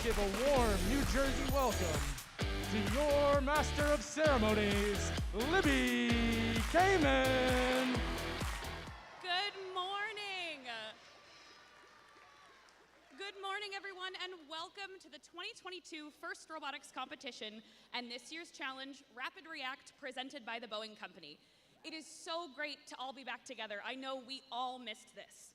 give a warm New Jersey welcome to your Master of Ceremonies, Libby Kamen. Good morning. Good morning, everyone, and welcome to the 2022 First Robotics Competition and this year's challenge, Rapid React, presented by the Boeing Company. It is so great to all be back together. I know we all missed this.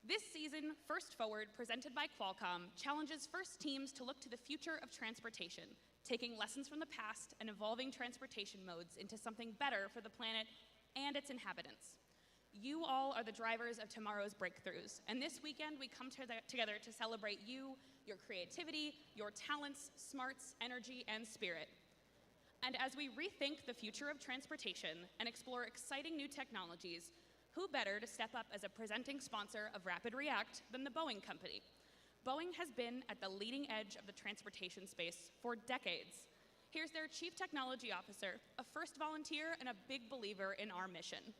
This season, First Forward, presented by Qualcomm, challenges first teams to look to the future of transportation, taking lessons from the past and evolving transportation modes into something better for the planet and its inhabitants. You all are the drivers of tomorrow's breakthroughs, and this weekend we come together to celebrate you, your creativity, your talents, smarts, energy, and spirit. And as we rethink the future of transportation and explore exciting new technologies, who better to step up as a presenting sponsor of Rapid React than the Boeing Company? Boeing has been at the leading edge of the transportation space for decades. Here's their Chief Technology Officer, a first volunteer and a big believer in our mission.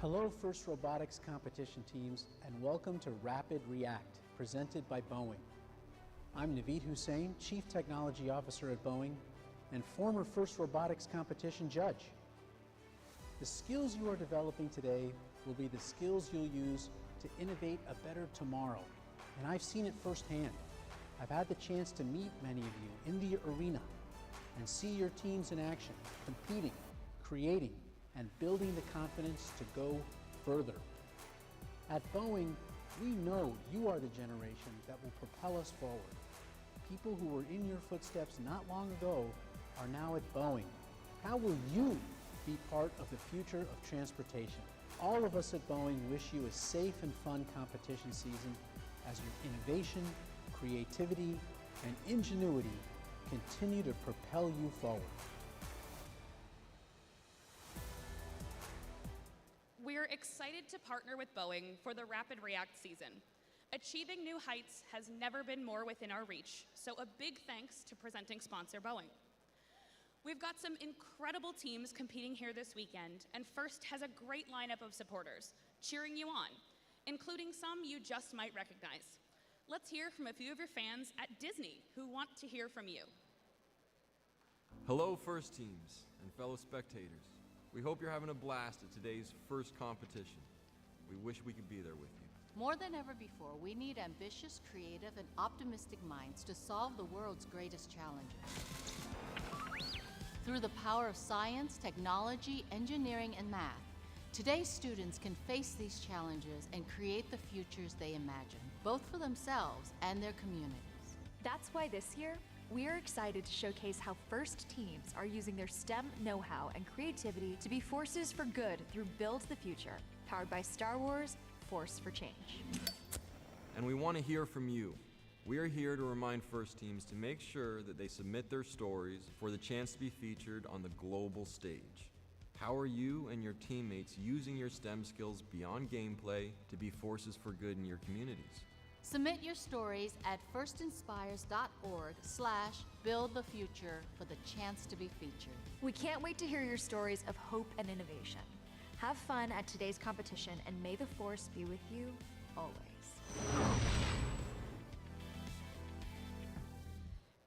Hello, First Robotics competition teams, and welcome to Rapid React, presented by Boeing. I'm Naveed Hussain, Chief Technology Officer at Boeing and former First Robotics competition judge. The skills you are developing today will be the skills you'll use to innovate a better tomorrow, and I've seen it firsthand. I've had the chance to meet many of you in the arena and see your teams in action, competing, creating, and building the confidence to go further. At Boeing, we know you are the generation that will propel us forward. People who were in your footsteps not long ago are now at Boeing. How will you be part of the future of transportation? All of us at Boeing wish you a safe and fun competition season as your innovation, creativity, and ingenuity continue to propel you forward. We're excited to partner with Boeing for the Rapid React season. Achieving new heights has never been more within our reach, so a big thanks to presenting sponsor Boeing. We've got some incredible teams competing here this weekend, and First has a great lineup of supporters cheering you on, including some you just might recognize. Let's hear from a few of your fans at Disney who want to hear from you. Hello, First teams and fellow spectators. We hope you're having a blast at today's first competition. We wish we could be there with you. More than ever before, we need ambitious, creative, and optimistic minds to solve the world's greatest challenges. Through the power of science, technology, engineering, and math, today's students can face these challenges and create the futures they imagine, both for themselves and their communities. That's why this year, we are excited to showcase how First teams are using their STEM know-how and creativity to be forces for good through Build the Future, powered by Star Wars, Force for Change. And we want to hear from you. We are here to remind First teams to make sure that they submit their stories for the chance to be featured on the global stage. How are you and your teammates using your STEM skills beyond gameplay to be forces for good in your communities? Submit your stories at firstinspires.org/buildthefuture for the chance to be featured. We can't wait to hear your stories of hope and innovation. Have fun at today's competition, and may the Force be with you always.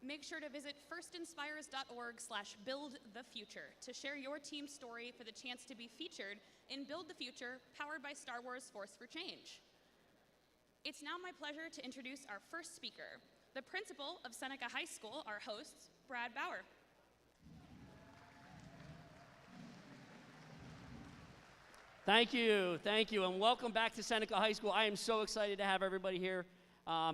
Make sure to visit firstinspires.org/buildthefuture to share your team's story for the chance to be featured in Build the Future, powered by Star Wars Force for Change. It's now my pleasure to introduce our first speaker, the principal of Seneca High School, our hosts, Brad Bauer. Thank you, and welcome back to Seneca High School. I am so excited to have everybody here.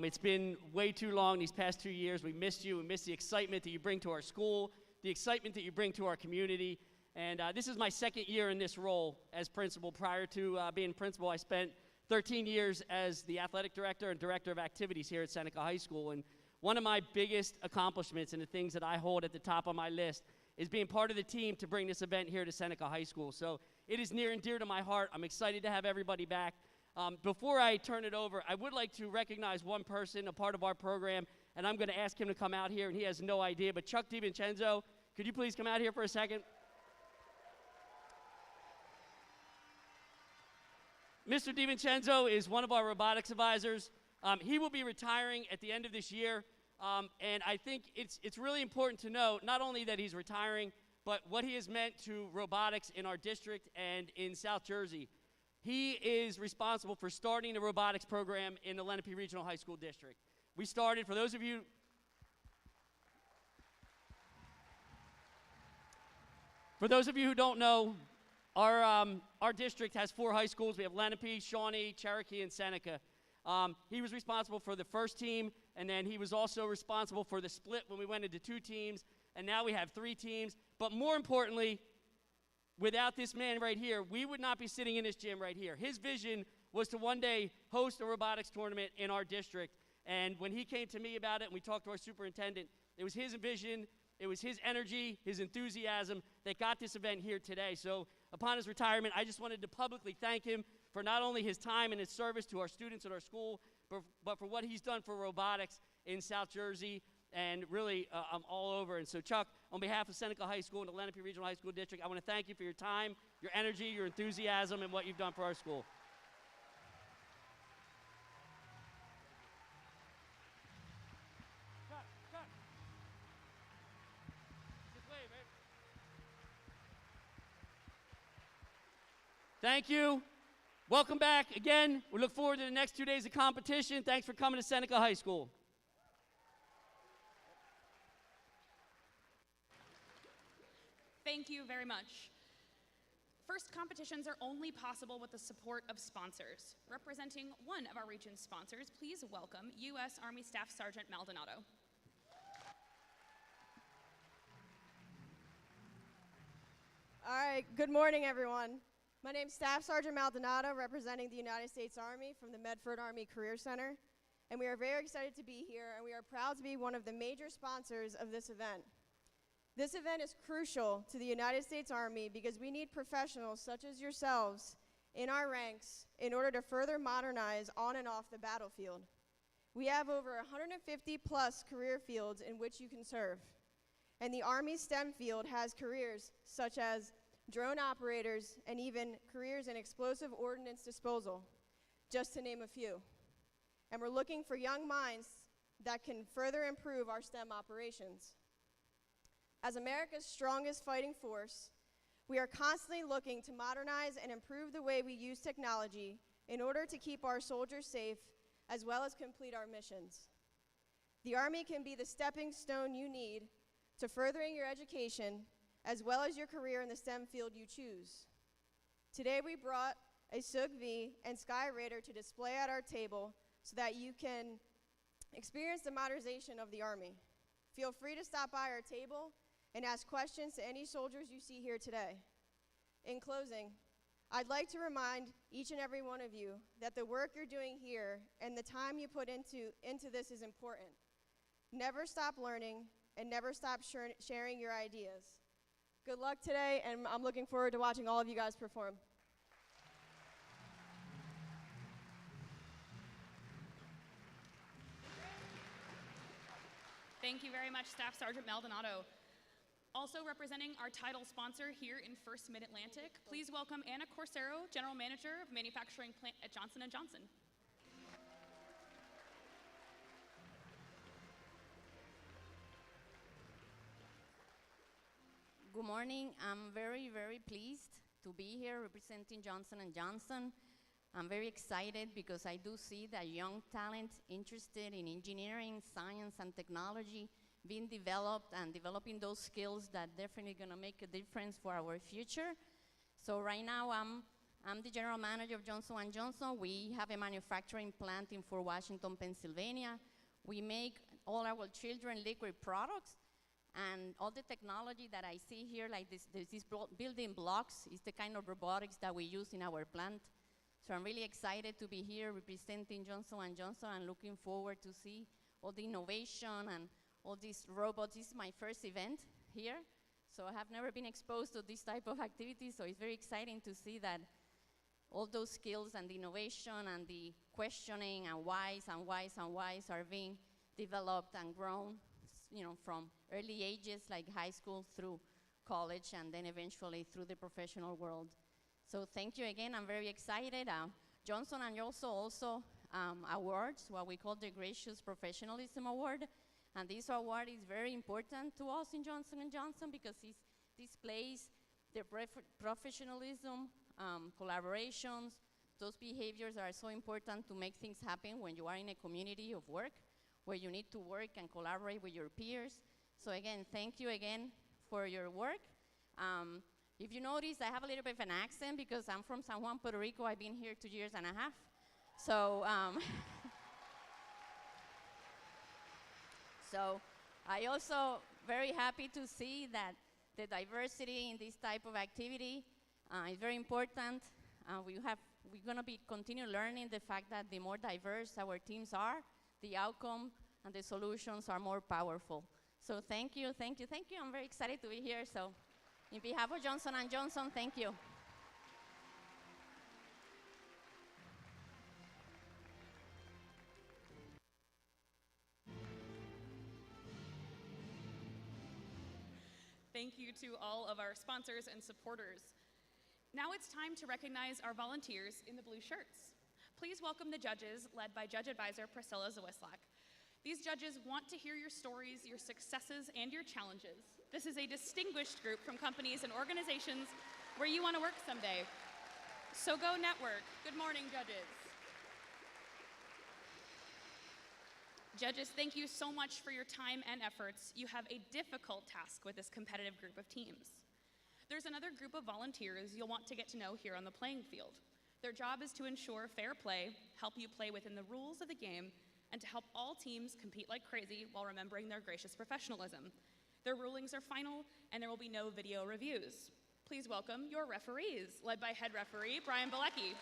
It's been way too long these past 2 years. We missed you. We missed the excitement that you bring to our school, the excitement that you bring to our community. And this is my second year in this role as principal. Prior to being principal, I spent 13 years as the athletic director and director of activities here at Seneca High School. And one of my biggest accomplishments and the things that I hold at the top of my list is being part of the team to bring this event here to Seneca High School. So it is near and dear to my heart. I'm excited to have everybody back. Before I turn it over, I would like to recognize one person, a part of our program, and I'm going to ask him to come out here, and he has no idea, but Chuck DiVincenzo, could you please come out here for a second? Mr. DiVincenzo is one of our robotics advisors. He will be retiring at the end of this year, and I think it's really important to know not only that he's retiring, but what he has meant to robotics in our district and in South Jersey. He is responsible for starting the robotics program in the Lenape Regional High School District. We started, for those of you who don't know, our district has 4 high schools. We have Lenape, Shawnee, Cherokee, and Seneca. He was responsible for the first team, and then he was also responsible for the split when we went into 2 teams, and now we have 3 teams. But more importantly, without this man right here, we would not be sitting in this gym right here. His vision was to one day host a robotics tournament in our district, and when he came to me about it and we talked to our superintendent, it was his vision, it was his energy, his enthusiasm that got this event here today. So upon his retirement, I just wanted to publicly thank him for not only his time and his service to our students at our school, but for what he's done for robotics in South Jersey and really all over. And so Chuck, on behalf of Seneca High School and the Lenape Regional High School District, I want to thank you for your time, your energy, your enthusiasm, and what you've done for our school. Thank you. Welcome back again. We look forward to the next 2 days of competition. Thanks for coming to Seneca High School. Thank you very much. First competitions are only possible with the support of sponsors. Representing one of our region's sponsors, please welcome U.S. Army Staff Sergeant Maldonado. All right, good morning, everyone. My name is Staff Sergeant Maldonado, representing the United States Army from the Medford Army Career Center, and we are very excited to be here, and we are proud to be one of the major sponsors of this event. This event is crucial to the United States Army because we need professionals such as yourselves in our ranks in order to further modernize on and off the battlefield. We have over 150 plus career fields in which you can serve, and the Army STEM field has careers such as drone operators, and even careers in explosive ordnance disposal, just to name a few. And we're looking for young minds that can further improve our STEM operations. As America's strongest fighting force, we are constantly looking to modernize and improve the way we use technology in order to keep our soldiers safe, as well as complete our missions. The Army can be the stepping stone you need to furthering your education as well as your career in the STEM field you choose. Today we brought a SUG-V and Sky Raider to display at our table so that you can experience the modernization of the Army. Feel free to stop by our table and ask questions to any soldiers you see here today. In closing, I'd like to remind each and every one of you that the work you're doing here and the time you put into this is important. Never stop learning and never stop sharing your ideas. Good luck today, and I'm looking forward to watching all of you guys perform. Thank you very much, Staff Sergeant Maldonado. Also representing our title sponsor here in First Mid-Atlantic, please welcome Anna Corsero, General Manager of Manufacturing Plant at Johnson & Johnson. Good morning. I'm very, very pleased to be here representing Johnson & Johnson. I'm very excited because I do see that young talent interested in engineering, science, and technology being developed and developing those skills that definitely gonna make a difference for our future. So right now, I'm the general manager of Johnson & Johnson. We have a manufacturing plant in Fort Washington, Pennsylvania. We make all our children liquid products. And all the technology that I see here, like these building blocks, is the kind of robotics that we use in our plant. So I'm really excited to be here representing Johnson & Johnson and looking forward to see all the innovation and all these robots. This is my first event here, so I have never been exposed to this type of activity, so it's very exciting to see that all those skills and the innovation and the questioning and whys and whys and whys are being developed and grown, from early ages like high school through college and then eventually through the professional world. So thank you again. I'm very excited. Johnson & Johnson also awards, what we call the Gracious Professionalism Award. And this award is very important to us in Johnson & Johnson because it displays the professionalism, collaborations, those behaviors are so important to make things happen when you are in a community of work where you need to work and collaborate with your peers. So again, thank you again for your work. If you notice, I have a little bit of an accent because I'm from San Juan, Puerto Rico. I've been here 2 years and a half. So, so I also very happy to see that the diversity in this type of activity is very important. We're going to be continue learning the fact that the more diverse our teams are, the outcome and the solutions are more powerful. So thank you, thank you, thank you. I'm very excited to be here. So in behalf of Johnson & Johnson, thank you. Thank you to all of our sponsors and supporters. Now it's time to recognize our volunteers in the blue shirts. Please welcome the judges, led by Judge Advisor Priscilla Zawislak. These judges want to hear your stories, your successes, and your challenges. This is a distinguished group from companies and organizations where you want to work someday. So go network. Good morning, judges. Judges, thank you so much for your time and efforts. You have a difficult task with this competitive group of teams. There's another group of volunteers you'll want to get to know here on the playing field. Their job is to ensure fair play, help you play within the rules of the game, and to help all teams compete like crazy while remembering their gracious professionalism. Their rulings are final, and there will be no video reviews. Please welcome your referees, led by head referee Brian Bilecki.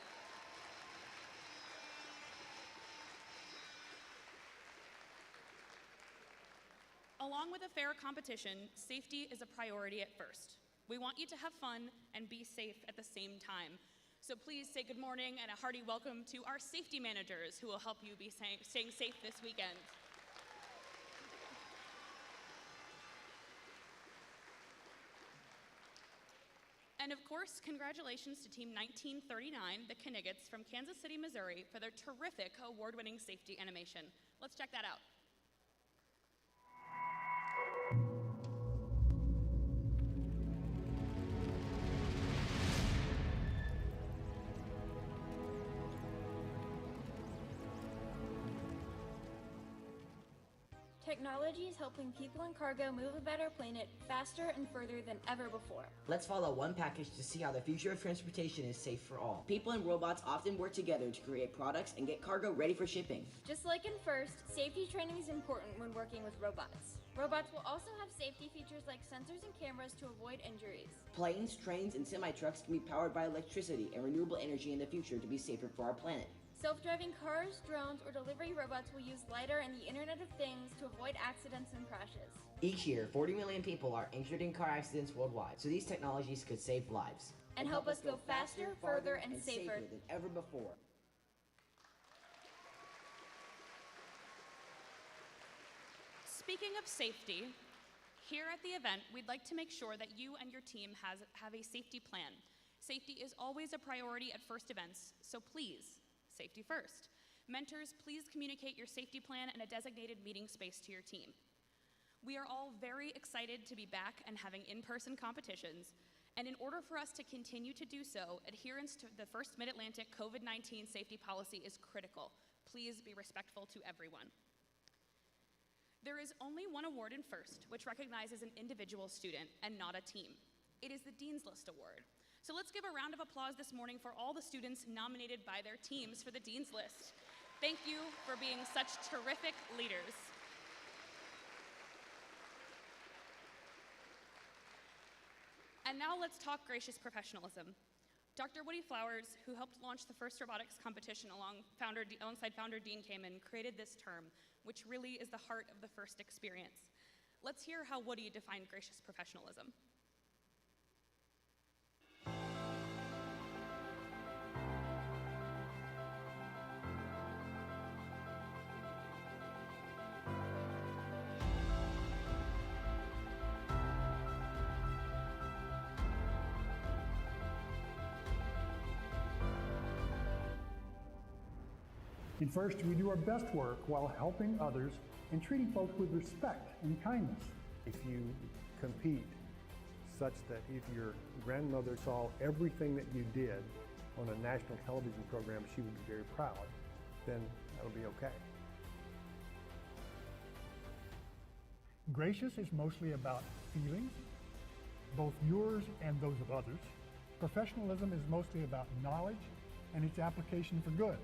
Along with a fair competition, safety is a priority at first. We want you to have fun and be safe at the same time. So please say good morning and a hearty welcome to our safety managers who will help you be staying safe this weekend. And of course, congratulations to Team 1939, the Kniggets from Kansas City, Missouri, for their terrific award-winning safety animation. Let's check that out. Technology is helping people and cargo move a better planet faster and further than ever before. Let's follow one package to see how the future of transportation is safe for all. People and robots often work together to create products and get cargo ready for shipping. Just like in FIRST, safety training is important when working with robots. Robots will also have safety features like sensors and cameras to avoid injuries. Planes, trains, and semi-trucks can be powered by electricity and renewable energy in the future to be safer for our planet. Self-driving cars, drones, or delivery robots will use LiDAR and the Internet of Things to avoid accidents and crashes. Each year, 40 million people are injured in car accidents worldwide, so these technologies could save lives. And help us go faster, further, and safer than ever before. Speaking of safety, here at the event, we'd like to make sure that you and your team have a safety plan. Safety is always a priority at FIRST events, so please, safety first. Mentors, please communicate your safety plan in a designated meeting space to your team. We are all very excited to be back and having in-person competitions, and in order for us to continue to do so, adherence to the First Mid-Atlantic COVID-19 safety policy is critical. Please be respectful to everyone. There is only one award in FIRST, which recognizes an individual student and not a team. It is the Dean's List Award. So let's give a round of applause this morning for all the students nominated by their teams for the Dean's List. Thank you for being such terrific leaders. And now let's talk gracious professionalism. Dr. Woody Flowers, who helped launch the FIRST robotics competition alongside founder Dean Kamen, created this term, which really is the heart of the FIRST experience. Let's hear how Woody defined gracious professionalism. In FIRST, we do our best work while helping others and treating folks with respect and kindness. If you compete such that if your grandmother saw everything that you did on a national television program, she would be very proud, then that'll be okay. Gracious is mostly about feelings, both yours and those of others. Professionalism is mostly about knowledge and its application for good.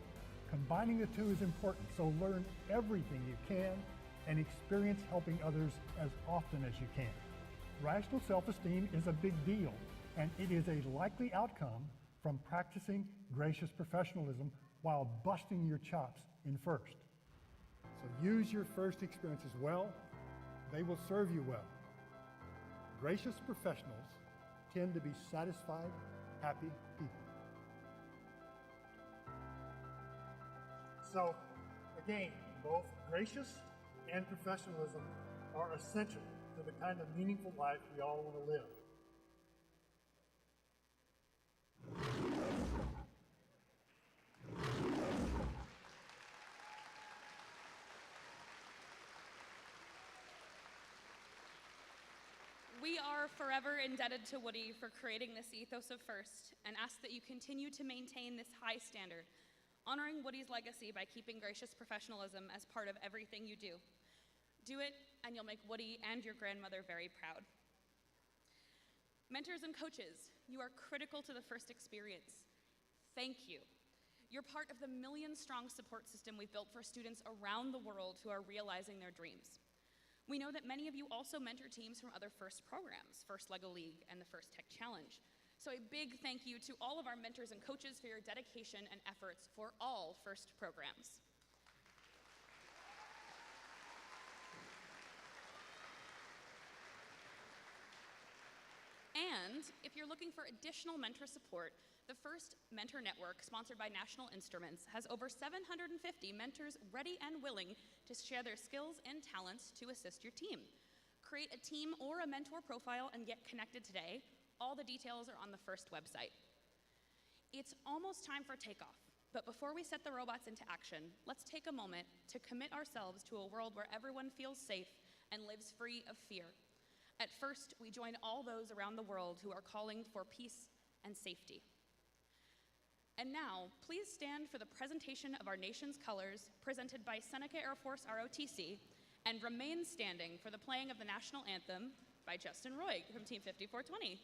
Combining the two is important, so learn everything you can and experience helping others as often as you can. Rational self-esteem is a big deal, and it is a likely outcome from practicing gracious professionalism while busting your chops in FIRST. So use your FIRST experiences well. They will serve you well. Gracious professionals tend to be satisfied, happy people. So, again, both gracious and professionalism are essential to the kind of meaningful life we all want to live. We are forever indebted to Woody for creating this ethos of FIRST and ask that you continue to maintain this high standard, honoring Woody's legacy by keeping gracious professionalism as part of everything you do. Do it, and you'll make Woody and your grandmother very proud. Mentors and coaches, you are critical to the FIRST experience. Thank you. You're part of the million-strong support system we've built for students around the world who are realizing their dreams. We know that many of you also mentor teams from other FIRST programs, FIRST LEGO League and the FIRST Tech Challenge. So a big thank you to all of our mentors and coaches for your dedication and efforts for all FIRST programs. And if you're looking for additional mentor support, the FIRST Mentor Network, sponsored by National Instruments, has over 750 mentors ready and willing to share their skills and talents to assist your team. Create a team or a mentor profile and get connected today. All the details are on the FIRST website. It's almost time for takeoff, but before we set the robots into action, let's take a moment to commit ourselves to a world where everyone feels safe and lives free of fear. At FIRST, we join all those around the world who are calling for peace and safety. And now, please stand for the presentation of our nation's colors, presented by Seneca Air Force ROTC, and remain standing for the playing of the national anthem by Justin Roig from Team 5420.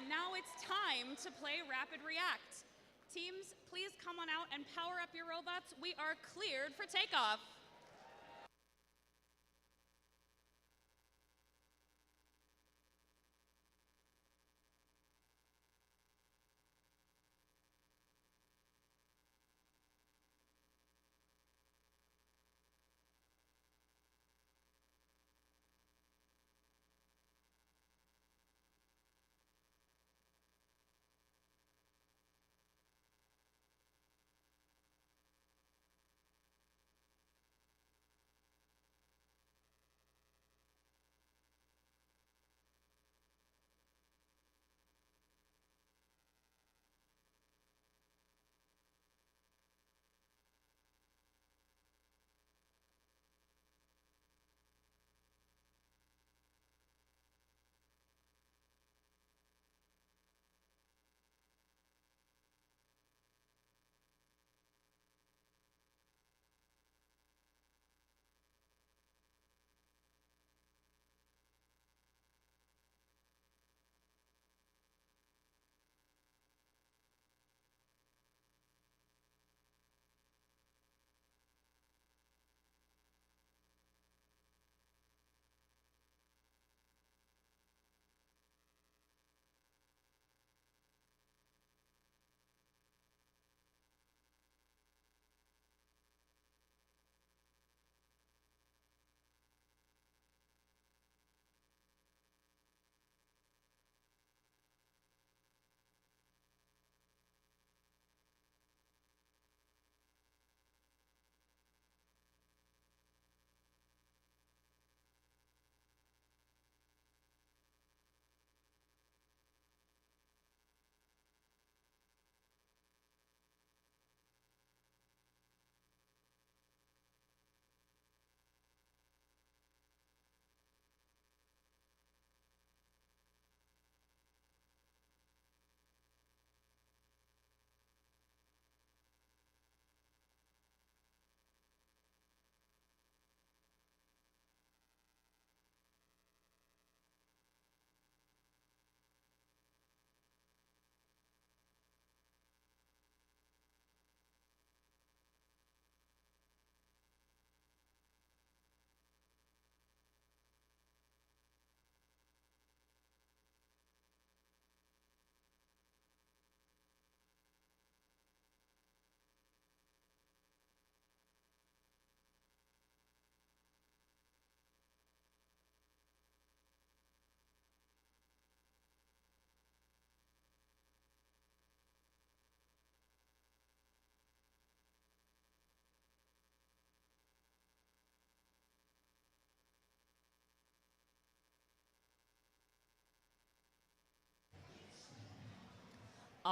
And now it's time to play Rapid React. Teams, please come on out and power up your robots. We are cleared for takeoff.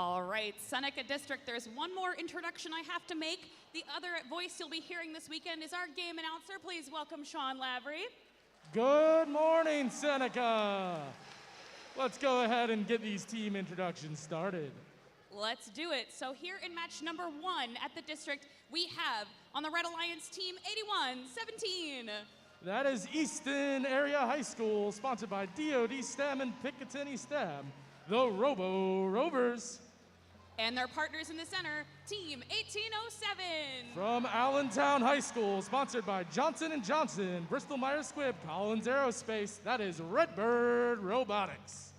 All right, Seneca District, there's one more introduction I have to make. The other voice you'll be hearing this weekend is our game announcer. Please welcome Sean Lavery. Good morning, Seneca. Let's go ahead and get these team introductions started. Let's do it. So here in match number 1 at the district, we have on the Red Alliance team 81-17. That is Easton Area High School, sponsored by DoD STEM and Picatinny STEM, the Robo Rovers. And their partners in the center, team 1807. From Allentown High School, sponsored by Johnson & Johnson, Bristol Myers Squibb, Collins Aerospace, that is Redbird Robotics.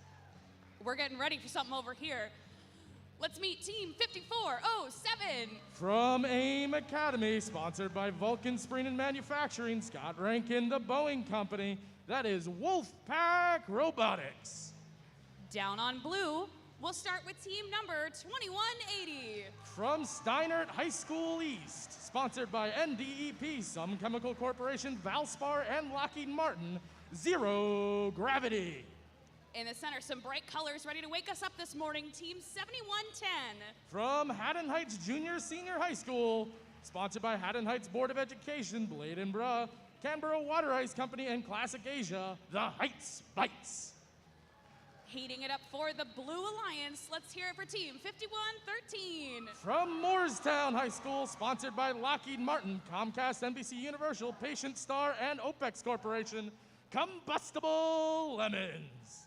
We're getting ready for something over here. Let's meet team 5407. From AIM Academy, sponsored by Vulcan Spring and Manufacturing, Scott Rankin, the Boeing Company, that is Wolfpack Robotics. Down on blue, we'll start with team number 2180. From Steinert High School East, sponsored by NDEP, Some Chemical Corporation, Valspar, and Lockheed Martin, Zero Gravity. In the center, some bright colors ready to wake us up this morning, team 7110. From Haddon Heights Junior Senior High School, sponsored by Haddon Heights Board of Education, Blade & Bra, Canberra Water Ice Company, and Classic Asia, the Heights Bites. Heating it up for the Blue Alliance, let's hear it for team 5113. From Moorestown High School, sponsored by Lockheed Martin, Comcast, NBC Universal, Patient Star, and OPEX Corporation, Combustible Lemons.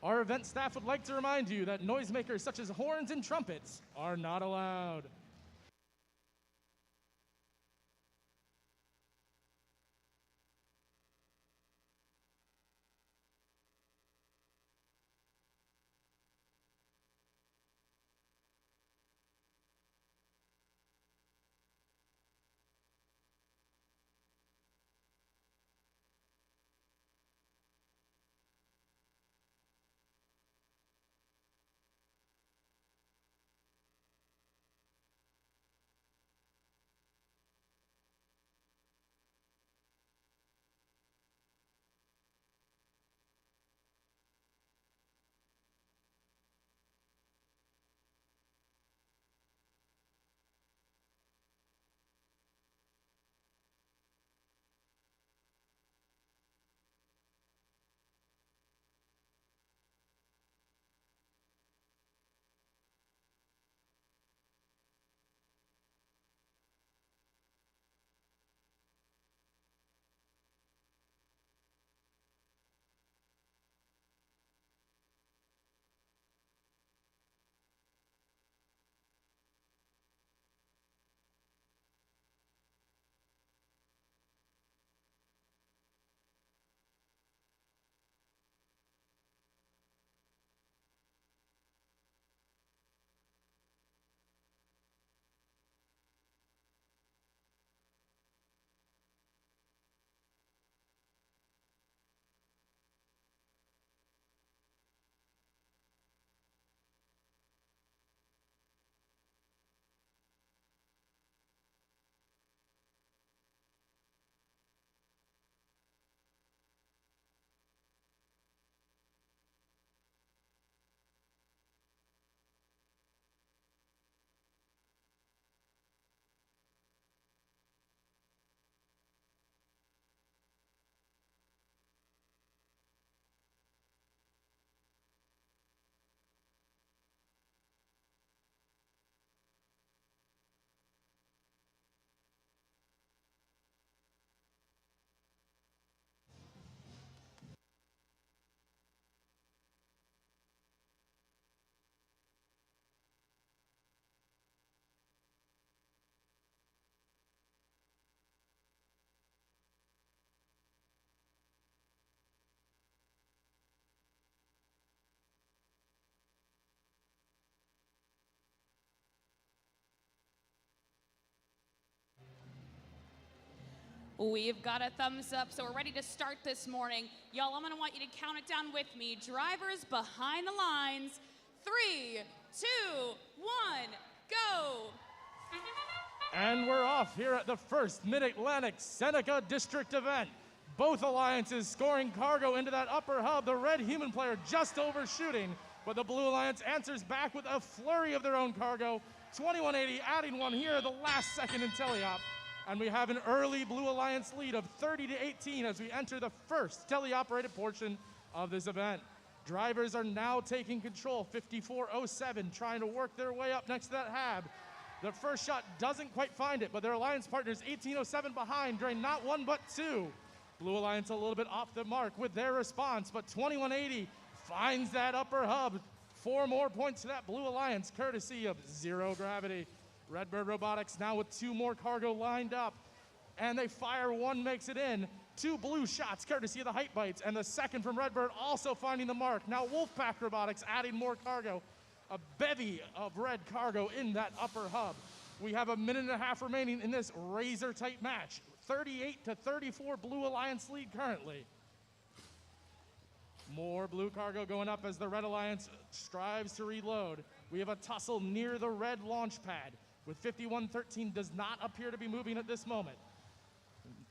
Our event staff would like to remind you that noisemakers such as horns and trumpets are not allowed. We've got a thumbs up, so we're ready to start this morning. Y'all, I'm gonna want you to count it down with me. Drivers behind the lines, 3, 2, 1, go! And we're off here at the first Mid-Atlantic Seneca District event. Both alliances scoring cargo into that upper hub. The red human player just overshooting, but the blue alliance answers back with a flurry of their own cargo. 2180 adding one here the last second in teleop. And we have an early blue alliance lead of 30-18 as we enter the first teleoperated portion of this event. Drivers are now taking control. 5407 trying to work their way up next to that hab. The first shot doesn't quite find it, but their alliance partners 1807 behind, drain not one but two. Blue Alliance a little bit off the mark with their response, but 2180 finds that upper hub. 4 more points to that Blue Alliance, courtesy of Zero Gravity. Redbird Robotics now with 2 more cargo lined up, and they fire, 1 makes it in. 2 blue shots, courtesy of the Height Bites, and the second from Redbird also finding the mark. Now Wolfpack Robotics adding more cargo. A bevy of red cargo in that upper hub. We have a minute and a half remaining in this razor-tight match. 38-34 Blue Alliance lead currently. More blue cargo going up as the Red Alliance strives to reload. We have a tussle near the red launch pad, with 5113 does not appear to be moving at this moment.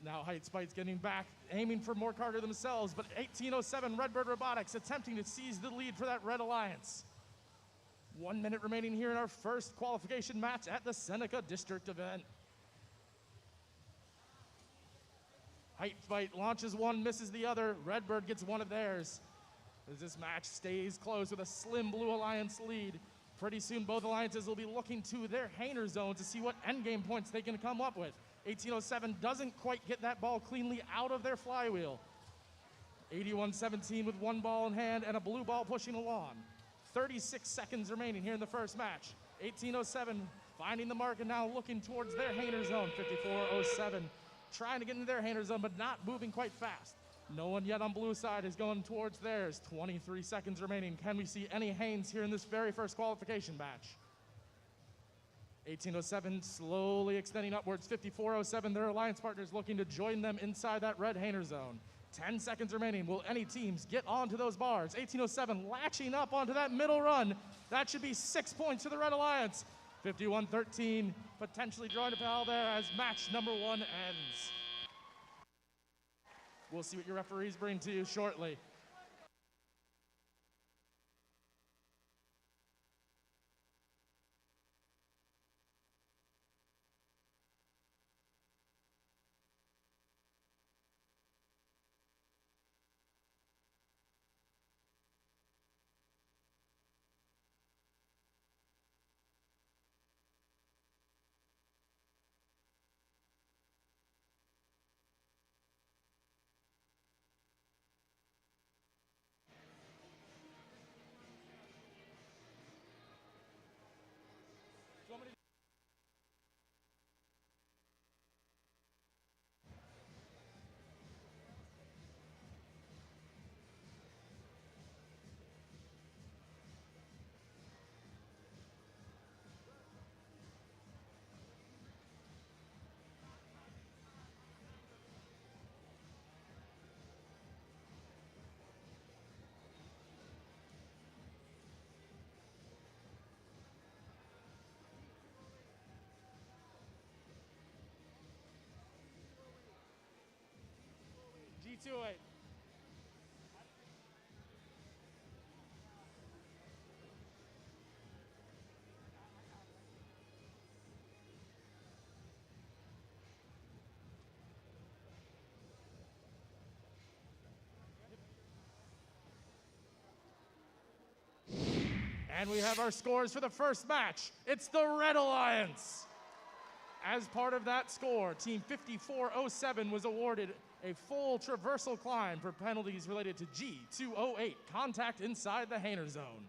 Now Height Spite's getting back, aiming for more cargo themselves, but 1807 Redbird Robotics attempting to seize the lead for that Red Alliance. 1 minute remaining here in our first qualification match at the Seneca District event. Height Fight launches one, misses the other. Redbird gets one of theirs. As this match stays close with a slim Blue Alliance lead. Pretty soon both alliances will be looking to their Hainer zone to see what endgame points they can come up with. 1807 doesn't quite get that ball cleanly out of their flywheel. 8117 with 1 ball in hand and a blue ball pushing along. 36 seconds remaining here in the first match. 1807 finding the mark and now looking towards their Hainer zone. 5407 trying to get into their Hainer zone but not moving quite fast. No one yet on blue side is going towards theirs. 23 seconds remaining. Can we see any Haines here in this very first qualification match? 1807 slowly extending upwards. 5407, their alliance partners looking to join them inside that red Hainer zone. 10 seconds remaining. Will any teams get onto those bars? 1807 latching up onto that middle run. That should be 6 points to the Red Alliance. 5113 potentially drawing a foul there as match number 1 ends. We'll see what your referees bring to you shortly. G28. And we have our scores for the first match. It's the Red Alliance. As part of that score, Team 5407 was awarded a full traversal climb for penalties related to G208, contact inside the Hainer zone.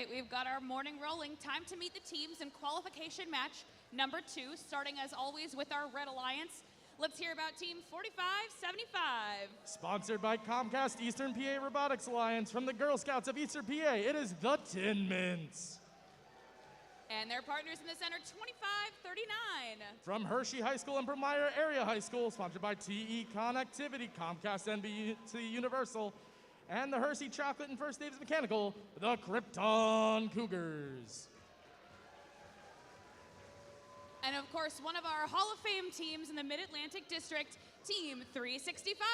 right, we've got our morning rolling. Time to meet the teams in qualification match number 2, starting as always with our Red Alliance. Let's hear about Team 4575. Sponsored by Comcast Eastern PA Robotics Alliance from the Girl Scouts of Eastern PA, it is the Tin Mints. And their partners in the center, 2539. From Hershey High School and Bromire Area High School, sponsored by TE Connectivity, Comcast NBC Universal, and the Hershey Chocolate and First Davis Mechanical, the Krypton Cougars. And of course, one of our Hall of Fame teams in the Mid-Atlantic District, Team 365.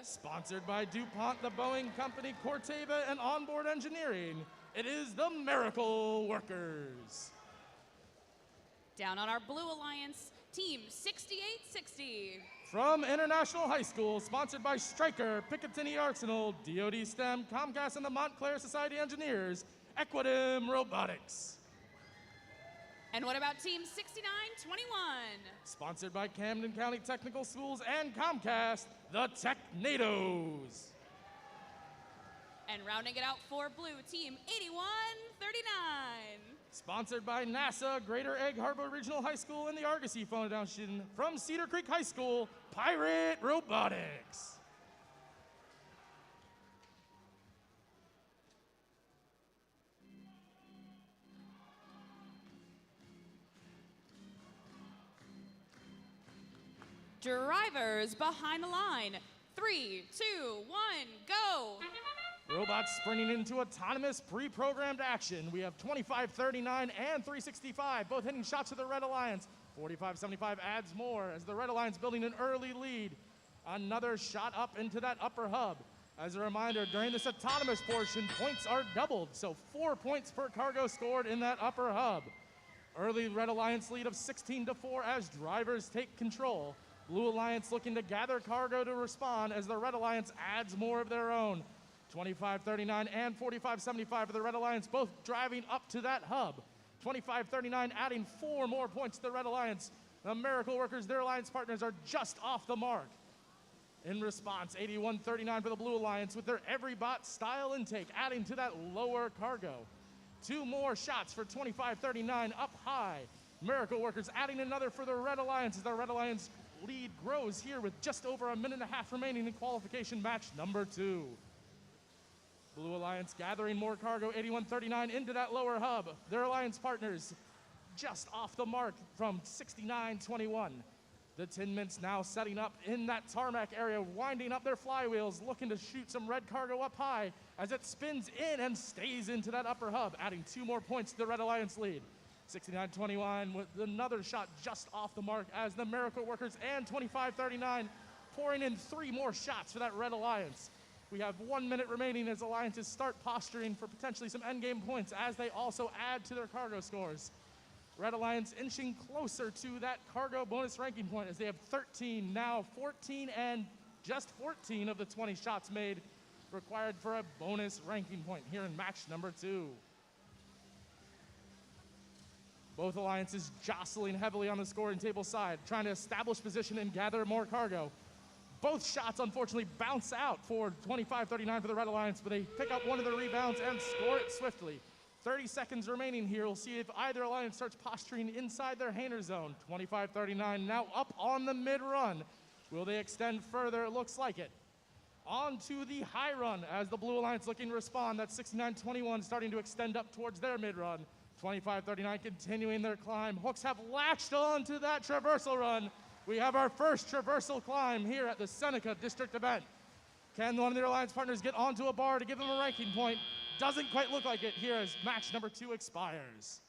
Sponsored by DuPont, the Boeing Company, Corteva, and Onboard Engineering, it is the Miracle Workers. Down on our Blue Alliance, Team 6860. From International High School, sponsored by Stryker, Picatinny Arsenal, DoD STEM, Comcast, and the Montclair Society Engineers, Equidim Robotics. And what about Team 6921? Sponsored by Camden County Technical Schools and Comcast, the Technados. And rounding it out for Blue, Team 8139. Sponsored by NASA, Greater Egg Harbor Regional High School, and the Argosy Foundation, from Cedar Creek High School, Pirate Robotics. Drivers behind the line. 3, 2, 1, go. Robots sprinting into autonomous pre-programmed action. We have 2539 and 365, both hitting shots to the Red Alliance. 4575 adds more as the Red Alliance building an early lead. Another shot up into that upper hub. As a reminder, during this autonomous portion, points are doubled, so 4 points per cargo scored in that upper hub. Early Red Alliance lead of 16-4 as drivers take control. Blue Alliance looking to gather cargo to respond as the Red Alliance adds more of their own. 2539 and 4575 for the Red Alliance, both driving up to that hub. 2539 adding 4 more points to the Red Alliance. The Miracle Workers, their alliance partners, are just off the mark. In response, 8139 for the Blue Alliance with their every bot style intake, adding to that lower cargo. 2 more shots for 2539 up high. Miracle Workers adding another for the Red Alliance as the Red Alliance lead grows here with just over a minute and a half remaining in qualification match number 2. Blue Alliance gathering more cargo, 8139 into that lower hub. Their alliance partners just off the mark from 6921. The Tin Mints now setting up in that tarmac area, winding up their flywheels, looking to shoot some red cargo up high as it spins in and stays into that upper hub, adding 2 more points to the Red Alliance lead. 6921 with another shot just off the mark as the Miracle Workers and 2539 pouring in 3 more shots for that Red Alliance. We have 1 minute remaining as alliances start posturing for potentially some endgame points as they also add to their cargo scores. Red Alliance inching closer to that cargo bonus ranking point as they have 13, now 14, and just 14 of the 20 shots made required for a bonus ranking point here in match number 2. Both alliances jostling heavily on the scoring table side, trying to establish position and gather more cargo. Both shots, unfortunately, bounce out for 2539 for the Red Alliance, but they pick up one of the rebounds and score it swiftly. 30 seconds remaining here. We'll see if either alliance starts posturing inside their Hainer zone. 2539 now up on the mid-run. Will they extend further? It looks like it. On to the high run as the Blue Alliance looking to respond. That's 6921 starting to extend up towards their mid-run. 2539 continuing their climb. Hooks have latched on to that traversal run. We have our first traversal climb here at the Seneca District event. Can one of their alliance partners get onto a bar to give them a ranking point? Doesn't quite look like it here as match number 2 expires.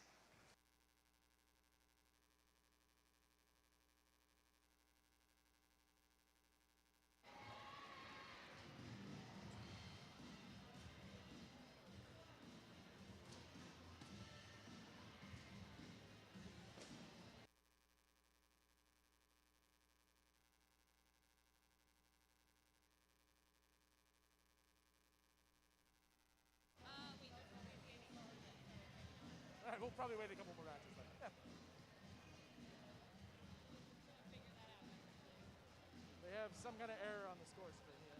We'll probably wait a couple more matches. Yeah. They have some kind of error on the score screen. Yeah.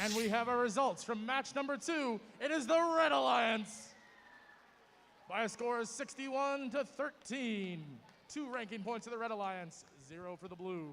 And we have our results from match number 2. It is the Red Alliance by a score of 61-13. 2 ranking points to the Red Alliance, 0 for the Blue.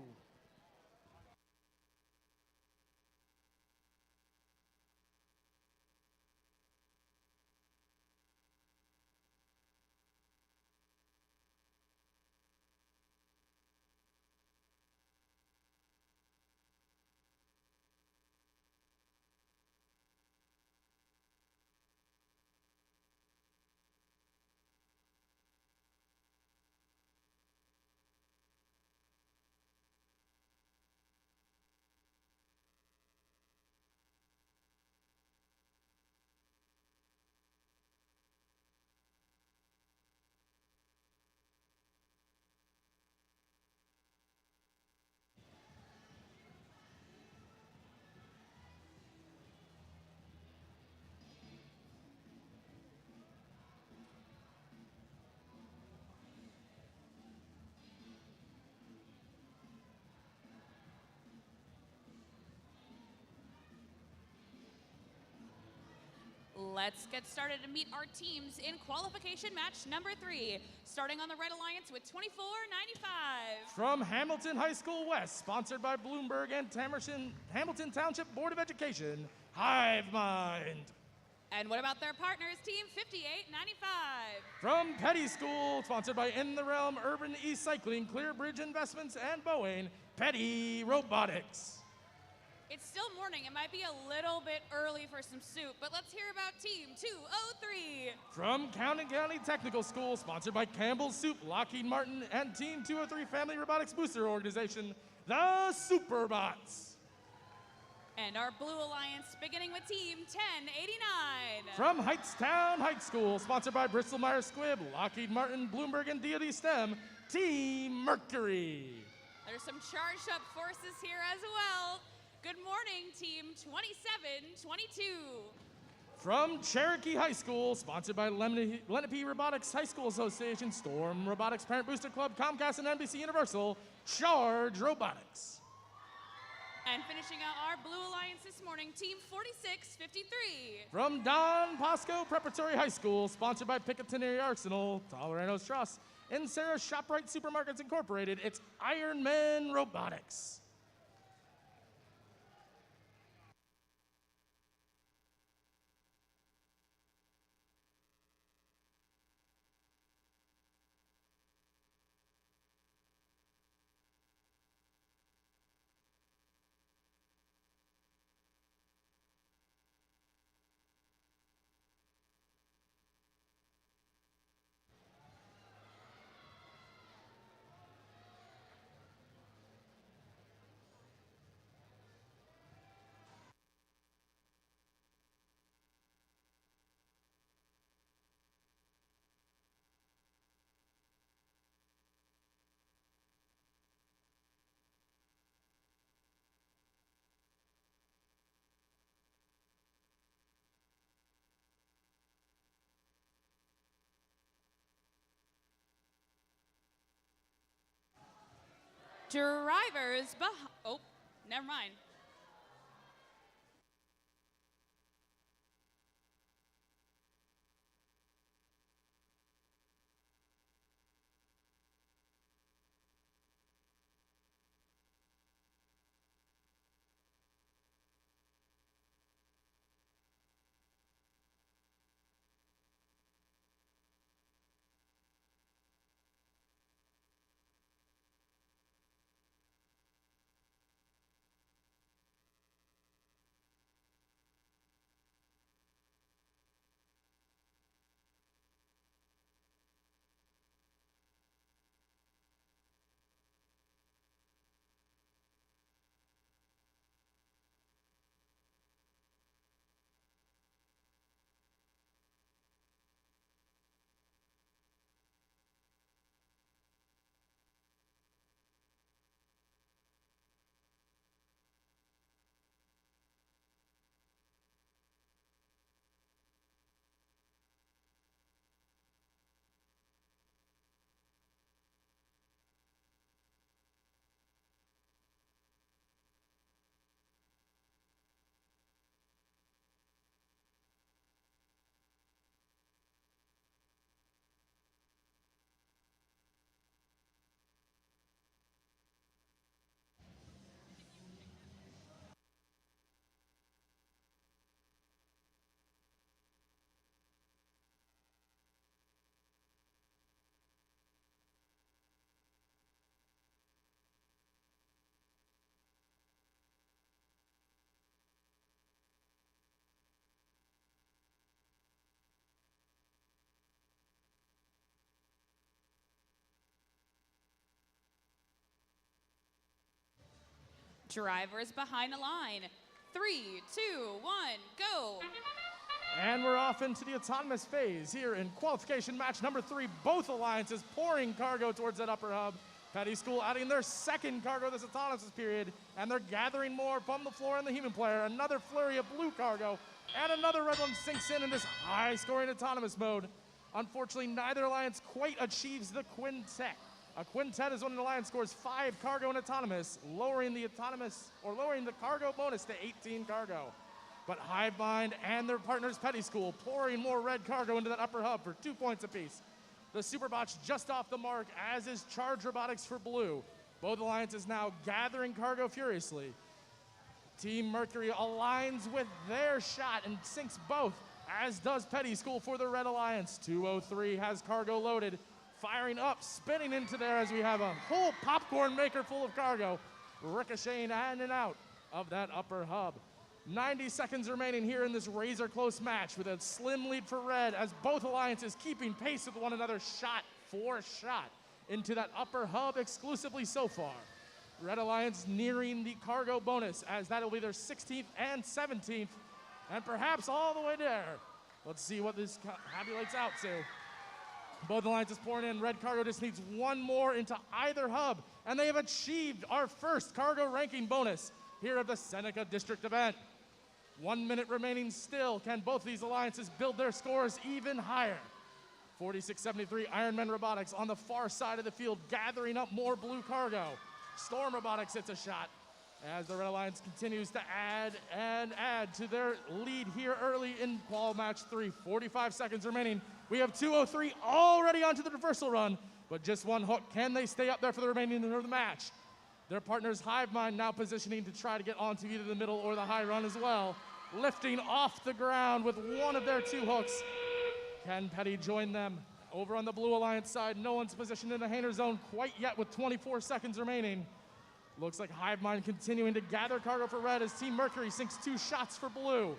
Let's get started to meet our teams in qualification match number 3, starting on the Red Alliance with 24.95. From Hamilton High School West, sponsored by Bloomberg and Hamilton Township Board of Education, Hive Mind. And what about their partners, team 58.95? From Petty School, sponsored by In the Realm, Urban E-Cycling, Clearbridge Investments, and Boeing, Petty Robotics. It's still morning. It might be a little bit early for some soup, but let's hear about Team 203. From County Technical School, sponsored by Campbell's Soup, Lockheed Martin, and Team 203 Family Robotics Booster Organization, the Superbots. And our Blue Alliance, beginning with Team 1089. From Heightstown High School, sponsored by Bristol Myers Squibb, Lockheed Martin, Bloomberg, and DoD STEM, Team Mercury. There's some charged up forces here as well. Good morning, Team 2722. From Cherokee High School, sponsored by Lenape Robotics High School Association, Storm Robotics Parent Booster Club, Comcast, and NBC Universal, Charge Robotics. And finishing out our Blue Alliance this morning, Team 4653. From Don Bosco Preparatory High School, sponsored by Picatinny Arsenal, Toleranos Trust, and Sarah ShopRite Supermarkets Incorporated, it's Iron Man Robotics. Drivers oh, never mind. Drivers behind the line. 3, 2, 1, go. And we're off into the autonomous phase here in qualification match number 3. Both alliances pouring cargo towards that upper hub. Petty School adding their second cargo this autonomous period, and they're gathering more from the floor and the human player. Another flurry of blue cargo, and another red one sinks in this high-scoring autonomous mode. Unfortunately, neither alliance quite achieves the quintet. A quintet is when an alliance scores 5 cargo in autonomous, lowering the cargo bonus to 18 cargo. But Hive Mind and their partners Petty School pouring more red cargo into that upper hub for 2 points apiece. The Superbots just off the mark, as is Charge Robotics for blue. Both alliances now gathering cargo furiously. Team Mercury aligns with their shot and sinks both, as does Petty School for the Red Alliance. 203 has cargo loaded, firing up, spinning into there as we have a whole popcorn maker full of cargo, ricocheting in and out of that upper hub. 90 seconds remaining here in this razor-close match with a slim lead for Red, as both alliances keeping pace with one another shot for shot into that upper hub exclusively so far. Red Alliance nearing the cargo bonus, as that'll be their 16th and 17th, and perhaps all the way there. Let's see what this tabulates out to. Both alliances pouring in. Red cargo just needs one more into either hub, and they have achieved our first cargo ranking bonus here at the Seneca District event. 1 minute remaining still. Can both these alliances build their scores even higher? 4673 Ironman Robotics on the far side of the field, gathering up more blue cargo. Storm Robotics hits a shot as the Red Alliance continues to add and add to their lead here early in Qual Match 3. 45 seconds remaining. We have 203 already onto the reversal run, but just one hook. Can they stay up there for the remaining of the match? Their partners Hive Mind now positioning to try to get onto either the middle or the high run as well. Lifting off the ground with one of their 2 hooks. Can Petty join them? Over on the Blue Alliance side, no one's positioned in the Hainer zone quite yet with 24 seconds remaining. Looks like Hive Mind continuing to gather cargo for Red as Team Mercury sinks 2 shots for Blue.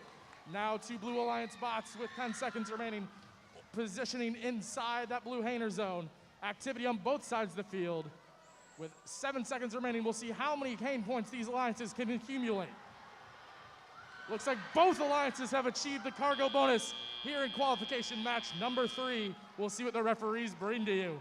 Now 2 Blue Alliance bots with 10 seconds remaining, positioning inside that Blue Hainer zone. Activity on both sides of the field. With 7 seconds remaining, we'll see how many Hain points these alliances can accumulate. Looks like both alliances have achieved the cargo bonus here in qualification match number 3. We'll see what the referees bring to you.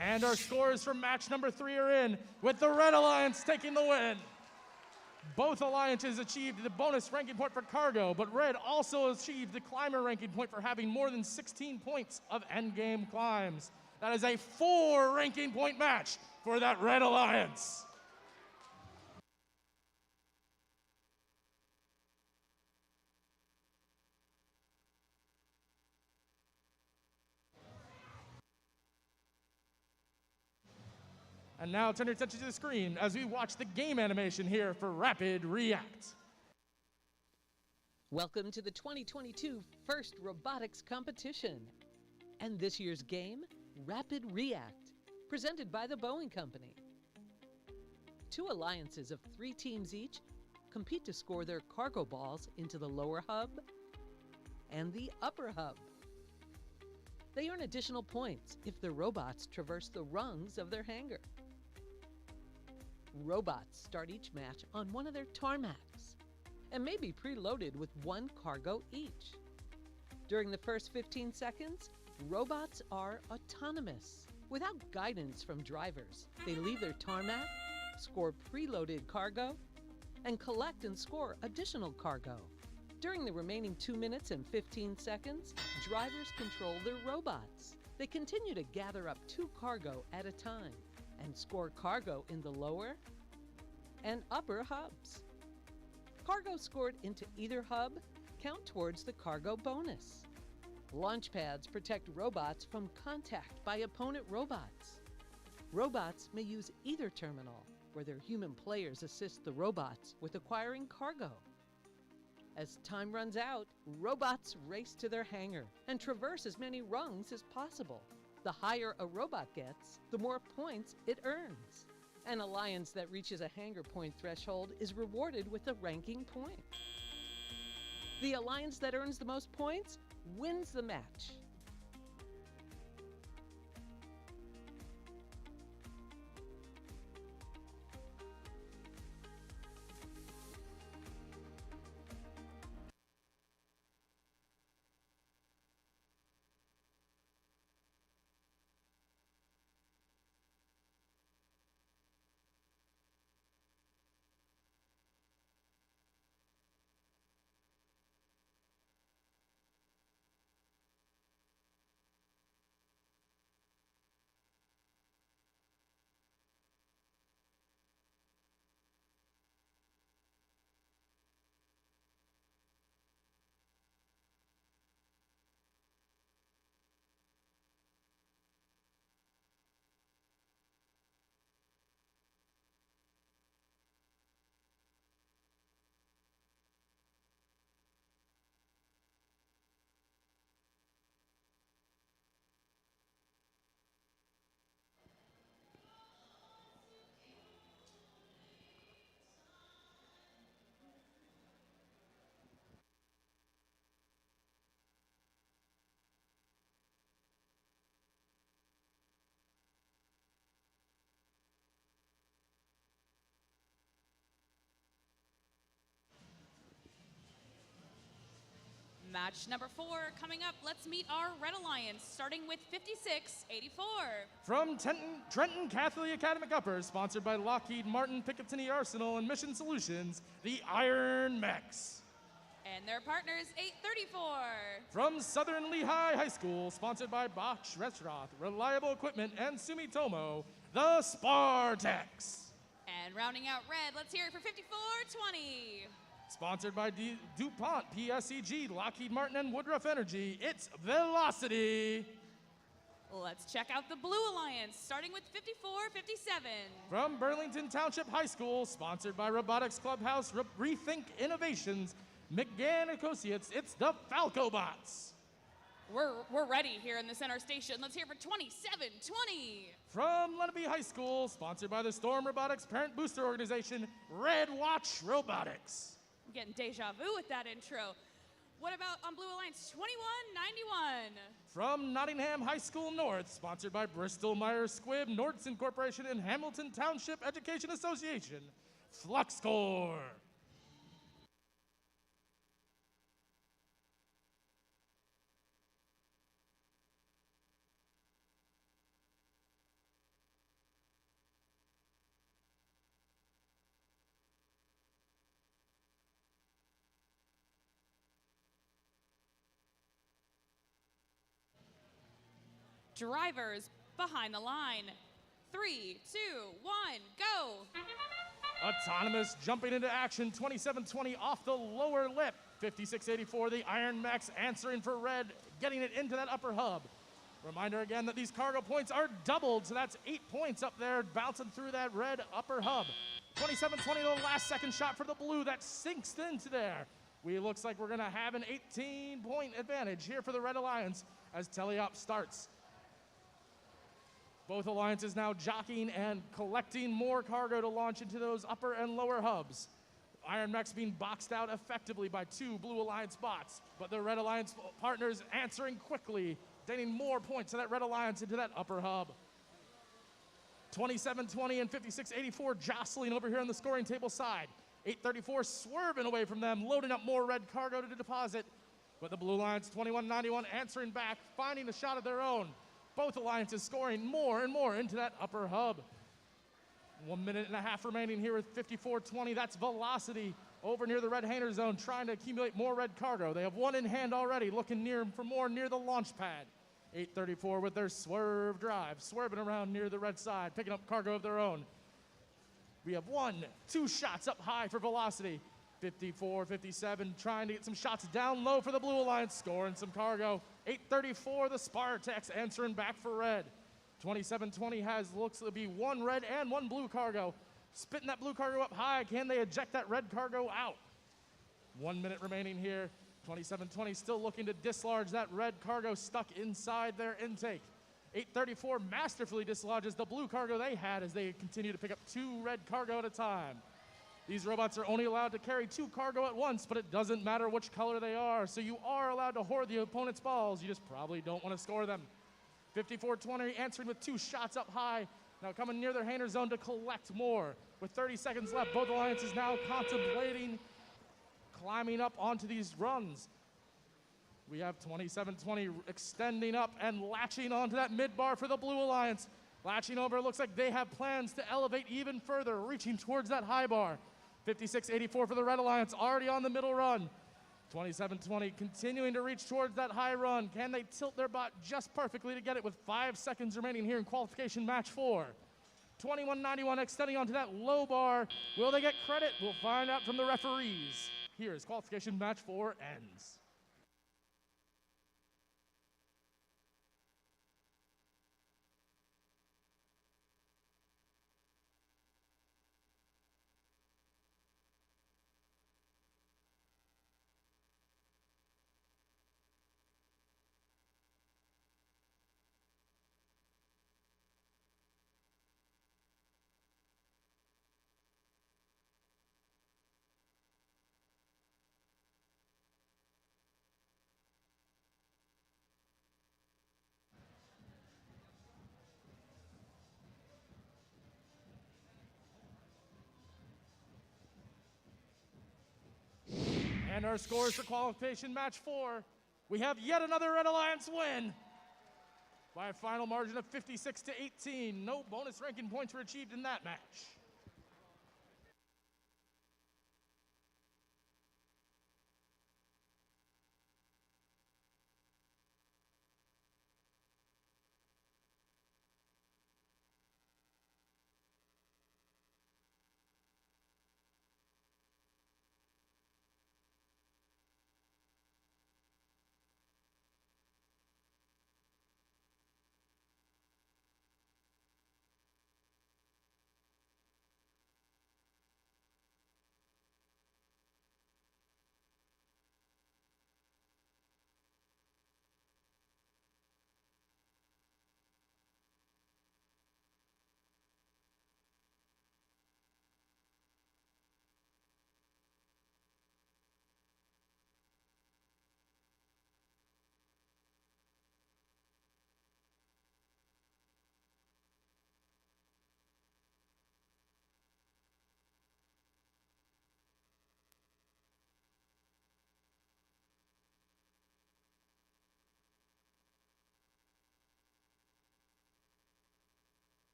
And our scores from match number 3 are in, with the Red Alliance taking the win. Both alliances achieved the bonus ranking point for cargo, but Red also achieved the climber ranking point for having more than 16 points of endgame climbs. That is a 4 ranking point match for that Red Alliance. And now turn your attention to the screen as we watch the game animation here for Rapid React. Welcome to the 2022 First Robotics Competition. And this year's game, Rapid React, presented by the Boeing Company. 2 alliances of 3 teams each compete to score their cargo balls into the lower hub and the upper hub. They earn additional points if the robots traverse the rungs of their hangar. Robots start each match on one of their tarmacs and may be preloaded with 1 cargo each. During the first 15 seconds, robots are autonomous. Without guidance from drivers, they leave their tarmac, score preloaded cargo, and collect and score additional cargo. During the remaining 2 minutes and 15 seconds, drivers control their robots. They continue to gather up 2 cargo at a time and score cargo in the lower and upper hubs. Cargo scored into either hub count towards the cargo bonus. Launch pads protect robots from contact by opponent robots. Robots may use either terminal, where their human players assist the robots with acquiring cargo. As time runs out, robots race to their hangar and traverse as many rungs as possible. The higher a robot gets, the more points it earns. An alliance that reaches a hangar point threshold is rewarded with a ranking point. The alliance that earns the most points wins the match. Match number 4 coming up. Let's meet our Red Alliance, starting with 5684. From Trenton Catholic Academic Upper, sponsored by Lockheed Martin, Picatinny Arsenal, and Mission Solutions, the Iron Mechs. And their partners, 834. From Southern Lehigh High School, sponsored by Bosch Restaurant, Reliable Equipment, and Sumitomo, the Spartex. And rounding out red, let's hear it for 5420. Sponsored by DuPont, PSEG, Lockheed Martin, and Woodruff Energy, it's Velocity. Let's check out the Blue Alliance, starting with 5457. From Burlington Township High School, sponsored by Robotics Clubhouse, Rethink Innovations, McGann Associates, it's the Falcobots. We're ready here in the center station. Let's hear for 2720. From Lenape High School, sponsored by the Storm Robotics Parent Booster Organization, Red Watch Robotics. I'm getting deja vu with that intro. What about on Blue Alliance 2191? From Nottingham High School North, sponsored by Bristol Myers Squibb, Nordson Corporation, and Hamilton Township Education Association, FluxCore. Drivers behind the line. 3, 2, 1, go. Autonomous jumping into action, 2720 off the lower lip. 5684, the Iron Mechs answering for red, getting it into that upper hub. Reminder again that these cargo points are doubled, so that's 8 points up there, bouncing through that red upper hub. 2720, the last second shot for the blue, that sinks into there. Looks like we're gonna have an 18-point advantage here for the Red Alliance as teleop starts. Both alliances now jockeying and collecting more cargo to launch into those upper and lower hubs. Iron Mechs being boxed out effectively by 2 Blue Alliance bots, but the Red Alliance partners answering quickly, gaining more points to that Red Alliance into that upper hub. 2720 and 5684 jostling over here on the scoring table side. 834 swerving away from them, loading up more red cargo to deposit, but the Blue Alliance 2191 answering back, finding a shot of their own. Both alliances scoring more and more into that upper hub. 1 minute and a half remaining here with 5420. That's Velocity over near the red hangar zone, trying to accumulate more red cargo. They have one in hand already, looking for more near the launch pad. 834 with their swerve drive, swerving around near the red side, picking up cargo of their own. We have 1, 2 shots up high for velocity. 54, 57, trying to get some shots down low for the Blue Alliance, scoring some cargo. 834, the Spartaks answering back for red. 2720 looks to be 1 red and 1 blue cargo. Spitting that blue cargo up high, can they eject that red cargo out? 1 minute remaining here. 2720 still looking to dislodge that red cargo stuck inside their intake. 834 masterfully dislodges the blue cargo they had as they continue to pick up 2 red cargo at a time. These robots are only allowed to carry 2 cargo at once, but it doesn't matter which color they are, so you are allowed to hoard the opponent's balls. You just probably don't want to score them. 5420 answering with 2 shots up high. Now coming near their hanger zone to collect more. With 30 seconds left, both alliances now contemplating climbing up onto these runs. We have 2720 extending up and latching onto that mid-bar for the Blue Alliance. Latching over, looks like they have plans to elevate even further, reaching towards that high bar. 5684 for the Red Alliance, already on the middle run. 2720 continuing to reach towards that high run. Can they tilt their bot just perfectly to get it with 5 seconds remaining here in qualification match 4? 2191 extending onto that low bar. Will they get credit? We'll find out from the referees. Here is qualification match 4 ends. And our scores for qualification match 4. We have yet another Red Alliance win by a final margin of 56-18. No bonus ranking points were achieved in that match.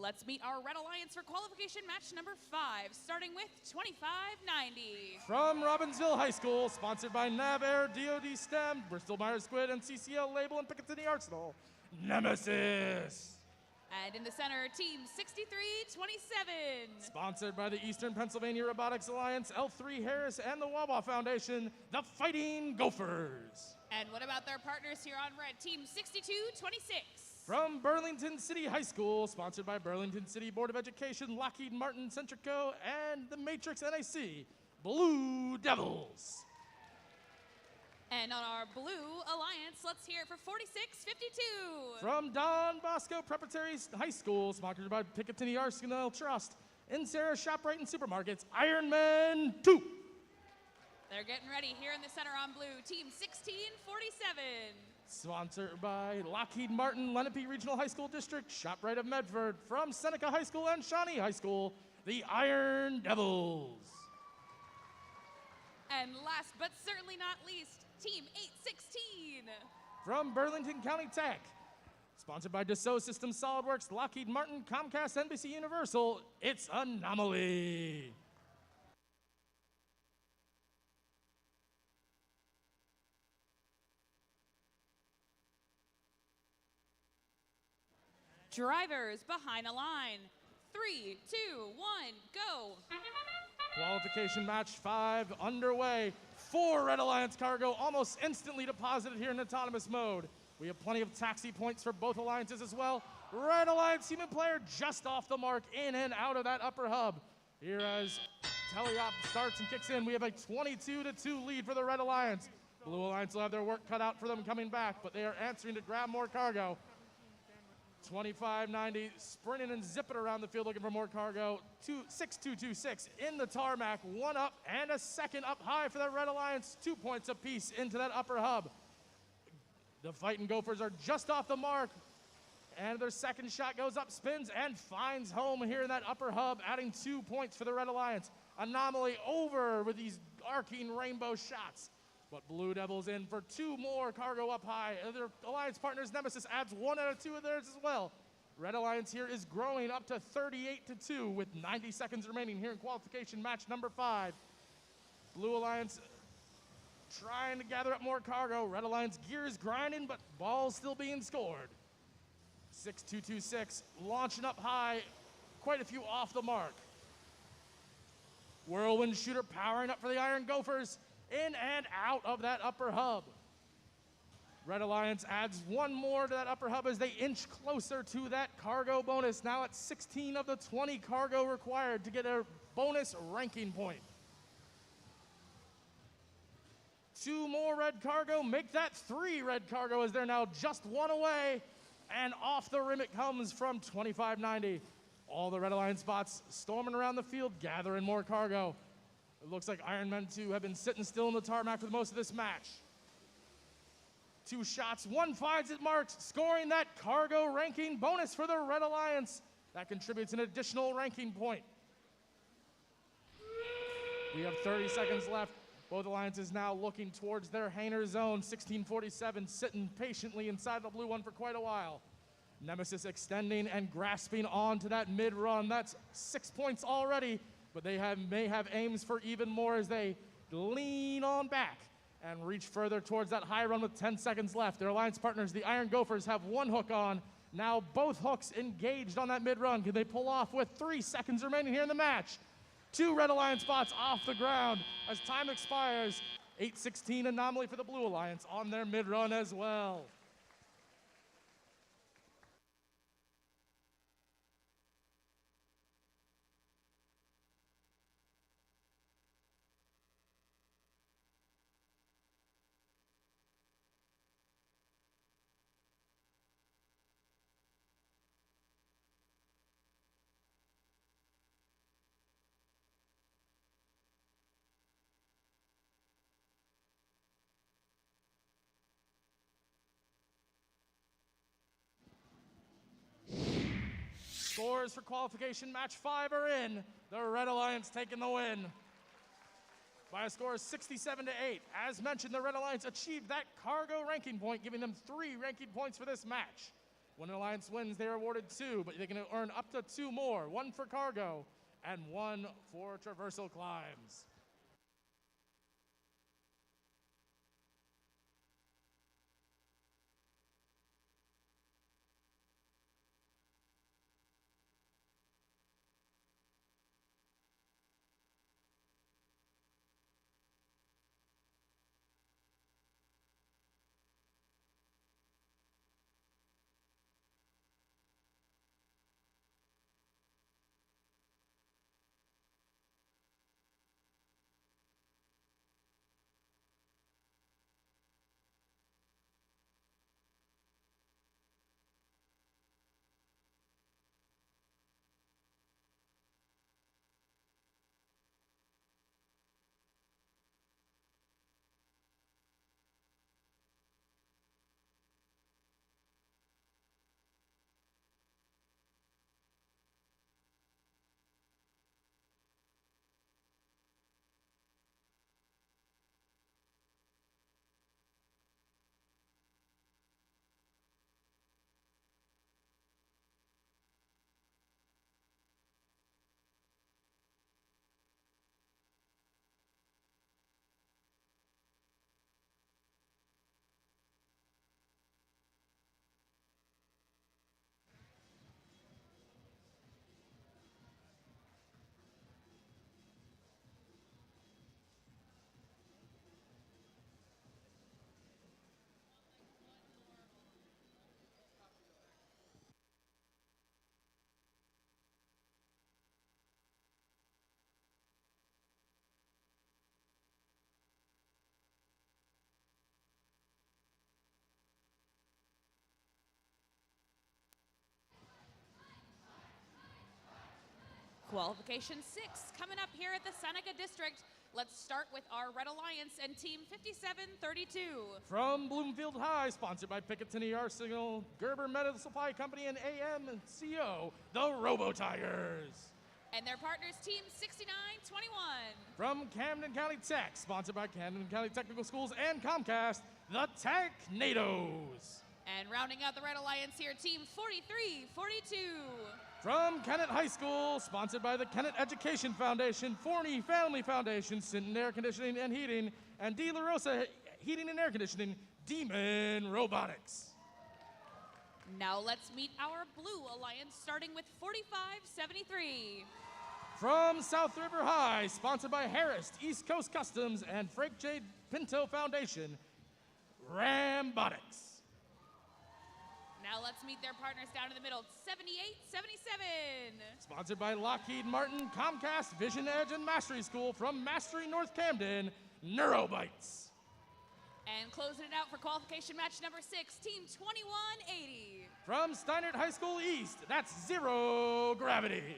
Let's meet our Red Alliance for qualification match number 5, starting with 2590. From Robbinsville High School, sponsored by NAVAIR, DoD STEM, Bristol Myers Squibb, and CCL Label, and Picatinny Arsenal, Nemesis. And in the center, team 6327. Sponsored by the Eastern Pennsylvania Robotics Alliance, L3 Harris, and the Wawa Foundation, the Fighting Gophers. And what about their partners here on red, team 6226? From Burlington City High School, sponsored by Burlington City Board of Education, Lockheed Martin, Centrico, and the Matrix NAC, Blue Devils. And on our Blue Alliance, let's hear it for 4652. From Don Bosco Preparatory High School, sponsored by Picatinny Arsenal Trust, in Sarah ShopRite and Supermarkets, Ironman 2. They're getting ready here in the center on blue, team 1647. Sponsored by Lockheed Martin, Lenape Regional High School District, ShopRite of Medford, from Seneca High School and Shawnee High School, the Iron Devils. And last but certainly not least, team 816. From Burlington County Tech, sponsored by Dassault Systems SolidWorks, Lockheed Martin, Comcast, NBC Universal, it's Anomaly. Drivers behind a line. 3, 2, 1, go. Qualification match 5 underway. 4 Red Alliance cargo almost instantly deposited here in autonomous mode. We have plenty of taxi points for both alliances as well. Red Alliance human player just off the mark, in and out of that upper hub. Here as teleop starts and kicks in, we have a 22-2 lead for the Red Alliance. Blue Alliance will have their work cut out for them coming back, but they are answering to grab more cargo. 2590 sprinting and zipping around the field looking for more cargo. 6226 in the tarmac, 1 up and a second up high for the Red Alliance. 2 points apiece into that upper hub. The Fighting Gophers are just off the mark, and their second shot goes up, spins, and finds home here in that upper hub, adding 2 points for the Red Alliance. Anomaly over with these arcing rainbow shots. But Blue Devils in for 2 more cargo up high. And their alliance partners, Nemesis, adds 1 out of 2 of theirs as well. Red Alliance here is growing up to 38-2 with 90 seconds remaining here in qualification match number 5. Blue Alliance trying to gather up more cargo. Red Alliance gears grinding, but balls still being scored. 6226 launching up high, quite a few off the mark. Whirlwind shooter powering up for the Iron Gophers. In and out of that upper hub. Red Alliance adds 1 more to that upper hub as they inch closer to that cargo bonus. Now at 16 of the 20 cargo required to get a bonus ranking point. 2 more red cargo, make that 3 red cargo as they're now just 1 away. And off the rim it comes from 2590. All the Red Alliance bots storming around the field, gathering more cargo. It looks like Iron Men 2 have been sitting still in the tarmac for most of this match. 2 shots, 1 finds it marked, scoring that cargo ranking bonus for the Red Alliance. That contributes an additional ranking point. We have 30 seconds left. Both alliances now looking towards their hangar zone. 1647 sitting patiently inside the blue one for quite a while. Nemesis extending and grasping on to that mid-run. That's 6 points already. But they may have aims for even more as they lean on back and reach further towards that high run with 10 seconds left. Their alliance partners, the Iron Gophers, have 1 hook on. Now both hooks engaged on that mid-run. Can they pull off with 3 seconds remaining here in the match? 2 Red Alliance spots off the ground as time expires. 8-16 Anomaly for the Blue Alliance on their mid-run as well. Scores for qualification match 5 are in. The Red Alliance taking the win by a score of 67-8. As mentioned, the Red Alliance achieved that cargo ranking point, giving them 3 ranking points for this match. When an alliance wins, they are awarded 2, but they can earn up to 2 more, 1 for cargo and 1 for traversal climbs. Qualification 6 coming up here at the Seneca District. Let's start with our Red Alliance and Team 5732. From Bloomfield High, sponsored by Picatinny Arsenal, Gerber Medical Supply Company, and AM&CO, the Robo Tigers. And their partners, Team 6921. From Camden County Tech, sponsored by Camden County Technical Schools and Comcast, the Technados. And rounding out the Red Alliance here, Team 4342. From Kennett High School, sponsored by the Kennett Education Foundation, Forney Family Foundation, Sinton Air Conditioning and Heating, and De La Rosa Heating and Air Conditioning, Demon Robotics. Now let's meet our Blue Alliance, starting with 4573. From South River High, sponsored by Harris, East Coast Customs, and Frank J. Pinto Foundation, Rambotics. Now let's meet their partners down in the middle, 7877. Sponsored by Lockheed Martin, Comcast, Vision Edge, and Mastery School from Mastery North Camden, Neurobytes. And closing it out for qualification match number 6, Team 2180. From Steinert High School East, that's Zero Gravity.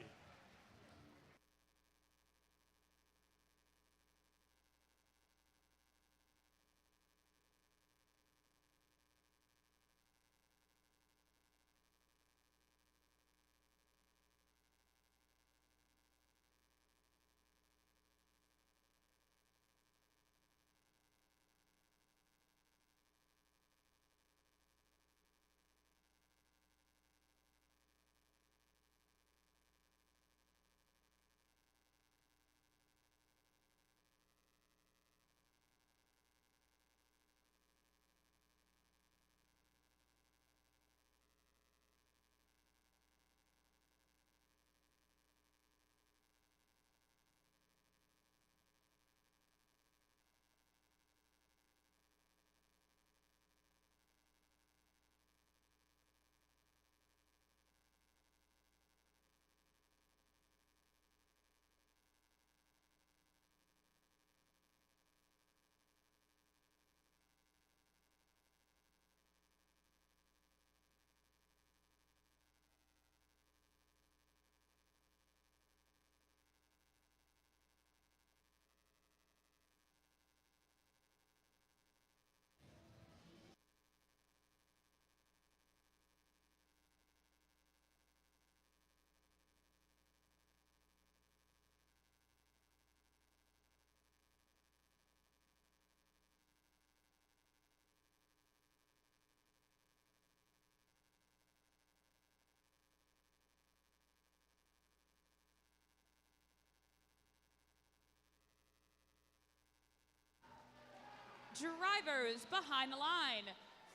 Drivers behind the line.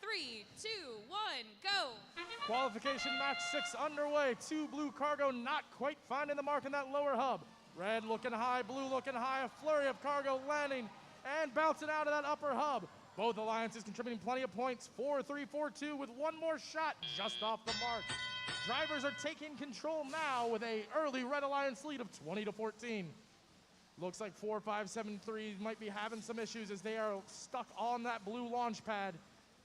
3, 2, 1, go. Qualification match 6 underway. 2 blue cargo not quite finding the mark in that lower hub. Red looking high, blue looking high. A flurry of cargo landing and bouncing out of that upper hub. Both alliances contributing plenty of points. 4-3-4-2 with one more shot just off the mark. Drivers are taking control now with a early Red Alliance lead of 20-14. Looks like 4-5-7-3 might be having some issues as they are stuck on that blue launch pad.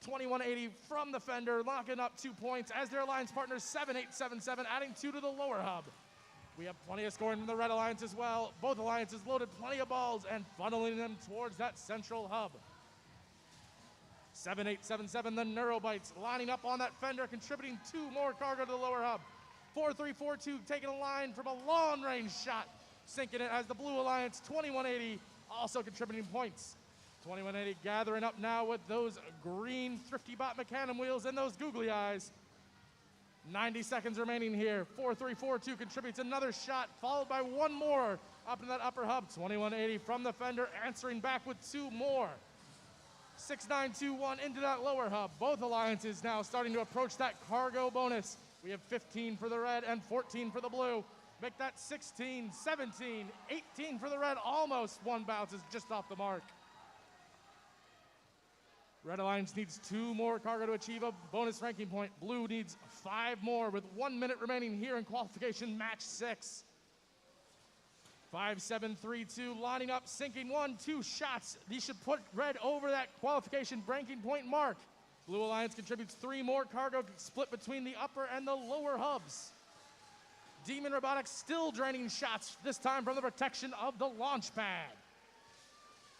2180 from the fender, locking up 2 points as their alliance partners 7877, adding 2 to the lower hub. We have plenty of scoring from the Red Alliance as well. Both alliances loaded plenty of balls and funneling them towards that central hub. 7877, the Neurobites, lining up on that fender, contributing 2 more cargo to the lower hub. 4342 taking a line from a long-range shot, sinking it as the Blue Alliance 2180 also contributing points. 2180 gathering up now with those green Thrifty Bot Mecanum wheels and those googly eyes. 90 seconds remaining here. 4342 contributes another shot, followed by 1 more up in that upper hub. 2180 from the fender, answering back with 2 more. 6921 into that lower hub. Both alliances now starting to approach that cargo bonus. We have 15 for the red and 14 for the blue. Make that 16, 17, 18 for the red. Almost 1 bounce is just off the mark. Red Alliance needs 2 more cargo to achieve a bonus ranking point. Blue needs 5 more with 1 minute remaining here in qualification match 6. 5-7-3-2 lining up, sinking 1, 2 shots. These should put red over that qualification ranking point mark. Blue Alliance contributes 3 more cargo split between the upper and the lower hubs. Demon Robotics still draining shots, this time from the protection of the launch pad.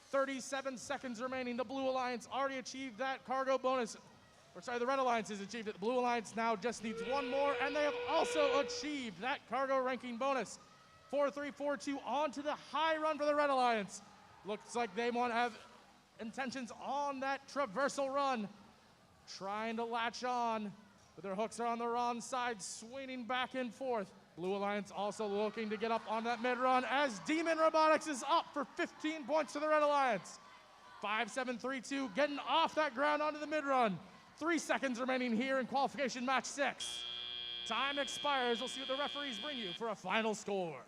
37 seconds remaining. The Blue Alliance already achieved that cargo bonus. The Red Alliance has achieved it. The Blue Alliance now just needs 1 more, and they have also achieved that cargo ranking bonus. 4-3-4-2 on to the high run for the Red Alliance. Looks like they want to have intentions on that traversal run. Trying to latch on, but their hooks are on the wrong side, swinging back and forth. Blue Alliance also looking to get up on that mid-run as Demon Robotics is up for 15 points to the Red Alliance. 5-7-3-2 getting off that ground onto the mid-run. 3 seconds remaining here in qualification match 6. Time expires. We'll see what the referees bring you for a final score.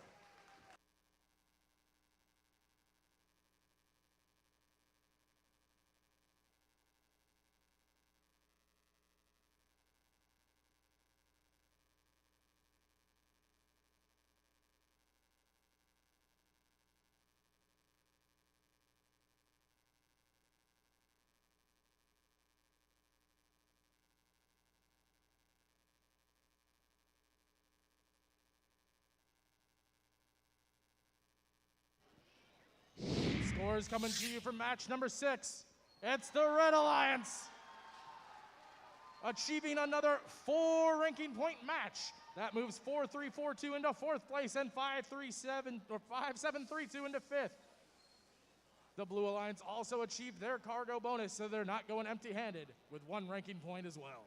Scores coming to you from match number 6. It's the Red Alliance achieving another 4 ranking point match. That moves 4-3-4-2 into 4th place and 5-3-7 or 5-7-3-2 into 5th. The Blue Alliance also achieved their cargo bonus, so they're not going empty-handed with 1 ranking point as well.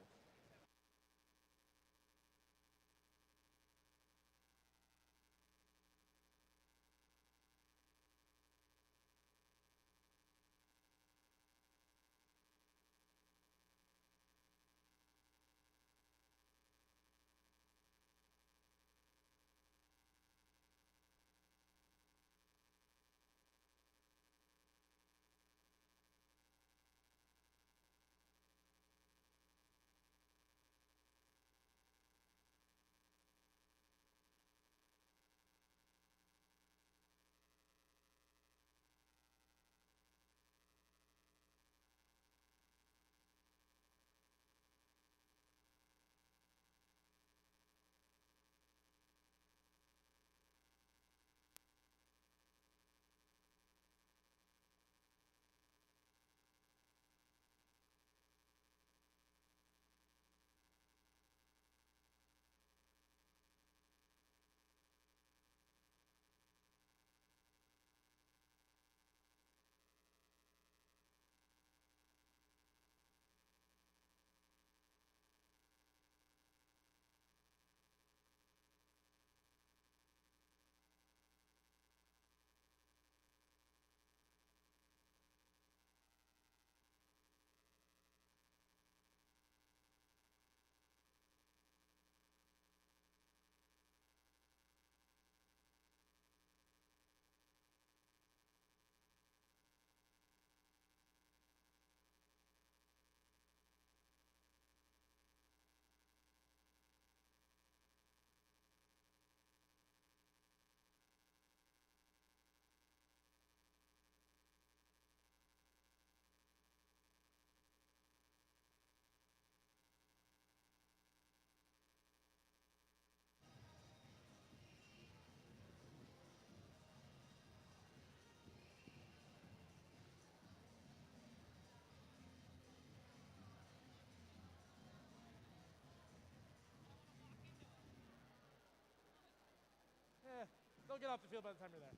They'll get off the field by the time you're there.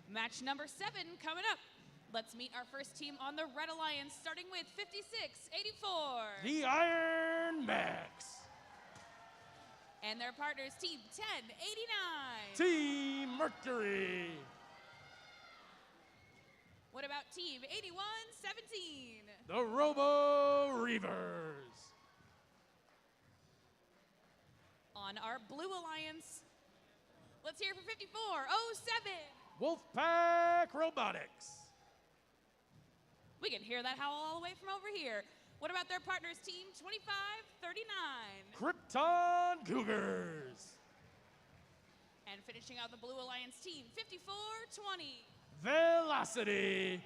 Match number 7 coming up. Let's meet our first team on the Red Alliance, starting with 56-84. The Iron Max. And their partners, Team 10-89. Team Mercury. What about Team 81-17? The Robo Reavers. On our Blue Alliance, let's hear for 54-07. Wolfpack Robotics. We can hear that howl all the way from over here. What about their partners, Team 25-39? Krypton Cougars. And finishing out the Blue Alliance team, 54-20. Velocity.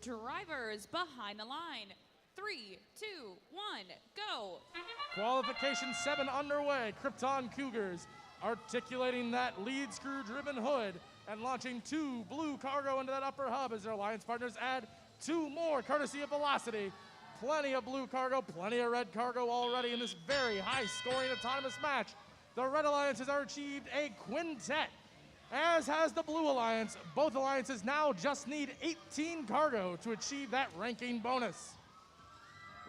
drivers behind the line. 3, 2, 1, go. Qualification 7 underway. Krypton Cougars articulating that lead screw-driven hood and launching 2 blue cargo into that upper hub as their alliance partners add 2 more courtesy of Velocity. Plenty of blue cargo, plenty of red cargo already in this very high-scoring autonomous match. The Red Alliances are achieved a quintet, as has the Blue Alliance. Both alliances now just need 18 cargo to achieve that ranking bonus.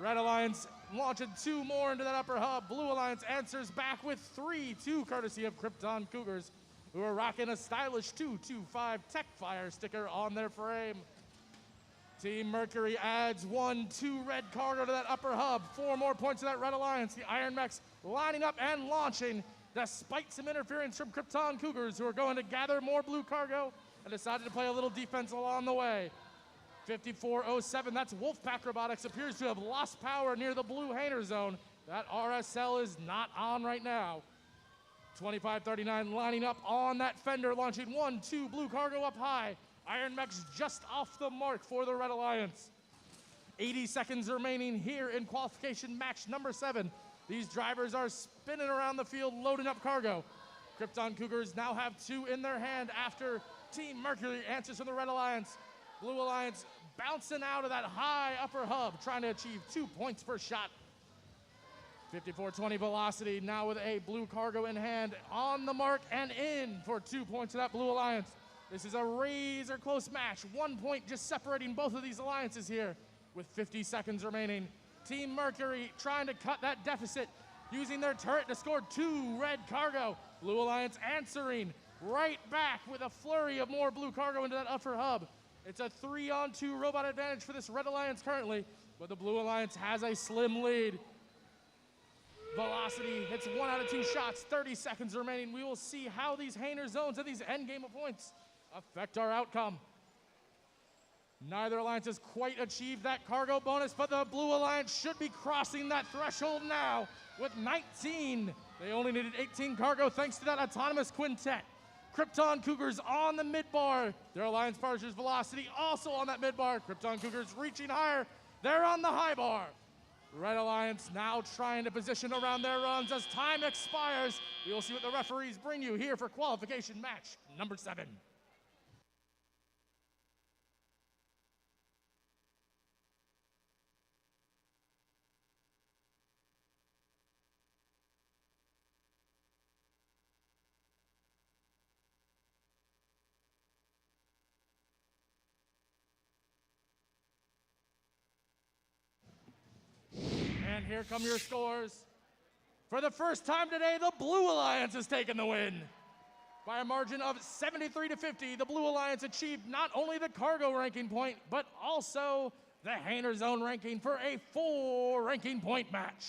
Red Alliance launching 2 more into that upper hub. Blue Alliance answers back with 3, 2 courtesy of Krypton Cougars, who are rocking a stylish 225 Tech Fire sticker on their frame. Team Mercury adds 1, 2 red cargo to that upper hub. 4 more points to that Red Alliance. The Iron Mechs lining up and launching despite some interference from Krypton Cougars, who are going to gather more blue cargo and decided to play a little defense along the way. 5407, that's Wolfpack Robotics, appears to have lost power near the blue Hainer zone. That RSL is not on right now. 2539 lining up on that fender, launching 1, 2 blue cargo up high. Iron Mech's just off the mark for the Red Alliance. 80 seconds remaining here in qualification match number 7. These drivers are spinning around the field, loading up cargo. Krypton Cougars now have 2 in their hand after Team Mercury answers from the Red Alliance. Blue Alliance bouncing out of that high upper hub, trying to achieve 2 points per shot. 5420 Velocity now with a blue cargo in hand, on the mark and in for 2 points to that Blue Alliance. This is a razor close match. 1 point just separating both of these alliances here with 50 seconds remaining. Team Mercury trying to cut that deficit, using their turret to score 2 red cargo. Blue Alliance answering right back with a flurry of more blue cargo into that upper hub. It's a 3-on-2 robot advantage for this Red Alliance currently, but the Blue Alliance has a slim lead. Velocity hits 1 out of 2 shots, 30 seconds remaining. We will see how these Hainer zones and these end game of points affect our outcome. Neither alliance has quite achieved that cargo bonus, but the Blue Alliance should be crossing that threshold now with 19. They only needed 18 cargo thanks to that autonomous quintet. Krypton Cougars on the mid-bar. Their alliance partners Velocity also on that mid-bar. Krypton Cougars reaching higher. They're on the high bar. Red Alliance now trying to position around their runs as time expires. We will see what the referees bring you here for qualification match number 7. And here come your scores. For the first time today, the Blue Alliance has taken the win. By a margin of 73-50, the Blue Alliance achieved not only the cargo ranking point, but also the Hainer Zone ranking for a 4 ranking point match.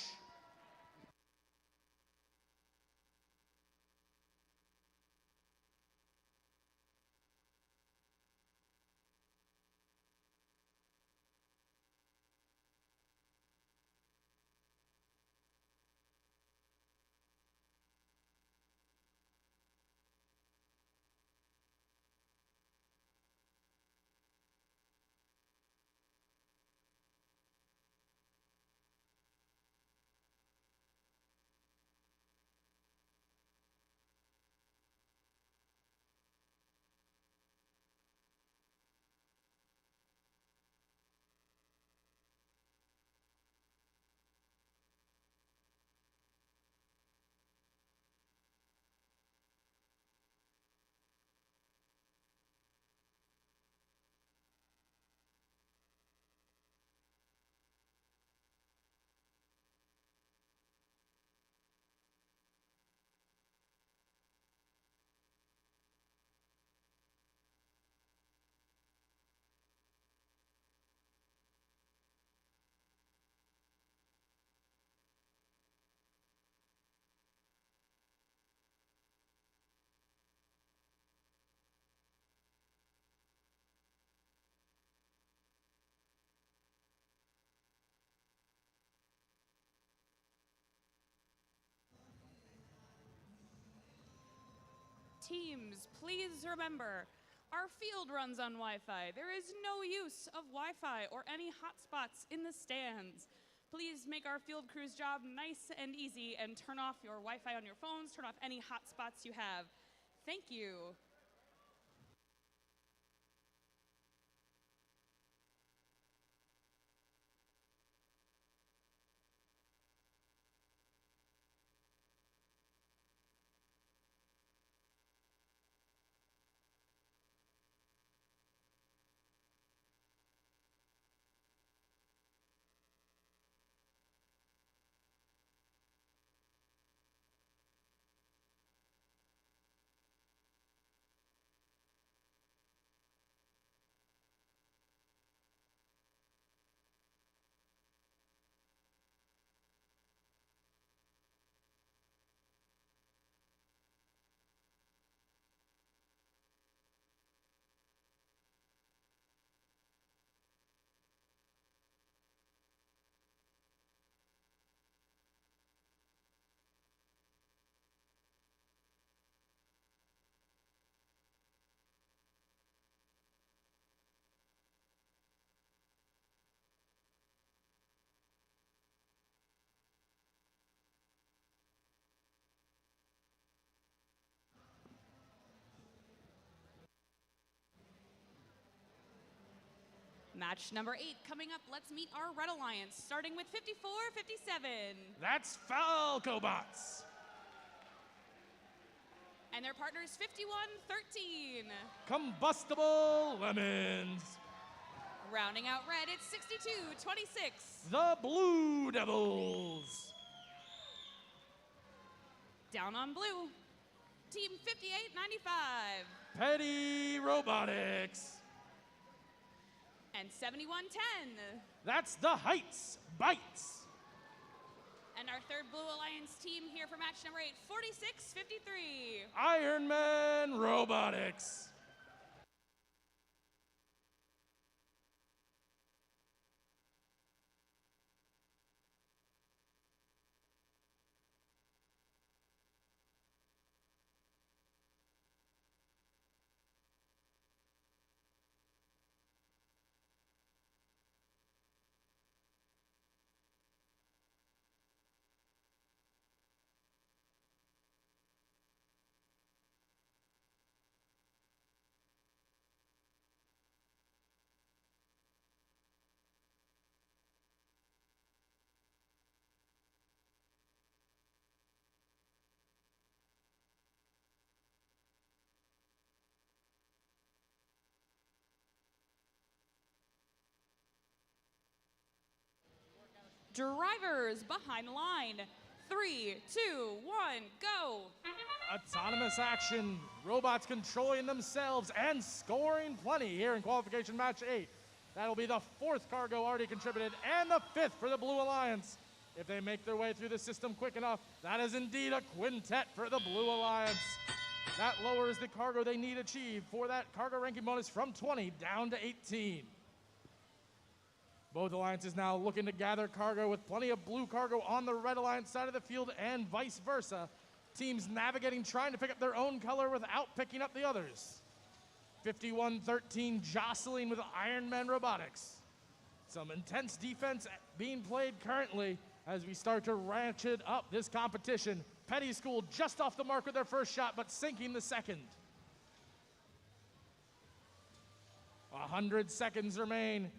Teams, please remember, Our field runs on Wi-Fi. There is no use of Wi-Fi or any hotspots in the stands. Please make our field crew's job nice and easy and turn off your Wi-Fi on your phones, turn off any hotspots you have. Thank you. Match number 8 coming up. Let's meet our Red Alliance, starting with 54-57. That's Falcobots. And their partners 51-13. Combustible Lemons. Rounding out red, it's 62-26. The Blue Devils. Down on blue, team 58-95. Petty Robotics. And 71-10. That's the Heights Bites. And our third Blue Alliance team here for match number 8, 46-53. Iron Man Robotics. Drivers behind the line. 3, 2, 1, go. Autonomous action. Robots controlling themselves and scoring plenty here in qualification match 8. That'll be the 4th cargo already contributed and the 5th for the Blue Alliance. If they make their way through the system quick enough, that is indeed a quintet for the Blue Alliance. That lowers the cargo they need achieved for that cargo ranking bonus from 20 down to 18. Both alliances now looking to gather cargo with plenty of blue cargo on the Red Alliance side of the field and vice versa. Teams navigating, trying to pick up their own color without picking up the others. 51-13 jostling with Iron Man Robotics. Some intense defense being played currently as we start to ratchet up this competition. Petty School just off the mark with their first shot, but sinking the second. 100 seconds remain.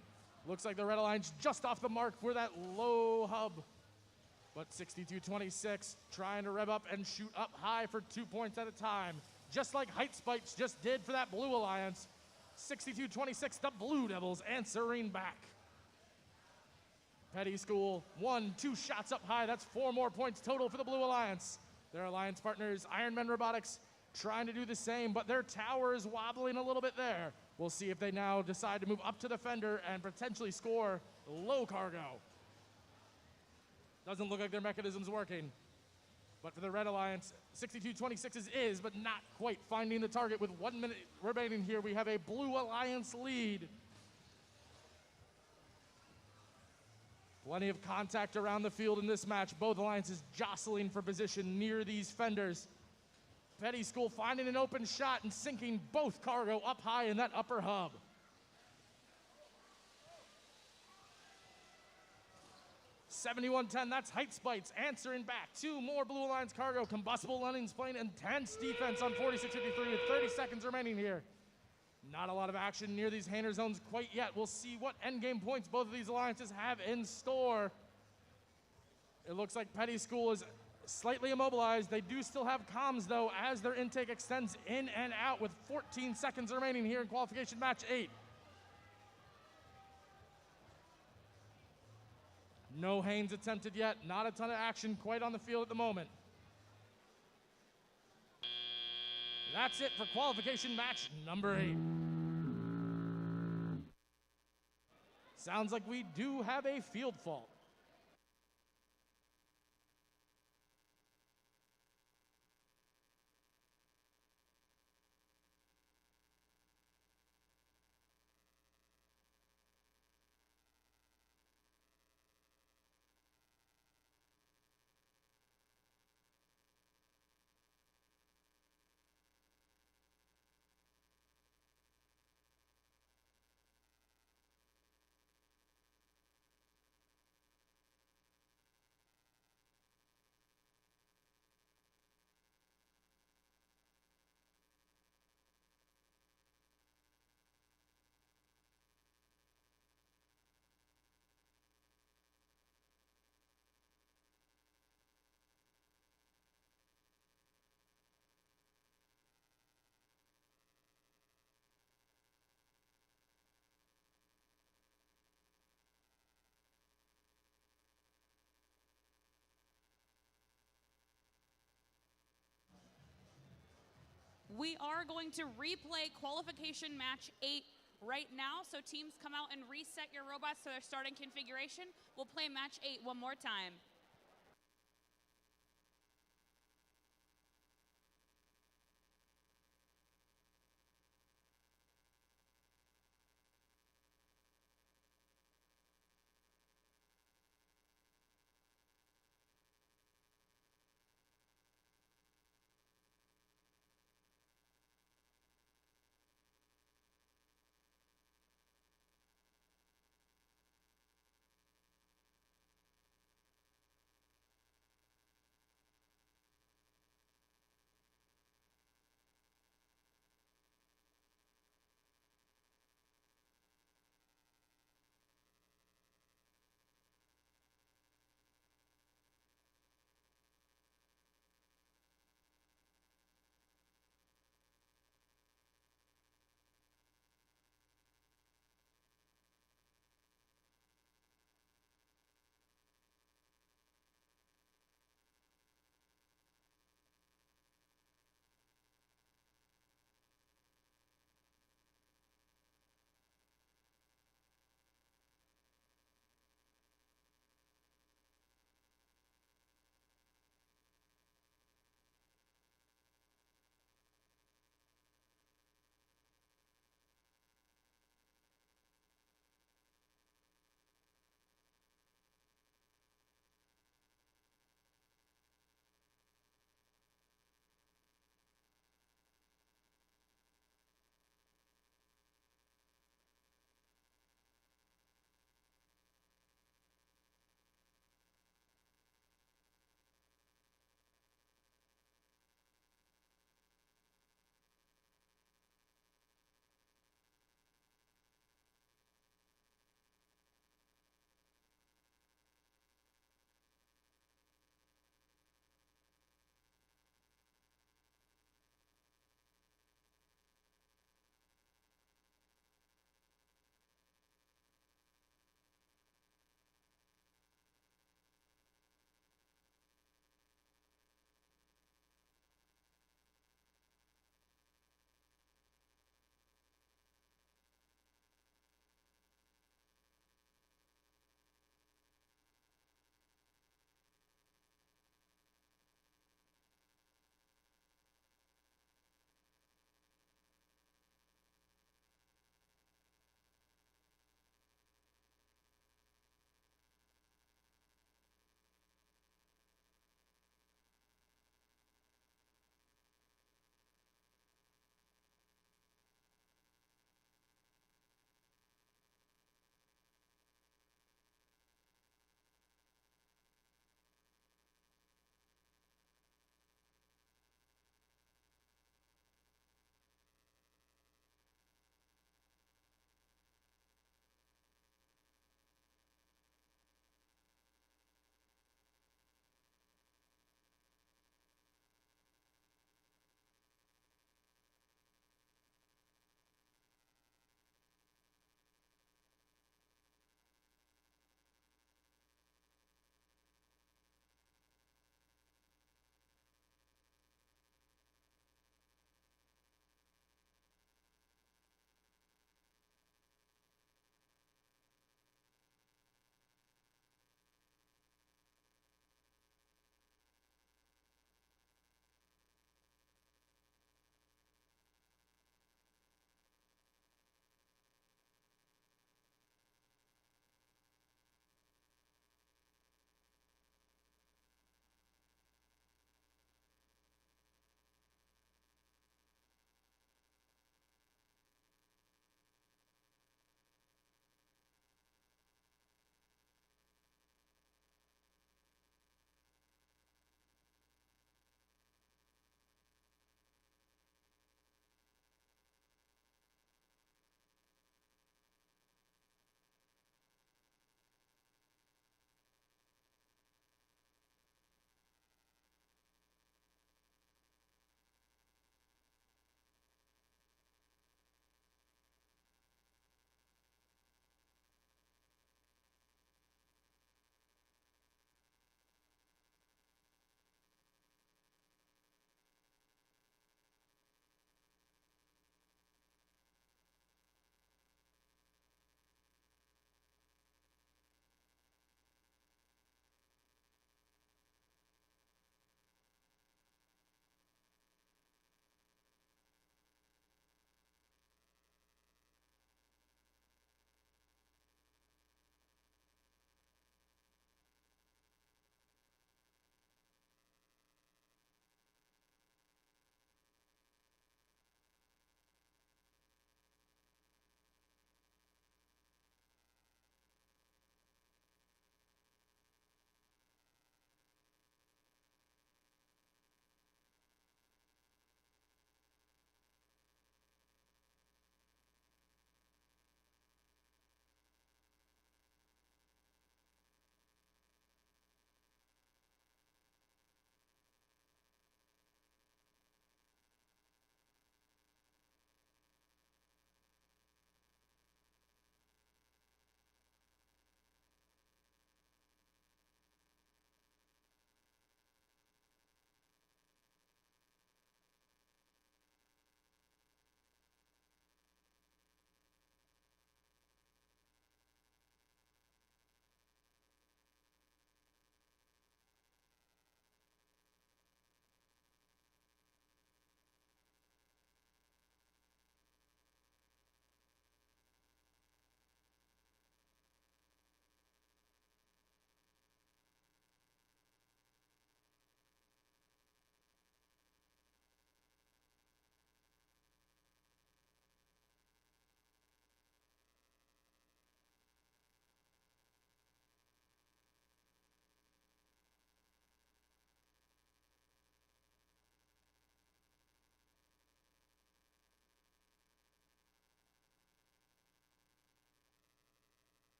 Looks like the Red Alliance just off the mark for that low hub. But 62-26, trying to rev up and shoot up high for 2 points at a time. Just like Height Spikes just did for that Blue Alliance. 62-26, the Blue Devils answering back. Petty School, 1, 2 shots up high. That's 4 more points total for the Blue Alliance. Their alliance partners, Iron Man Robotics, trying to do the same, but their tower is wobbling a little bit there. We'll see if they now decide to move up to the fender and potentially score low cargo. Doesn't look like their mechanism's working. But for the Red Alliance, 62-26 is, but not quite finding the target. With 1 minute remaining here, we have a Blue Alliance lead. Plenty of contact around the field in this match. Both alliances jostling for position near these fenders. Petty School finding an open shot and sinking both cargo up high in that upper hub. $71-10, that's Height Spites answering back. Two more Blue Alliance cargo. Combustible Lemmings playing intense defense on 46-53 with 30 seconds remaining here. Not a lot of action near these Hainer zones quite yet. We'll see what endgame points both of these alliances have in store. It looks like Petty School is slightly immobilized. They do still have comms, though, as their intake extends in and out with 14 seconds remaining here in qualification match 8. No Haynes attempted yet. Not a ton of action quite on the field at the moment. That's it for qualification match number 8. Sounds like we do have a field fault. We are going to replay qualification match 8 right now. So teams come out and reset your robots to their starting configuration. We'll play match 8 one more time.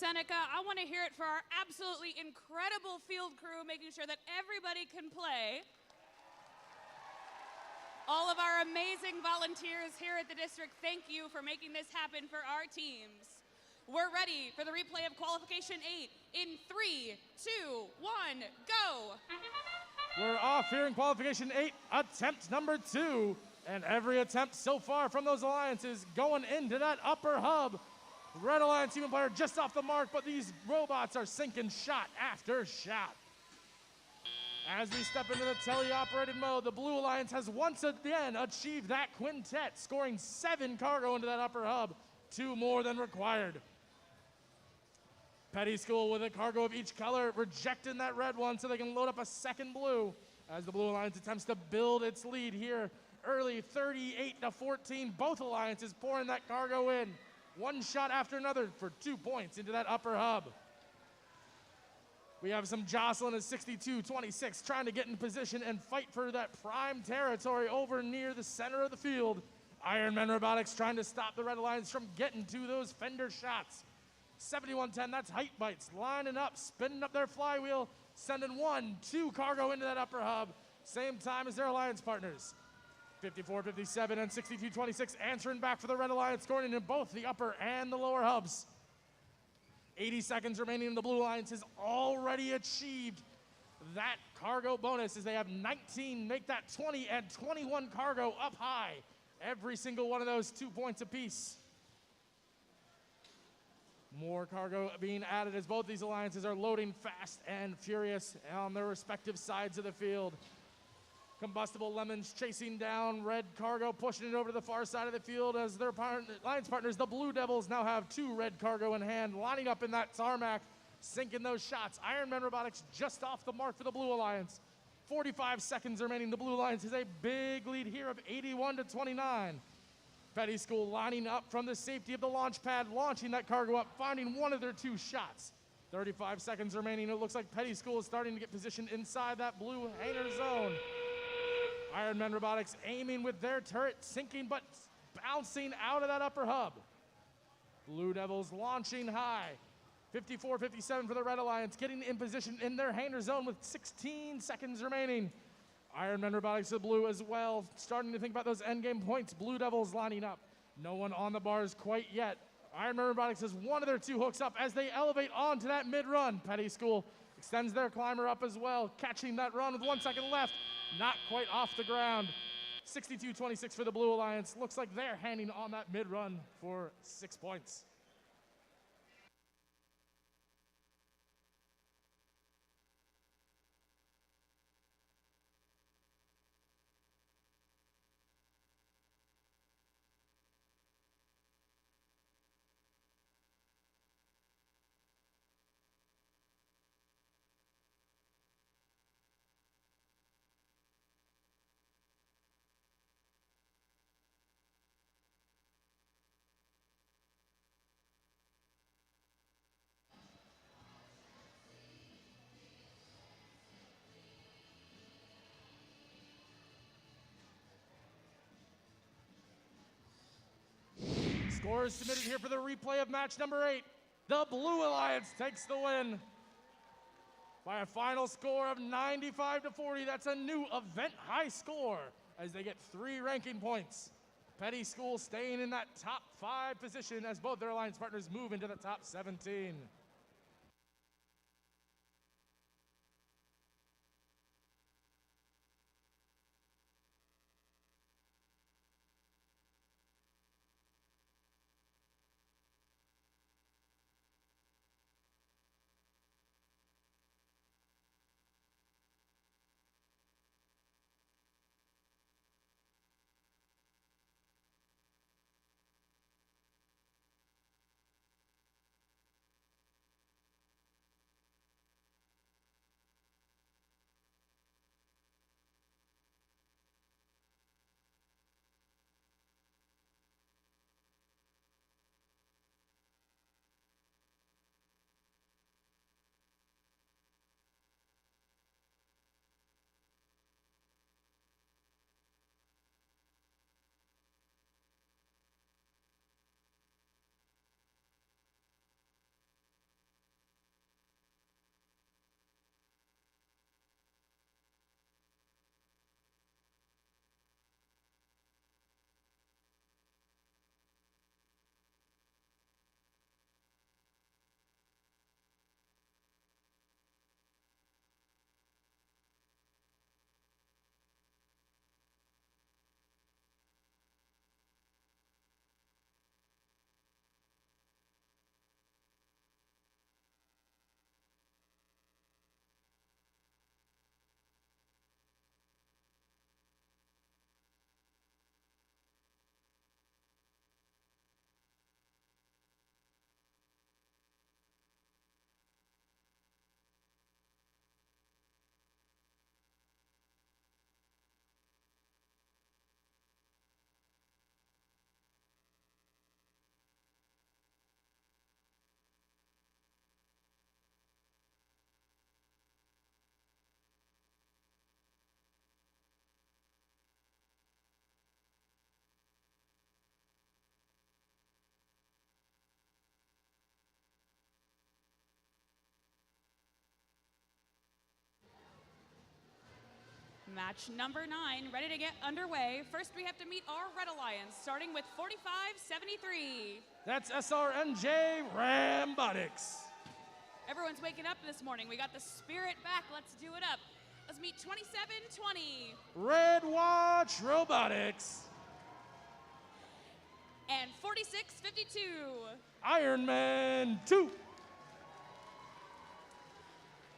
Seneca. I want to hear it for our absolutely incredible field crew, making sure that everybody can play. All of our amazing volunteers here at the district, thank you for making this happen for our teams. We're ready for the replay of Qualification 8 in 3, 2, 1, go! We're off here in Qualification 8, attempt number 2. And every attempt so far from those alliances going into that upper hub. Red Alliance human player just off the mark, but these robots are sinking shot after shot. As we step into the teleoperated mode, the Blue Alliance has once again achieved that quintet, scoring 7 cargo into that upper hub, 2 more than required. Petty School with a cargo of each color, rejecting that red one so they can load up a second blue as the Blue Alliance attempts to build its lead here. Early 38-14, both alliances pouring that cargo in. One shot after another for 2 points into that upper hub. We have some jostling at 62-26, trying to get in position and fight for that prime territory over near the center of the field. Ironman Robotics trying to stop the Red Alliance from getting to those fender shots. 71-10, that's Height Bites, lining up, spinning up their flywheel, sending 1, 2 cargo into that upper hub, same time as their alliance partners. 54-57 and 62-26 answering back for the Red Alliance, scoring into both the upper and the lower hubs. 80 seconds remaining, and the Blue Alliance has already achieved that cargo bonus as they have 19, make that 20 and 21 cargo up high. Every single one of those 2 points apiece. More cargo being added as both these alliances are loading fast and furious on their respective sides of the field. Combustible Lemons chasing down red cargo, pushing it over to the far side of the field as their alliance partners, the Blue Devils, now have 2 red cargo in hand, lining up in that tarmac, sinking those shots. Ironman Robotics just off the mark for the Blue Alliance. 45 seconds remaining. The Blue Alliance has a big lead here of 81-29. Petty School lining up from the safety of the launch pad, launching that cargo up, finding one of their 2 shots. 35 seconds remaining. It looks like Petty School is starting to get positioned inside that blue hangar zone. Ironman Robotics aiming with their turret, sinking but bouncing out of that upper hub. Blue Devils launching high. 54-57 for the Red Alliance, getting in position in their hangar zone with 16 seconds remaining. Ironman Robotics to blue as well, starting to think about those endgame points. Blue Devils lining up. No one on the bars quite yet. Ironman Robotics has one of their 2 hooks up as they elevate onto that mid-run. Petty School extends their climber up as well, catching that run with 1 second left. Not quite off the ground. 62-26 for the Blue Alliance. Looks like they're handing on that mid-run for 6 points. Scores submitted here for the replay of match number 8. The Blue Alliance takes the win by a final score of 95-40. That's a new event high score as they get 3 ranking points. Petty School staying in that top 5 position as both their alliance partners move into the top 17. Match number 9, ready to get underway. First, we have to meet our Red Alliance, starting with 4573. That's SRNJ Rambotics. Everyone's waking up this morning. We got the spirit back. Let's do it up. Let's meet 2720. Red Watch Robotics. And 4652. Iron Man 2.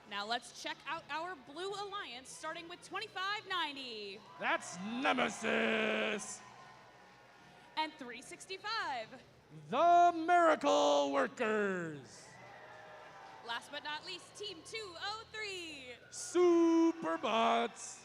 Now let's check out our Blue Alliance, starting with 2590. That's Nemesis. And 365. The Miracle Workers. Last but not least, Team 203. Superbots.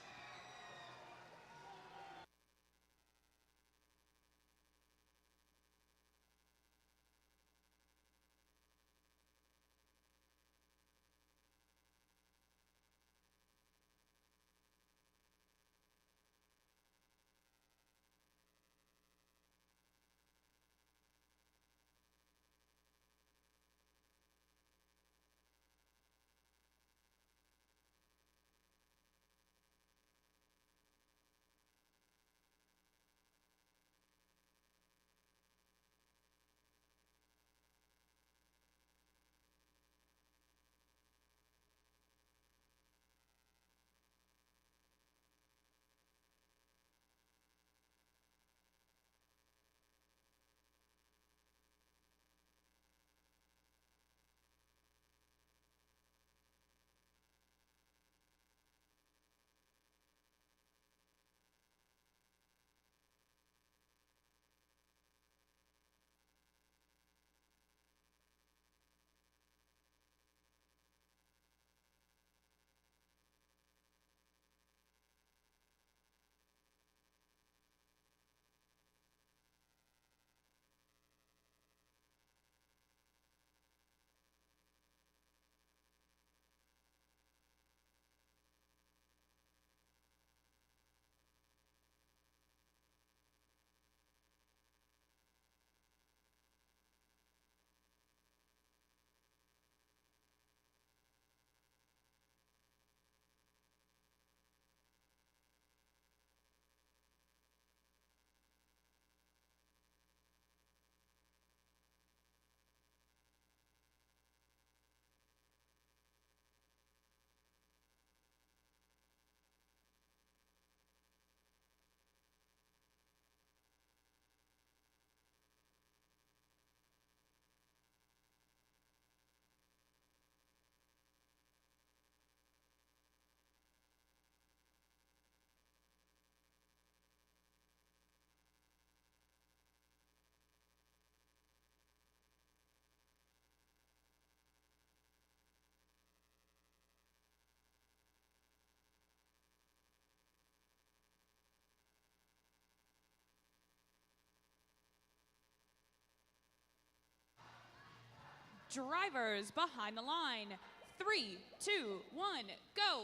Drivers behind the line. 3, 2, 1, go.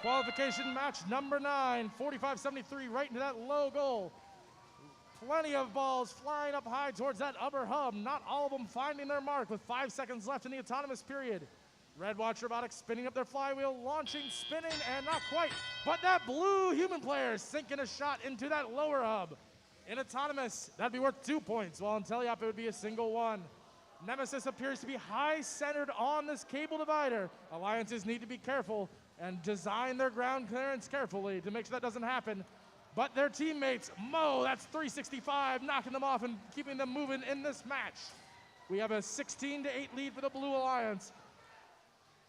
Qualification match number 9, 4573, right into that low goal. Plenty of balls flying up high towards that upper hub. Not all of them finding their mark with 5 seconds left in the autonomous period. Red Watch Robotics spinning up their flywheel, launching, spinning, and not quite. But that blue human player sinking a shot into that lower hub. In autonomous, that'd be worth 2 points, while in teleop it would be a single 1. Nemesis appears to be high-centered on this cable divider. Alliances need to be careful and design their ground clearance carefully to make sure that doesn't happen. But their teammates, Mo, that's 365, knocking them off and keeping them moving in this match. We have a 16-8 lead for the Blue Alliance.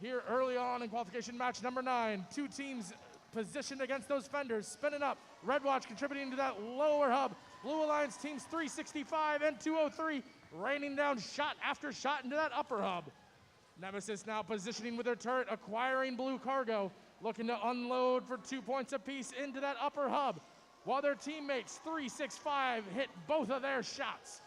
Here early on in qualification match number 9, 2 teams positioned against those fenders, spinning up. Red Watch contributing to that lower hub. Blue Alliance teams 365 and 203 raining down shot after shot into that upper hub. Nemesis now positioning with their turret, acquiring blue cargo, looking to unload for 2 points apiece into that upper hub, while their teammates 365 hit both of their shots.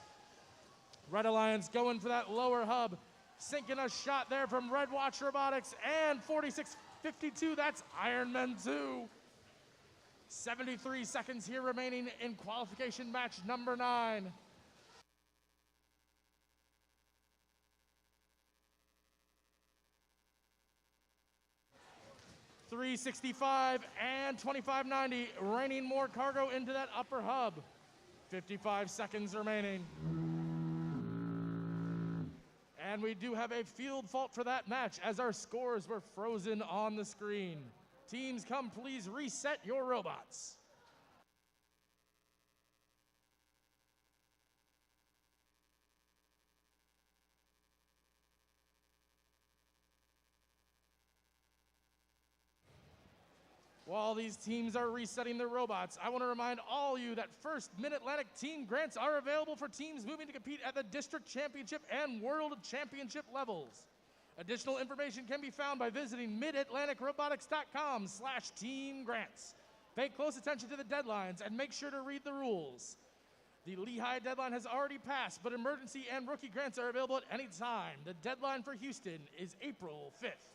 Red Alliance going for that lower hub, sinking a shot there from Red Watch Robotics, and 4652, that's Iron Man 2. 73 seconds here remaining in qualification match number 9. 365 and 2590, raining more cargo into that upper hub. 55 seconds remaining. And we do have a field fault for that match as our scores were frozen on the screen. Teams, come please reset your robots. While these teams are resetting their robots, I want to remind all you that first Mid-Atlantic team grants are available for teams moving to compete at the district championship and world championship levels. Additional information can be found by visiting midatlanticrobotics.com/team grants. Pay close attention to the deadlines and make sure to read the rules. The Lehigh deadline has already passed, but emergency and rookie grants are available at any time. The deadline for Houston is April 5th.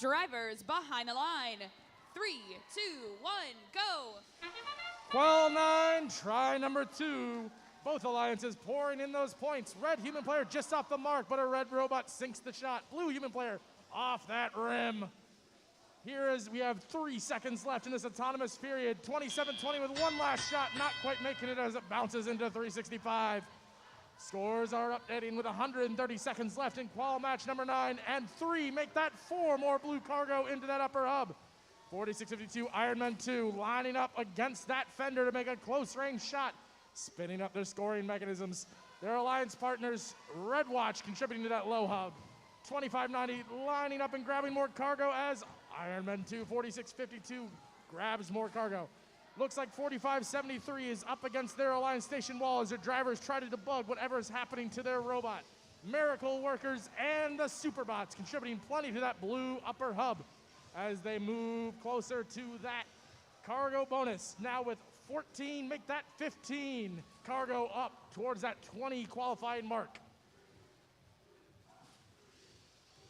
Drivers behind the line. 3, 2, 1, go. Qual 9, try number 2. Both alliances pouring in those points. Red human player just off the mark, but a red robot sinks the shot. Blue human player off that rim. We have 3 seconds left in this autonomous period. 27-20 with one last shot, not quite making it as it bounces into 365. Scores are updating with 130 seconds left in qual match number 9, and 3 make that 4 more blue cargo into that upper hub. 46-52, Ironman 2 lining up against that fender to make a close range shot, spinning up their scoring mechanisms. Their alliance partners, Red Watch, contributing to that low hub. 25-90 lining up and grabbing more cargo as Ironman 2, 46-52 grabs more cargo. Looks like 45-73 is up against their alliance station wall as their drivers try to debug whatever is happening to their robot. Miracle Workers and the Superbots contributing plenty to that blue upper hub as they move closer to that cargo bonus. Now with 14, make that 15 cargo up towards that 20 qualifying mark.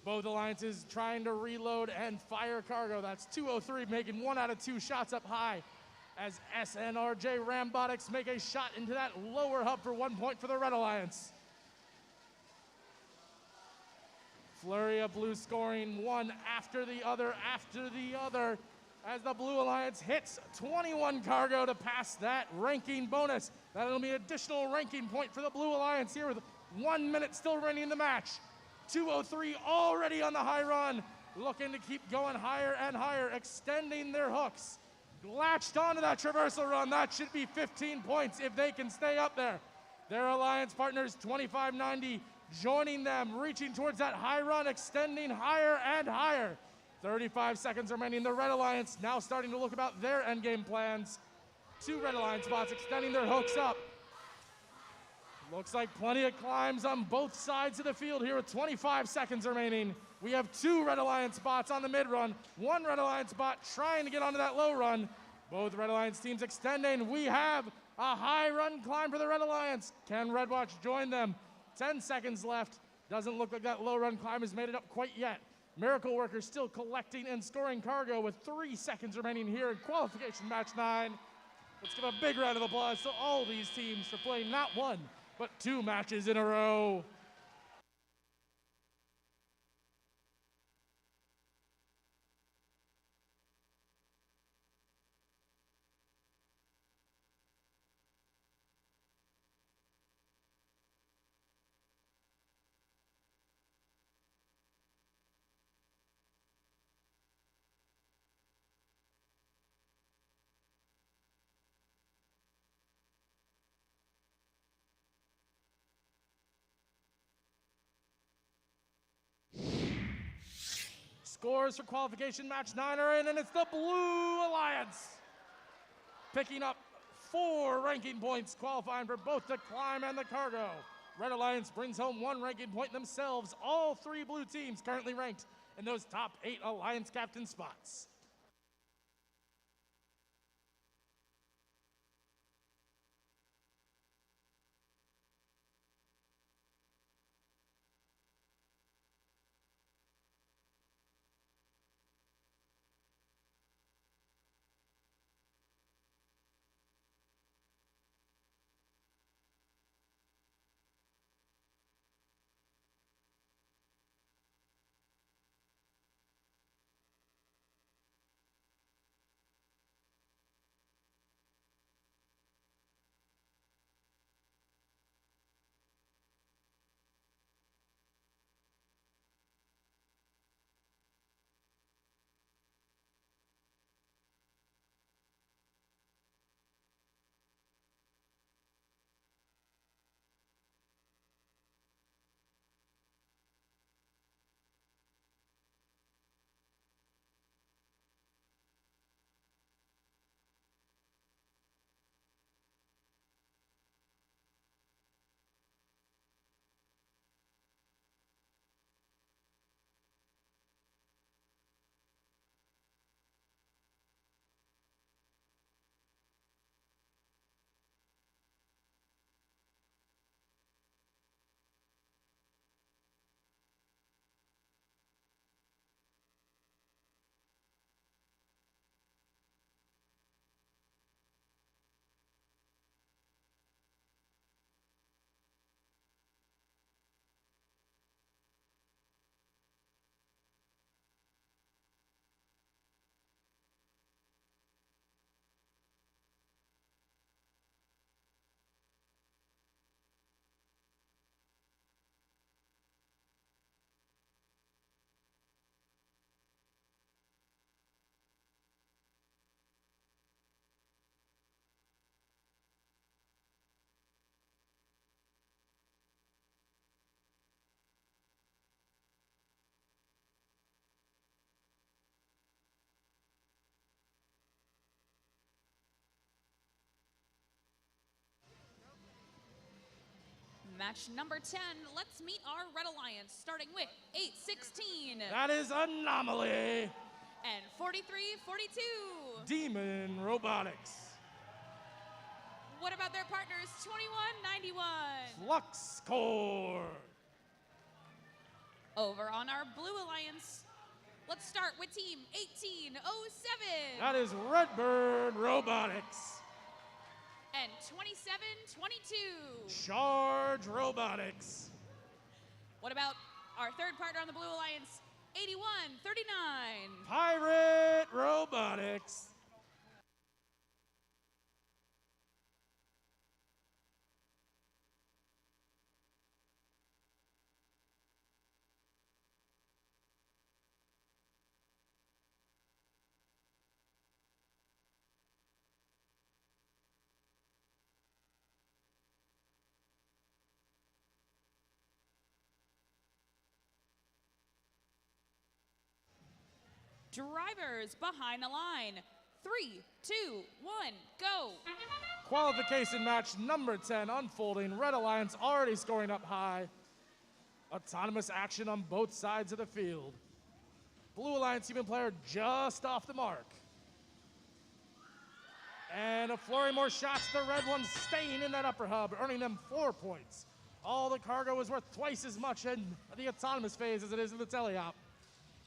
Both alliances trying to reload and fire cargo. That's 203 making 1 out of 2 shots up high as SNRJ Rambotics make a shot into that lower hub for 1 point for the Red Alliance. Flurry of blue scoring one after the other as the Blue Alliance hits 21 cargo to pass that ranking bonus. That'll be an additional ranking point for the Blue Alliance here with 1 minute still remaining in the match. 203 already on the high run, looking to keep going higher and higher, extending their hooks. Latched onto that traversal run. That should be 15 points if they can stay up there. Their alliance partners, 25-90, joining them, reaching towards that high run, extending higher and higher. 35 seconds remaining. The Red Alliance now starting to look about their endgame plans. 2 Red Alliance spots extending their hooks up. Looks like plenty of climbs on both sides of the field here with 25 seconds remaining. We have 2 Red Alliance spots on the mid-run, 1 Red Alliance spot trying to get onto that low run. Both Red Alliance teams extending. We have a high run climb for the Red Alliance. Can Red Watch join them? 10 seconds left. Doesn't look like that low run climb has made it up quite yet. Miracle Workers still collecting and scoring cargo with 3 seconds remaining here in qualification match 9. Let's give a big round of applause to all these teams for playing not 1, but 2 matches in a row. Scores for qualification match 9 are in, and it's the Blue Alliance picking up 4 ranking points, qualifying for both the climb and the cargo. Red Alliance brings home 1 ranking point themselves. All 3 blue teams currently ranked in those top 8 Alliance captain spots. match number 10, let's meet our Red Alliance, starting with 816. That is Anomaly. And 4342. Demon Robotics. What about their partners, 2191? Flux Core. Over on our Blue Alliance, let's start with team 1807. That is Redbird Robotics. And 2722. Charge Robotics. What about our third partner on the Blue Alliance, 8139? Pirate Robotics. Drivers behind the line. 3, 2, 1, go. Qualification match number 10 unfolding. Red Alliance already scoring up high. Autonomous action on both sides of the field. Blue Alliance human player just off the mark. And a flurry more shots. The red one staying in that upper hub, earning them 4 points. All the cargo is worth twice as much in the autonomous phase as it is in the teleop.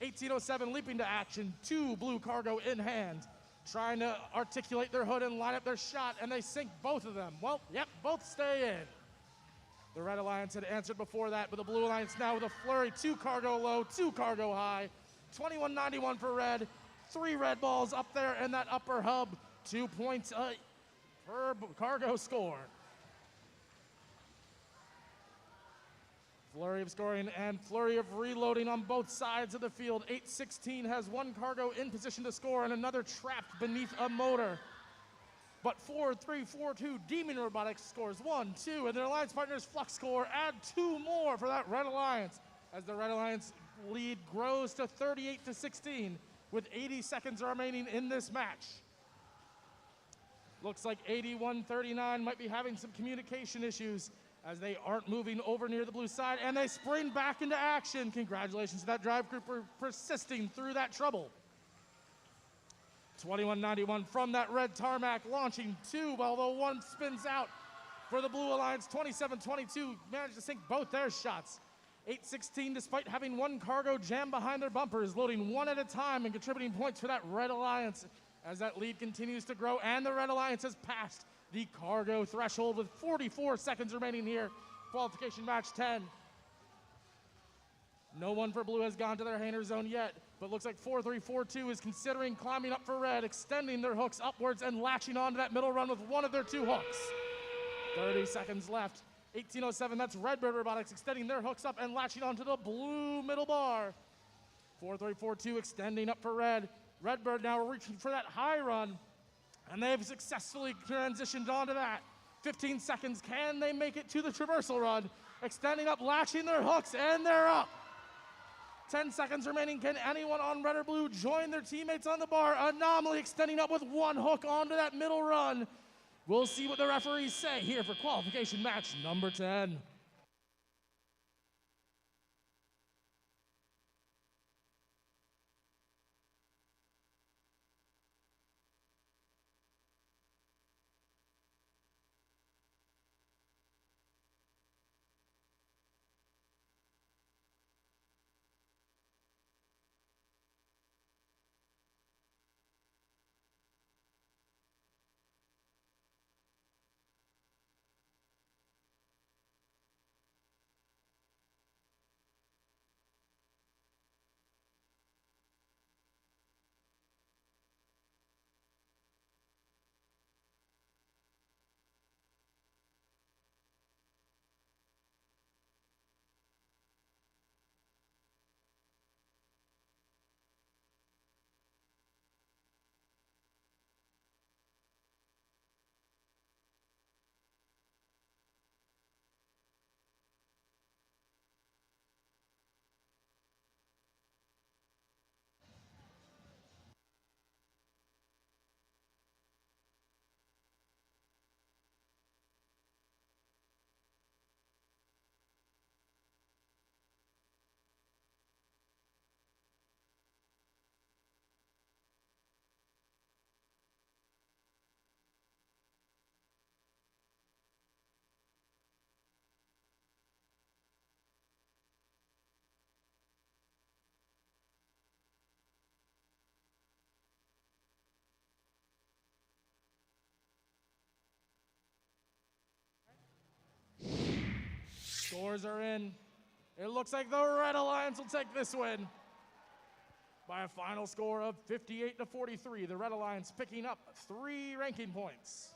1807 leaping to action, 2 blue cargo in hand, trying to articulate their hood and line up their shot, and they sink both of them. Well, yep, both stay in. The Red Alliance had answered before that, but the Blue Alliance now with a flurry, 2 cargo low, 2 cargo high, 2191 for red, 3 red balls up there in that upper hub, 2 points per cargo score. Flurry of scoring and flurry of reloading on both sides of the field. 816 has 1 cargo in position to score and another trapped beneath a motor. But 4342 Demon Robotics scores 1, 2, and their alliance partners Flux Core add 2 more for that Red Alliance as the Red Alliance lead grows to 38-16 with 80 seconds remaining in this match. Looks like 8139 might be having some communication issues as they aren't moving over near the blue side, and they spring back into action. Congratulations to that drive group for persisting through that trouble. 2191 from that red tarmac, launching 2, although 1 spins out for the Blue Alliance. 2722 managed to sink both their shots. 816, despite having 1 cargo jam behind their bumpers, loading 1 at a time and contributing points for that Red Alliance as that lead continues to grow, and the Red Alliance has passed the cargo threshold with 44 seconds remaining here. Qualification match 10. No one for blue has gone to their hanger zone yet, but looks like 4342 is considering climbing up for red, extending their hooks upwards and latching onto that middle run with 1 of their 2 hooks. 30 seconds left. 1807, that's Redbird Robotics extending their hooks up and latching onto the blue middle bar. 4342 extending up for red. Redbird now reaching for that high run, and they've successfully transitioned onto that. 15 seconds, can they make it to the traversal run? Extending up, latching their hooks, and they're up. 10 seconds remaining, can anyone on red or blue join their teammates on the bar? Anomaly extending up with 1 hook onto that middle run. We'll see what the referees say here for qualification match number 10. Timers are in. It looks like the Red Alliance will take this win by a final score of 58-43. The Red Alliance picking up 3 ranking points.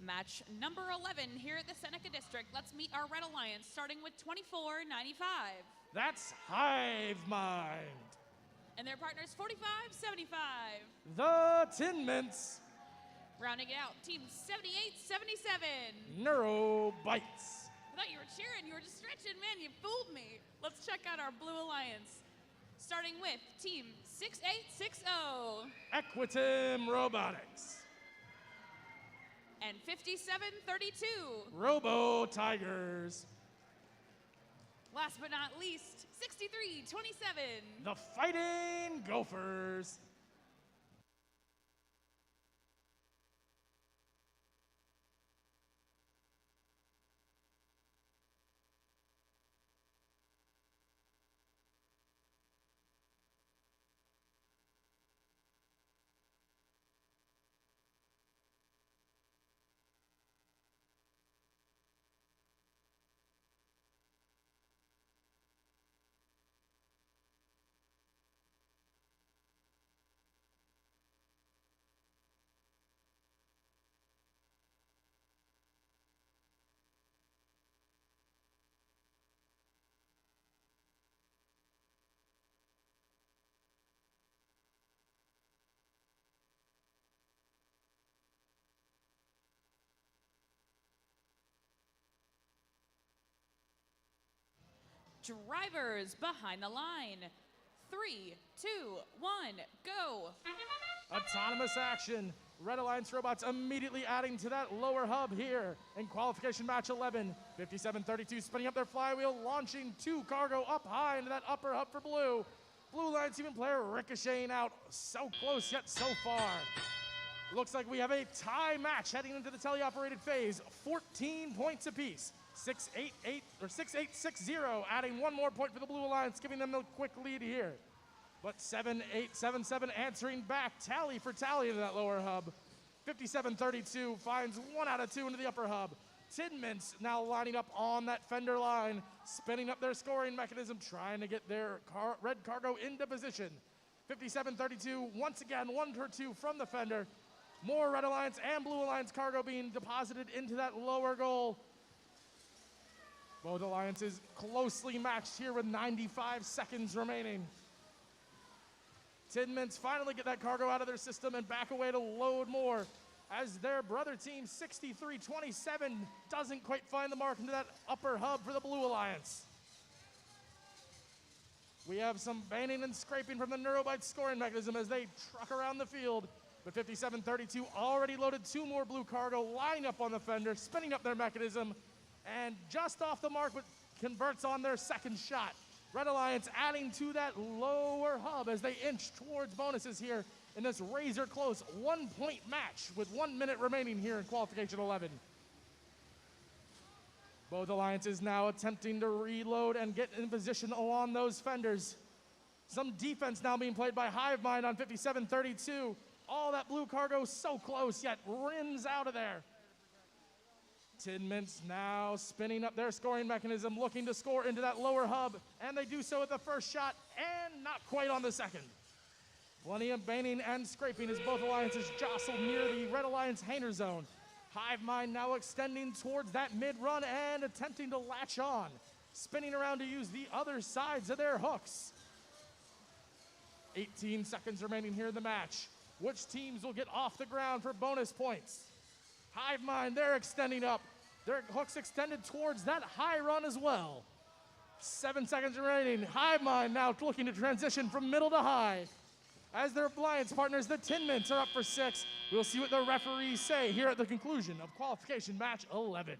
Match number 11 here at the Seneca District. Let's meet our Red Alliance, starting with 24.95. That's Hive Mind. And their partners, 45.75. The Tin Mints. Rounding it out, team 78.77. Neuro Bites. I thought you were cheering. You were just stretching. Man, you fooled me. Let's check out our Blue Alliance. Starting with team 6860. Equitim Robotics. And 5732. Robo Tigers. Last but not least, 6327. The Fighting Gophers. Drivers behind the line. 3, 2, 1, go. Autonomous action. Red Alliance robots immediately adding to that lower hub here in qualification match 11. 5732 spinning up their flywheel, launching 2 cargo up high into that upper hub for blue. Blue Alliance even player ricocheting out. So close yet so far. Looks like we have a tie match heading into the teleoperated phase. 14 points apiece. 6-8-60, adding 1 more point for the Blue Alliance, giving them the quick lead here. But 7-8-7-7 answering back, tally for tally into that lower hub. 5732 finds 1 out of 2 into the upper hub. Tin Mints now lining up on that fender line, spinning up their scoring mechanism, trying to get their red cargo into position. 5732 once again 1 or 2 from the fender. More Red Alliance and Blue Alliance cargo being deposited into that lower goal. Both alliances closely matched here with 95 seconds remaining. Tin Mints finally get that cargo out of their system and back away to load more as their brother team 6327 doesn't quite find the mark into that upper hub for the Blue Alliance. We have some banging and scraping from the Neurobite scoring mechanism as they truck around the field. But 5732 already loaded 2 more blue cargo, lining up on the fender, spinning up their mechanism, and just off the mark, but converts on their second shot. Red Alliance adding to that lower hub as they inch towards bonuses here in this razor-close one-point match with 1 minute remaining here in Qualification 11. Both alliances now attempting to reload and get in position along those fenders. Some defense now being played by Hive Mind on 57-32. All that blue cargo so close, yet rims out of there. Tin Mints now spinning up their scoring mechanism, looking to score into that lower hub, and they do so with the first shot, and not quite on the second. Plenty of banging and scraping as both alliances jostle near the Red Alliance Hainer zone. Hive Mind now extending towards that mid-run and attempting to latch on, spinning around to use the other sides of their hooks. 18 seconds remaining here in the match. Which teams will get off the ground for bonus points? Hive Mind, they're extending up. Their hooks extended towards that high run as well. 7 seconds remaining. Hive Mind now looking to transition from middle to high. As their alliance partners, the Tin Mints, are up for 6. We'll see what the referees say here at the conclusion of Qualification Match 11.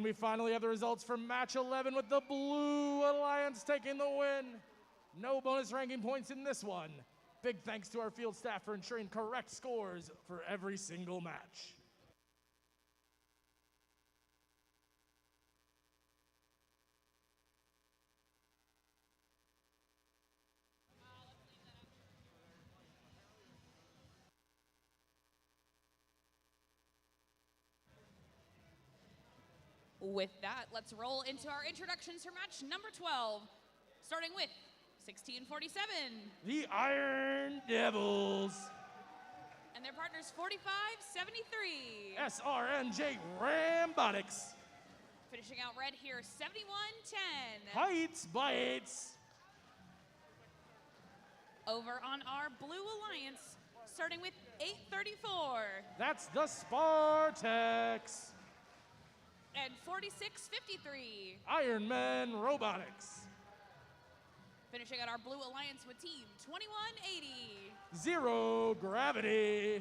And we finally have the results from match 11 with the Blue Alliance taking the win. No bonus ranking points in this one. Big thanks to our field staff for ensuring correct scores for every single match. With that, let's roll into our introductions for match number 12, starting with 1647. The Iron Devils. And their partners 4573. SRNJ Rambotics. Finishing out red here, 7110. Heights by Eights. Over on our Blue Alliance, starting with 834. That's the Spartex. And 4653. Iron Man Robotics. Finishing out our Blue Alliance with team 2180. Zero Gravity.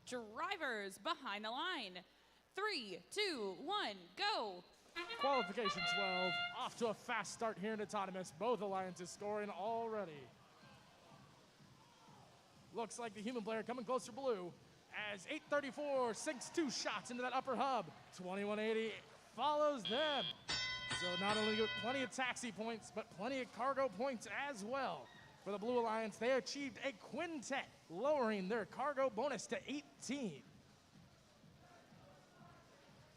Drivers behind the line. 3, 2, 1, go. Qualification 12, off to a fast start here in Autonomous. Both alliances scoring already. Looks like the human player coming closer blue as 834 sinks 2 shots into that upper hub. 2180 follows them. So not only get plenty of taxi points, but plenty of cargo points as well. For the Blue Alliance, they achieved a quintet, lowering their cargo bonus to 18.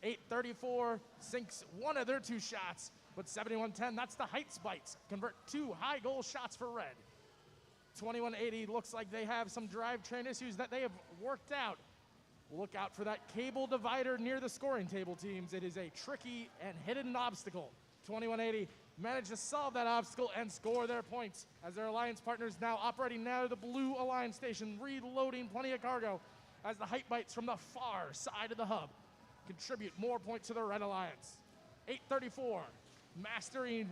834 sinks 1 of their 2 shots, but 7110, that's the height spikes. Convert 2 high goal shots for red. 2180 looks like they have some drivetrain issues that they have worked out. Look out for that cable divider near the scoring table, teams. It is a tricky and hidden obstacle. 2180 managed to solve that obstacle and score their points as their alliance partners now operating now the Blue Alliance station, reloading plenty of cargo as the height bites from the far side of the hub contribute more points to the Red Alliance. 834 mastering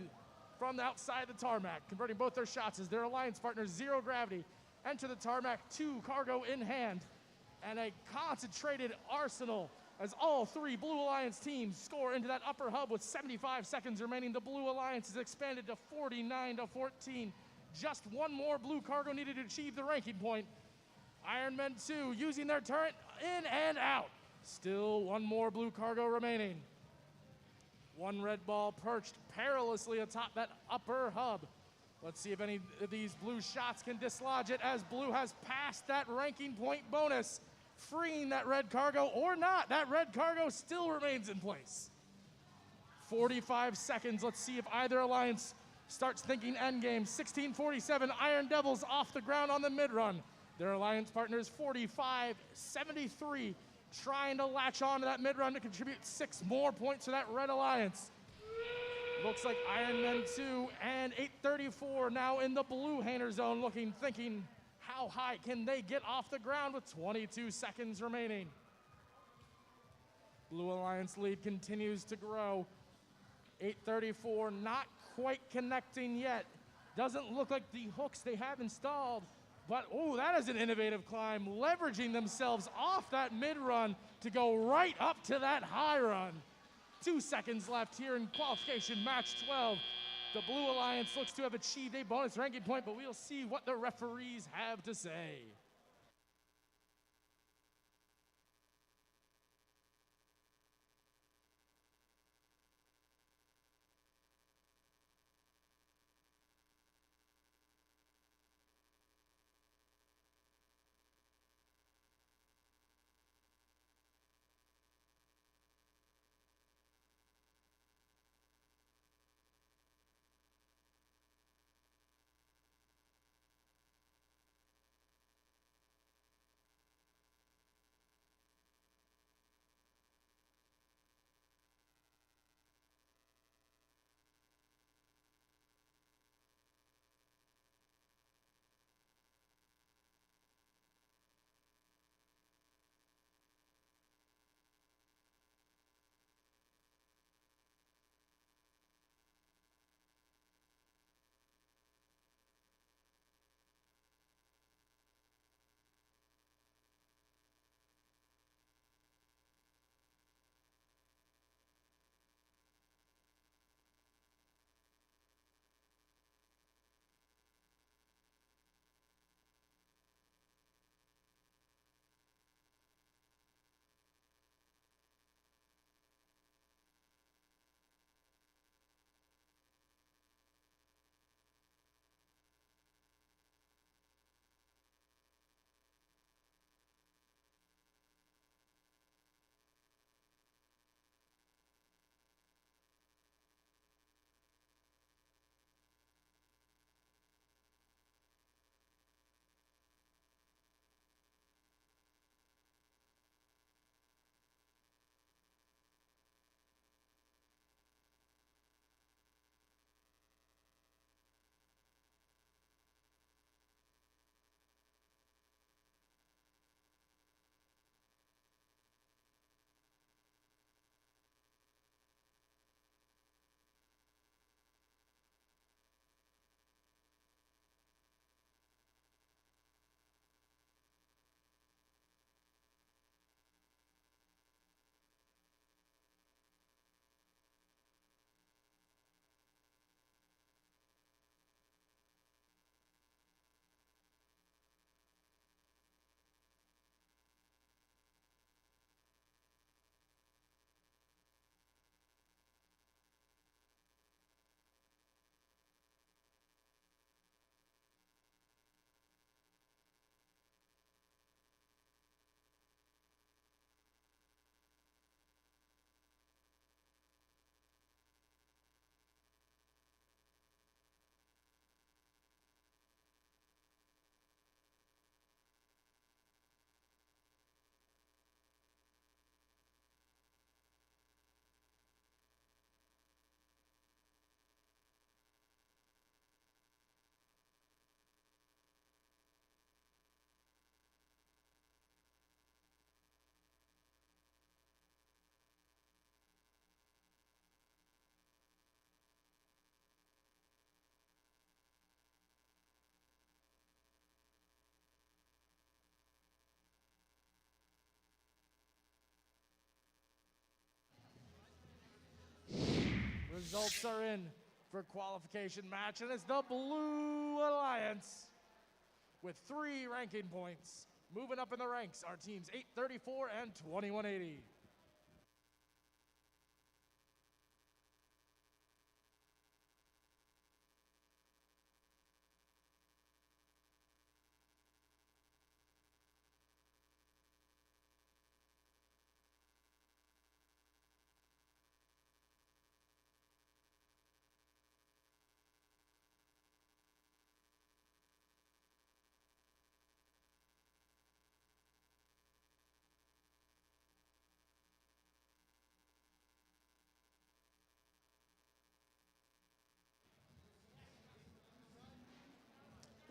from the outside of the tarmac, converting both their shots as their alliance partners Zero Gravity enter the tarmac, 2 cargo in hand, and a concentrated arsenal as all 3 Blue Alliance teams score into that upper hub with 75 seconds remaining. The Blue Alliance is expanded to 49-14. Just 1 more blue cargo needed to achieve the ranking point. Iron Men 2 using their turret in and out. Still 1 more blue cargo remaining. 1 red ball perched perilously atop that upper hub. Let's see if any of these blue shots can dislodge it as blue has passed that ranking point bonus, freeing that red cargo or not. That red cargo still remains in place. 45 seconds. Let's see if either alliance starts thinking endgame. 1647 Iron Devils off the ground on the mid-run. Their alliance partners 4573 trying to latch on to that mid-run to contribute 6 more points to that Red Alliance. Looks like Iron Men 2 and 834 now in the blue Hainer zone looking, thinking, how high can they get off the ground with 22 seconds remaining? Blue Alliance lead continues to grow. 834 not quite connecting yet. Doesn't look like the hooks they have installed, but oh, that is an innovative climb, leveraging themselves off that mid-run to go right up to that high run. 2 seconds left here in qualification match 12. The Blue Alliance looks to have achieved a bonus ranking point, but we'll see what the referees have to say. Results are in for qualification match, and it's the Blue Alliance with 3 ranking points. Moving up in the ranks are teams 834 and 2180.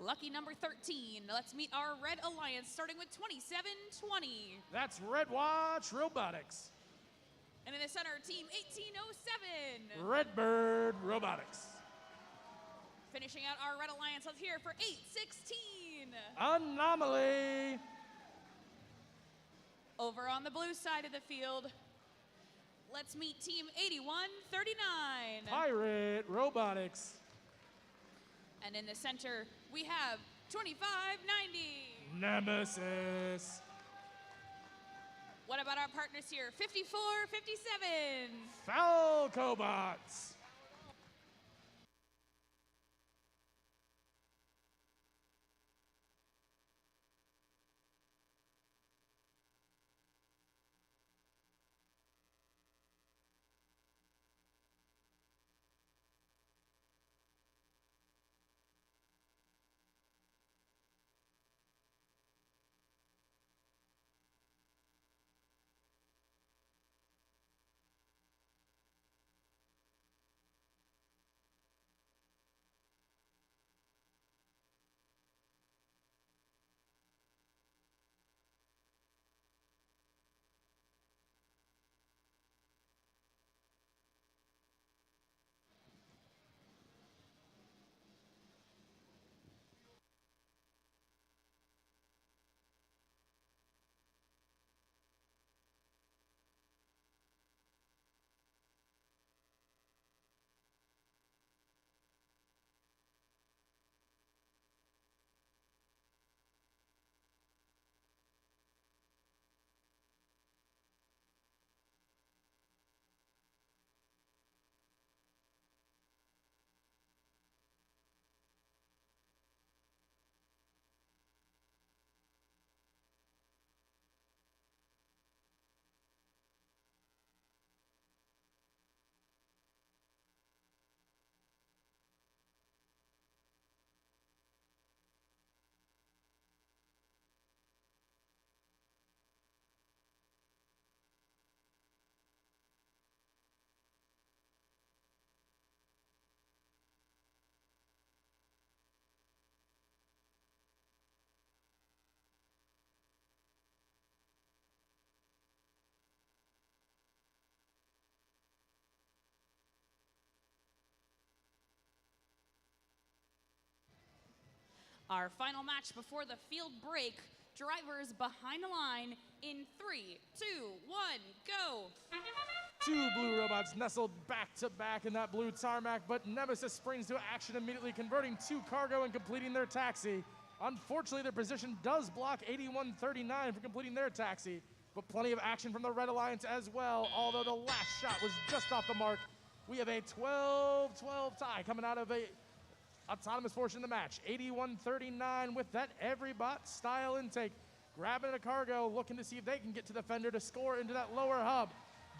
Lucky number 13. Let's meet our Red Alliance, starting with 2720. That's Red Watch Robotics. And in the center, team 1807. Redbird Robotics. Finishing out our Red Alliance, let's hear it for 816. Anomaly. Over on the blue side of the field, let's meet team 8139. Pirate Robotics. And in the center, we have 2590. Nemesis. What about our partners here? 5457. Falcobots. Our final match before the field break, drivers behind the line in 3, 2, 1, go. Two blue robots nestled back to back in that blue tarmac, but Nemesis springs to action immediately, converting to cargo and completing their taxi. Unfortunately, their position does block 8139 from completing their taxi, but plenty of action from the Red Alliance as well, although the last shot was just off the mark. We have a 12-12 tie coming out of a autonomous portion of the match. 8139 with that every bot style intake, grabbing a cargo, looking to see if they can get to the fender to score into that lower hub,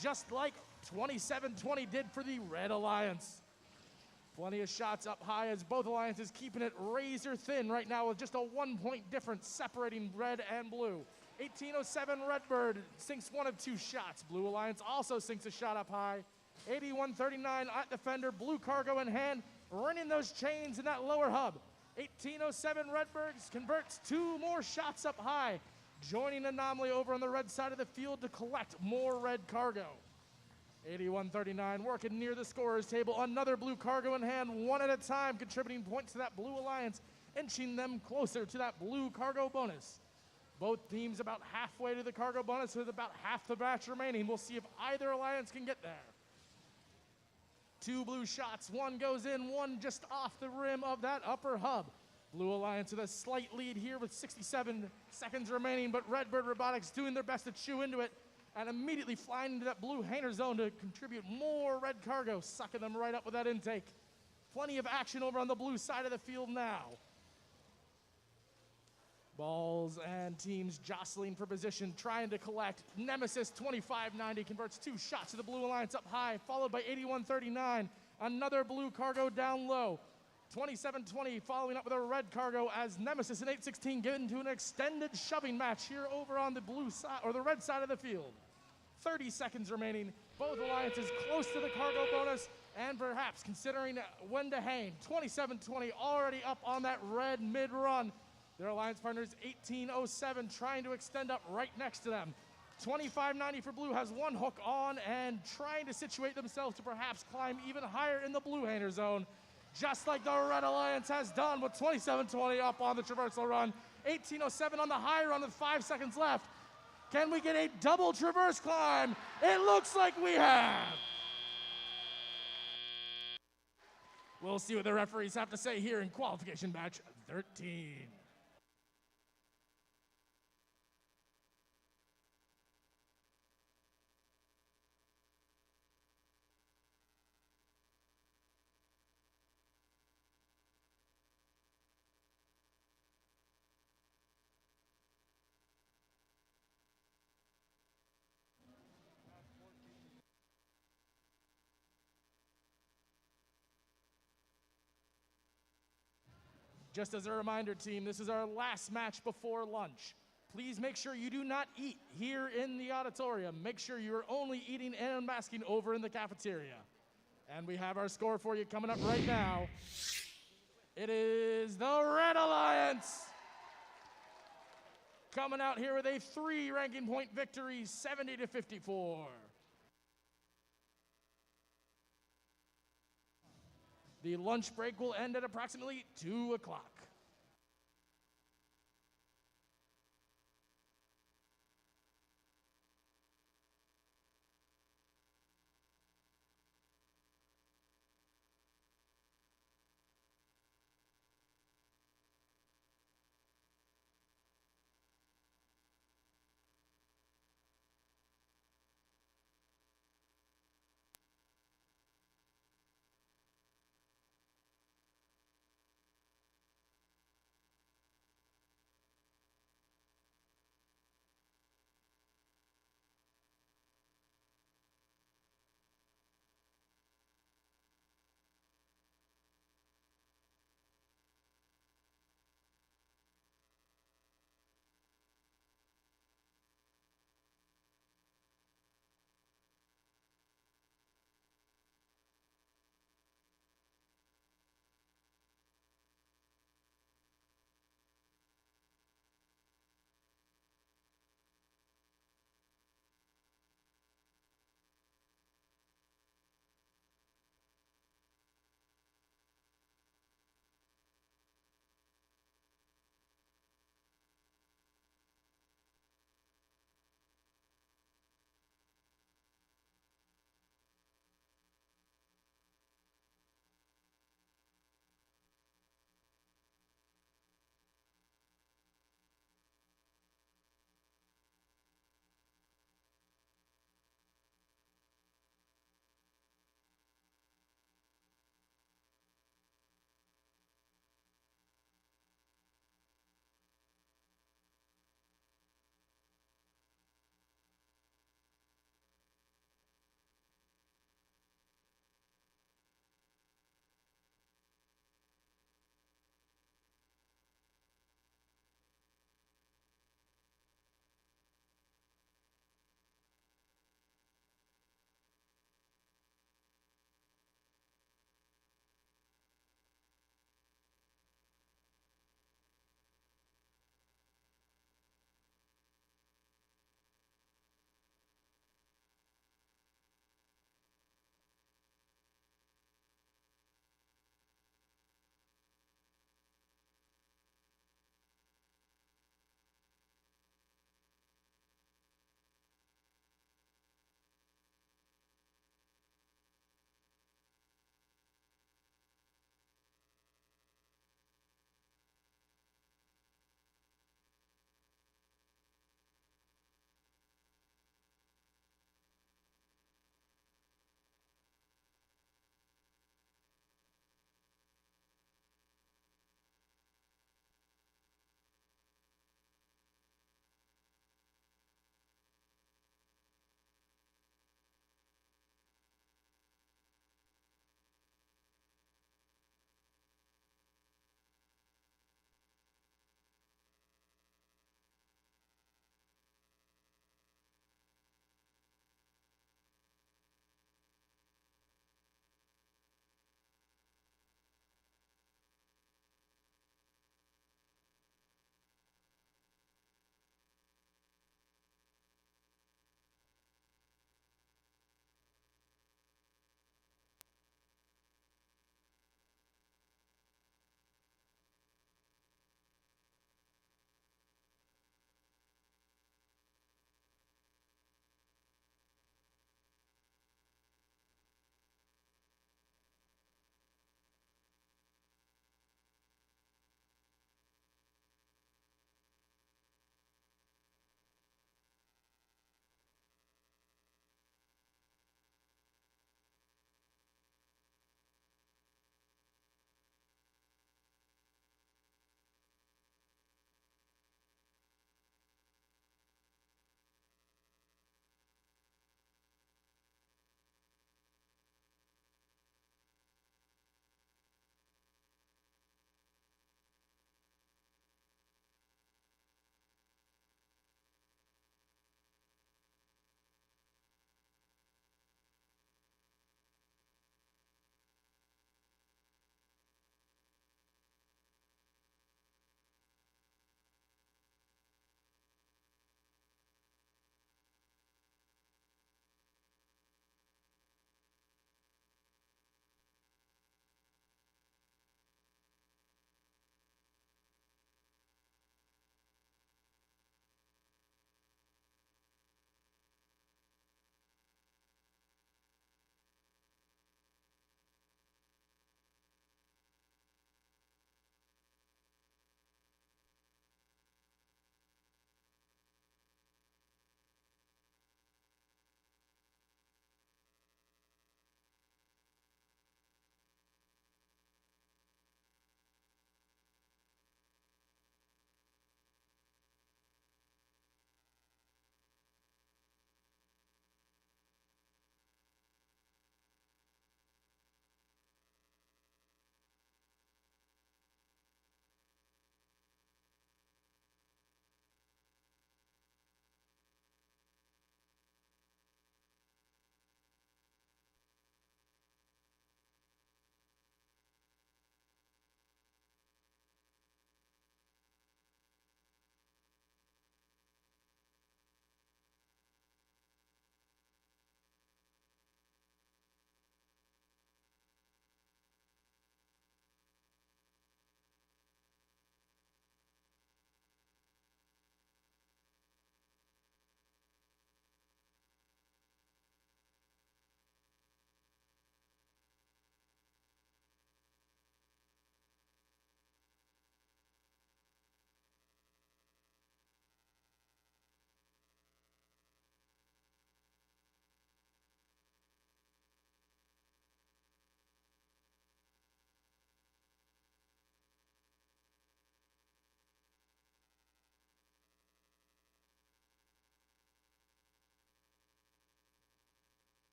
just like 2720 did for the Red Alliance. Plenty of shots up high as both alliances keeping it razor thin right now with just a 1-point difference separating red and blue. 1807 Redbird sinks one of two shots. Blue Alliance also sinks a shot up high. 8139 at the fender, blue cargo in hand, running those chains in that lower hub. 1807 Redbirds converts two more shots up high, joining Anomaly over on the red side of the field to collect more red cargo. 8139 working near the scorer's table, another blue cargo in hand, one at a time, contributing points to that blue alliance, inching them closer to that blue cargo bonus. Both teams about halfway to the cargo bonus with about half the match remaining. We'll see if either alliance can get there. Two blue shots, one goes in, one just off the rim of that upper hub. Blue Alliance with a slight lead here with 67 seconds remaining, but Redbird Robotics doing their best to chew into it and immediately flying into that blue hanger zone to contribute more red cargo, sucking them right up with that intake. Plenty of action over on the blue side of the field now. Balls and teams jostling for position, trying to collect. Nemesis 2590 converts two shots to the Blue Alliance up high, followed by 8139. Another blue cargo down low. 2720 following up with a red cargo as Nemesis and 816 get into an extended shoving match here over on the blue side or the red side of the field. 30 seconds remaining. Both alliances close to the cargo bonus and perhaps considering when to hang. 2720 already up on that red mid-run. Their alliance partners 1807 trying to extend up right next to them. 2590 for blue has one hook on and trying to situate themselves to perhaps climb even higher in the blue hander zone, just like the Red Alliance has done with 2720 up on the traversal run. 1807 on the high run with 5 seconds left. Can we get a double traverse climb? It looks like we have. We'll see what the referees have to say here in qualification match 13. Just as a reminder, team, this is our last match before lunch. Please make sure you do not eat here in the auditorium. Make sure you're only eating and unmasking over in the cafeteria. And we have our score for you coming up right now. It is the Red Alliance coming out here with a 3 ranking point victory, 70-54. The lunch break will end at approximately 2 o'clock.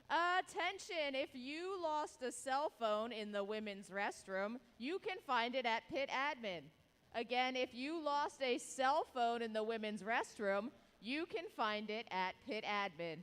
Attention, if you lost a cell phone in the women's restroom, you can find it at pit admin. Again, if you lost a cell phone in the women's restroom, you can find it at pit admin.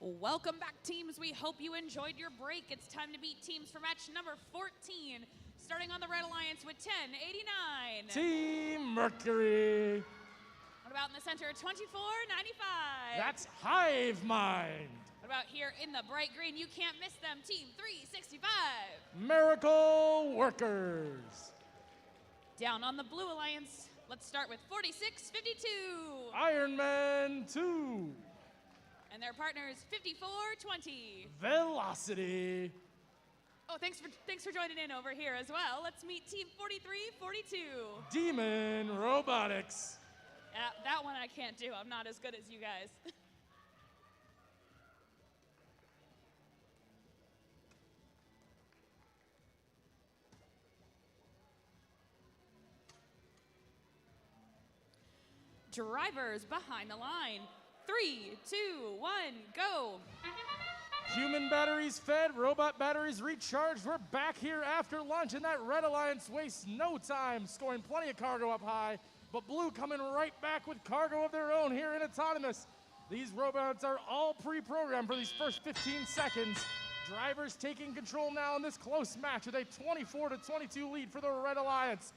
Welcome back, teams. We hope you enjoyed your break. It's time to meet teams for match number 14. Starting on the Red Alliance with 1089. Team Mercury. What about in the center, 2495? That's Hive Mind. What about here in the bright green? You can't miss them, Team 365. Miracle Workers. Down on the Blue Alliance, let's start with 4652. Iron Man 2. And their partners, 5420. Velocity. Oh, thanks for joining in over here as well. Let's meet Team 4342. Demon Robotics. That one I can't do. I'm not as good as you guys. Drivers behind the line. 3, 2, 1, go. Human batteries fed, robot batteries recharged. We're back here after lunch, and that Red Alliance wastes no time, scoring plenty of cargo up high, but Blue coming right back with cargo of their own here in Autonomous. These robots are all pre-programmed for these first 15 seconds. Drivers taking control now in this close match with a 24-22 lead for the Red Alliance.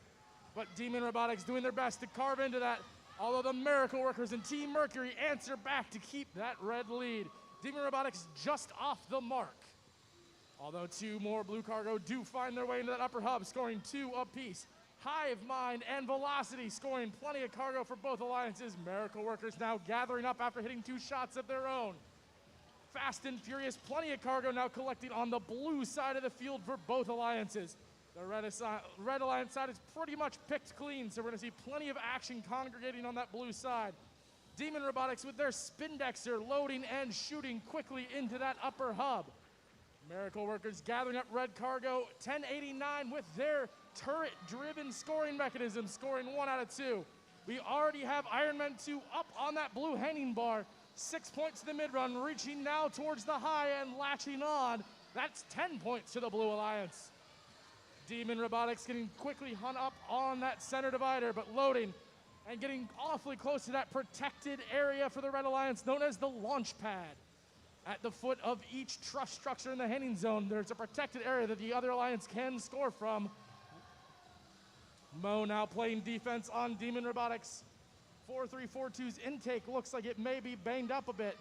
But Demon Robotics doing their best to carve into that, although the Miracle Workers and Team Mercury answer back to keep that red lead. Demon Robotics just off the mark. Although two more Blue cargo do find their way into that upper hub, scoring 2 apiece. Hive Mind and Velocity scoring plenty of cargo for both alliances. Miracle Workers now gathering up after hitting 2 shots of their own. Fast and Furious, plenty of cargo now collecting on the Blue side of the field for both alliances. The Red Alliance side is pretty much picked clean, so we're going to see plenty of action congregating on that Blue side. Demon Robotics with their Spindexer loading and shooting quickly into that upper hub. Miracle Workers gathering up red cargo. 1089 with their turret-driven scoring mechanism, scoring 1 out of 2. We already have Iron Man 2 up on that Blue hanging bar. 6 points to the mid-run, reaching now towards the high and latching on. That's 10 points to the Blue Alliance. Demon Robotics getting quickly hung up on that center divider, but loading and getting awfully close to that protected area for the Red Alliance known as the launch pad. At the foot of each truss structure in the handing zone, there's a protected area that the other alliance can score from. Mo now playing defense on Demon Robotics. 4342's intake looks like it may be banged up a bit.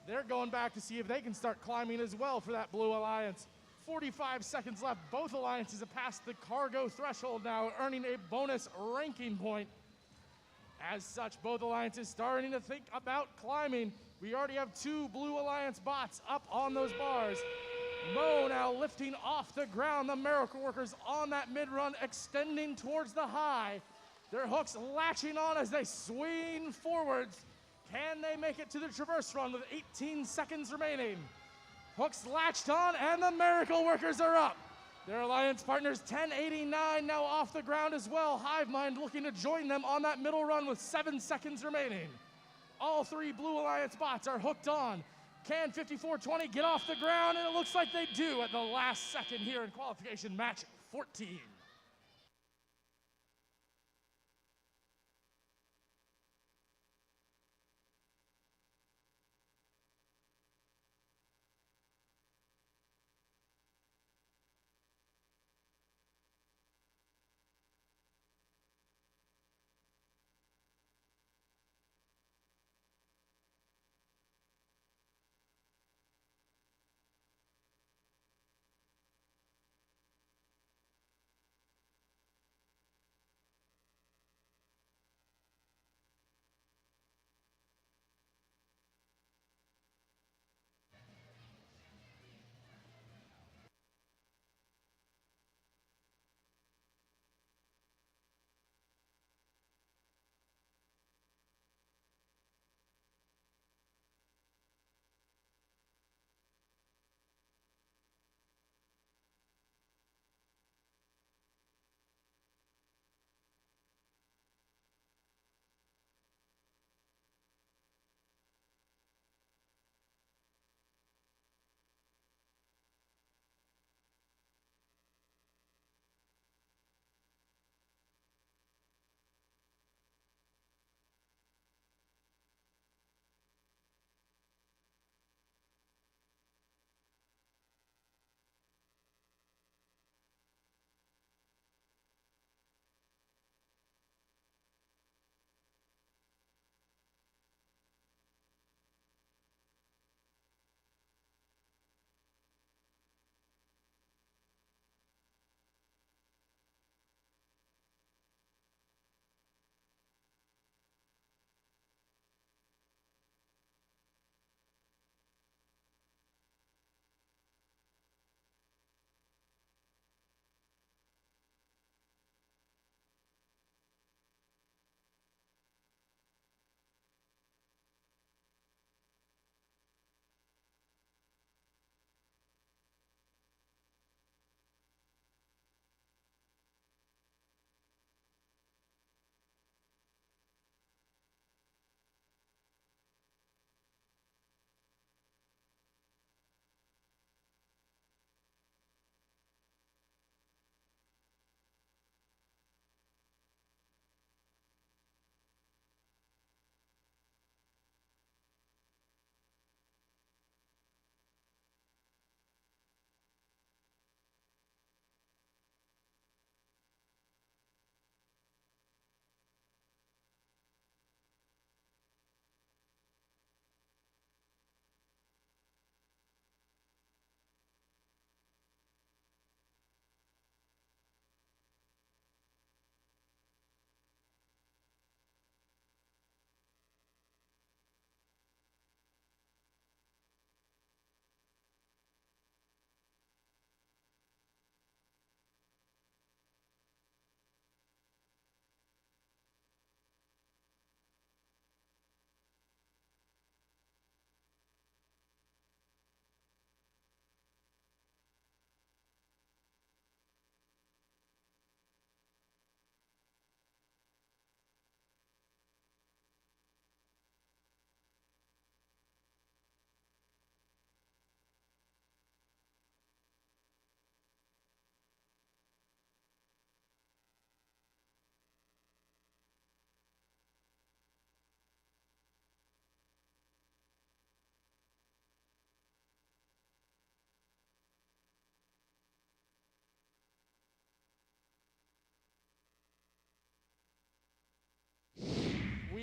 They're going back to see if they can start climbing as well for that Blue Alliance. 45 seconds left. Both alliances have passed the cargo threshold now, earning a bonus ranking point. As such, both alliances starting to think about climbing. We already have 2 Blue Alliance bots up on those bars. Mo now lifting off the ground. The Miracle Workers on that mid-run, extending towards the high. Their hooks latching on as they swing forwards. Can they make it to the traverse run with 18 seconds remaining? Hooks latched on, and the Miracle Workers are up. Their alliance partners, 1089, now off the ground as well. Hive Mind looking to join them on that middle run with 7 seconds remaining. All 3 Blue Alliance bots are hooked on. Can 5420 get off the ground? And it looks like they do at the last second here in qualification match 14.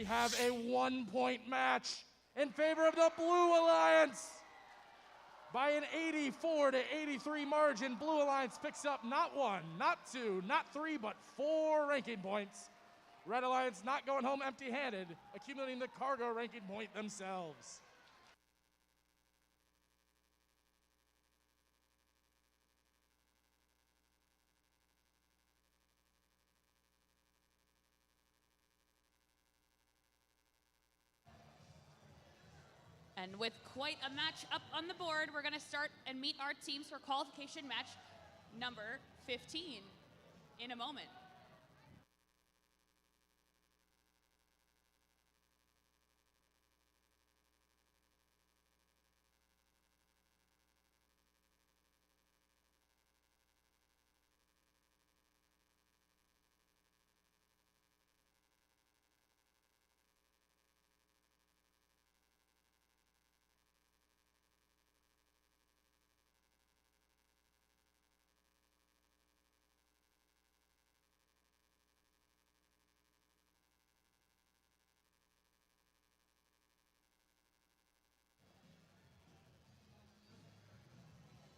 we have a 1-point match in favor of the Blue Alliance. By an 84-83 margin, Blue Alliance picks up not 1, not 2, not 3, but 4 ranking points. Red Alliance not going home empty-handed, accumulating the cargo ranking point themselves. And with quite a match up on the board, we're going to start and meet our teams for qualification match number 15 in a moment.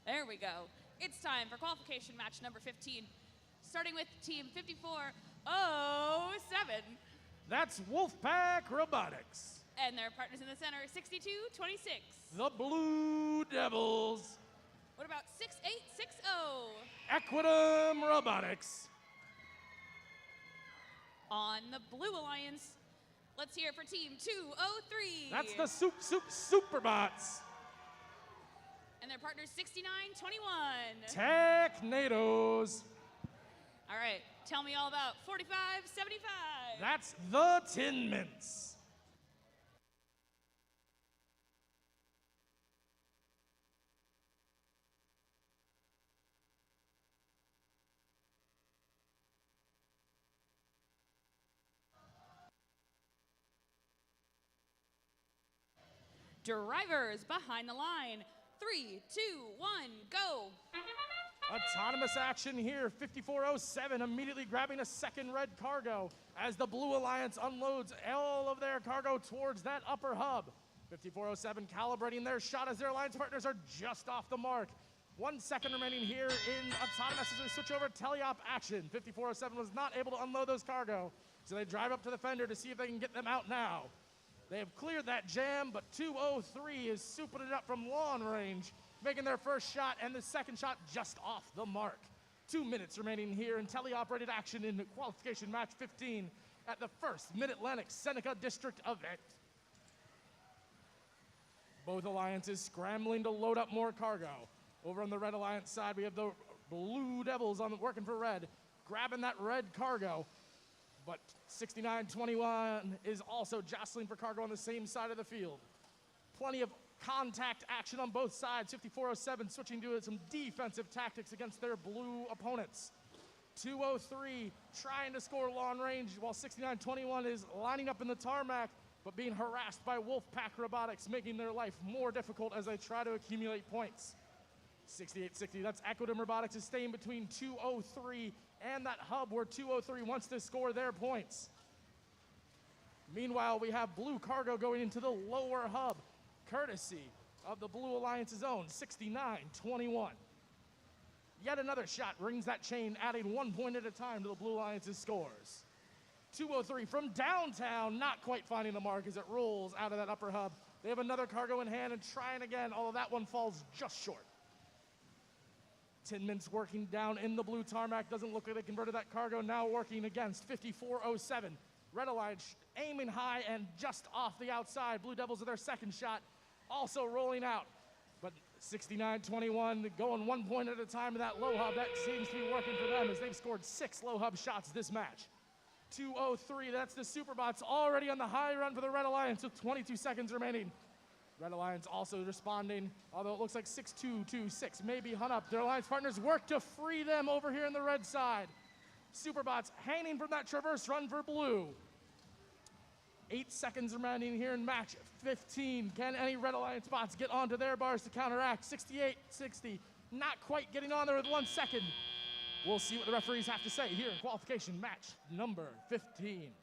There we go. It's time for qualification match number 15, starting with team 5407. That's Wolfpack Robotics. And their partners in the center, 6226. The Blue Devils. What about 6860? Equitum Robotics. On the Blue Alliance, let's hear it for team 203. That's the Superbots. And their partners, 6921. Technados. All right, tell me all about 4575. That's the Tin Mints. Drivers behind the line. 3, 2, 1, go. Autonomous action here. 5407 immediately grabbing a second red cargo as the Blue Alliance unloads all of their cargo towards that upper hub. 5407 calibrating their shot as their alliance partners are just off the mark. 1 second remaining here in autonomous as we switch over teleop action. 5407 was not able to unload those cargo, so they drive up to the fender to see if they can get them out now. They have cleared that jam, but 203 is souping it up from long range, making their first shot and the second shot just off the mark. 2 minutes remaining here in teleoperated action in qualification match 15 at the first Mid-Atlantic Seneca District event. Both alliances scrambling to load up more cargo. Over on the Red Alliance side, we have the Blue Devils working for Red, grabbing that red cargo. But 6921 is also jostling for cargo on the same side of the field. Plenty of contact action on both sides. 5407 switching to some defensive tactics against their blue opponents. 203 trying to score long range while 6921 is lining up in the tarmac but being harassed by Wolfpack Robotics, making their life more difficult as they try to accumulate points. 6860, that's Equitum Robotics, is staying between 203 and that hub where 203 wants to score their points. Meanwhile, we have blue cargo going into the lower hub, courtesy of the Blue Alliance's own 6921. Yet another shot rings that chain, adding 1 point at a time to the Blue Alliance's scores. 203 from downtown, not quite finding the mark as it rolls out of that upper hub. They have another cargo in hand and trying again, although that one falls just short. Tin Mints working down in the blue tarmac. Doesn't look like they converted that cargo. Now working against 5407. Red Alliance aiming high and just off the outside. Blue Devils with their second shot, also rolling out. But 6921 going 1 point at a time to that low hub. That seems to be working for them as they've scored 6 low hub shots this match. 203, that's the Superbots already on the high run for the Red Alliance with 22 seconds remaining. Red Alliance also responding, although it looks like 6226 may be hung up. Their alliance partners work to free them over here on the red side. Superbots hanging from that traverse run for blue. 8 seconds remaining here in match 15. Can any Red Alliance bots get onto their bars to counteract? 6860, not quite getting on there with 1 second. We'll see what the referees have to say here in qualification match number 15.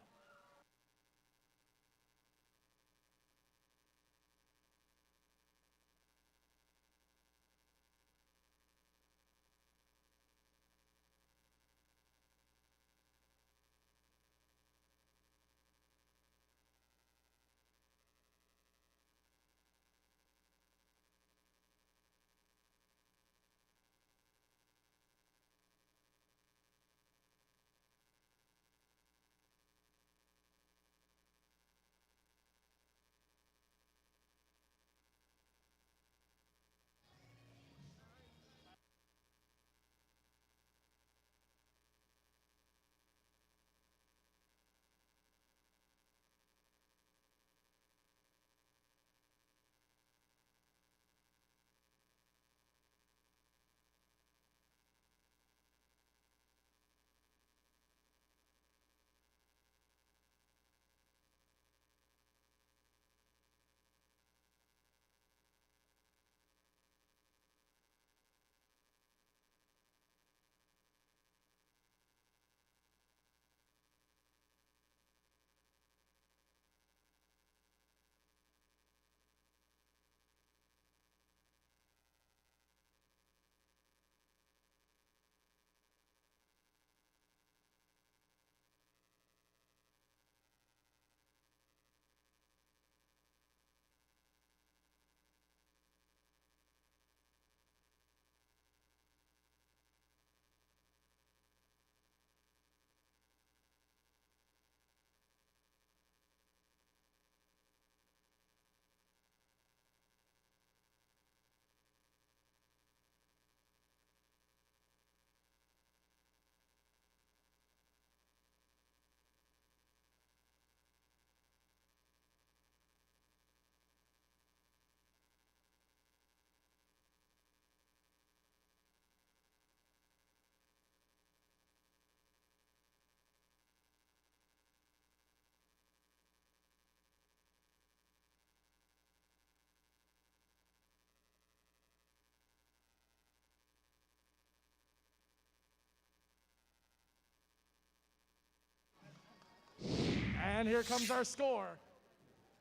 And here comes our score.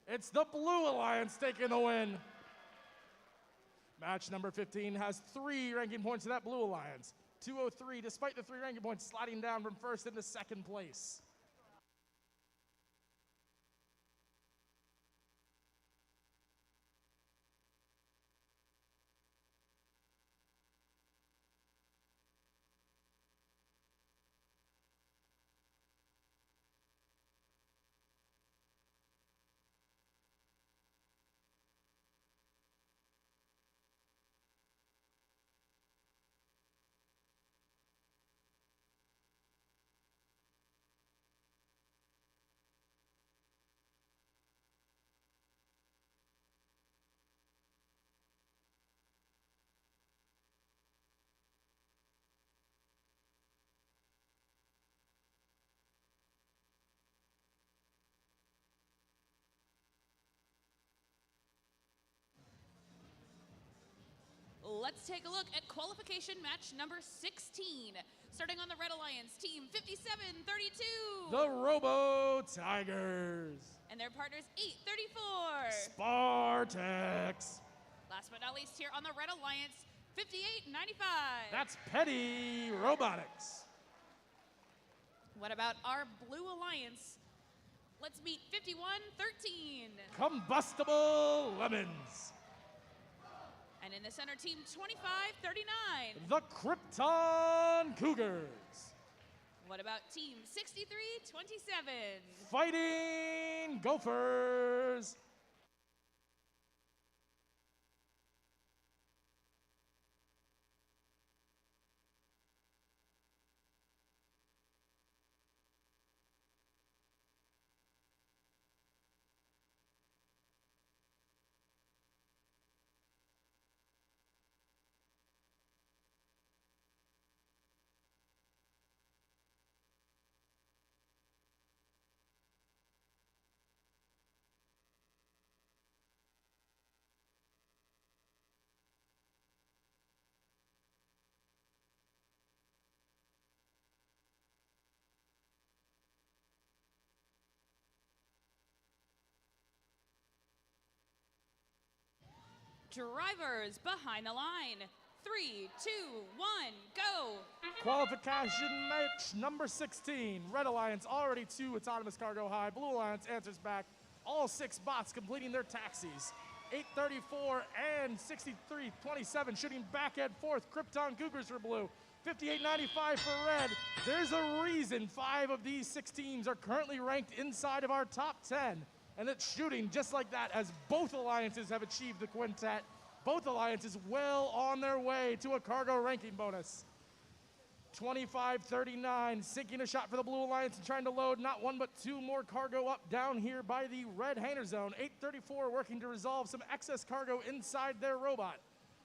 It's the Blue Alliance taking the win. Match number 15 has 3 ranking points to that Blue Alliance. 203, despite the 3 ranking points, sliding down from first into second place. Let's take a look at qualification match number 16. Starting on the Red Alliance, team 5732. The Robo Tigers. And their partners 834. Spartex. Last but not least here on the Red Alliance, 5895. That's Petty Robotics. What about our Blue Alliance? Let's meet 5113. Combustible Lemons. And in the center, team 2539. The Krypton Cougars. What about team 6327? Fighting Gophers. Drivers behind the line. 3, 2, 1, go. Qualification match number 16. Red Alliance already 2 autonomous cargo high. Blue Alliance answers back. All 6 bots completing their taxis. 834 and 6327 shooting back and forth. Krypton Cougars for blue. 5895 for red. There's a reason 5 of these 6 teams are currently ranked inside of our top 10. And it's shooting just like that as both alliances have achieved the quintet. Both alliances well on their way to a cargo ranking bonus. 2539 sinking a shot for the Blue Alliance and trying to load not 1 but 2 more cargo up down here by the red hanger zone. 834 working to resolve some excess cargo inside their robot.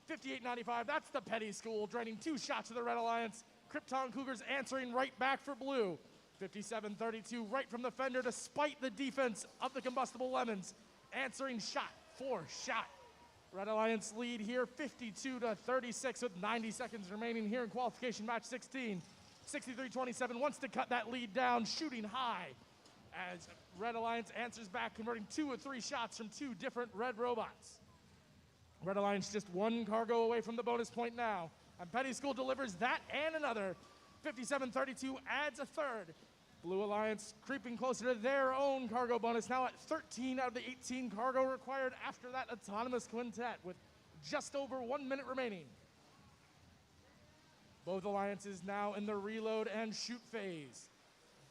5895, that's the Petty School, draining 2 shots to the Red Alliance. Krypton Cougars answering right back for blue. 5732 right from the fender despite the defense of the Combustible Lemons. Answering shot for shot. Red Alliance lead here 52-36 with 90 seconds remaining here in qualification match 16. 6327 wants to cut that lead down, shooting high as Red Alliance answers back, converting 2 of 3 shots from 2 different red robots. Red Alliance just 1 cargo away from the bonus point now. And Petty School delivers that and another. 5732 adds a 3rd. Blue Alliance creeping closer to their own cargo bonus, now at 13 out of the 18 cargo required after that autonomous quintet with just over 1 minute remaining. Both alliances now in the reload and shoot phase.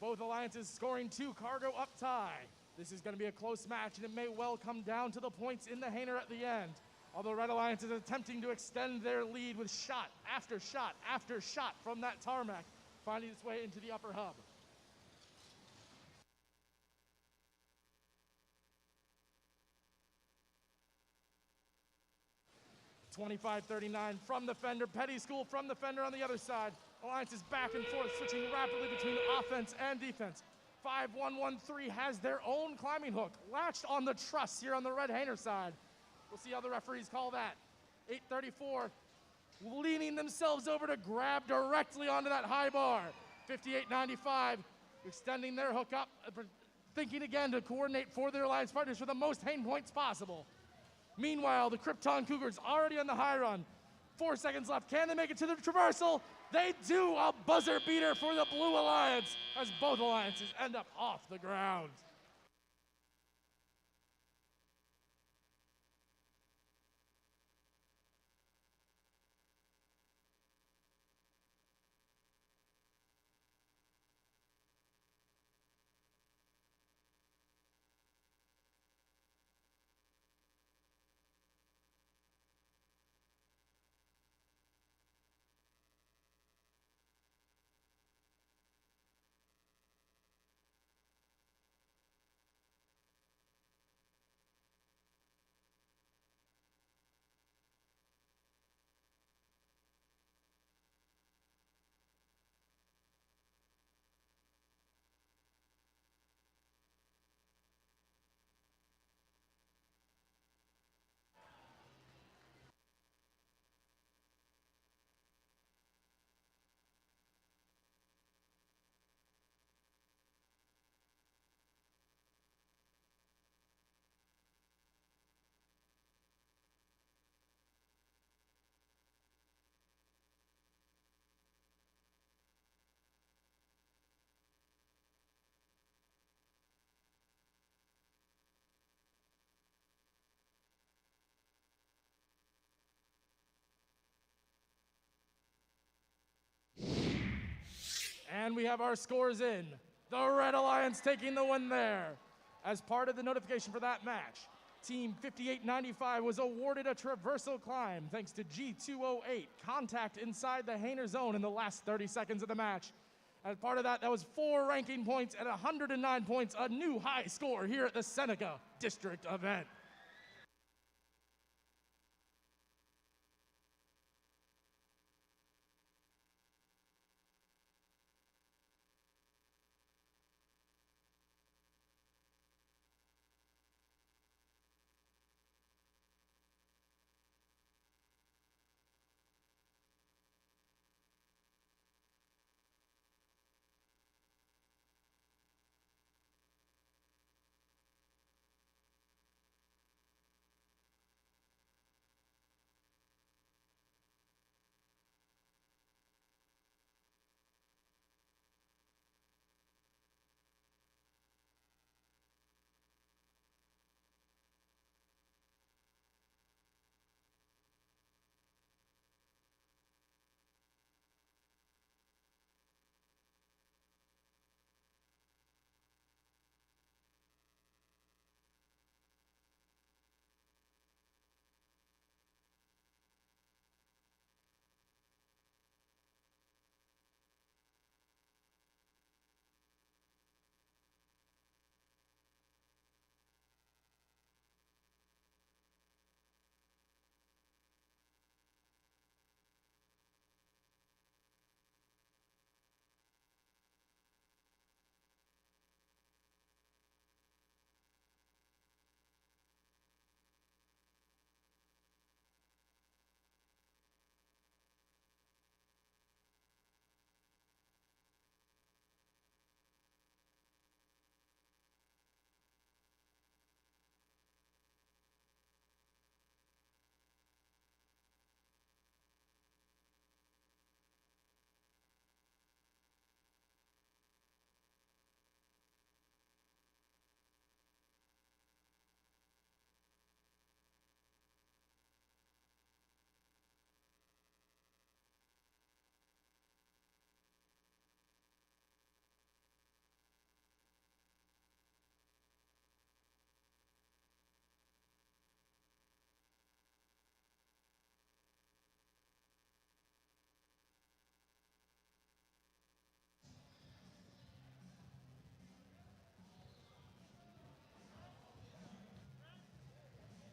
Both alliances scoring 2 cargo up tie. This is going to be a close match and it may well come down to the points in the hanger at the end. Although Red Alliance is attempting to extend their lead with shot after shot after shot from that tarmac, finding its way into the upper hub. 2539 from the fender. Petty School from the fender on the other side. Alliance is back and forth, switching rapidly between offense and defense. 5113 has their own climbing hook latched on the truss here on the red hanger side. We'll see how the referees call that. 834 leaning themselves over to grab directly onto that high bar. 5895 extending their hook up thinking again to coordinate for their alliance partners for the most hang points possible. Meanwhile, the Krypton Cougars already on the high run. 4 seconds left. Can they make it to the traversal? They do. A buzzer beater for the Blue Alliance as both alliances end up off the ground. And we have our scores in. The Red Alliance taking the win there. As part of the notification for that match, Team 5895 was awarded a traversal climb thanks to G208 contact inside the Hainer zone in the last 30 seconds of the match. As part of that, that was 4 ranking points at 109 points, a new high score here at the Seneca District event.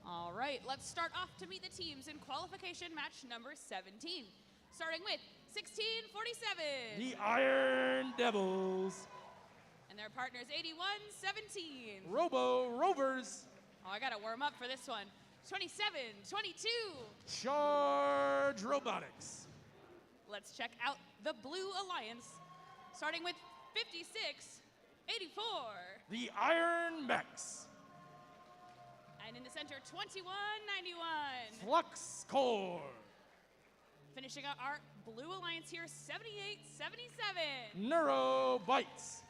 All right, let's start off to meet the teams in qualification match number 17. Starting with 1647. The Iron Devils. And their partners 8117. Robo Rovers. Oh, I gotta warm up for this one. 2722. Charge Robotics. Let's check out the Blue Alliance. Starting with 5684. the Iron Mechs. And in the center, 2191. Flux Core. Finishing out our Blue Alliance here, 7877. Neurobites.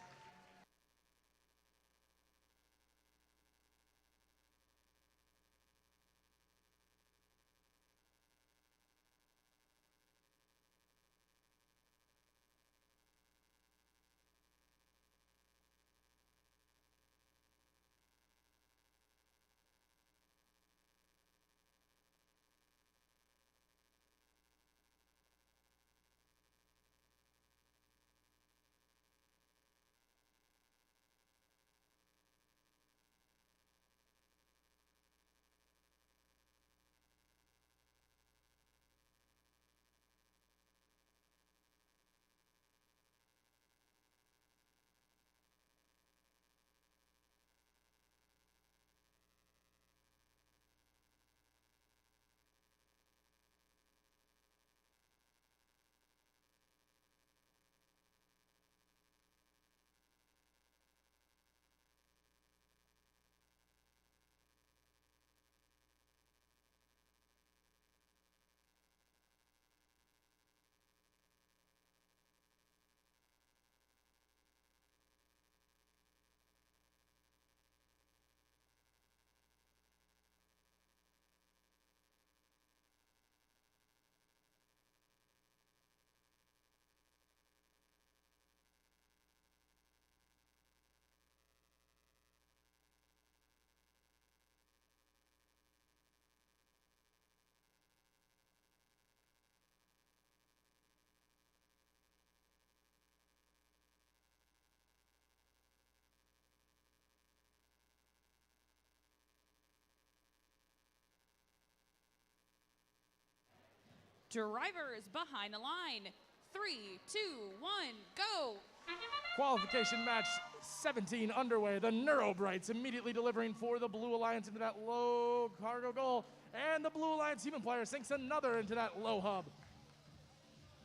Drivers behind the line. 3, 2, 1, go. Qualification match 17 underway. The Neurobrights immediately delivering for the Blue Alliance into that low cargo goal. And the Blue Alliance human player sinks another into that low hub.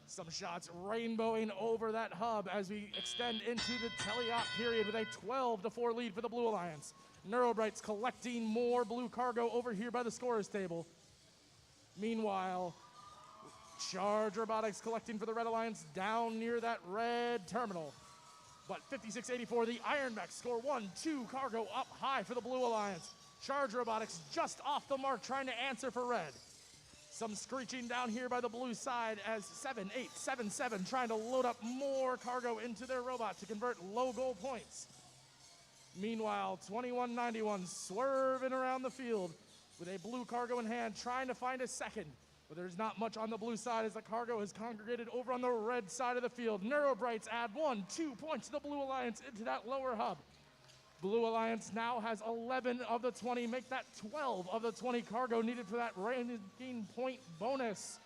Some shots rainbowing over that hub as we extend into the teleop period with a 12-4 lead for the Blue Alliance. Neurobrights collecting more blue cargo over here by the scorer's table. Meanwhile, Charge Robotics collecting for the Red Alliance down near that red terminal. But 56-84, the Iron Mechs score 1-2 cargo up high for the Blue Alliance. Charge Robotics just off the mark trying to answer for red. Some screeching down here by the blue side as 7877 trying to load up more cargo into their robot to convert low goal points. Meanwhile, 2191 swerving around the field with a blue cargo in hand trying to find a second. But there's not much on the blue side as the cargo is congregated over on the red side of the field. Neurobrights add 1-2 points to the Blue Alliance into that lower hub. Blue Alliance now has 11 of the 20, make that 12 of the 20 cargo needed for that ranking point bonus.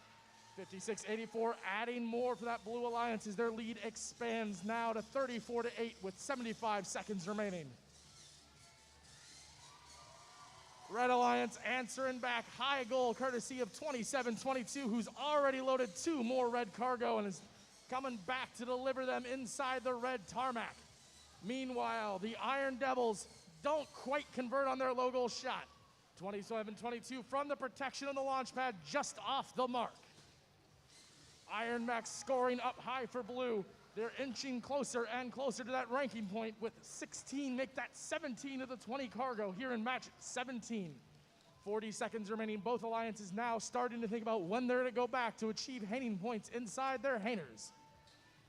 56-84 adding more for that Blue Alliance as their lead expands now to 34-8 with 75 seconds remaining. Red Alliance answering back, high goal courtesy of 27-22, who's already loaded 2 more red cargo and is coming back to deliver them inside the red tarmac. Meanwhile, the Iron Devils don't quite convert on their low goal shot. 27-22 from the protection of the launch pad, just off the mark. Iron Mechs scoring up high for blue. They're inching closer and closer to that ranking point with 16, make that 17 of the 20 cargo here in match 17. 40 seconds remaining. Both alliances now starting to think about when they're to go back to achieve hanging points inside their hangars.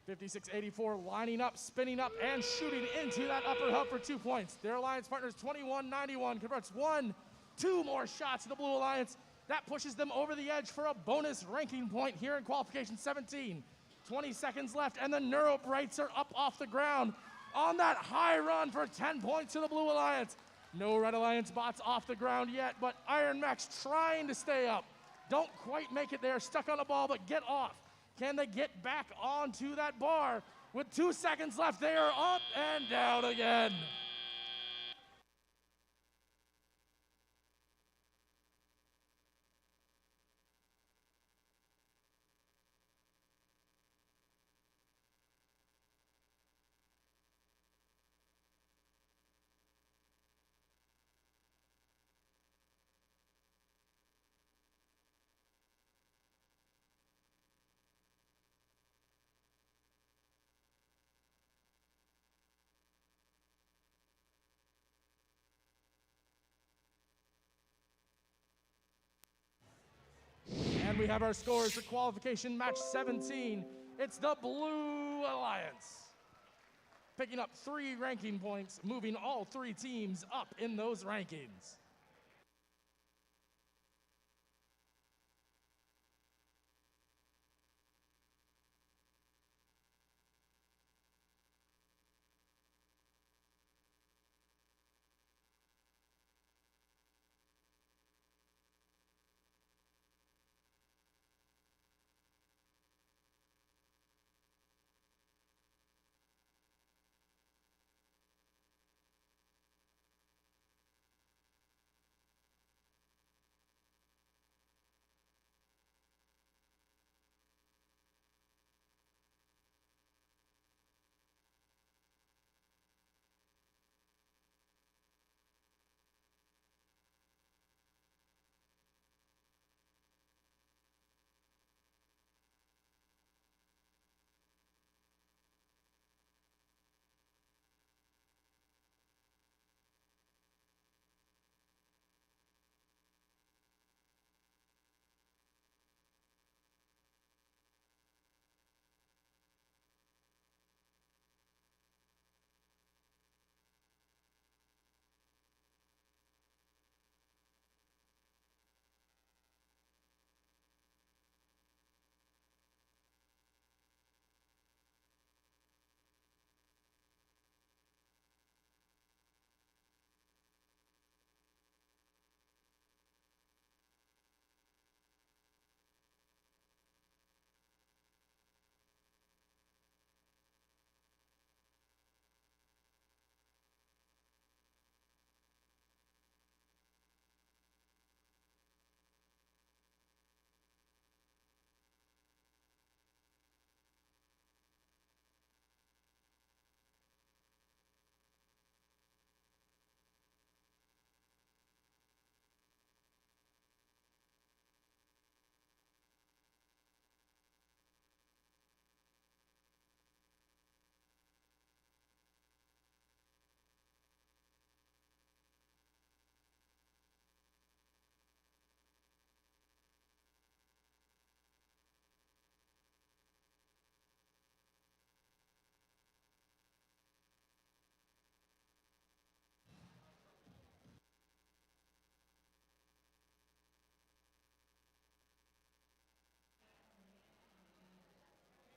56-84 lining up, spinning up, and shooting into that upper hub for 2 points. Their alliance partners 21-91 converts 1-2 more shots to the Blue Alliance. That pushes them over the edge for a bonus ranking point here in qualification 17. 20 seconds left, and the Neurobrights are up off the ground on that high run for 10 points to the Blue Alliance. No Red Alliance bots off the ground yet, but Iron Mechs trying to stay up. Don't quite make it there, stuck on a ball, but get off. Can they get back onto that bar? With 2 seconds left, they are up and down again. we have our scores for qualification match 17. It's the Blue Alliance, picking up 3 ranking points, moving all 3 teams up in those rankings.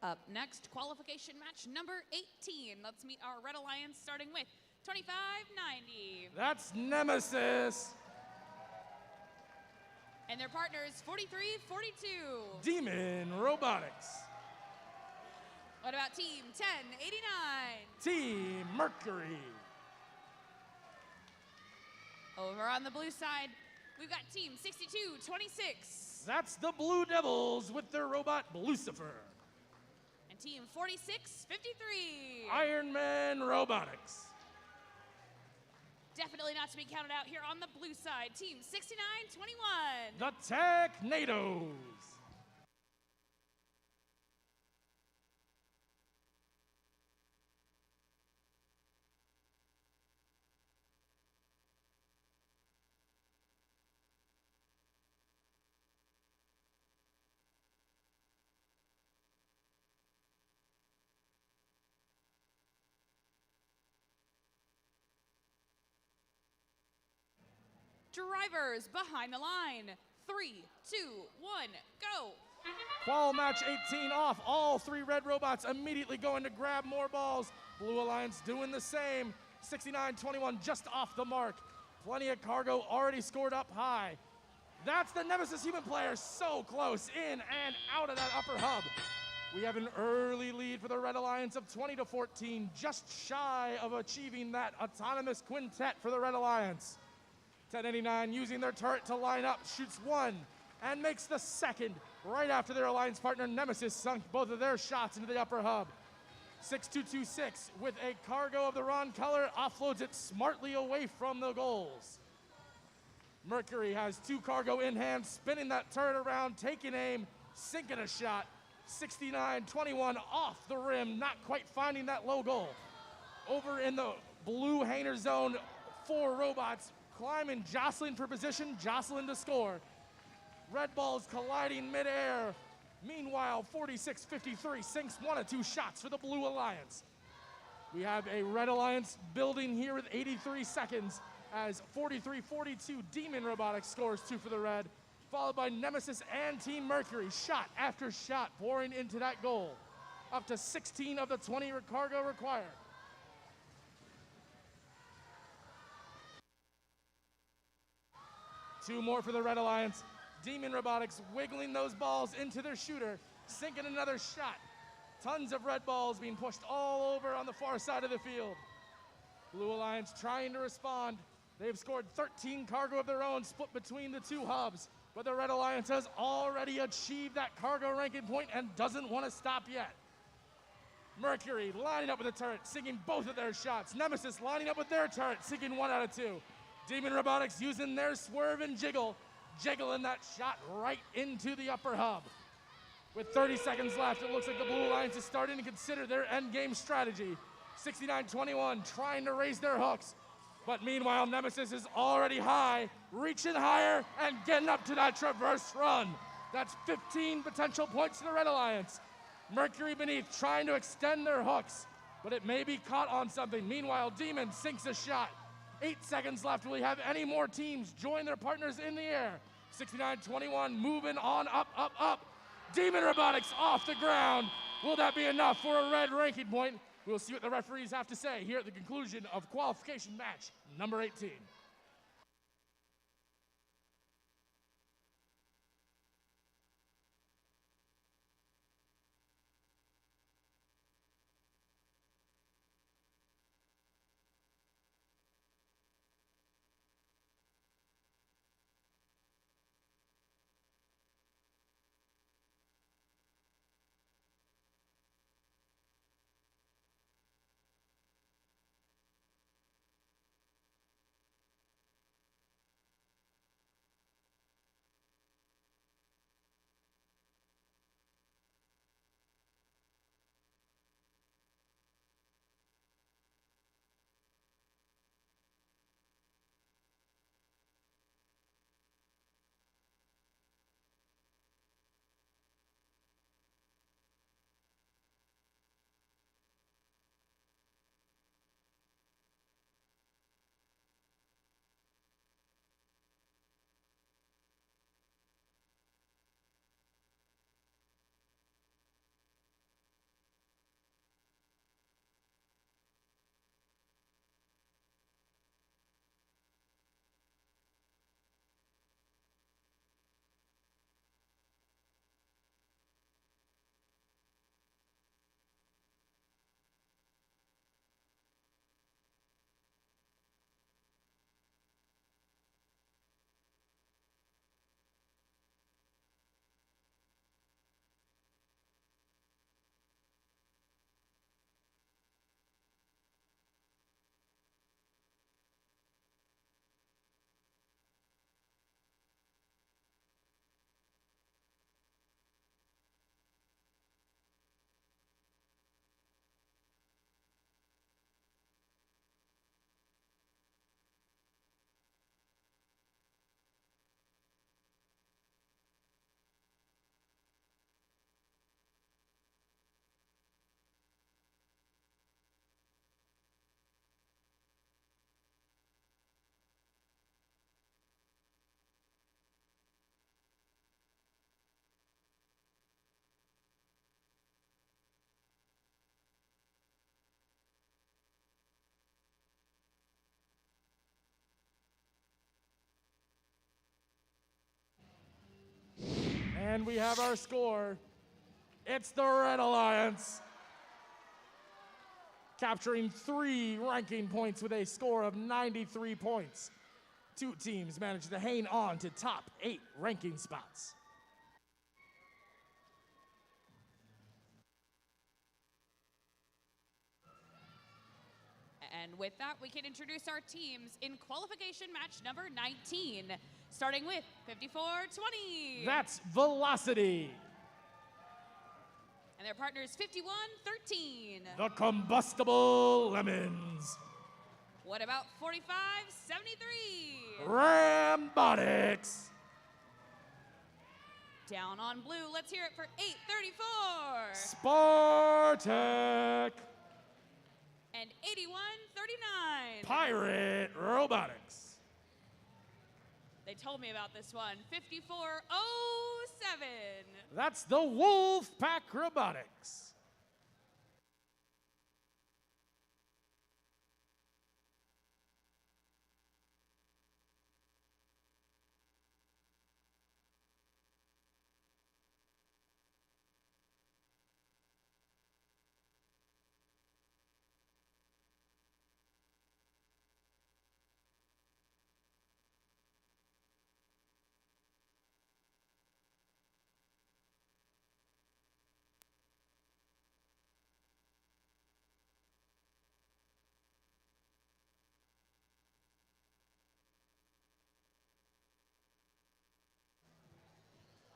Up next, qualification match number 18. Let's meet our Red Alliance, starting with 2590. That's Nemesis. And their partners, 4342. Demon Robotics. What about team 1089? Team Mercury. Over on the blue side, we've got team 6226. That's the Blue Devils with their robot Lucifer. And team 4653. Iron Man Robotics. Definitely not to be counted out here on the blue side, team 6921. The Technados. Drivers behind the line. 3, 2, 1, go. Qual match 18 off. All 3 red robots immediately going to grab more balls. Blue Alliance doing the same. 69-21 just off the mark. Plenty of cargo already scored up high. That's the Nemesis human player, so close, in and out of that upper hub. We have an early lead for the Red Alliance of 20-14, just shy of achieving that autonomous quintet for the Red Alliance. 1089 using their turret to line up, shoots 1 and makes the 2nd right after their alliance partner Nemesis sunk both of their shots into the upper hub. 6226 with a cargo of the wrong color offloads it smartly away from the goals. Mercury has 2 cargo in hand, spinning that turret around, taking aim, sinking a shot. 69-21 off the rim, not quite finding that low goal. Over in the blue hanger zone, 4 robots climbing, jostling for position, jostling to score. Red balls colliding midair. Meanwhile, 46-53 sinks 1 of 2 shots for the Blue Alliance. We have a Red Alliance building here with 83 seconds as 43-42 Demon Robotics scores 2 for the Red, followed by Nemesis and Team Mercury, shot after shot pouring into that goal. Up to 16 of the 20 cargo required. Two more for the Red Alliance. Demon Robotics wiggling those balls into their shooter, sinking another shot. Tons of red balls being pushed all over on the far side of the field. Blue Alliance trying to respond. They've scored 13 cargo of their own, split between the 2 hubs, but the Red Alliance has already achieved that cargo ranking point and doesn't want to stop yet. Mercury lining up with the turret, sinking both of their shots. Nemesis lining up with their turret, sinking 1 out of 2. Demon Robotics using their swerve and jiggle, jiggling that shot right into the upper hub. With 30 seconds left, it looks like the Blue Alliance is starting to consider their endgame strategy. 69-21 trying to raise their hooks. But meanwhile, Nemesis is already high, reaching higher and getting up to that traverse run. That's 15 potential points to the Red Alliance. Mercury beneath trying to extend their hooks, but it may be caught on something. Meanwhile, Demon sinks a shot. 8 seconds left. Will we have any more teams join their partners in the air? 69-21 moving on up, up, up. Demon Robotics off the ground. Will that be enough for a red ranking point? We'll see what the referees have to say here at the conclusion of qualification match number 18. And we have our score. It's the Red Alliance, capturing 3 ranking points with a score of 93 points. 2 teams managed to hang on to top 8 ranking spots. And with that, we can introduce our teams in qualification match number 19, starting with 54-20. That's Velocity. And their partners 51-13. The Combustible Lemons. What about 45-73? Rambotics. Down on blue, let's hear it for 834. Spartak. And 8139. Pirate Robotics. They told me about this one. 5407. That's the Wolfpack Robotics.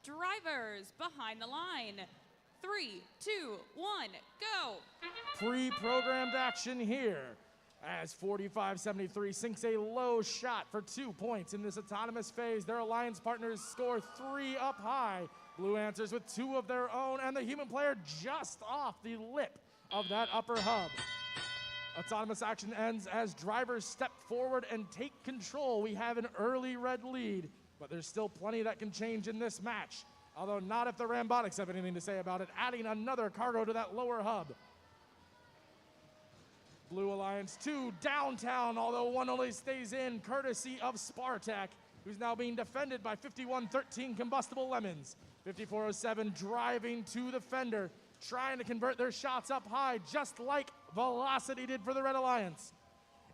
Drivers behind the line. 3, 2, 1, go. Pre-programmed action here as 4573 sinks a low shot for 2 points in this autonomous phase. Their alliance partners score 3 up high. Blue answers with 2 of their own, and the human player just off the lip of that upper hub. Autonomous action ends as drivers step forward and take control. We have an early red lead, but there's still plenty that can change in this match. Although not if the Rambotics have anything to say about it, adding another cargo to that lower hub. Blue Alliance 2 downtown, although one only stays in, courtesy of Spartak, who's now being defended by 5113 Combustible Lemons. 5407 driving to the fender, trying to convert their shots up high, just like Velocity did for the Red Alliance.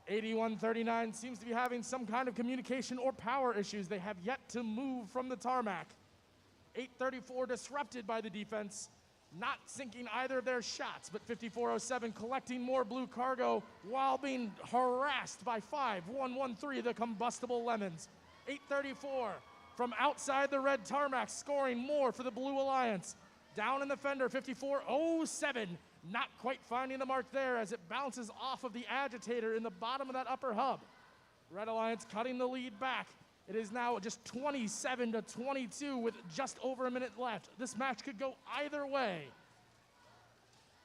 8139 seems to be having some kind of communication or power issues. They have yet to move from the tarmac. 834 disrupted by the defense, not sinking either of their shots, but 5407 collecting more blue cargo while being harassed by 5113, the Combustible Lemons. 834 from outside the red tarmac, scoring more for the Blue Alliance. Down in the fender, 5407, not quite finding the mark there as it bounces off of the agitator in the bottom of that upper hub. Red Alliance cutting the lead back. It is now just 27-22 with just over a minute left. This match could go either way.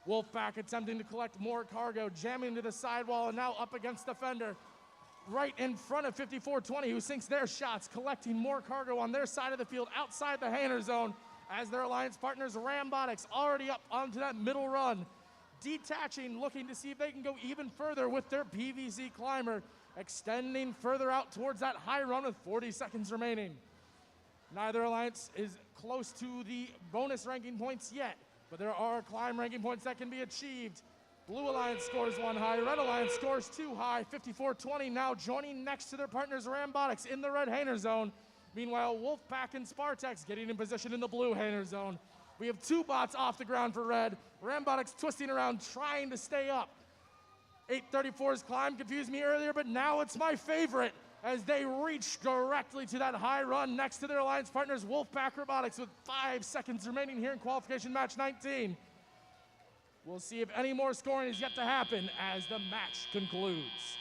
Wolfpack attempting to collect more cargo, jamming to the sidewall and now up against the fender. Right in front of 5420, who sinks their shots, collecting more cargo on their side of the field outside the Hainer zone as their alliance partners Rambotics already up onto that middle run. Detaching, looking to see if they can go even further with their PVC climber, extending further out towards that high run with 40 seconds remaining. Neither alliance is close to the bonus ranking points yet, but there are climb ranking points that can be achieved. Blue Alliance scores 1 high, Red Alliance scores 2 high, 5420 now joining next to their partners Rambotics in the red Hainer zone. Meanwhile, Wolfpack and Spartak's getting in position in the blue Hainer zone. We have 2 bots off the ground for red. Rambotics twisting around, trying to stay up. 834's climb confused me earlier, but now it's my favorite as they reach directly to that high run next to their alliance partners Wolfpack Robotics with 5 seconds remaining here in qualification match 19. We'll see if any more scoring is yet to happen as the match concludes.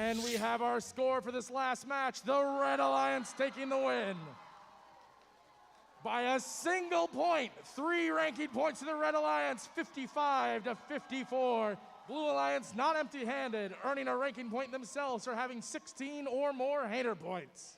And we have our score for this last match. The Red Alliance taking the win by a single point. 3 ranking points to the Red Alliance, 55-54. Blue Alliance not empty-handed, earning a ranking point themselves for having 16 or more hater points.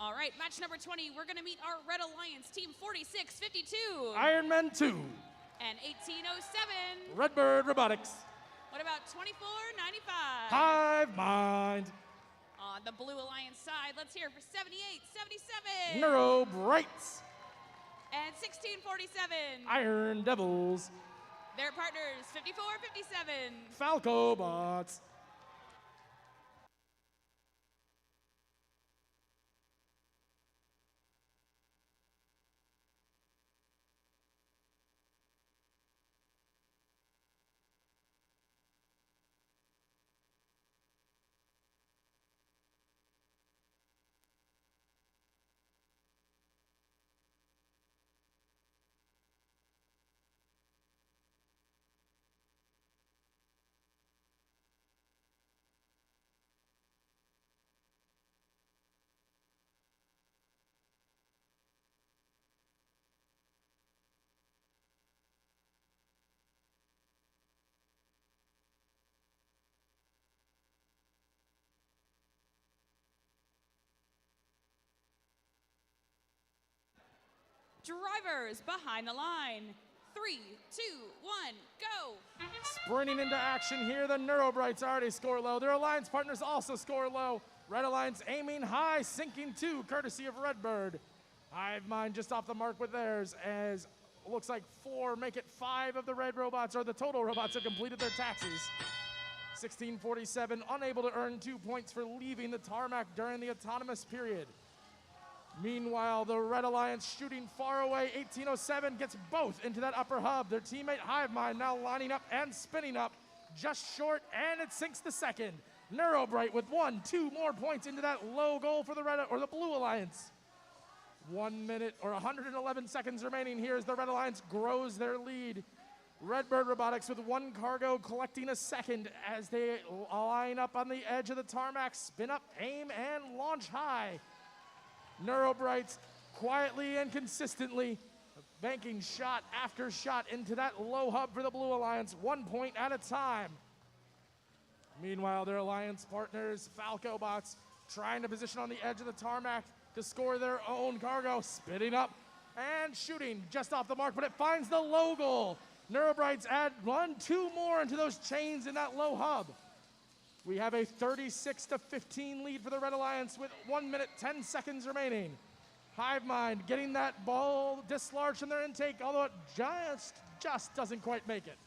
All right, match number 20, we're gonna meet our Red Alliance, team 4652. Ironman 2. And 1807. Redbird Robotics. What about 2495? Hive Mind. On the Blue Alliance side, let's hear for 7877. Neuro Brights. And 1647. Iron Devils. Their partners, 5457. Falco Bots. Drivers behind the line. 3, 2, 1, go! Sprinting into action here, the Neurobrights already score low. Their alliance partners also score low. Red Alliance aiming high, sinking 2, courtesy of Redbird. Hive Mind just off the mark with theirs, as looks like 4 make it 5 of the red robots, or the total robots, have completed their taxis. 1647 unable to earn 2 points for leaving the tarmac during the autonomous period. Meanwhile, the Red Alliance shooting far away. 1807 gets both into that upper hub. Their teammate Hive Mind now lining up and spinning up just short, and it sinks the second. Neurobright with 2 more points into that low goal for the Red or the Blue Alliance. 1 minute or 111 seconds remaining here as the Red Alliance grows their lead. Redbird Robotics with 1 cargo collecting a second as they line up on the edge of the tarmac, spin up, aim, and launch high. Neurobrights quietly and consistently banking shot after shot into that low hub for the Blue Alliance, 1 point at a time. Meanwhile, their alliance partners, Falco Bots, trying to position on the edge of the tarmac to score their own cargo, spitting up and shooting just off the mark, but it finds the low goal. Neurobrights add 2 more into those chains in that low hub. We have a 36-15 lead for the Red Alliance with 1 minute, 10 seconds remaining. Hive Mind getting that ball dislodged from their intake, although it just doesn't quite make it.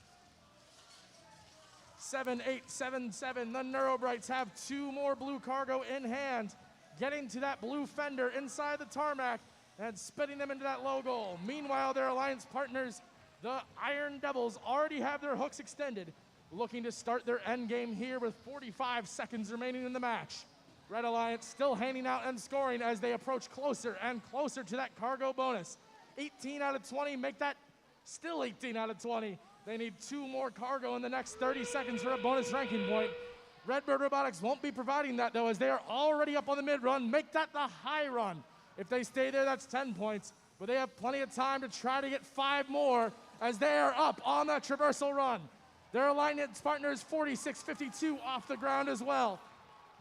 7-8-7-7, the Neurobrights have 2 more blue cargo in hand, getting to that blue fender inside the tarmac and spitting them into that low goal. Meanwhile, their alliance partners, the Iron Devils, already have their hooks extended, looking to start their end game here with 45 seconds remaining in the match. Red Alliance still handing out and scoring as they approach closer and closer to that cargo bonus. 18 out of 20 make that still 18 out of 20. They need 2 more cargo in the next 30 seconds for a bonus ranking point. Redbird Robotics won't be providing that, though, as they are already up on the mid-run. Make that the high run. If they stay there, that's 10 points. But they have plenty of time to try to get 5 more as they are up on that traversal run. Their alliance partners, 46-52, off the ground as well.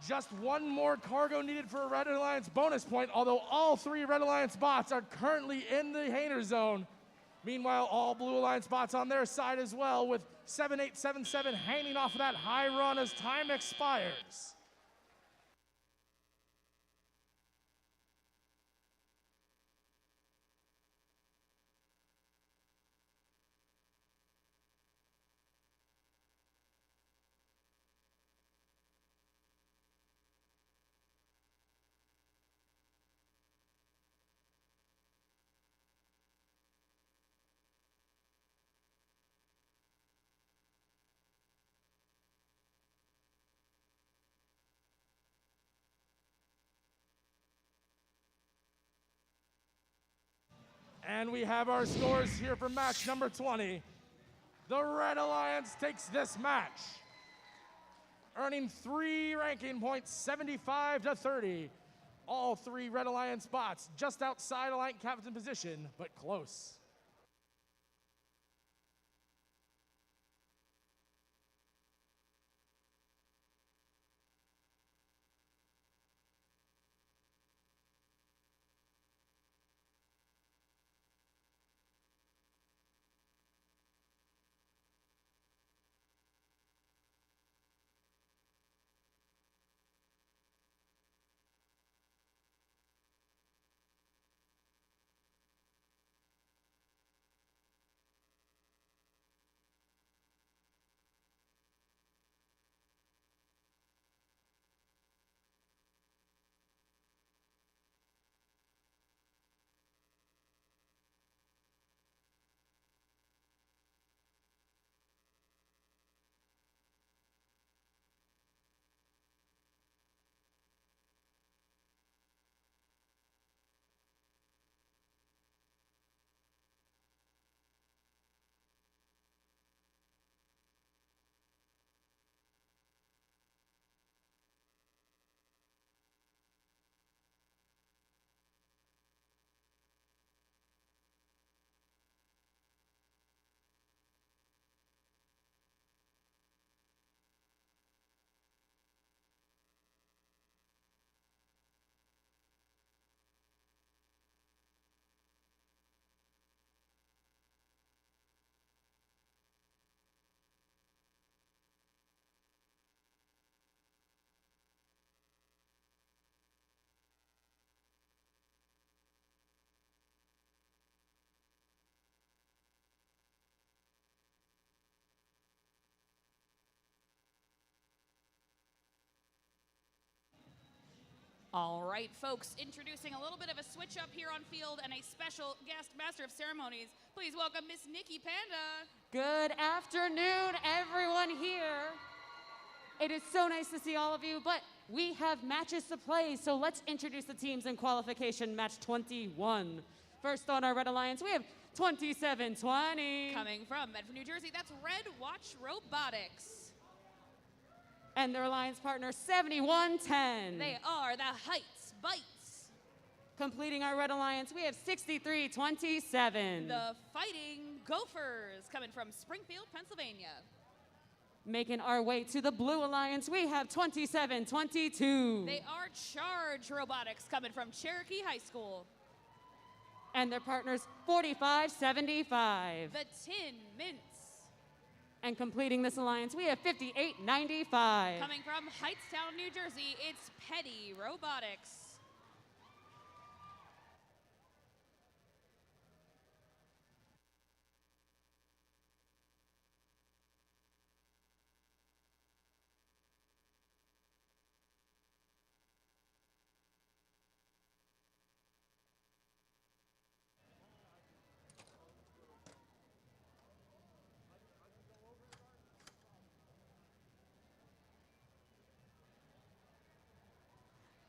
Just 1 more cargo needed for a Red Alliance bonus point, although all 3 Red Alliance bots are currently in the Hainer zone. Meanwhile, all Blue Alliance bots on their side as well, with 7-8-7-7 hanging off of that high run as time expires. And we have our scores here for match number 20. The Red Alliance takes this match, earning 3 ranking points, 75-30. All 3 Red Alliance bots just outside Alliance captain position, but close. All right, folks, introducing a little bit of a switch up here on field and a special guest master of ceremonies. Please welcome Miss Nikki Panda. Good afternoon, everyone here. It is so nice to see all of you, but we have matches to play, so let's introduce the teams in qualification match 21. First on our Red Alliance, we have 2720. Coming from Medford, New Jersey, that's Red Watch Robotics. And their alliance partner, 7110. They are the Heights Bites. Completing our Red Alliance, we have 6327. The Fighting Gophers, coming from Springfield, Pennsylvania. Making our way to the Blue Alliance, we have 2722. They are Charge Robotics, coming from Cherokee High School. And their partners, 4575. The Tin Mints. And completing this alliance, we have 5895. Coming from Hightstown, New Jersey, it's Petty Robotics.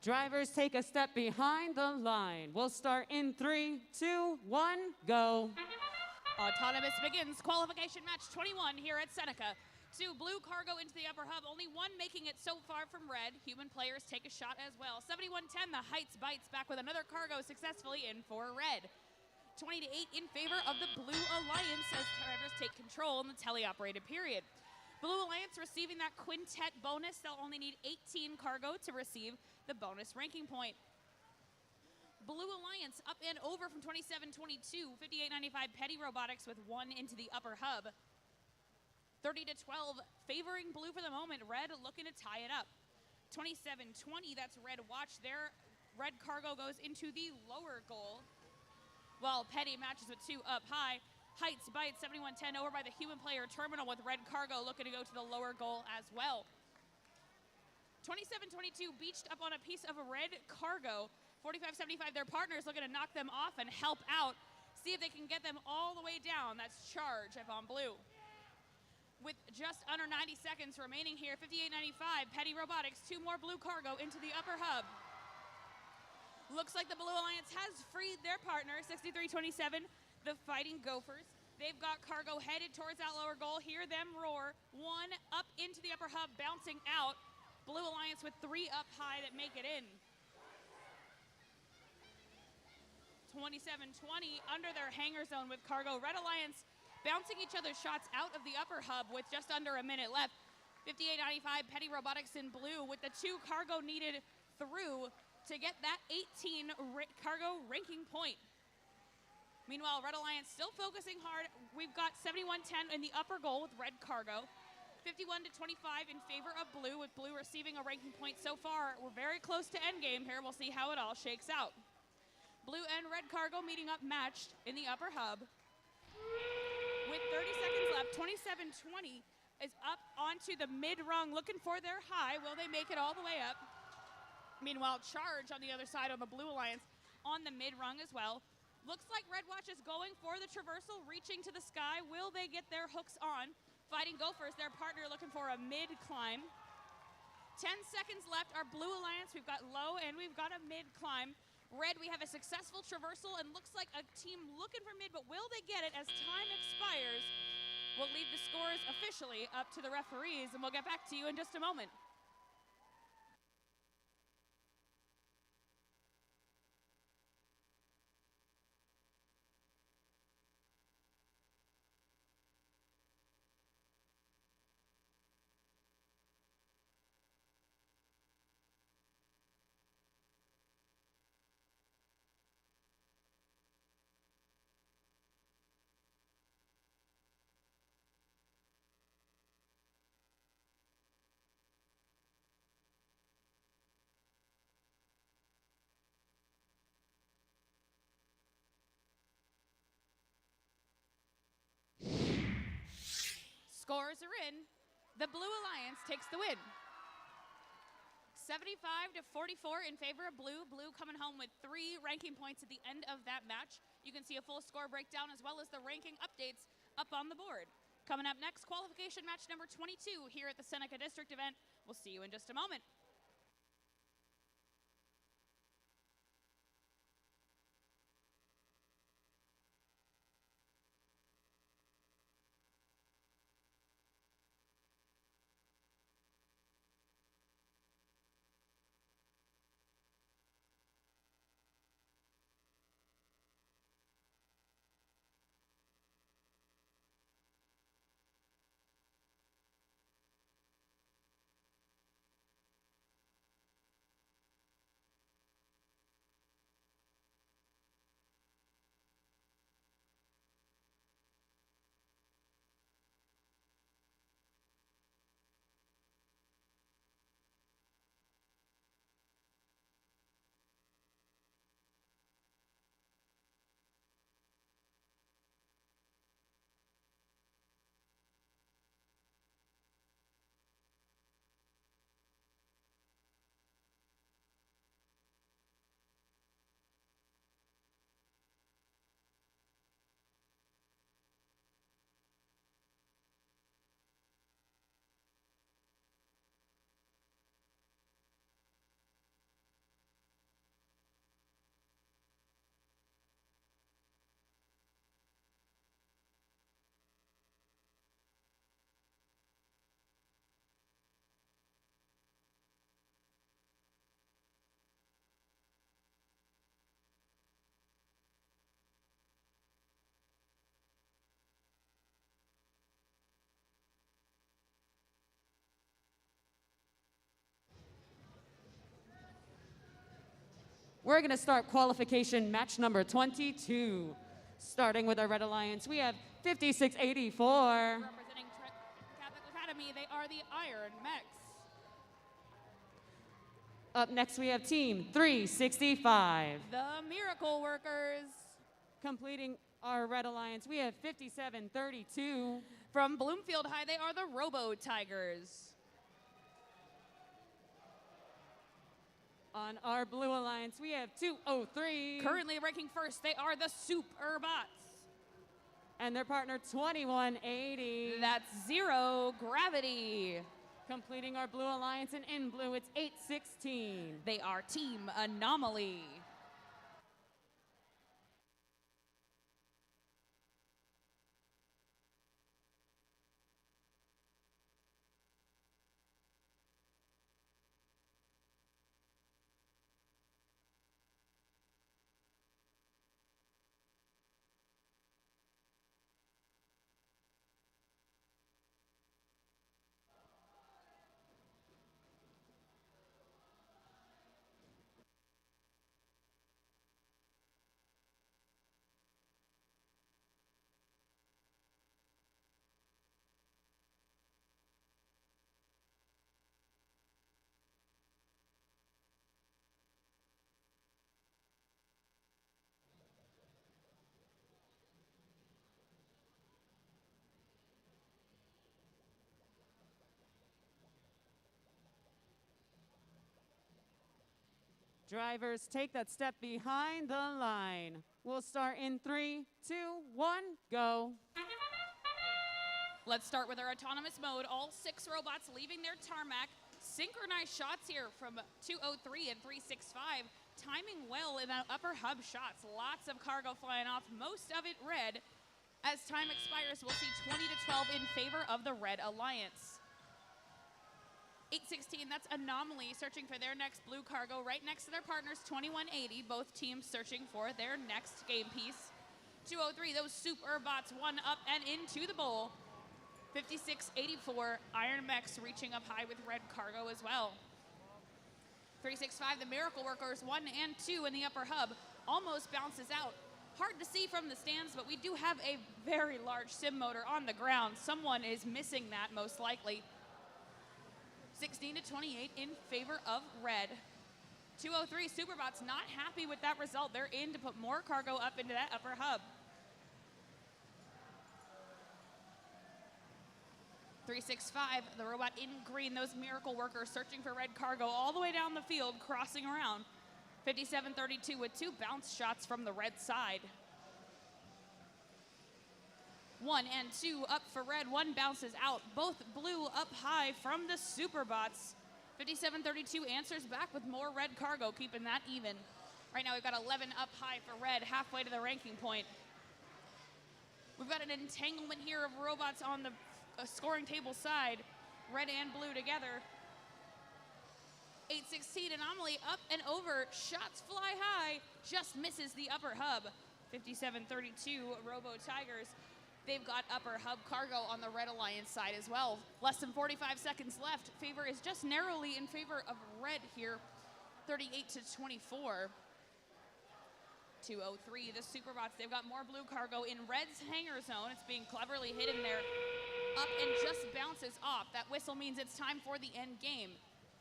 Drivers, take a step behind the line. We'll start in 3, 2, 1, go. Autonomous begins qualification match 21 here at Seneca. 2 blue cargo into the upper hub, only 1 making it so far from red. Human players take a shot as well. 7110, the Heights Bites back with another cargo successfully in for red. 20-8 in favor of the Blue Alliance as drivers take control in the teleoperated period. Blue Alliance receiving that quintet bonus. They'll only need 18 cargo to receive the bonus ranking point. Blue Alliance up and over from 2722, 5895 Petty Robotics with 1 into the upper hub. 30-12 favoring blue for the moment. Red looking to tie it up. 2720, that's Red Watch. Their red cargo goes into the lower goal, while Petty matches with 2 up high. Heights Bites 7110 over by the human player terminal with red cargo looking to go to the lower goal as well. 2722 beached up on a piece of a red cargo. 4575, their partners looking to knock them off and help out. See if they can get them all the way down. That's Charge up on blue. With just under 90 seconds remaining here, 5895, Petty Robotics, 2 more blue cargo into the upper hub. Looks like the Blue Alliance has freed their partner, 6327, the Fighting Gophers. They've got cargo headed towards that lower goal. Hear them roar. 1 up into the upper hub, bouncing out. Blue Alliance with 3 up high that make it in. 2720 under their hangar zone with cargo. Red Alliance bouncing each other's shots out of the upper hub with just under a minute left. 5895 Petty Robotics in blue with the 2 cargo needed through to get that 18 cargo ranking point. Meanwhile, Red Alliance still focusing hard. We've got 7110 in the upper goal with red cargo. 51-25 in favor of blue, with blue receiving a ranking point so far. We're very close to endgame here. We'll see how it all shakes out. Blue and red cargo meeting up matched in the upper hub. With 30 seconds left, 2720 is up onto the mid-rung, looking for their high. Will they make it all the way up? Meanwhile, Charge on the other side on the Blue Alliance on the mid-rung as well. Looks like Red Watch is going for the traversal, reaching to the sky. Will they get their hooks on? Fighting Gophers, their partner, looking for a mid-climb. 10 seconds left. Our Blue Alliance, we've got low and we've got a mid-climb. Red, we have a successful traversal and looks like a team looking for mid, but will they get it as time expires? We'll leave the scores officially up to the referees, and we'll get back to you in just a moment. Scores are in. The Blue Alliance takes the win. 75 to 44 in favor of Blue. Blue coming home with 3 ranking points at the end of that match. You can see a full score breakdown as well as the ranking updates up on the board. Coming up next, qualification match number 22 here at the Seneca District event. We'll see you in just a moment. We're going to start qualification match number 22. Starting with our Red Alliance, we have 5684. Representing Catholic Academy, they are the Iron Mechs. Up next, we have Team 365. The Miracle Workers. Completing our Red Alliance, we have 5732. From Bloomfield High, they are the Robo Tigers. On our Blue Alliance, we have 203. Currently ranking first, they are the Super Bots. And their partner, 2180. That's Zero Gravity. Completing our Blue Alliance, and in blue, it's 816. They are Team Anomaly. Drivers, take that step behind the line. We'll start in 3, 2, 1, go. Let's start with our autonomous mode. All 6 robots leaving their tarmac. Synchronized shots here from 203 and 365. Timing well in the upper hub shots. Lots of cargo flying off, most of it red. As time expires, we'll see 20 to 12 in favor of the Red Alliance. 816, that's Anomaly, searching for their next blue cargo right next to their partners, 2180. Both teams searching for their next game piece. 203, those Super Bots, one up and into the bowl. 5684, Iron Mechs reaching up high with red cargo as well. 365, the Miracle Workers, 1 and 2 in the upper hub, almost bounces out. Hard to see from the stands, but we do have a very large sim motor on the ground. Someone is missing that, most likely. 16 to 28 in favor of red. 203 Superbots not happy with that result. They're in to put more cargo up into that upper hub. 365, the robot in green, those miracle workers searching for red cargo all the way down the field, crossing around. 5732 with 2 bounce shots from the red side. 1 and 2 up for red, 1 bounces out. Both blue up high from the Superbots. 5732 answers back with more red cargo, keeping that even. Right now we've got 11 up high for red, halfway to the ranking point. We've got an entanglement here of robots on the scoring table side, red and blue together. 816 anomaly up and over, shots fly high, just misses the upper hub. 5732 Robo Tigers, they've got upper hub cargo on the Red Alliance side as well. Less than 45 seconds left. Favor is just narrowly in favor of red here, 38-24. 203, the Superbots, they've got more blue cargo in red's hangar zone. It's being cleverly hidden there. Up and just bounces off. That whistle means it's time for the end game.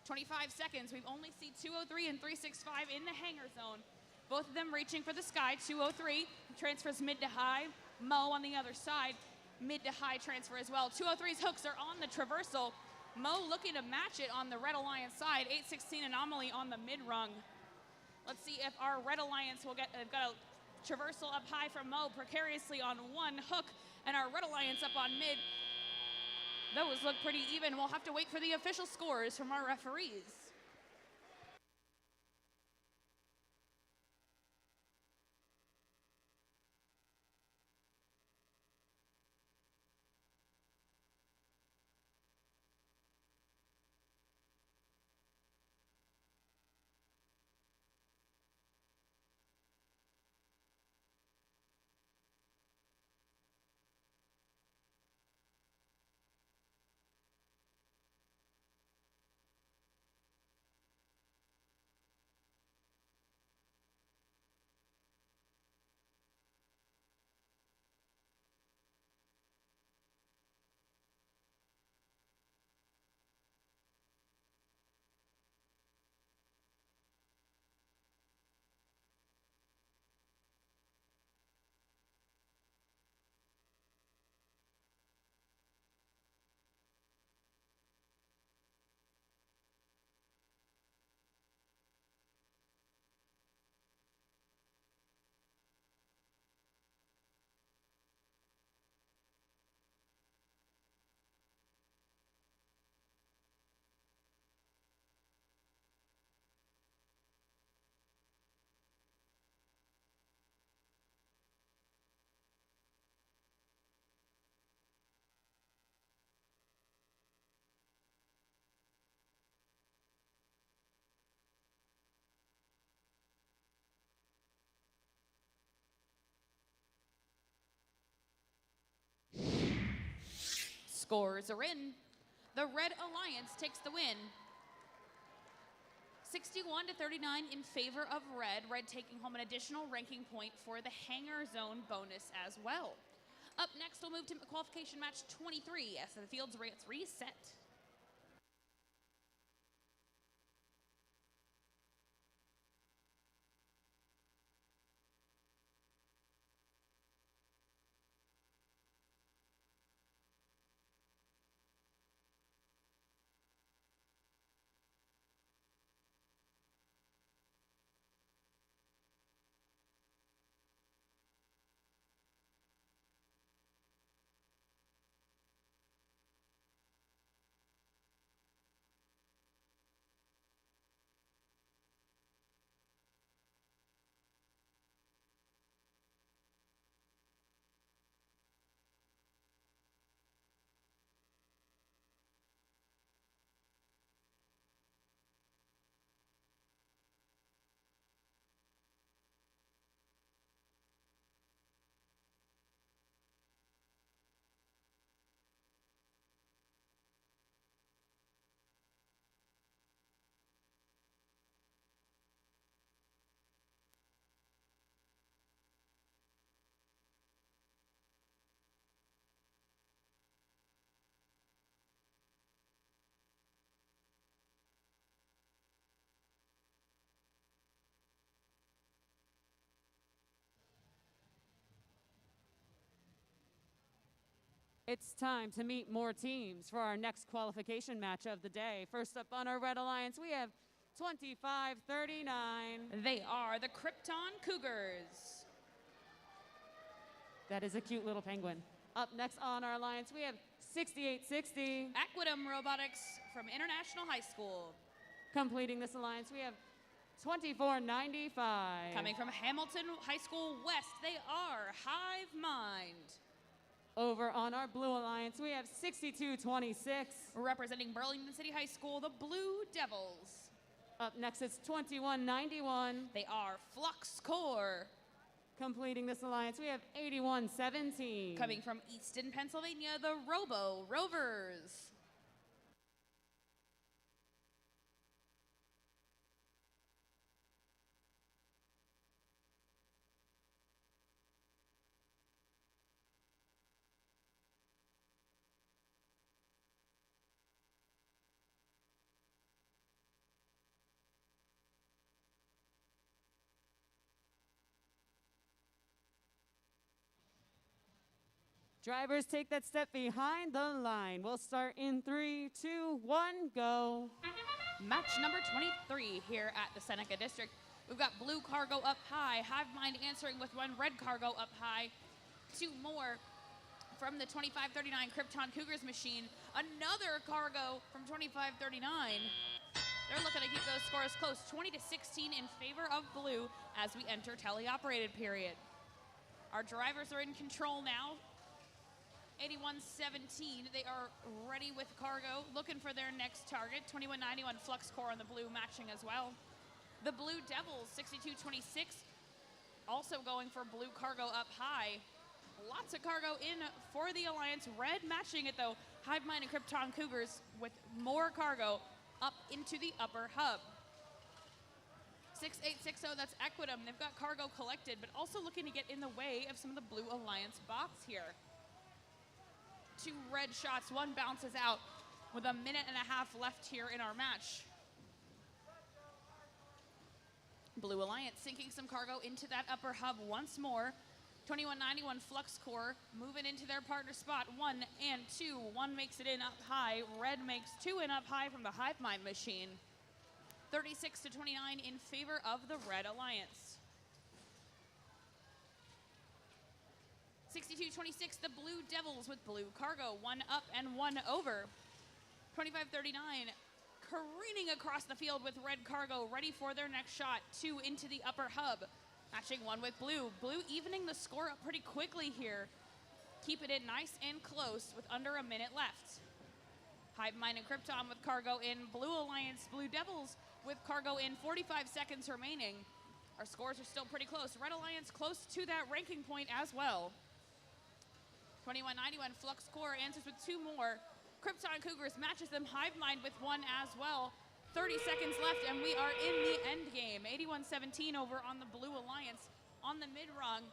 25 seconds, we've only seen 203 and 365 in the hangar zone. Both of them reaching for the sky. 203 transfers mid to high. Mo on the other side, mid to high transfer as well. 203's hooks are on the traversal. Mo looking to match it on the Red Alliance side. 816 anomaly on the mid rung. Let's see if our Red Alliance will get, they've got a traversal up high from Mo, precariously on 1 hook, and our Red Alliance up on mid. Those look pretty even. We'll have to wait for the official scores from our referees. Scores are in. The Red Alliance takes the win. 61-39 in favor of red. Red taking home an additional ranking point for the hangar zone bonus as well. Up next, we'll move to qualification match 23 as the field's reset. It's time to meet more teams for our next qualification match of the day. First up on our Red Alliance, we have 2539. They are the Krypton Cougars. That is a cute little penguin. Up next on our alliance, we have 6860. Aquidum Robotics from International High School. Completing this alliance, we have 2495. Coming from Hamilton High School West, they are Hive Mind. Over on our Blue Alliance, we have 6226. Representing Burlington City High School, the Blue Devils. Up next, it's 2191. They are Flux Core. Completing this alliance, we have 8117. Coming from Easton, Pennsylvania, the Robo Rovers. Drivers, take that step behind the line. We'll start in 3, 2, 1, go. Match number 23 here at the Seneca District. We've got Blue Cargo up high, Hive Mind answering with one Red Cargo up high. Two more from the 2539 Krypton Cougars machine. Another cargo from 2539. They're looking to keep those scores close, 20-16 in favor of Blue as we enter teleoperated period. Our drivers are in control now. 8117, they are ready with cargo, looking for their next target. 2191 Flux Core on the Blue matching as well. The Blue Devils, 6226, also going for Blue Cargo up high. Lots of cargo in for the Alliance. Red matching it though. Hive Mind and Krypton Cougars with more cargo up into the upper hub. 6860, that's Aquidum. They've got cargo collected, but also looking to get in the way of some of the Blue Alliance bots here. Two red shots, one bounces out with a minute and a half left here in our match. Blue Alliance sinking some cargo into that upper hub once more. 2191 Flux Core moving into their partner spot. 1 and 2. One makes it in up high. Red makes two in up high from the Hive Mind machine. 36-29 in favor of the Red Alliance. 6226, the Blue Devils with Blue Cargo. One up and one over. 2539 careening across the field with Red Cargo, ready for their next shot. Two into the upper hub. Matching one with Blue. Blue evening the score up pretty quickly here. Keeping it nice and close with under a minute left. Hive Mind and Krypton with cargo in. Blue Alliance, Blue Devils with cargo in. 45 seconds remaining. Our scores are still pretty close. Red Alliance close to that ranking point as well. 2191 Flux Core answers with two more. Krypton Cougars matches them. Hive Mind with one as well. 30 seconds left and we are in the end game. 8117 over on the Blue Alliance on the mid-rung.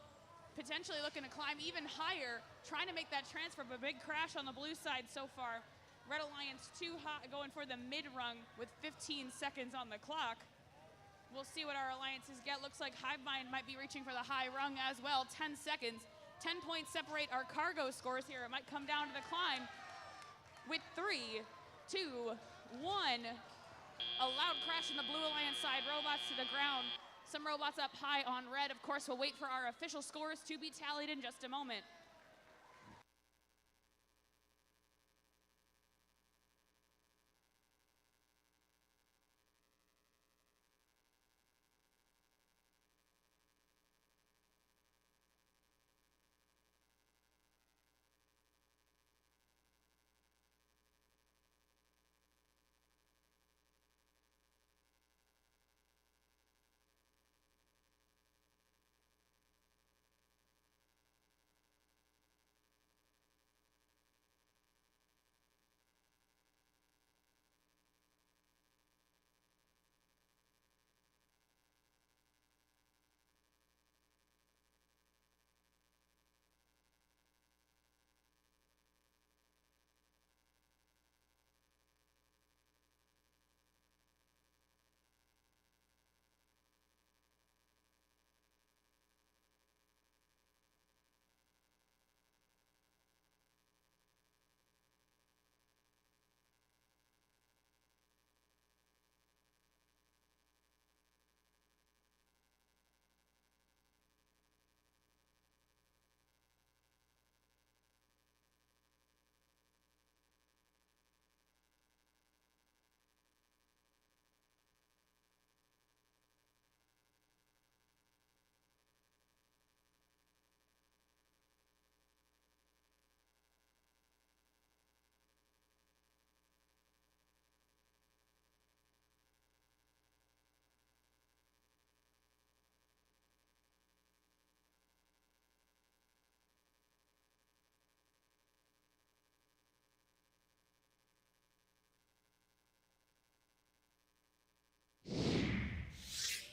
Potentially looking to climb even higher. Trying to make that transfer, but a big crash on the blue side so far. Red Alliance too hot, going for the mid-rung with 15 seconds on the clock. We'll see what our alliances get. Looks like Hive Mind might be reaching for the high rung as well. 10 seconds. 10 points separate our cargo scores here. It might come down to the climb with 3, 2, 1. A loud crash on the Blue Alliance side. Robots to the ground. Some robots up high on red. Of course, we'll wait for our official scores to be tallied in just a moment.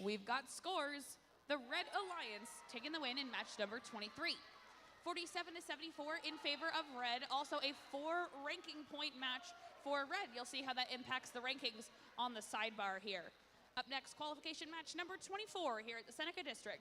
we've got scores. The Red Alliance taking the win in match number 23. 47-74 in favor of Red. Also a 4 ranking point match for Red. You'll see how that impacts the rankings on the sidebar here. Up next, qualification match number 24 here at the Seneca District.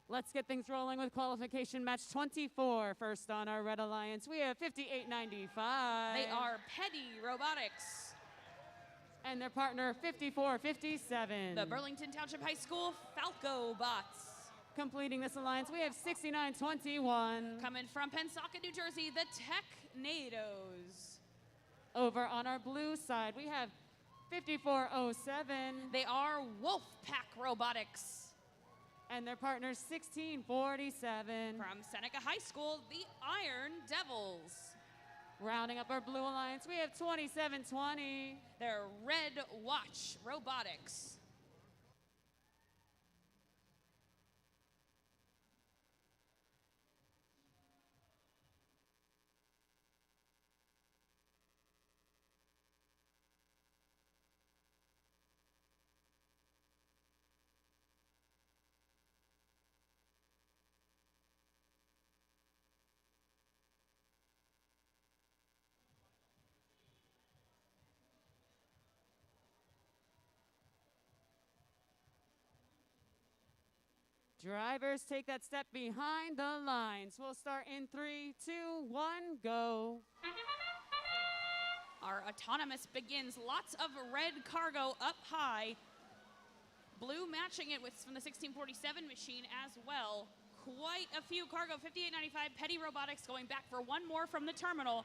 Let's get things rolling with qualification match 24. First on our Red Alliance, we have 58-95. They are Petty Robotics. And their partner, 54-57. The Burlington Township High School Falco Bots. Completing this alliance, we have 69-21. Coming from Pensacola, New Jersey, the Technados. Over on our blue side, we have 54-07. They are Wolfpack Robotics. And their partners, 16-47. From Seneca High School, the Iron Devils. Rounding up our blue alliance, we have 27-20. They're Red Watch Robotics. Drivers take that step behind the lines. We'll start in 3, 2, 1, go. Our autonomous begins. Lots of red cargo up high. Blue matching it with from the 1647 machine as well. Quite a few cargo. 5895 Petty Robotics going back for one more from the terminal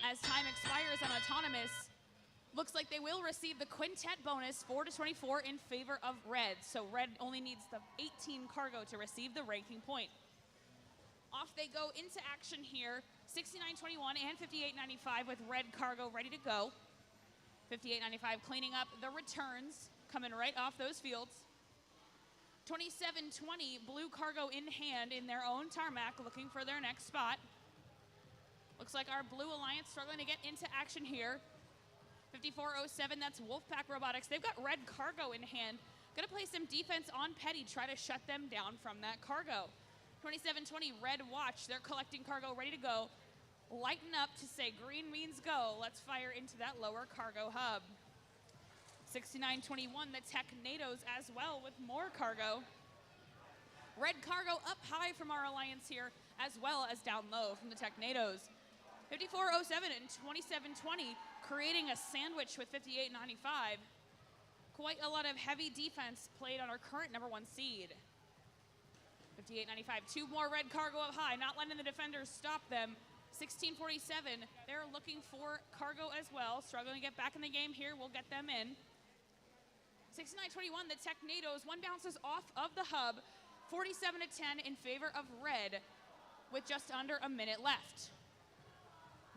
as time expires on autonomous. Looks like they will receive the quintet bonus, 4-24 in favor of Red. So Red only needs the 18 cargo to receive the ranking point. Off they go into action here. 6921 and 5895 with Red cargo ready to go. 5895 cleaning up the returns, coming right off those fields. 2720 blue cargo in hand in their own tarmac, looking for their next spot. Looks like our Blue Alliance struggling to get into action here. 5407, that's Wolfpack Robotics. They've got red cargo in hand. Gonna play some defense on Petty, try to shut them down from that cargo. 2720, Red Watch. They're collecting cargo, ready to go. Lighten up to say green means go. Let's fire into that lower cargo hub. 6921, the Technados as well with more cargo. Red cargo up high from our alliance here, as well as down low from the Technados. 5407 and 2720 creating a sandwich with 5895. Quite a lot of heavy defense played on our current #1 seed. 5895, two more red cargo up high, not letting the defenders stop them. 1647, they're looking for cargo as well, struggling to get back in the game here. We'll get them in. 6921, the Technados, one bounces off of the hub. 47-10 in favor of Red with just under a minute left.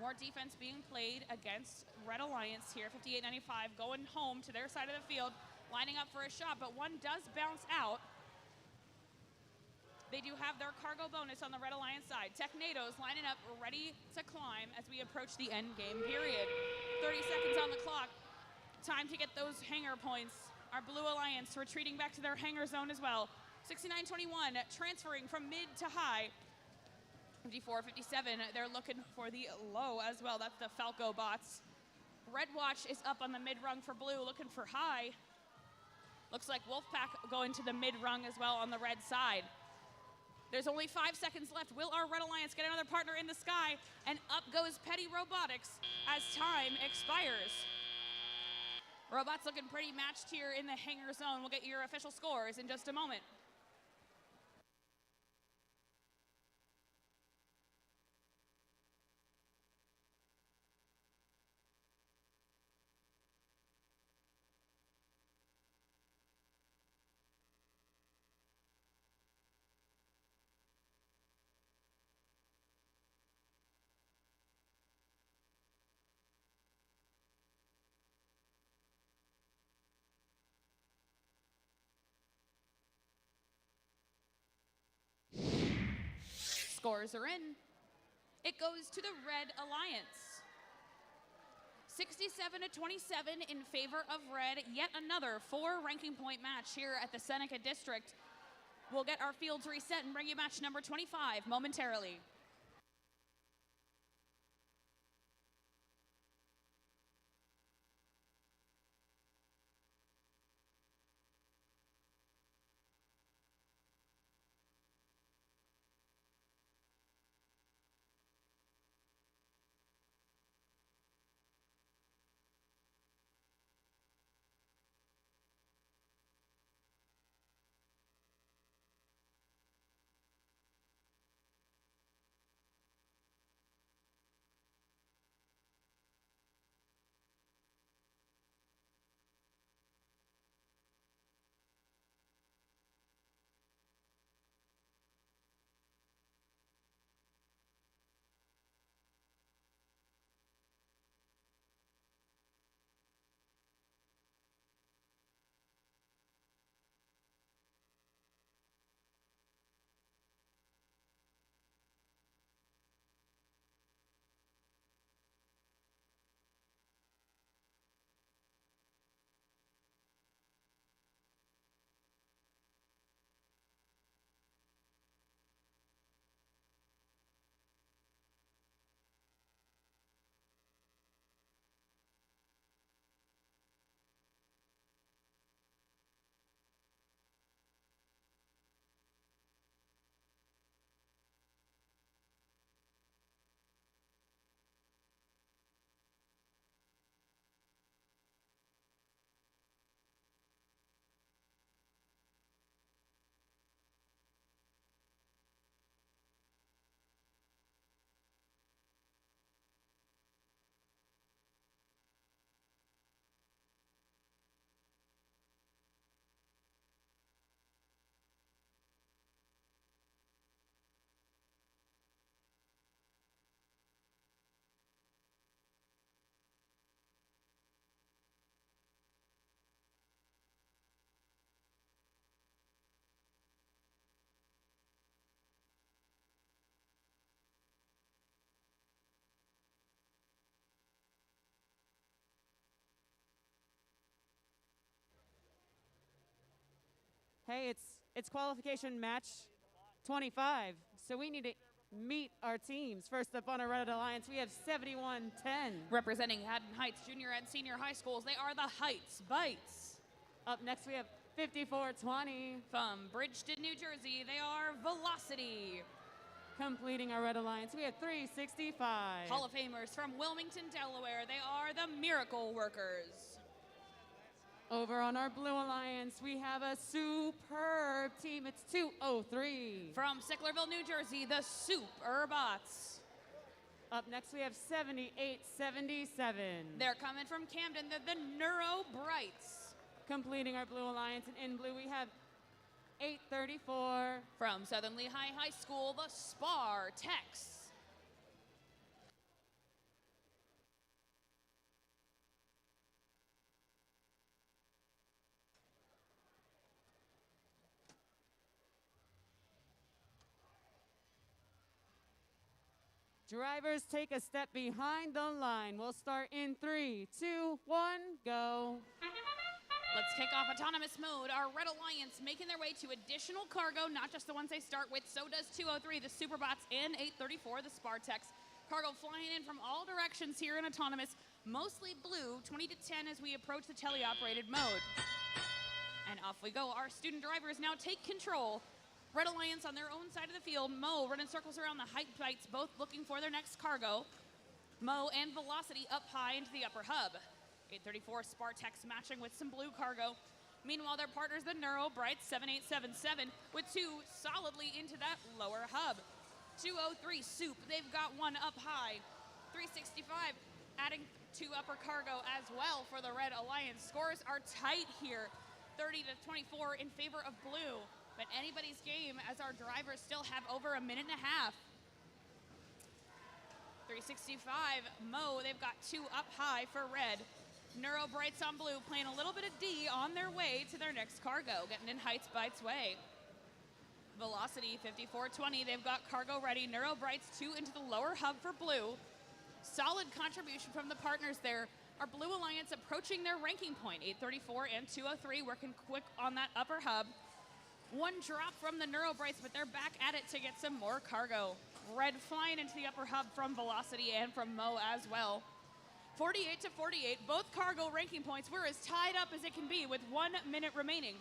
More defense being played against Red Alliance here. 5895 going home to their side of the field, lining up for a shot, but one does bounce out. They do have their cargo bonus on the Red Alliance side. Technados lining up, ready to climb as we approach the end game period. 30 seconds on the clock. Time to get those hanger points. Our Blue Alliance retreating back to their hanger zone as well. 6921 transferring from mid to high. 5457, they're looking for the low as well. That's the Falco bots. Red Watch is up on the mid rung for blue, looking for high. Looks like Wolfpack going to the mid rung as well on the red side. There's only 5 seconds left. Will our Red Alliance get another partner in the sky? And up goes Petty Robotics as time expires. Robots looking pretty matched here in the hangar zone. We'll get your official scores in just a moment. Scores are in. It goes to the Red Alliance. 67-27 in favor of Red. Yet another 4 ranking point match here at the Seneca District. We'll get our fields reset and bring you match number 25 momentarily. Hey, it's qualification match 25, so we need to meet our teams. First up on our Red Alliance, we have 71-10. Representing Haddon Heights Junior and Senior High Schools, they are the Heights Bites. Up next, we have 54-20. From Bridgeton, New Jersey, they are Velocity. Completing our Red Alliance, we have 365. Hall of Famers from Wilmington, Delaware, they are the Miracle Workers. Over on our Blue Alliance, we have a superb team. It's 203. From Sicklerville, New Jersey, the Superbots. Up next, we have 78-77. They're coming from Camden, the Neuro Brights. Completing our Blue Alliance, and in blue, we have 834. From Southern Lehigh High School, the Spar Techs. Drivers, take a step behind the line. We'll start in 3, 2, 1, go. Let's kick off autonomous mode. Our Red Alliance making their way to additional cargo, not just the ones they start with. So does 203, the Superbots, and 834, the Spartex. Cargo flying in from all directions here in autonomous, mostly blue, 20 to 10 as we approach the teleoperated mode. And off we go. Our student drivers now take control Red Alliance on their own side of the field. Mo running circles around the height bites, both looking for their next cargo. Mo and Velocity up high into the upper hub. 834 Spartex matching with some blue cargo. Meanwhile, their partners, the Neuro Brights 7877, with two solidly into that lower hub. 203 Soup, they've got one up high. 365 adding two upper cargo as well for the Red Alliance. Scores are tight here, 30-24 in favor of blue. But anybody's game as our drivers still have over a minute and a half. 365, Mo, they've got two up high for red. Neuro Brights on blue playing a little bit of D on their way to their next cargo, getting in Heights Bites way. Velocity 5420, they've got cargo ready. Neuro Brights two into the lower hub for blue. Solid contribution from the partners there. Our Blue Alliance approaching their ranking point, 834 and 203, working quick on that upper hub. One drop from the Neuro Brights, but they're back at it to get some more cargo. Red flying into the upper hub from Velocity and from Mo as well. 48-48, both cargo ranking points were as tied up as it can be with 1 minute remaining.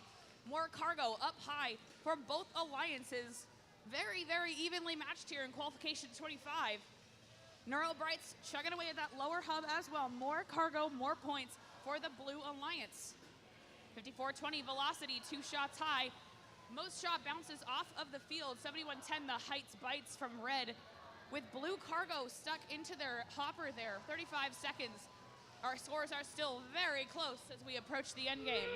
More cargo up high from both alliances. Very, very evenly matched here in Qualification 25. Neuro Brights chugging away at that lower hub as well. More cargo, more points for the Blue Alliance. 5420 Velocity, 2 shots high. Most shot bounces off of the field. 7110 the Heights Bites from red. With blue cargo stuck into their hopper there. 35 seconds. Our scores are still very close as we approach the end game.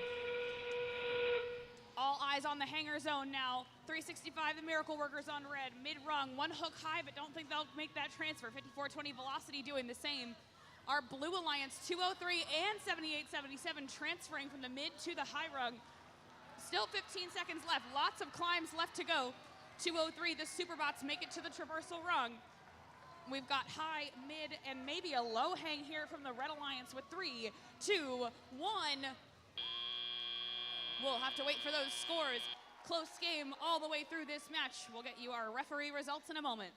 All eyes on the hangar zone now. 365 the Miracle Workers on red. Mid-rung, one hook high, but don't think they'll make that transfer. 5420 Velocity doing the same. Our Blue Alliance 203 and 7877 transferring from the mid to the high rung. Still 15 seconds left, lots of climbs left to go. 203, the Superbots make it to the traversal rung. We've got high, mid, and maybe a low hang here from the Red Alliance with 3, 2, 1. We'll have to wait for those scores. Close game all the way through this match. We'll get you our referee results in a moment.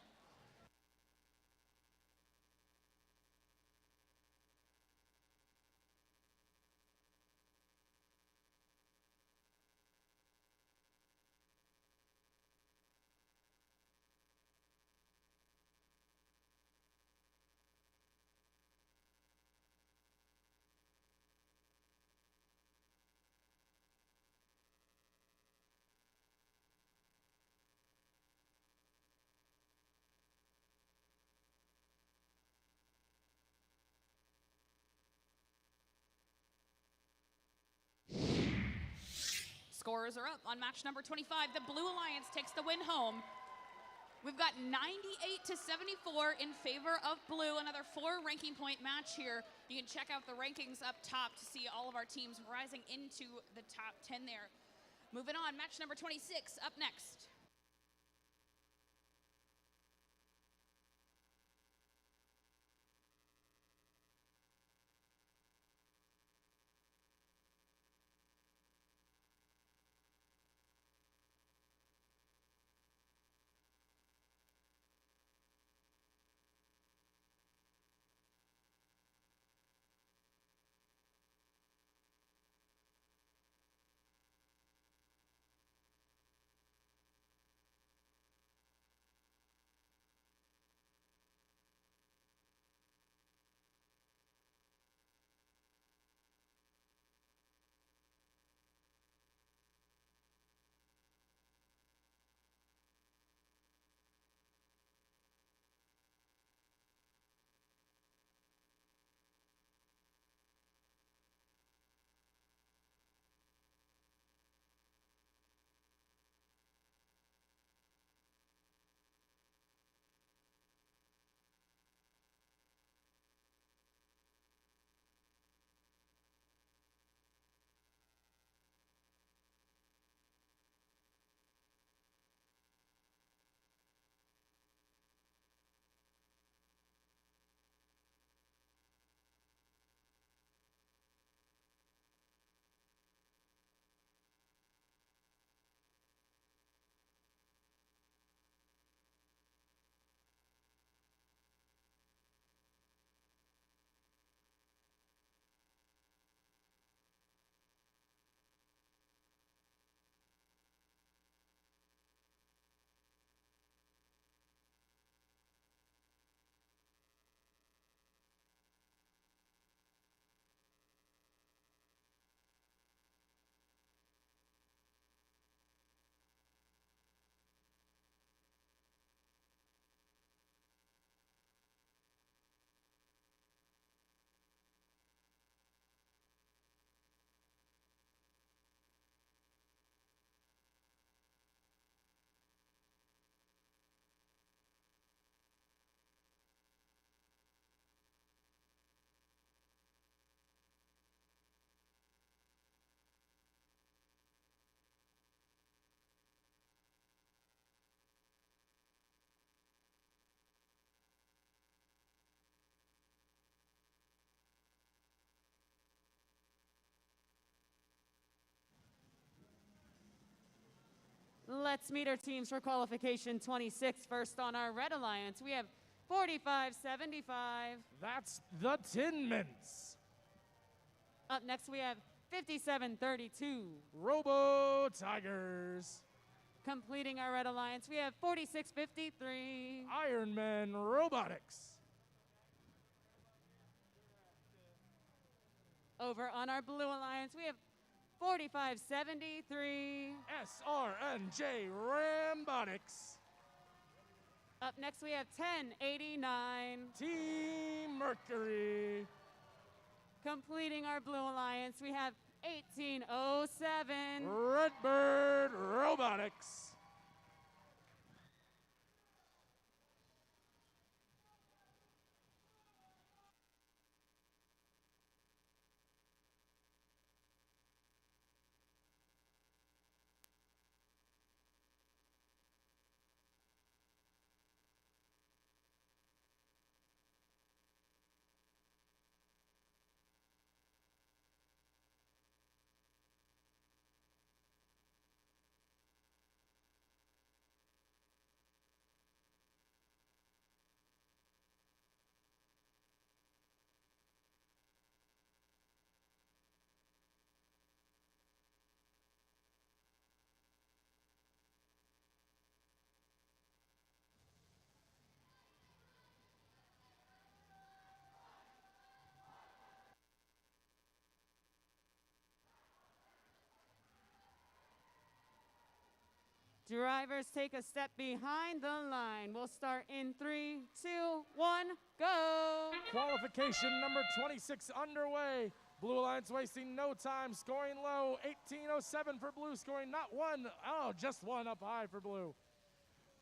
Scores are up on match number 25. The Blue Alliance takes the win home. We've got 98-74 in favor of blue. Another 4 ranking point match here. You can check out the rankings up top to see all of our teams rising into the top 10 there. Moving on, match number 26 up next. Let's meet our teams for qualification 26. First on our Red Alliance, we have 4575. That's the Tin Mints. Up next, we have 5732. Robo Tigers. Completing our Red Alliance, we have 4653. Ironman Robotics. Over on our Blue Alliance, we have 4573. SRNJ Rambotics. Up next, we have 1089. Team Mercury. Completing our Blue Alliance, we have 1807. Redbird Robotics. Drivers take a step behind the line. We'll start in 3, 2, 1, go. Qualification number 26 underway. Blue Alliance wasting no time, scoring low. 1807 for Blue, scoring not one, just one up high for Blue.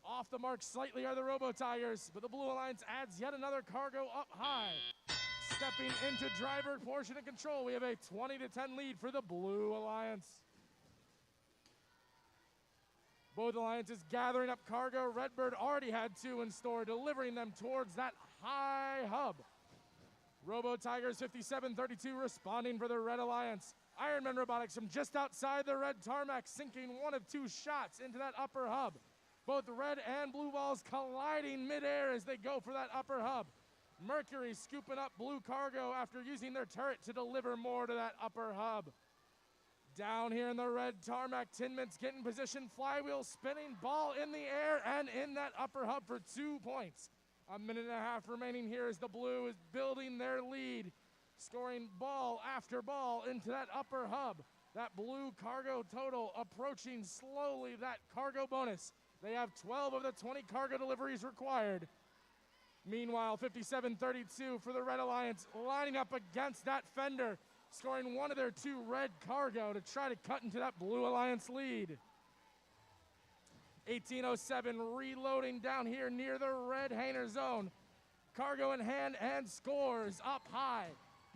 Off the mark slightly are the Robo Tigers, but the Blue Alliance adds yet another cargo up high. Stepping into driver portion and control, we have a 20-10 lead for the Blue Alliance. Both alliances gathering up cargo. Redbird already had 2 in store, delivering them towards that high hub. Robo Tigers 5732 responding for the Red Alliance. Ironman Robotics from just outside the red tarmac, sinking 1 of 2 shots into that upper hub. Both red and blue balls colliding midair as they go for that upper hub. Mercury scooping up blue cargo after using their turret to deliver more to that upper hub. Down here in the red tarmac, Tin Mints getting position, flywheel spinning, ball in the air and in that upper hub for 2 points. A minute and a half remaining here as the blue is building their lead, scoring ball after ball into that upper hub. That blue cargo total approaching slowly that cargo bonus. They have 12 of the 20 cargo deliveries required. Meanwhile, 5732 for the Red Alliance lining up against that fender, scoring 1 of their 2 red cargo to try to cut into that Blue Alliance lead. 1807 reloading down here near the red hanger zone. Cargo in hand and scores up high.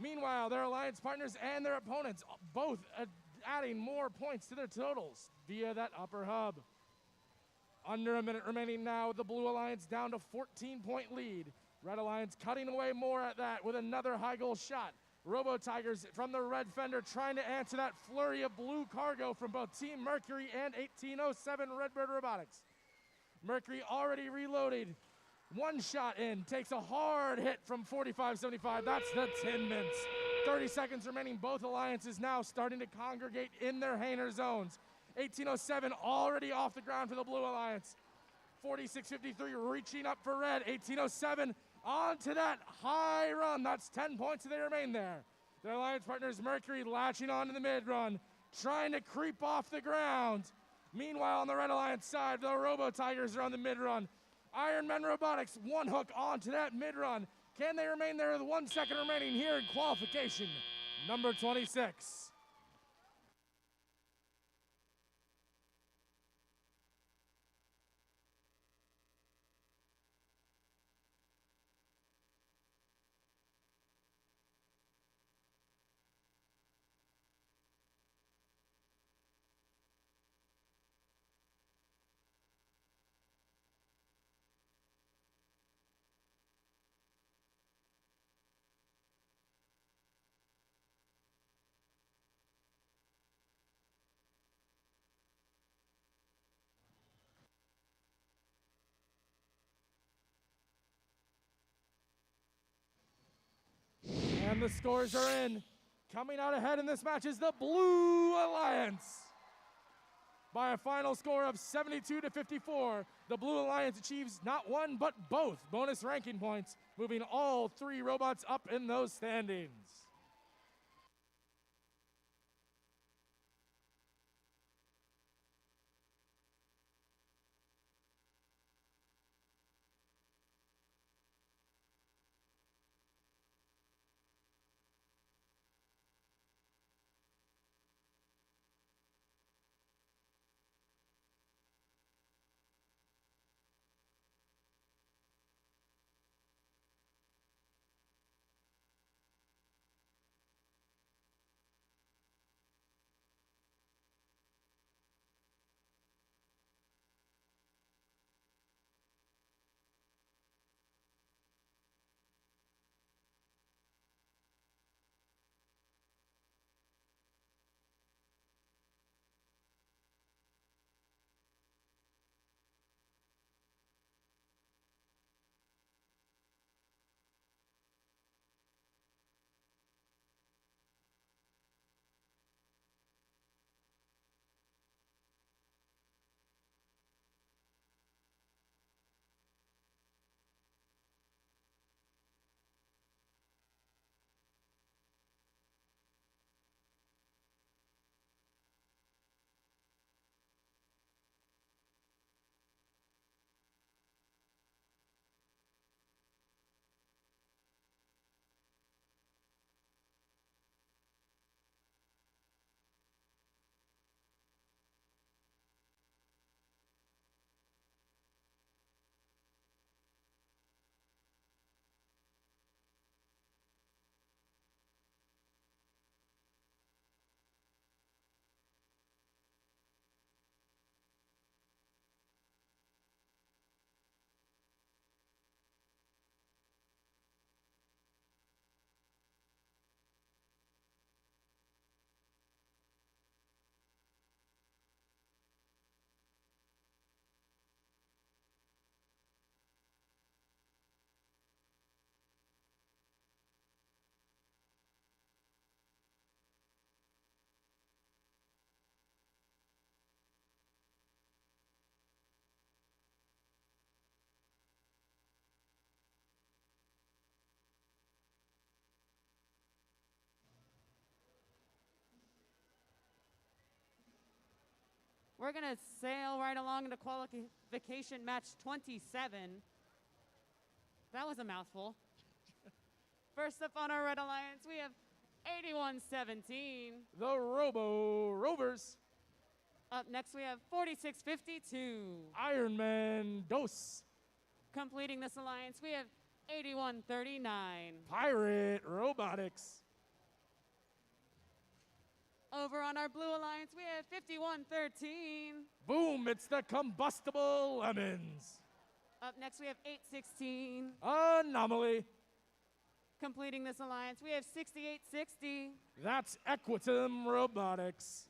Meanwhile, their alliance partners and their opponents both adding more points to their totals via that upper hub. Under a minute remaining now, the Blue Alliance down to 14-point lead. Red Alliance cutting away more at that with another high goal shot. Robo Tigers from the red fender trying to answer that flurry of blue cargo from both Team Mercury and 1807 Redbird Robotics. Mercury already reloaded. 1 shot in, takes a hard hit from 4575. That's the Tin Mints. 30 seconds remaining. Both alliances now starting to congregate in their hanger zones. 1807 already off the ground for the Blue Alliance. 4653 reaching up for red. 1807 on to that high run. That's 10 points, and they remain there. Their alliance partners, Mercury, latching on to the mid-run, trying to creep off the ground. Meanwhile, on the Red Alliance side, the Robo Tigers are on the mid-run. Ironman Robotics, 1 hook onto that mid-run. Can they remain there with 1 second remaining here in qualification number 26? And the scores are in. Coming out ahead in this match is the Blue Alliance. By a final score of 72-54, the Blue Alliance achieves not one, but both bonus ranking points, moving all 3 robots up in those standings. We're going to sail right along into qualification match 27. That was a mouthful. First up on our Red Alliance, we have 8117. The Robo Rovers. Up next, we have 4652. Iron Man Dos. Completing this alliance, we have 8139. Pirate Robotics. Over on our Blue Alliance, we have 5113. Boom, it's the Combustible Lemons. Up next, we have 816. Anomaly. Completing this alliance, we have 6860. That's Equitum Robotics.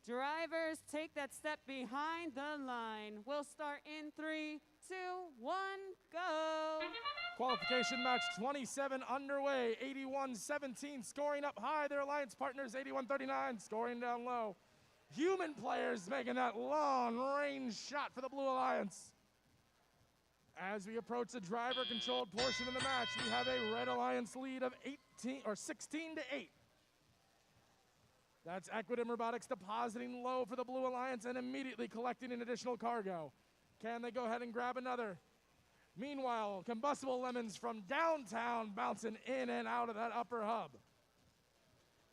Drivers, take that step behind the line. We'll start in 3, 2, 1, go. Qualification match 27 underway. 81-17 scoring up high. Their alliance partners 81-39 scoring down low. Human players making that long range shot for the Blue Alliance. As we approach the driver-controlled portion of the match, we have a Red Alliance lead of 16 to 8. That's Equidim Robotics depositing low for the Blue Alliance and immediately collecting an additional cargo. Can they go ahead and grab another? Meanwhile, Combustible Lemons from downtown bouncing in and out of that upper hub.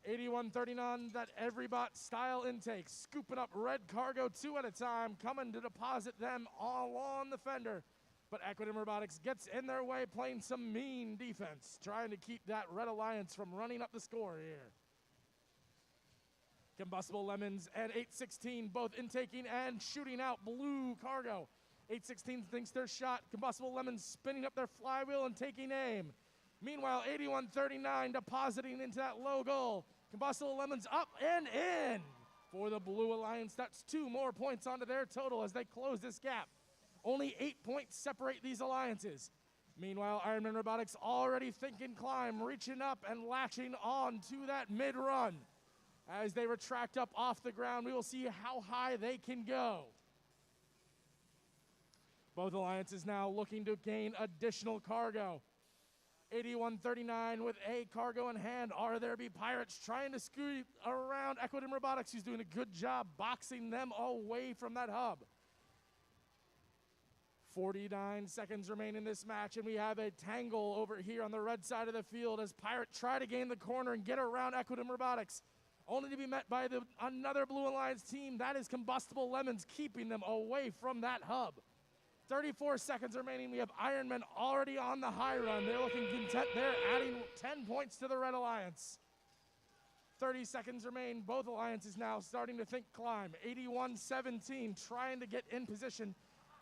8139, that EveryBot style intake, scooping up red cargo 2 at a time, coming to deposit them all on the fender. But Equidim Robotics gets in their way, playing some mean defense, trying to keep that Red Alliance from running up the score here. Combustible Lemons and 816 both intaking and shooting out blue cargo. 816 thinks their shot. Combustible Lemons spinning up their flywheel and taking aim. Meanwhile, 8139 depositing into that low goal. Combustible Lemons up and in for the Blue Alliance. That's 2 more points onto their total as they close this gap. Only 8 points separate these alliances. Meanwhile, Ironman Robotics already thinking climb, reaching up and latching on to that mid-run. As they retract up off the ground, we will see how high they can go. Both alliances now looking to gain additional cargo. 8139 with a cargo in hand. Are there be Pirates trying to scoot around Equidim Robotics, who's doing a good job boxing them away from that hub. 49 seconds remain in this match, and we have a tangle over here on the red side of the field as Pirates try to gain the corner and get around Equidim Robotics, only to be met by another Blue Alliance team. That is Combustible Lemons, keeping them away from that hub. 34 seconds remaining. We have Ironman already on the high run. They're looking content. They're adding 10 points to the Red Alliance. 30 seconds remain. Both alliances now starting to think climb. 81-17 trying to get in position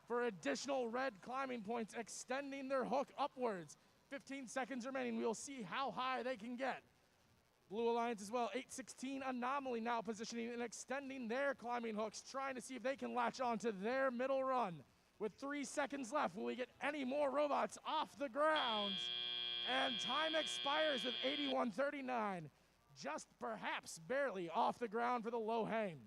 for additional red climbing points, extending their hook upwards. 15 seconds remaining. We'll see how high they can get. Blue Alliance as well. 816 Anomaly now positioning and extending their climbing hooks, trying to see if they can latch on to their middle run. With 3 seconds left, will we get any more robots off the ground? And time expires with 8139, just perhaps barely off the ground for the low hang.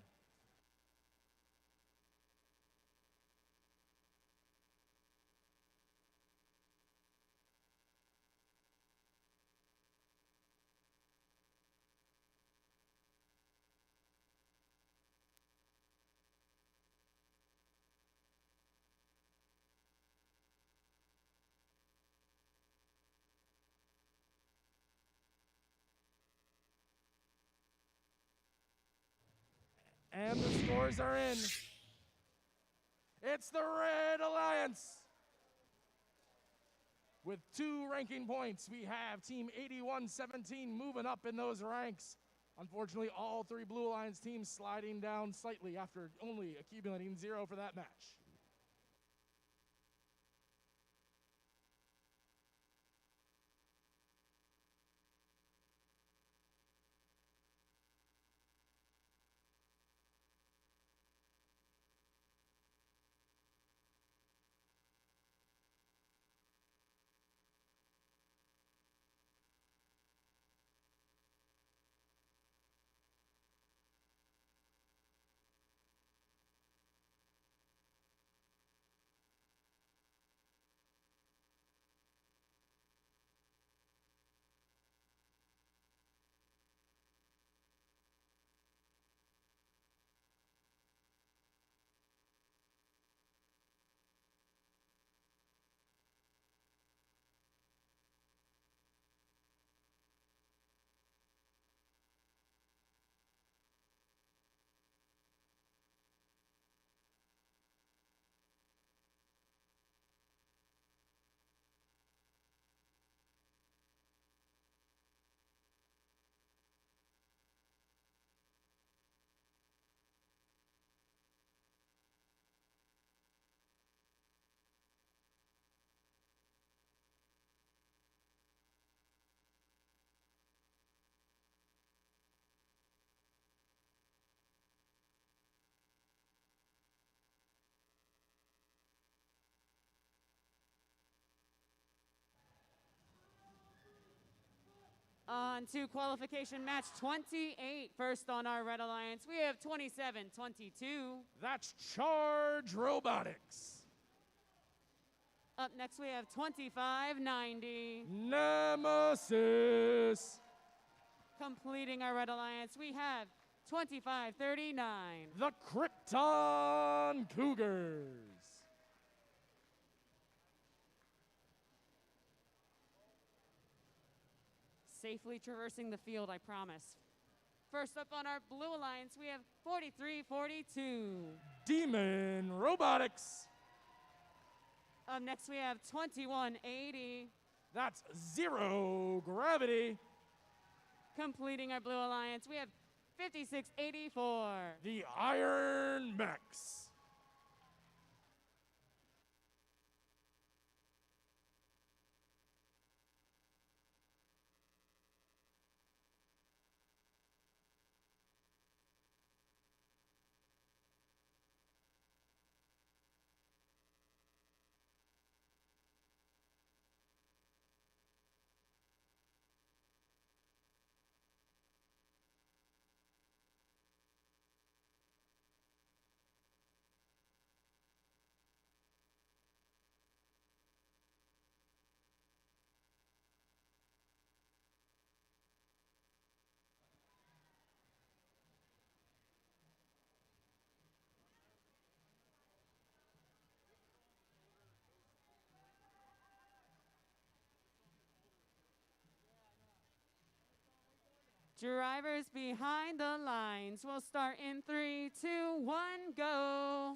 And the scores are in. It's the Red Alliance. With 2 ranking points, we have Team 81-17 moving up in those ranks. Unfortunately, all 3 Blue Alliance teams sliding down slightly after only accumulating 0 for that match. On to qualification match 28. First on our Red Alliance, we have 27-22. That's Charge Robotics. Up next, we have 2590. Nemesis. Completing our Red Alliance, we have 2539. The Krypton Cougars. Safely traversing the field, I promise. First up on our Blue Alliance, we have 4342. Demon Robotics. Up next, we have 2180. That's Zero Gravity. Completing our Blue Alliance, we have 5684. The Iron Mechs. Drivers behind the lines. We'll start in 3, 2, 1, go.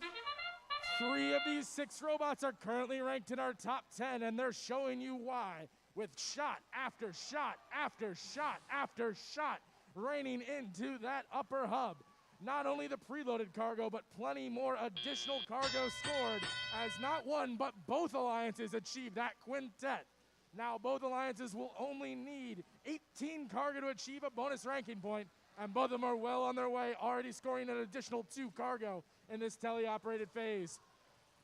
3 of these 6 robots are currently ranked in our top 10, and they're showing you why. With shot after shot after shot after shot raining into that upper hub. Not only the preloaded cargo, but plenty more additional cargo scored as not one, but both alliances achieve that quintet. Now both alliances will only need 18 cargo to achieve a bonus ranking point, and both of them are well on their way, already scoring an additional 2 cargo in this teleoperated phase.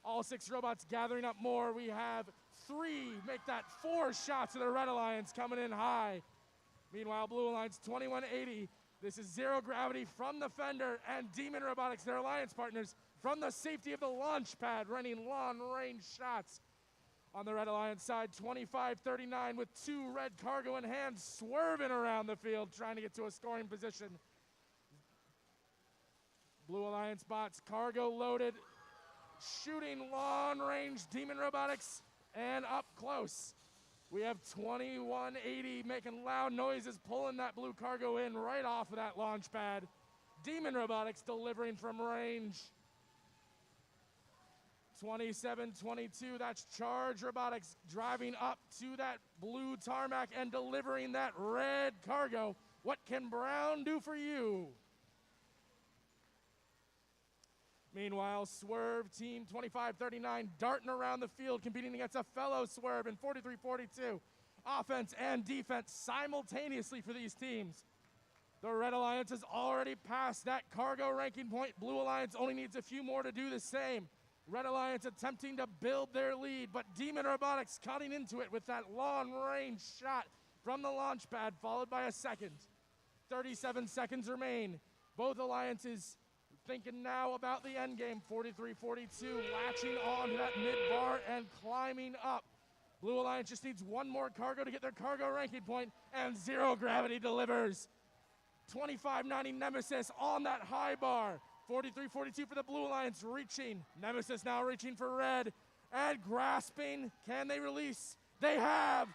All 6 robots gathering up more. We have 3, make that 4 shots of the Red Alliance coming in high. Meanwhile, Blue Alliance 2180. This is Zero Gravity from the Fender and Demon Robotics, their alliance partners, from the safety of the launch pad, running long-range shots. On the Red Alliance side, 2539 with 2 red cargo in hand, swerving around the field, trying to get to a scoring position. Blue Alliance bots, cargo loaded, shooting long-range Demon Robotics, and up close. We have 2180 making loud noises, pulling that blue cargo in right off of that launch pad. Demon Robotics delivering from range. 2722, that's Charge Robotics driving up to that blue tarmac and delivering that red cargo. What can Brown do for you? Meanwhile, Swerve Team 2539 darting around the field, competing against a fellow Swerve in 4342. Offense and defense simultaneously for these teams. The Red Alliance has already passed that cargo ranking point. Blue Alliance only needs a few more to do the same. Red Alliance attempting to build their lead, but Demon Robotics cutting into it with that long-range shot from the launch pad, followed by a second. 37 seconds remain. Both alliances thinking now about the end game. 43-42, latching on to that mid-bar and climbing up. Blue Alliance just needs 1 more cargo to get their cargo ranking point, and Zero Gravity delivers. 2590 Nemesis on that high bar. 43-42 for the Blue Alliance, reaching. Nemesis now reaching for red and grasping. Can they release? They have.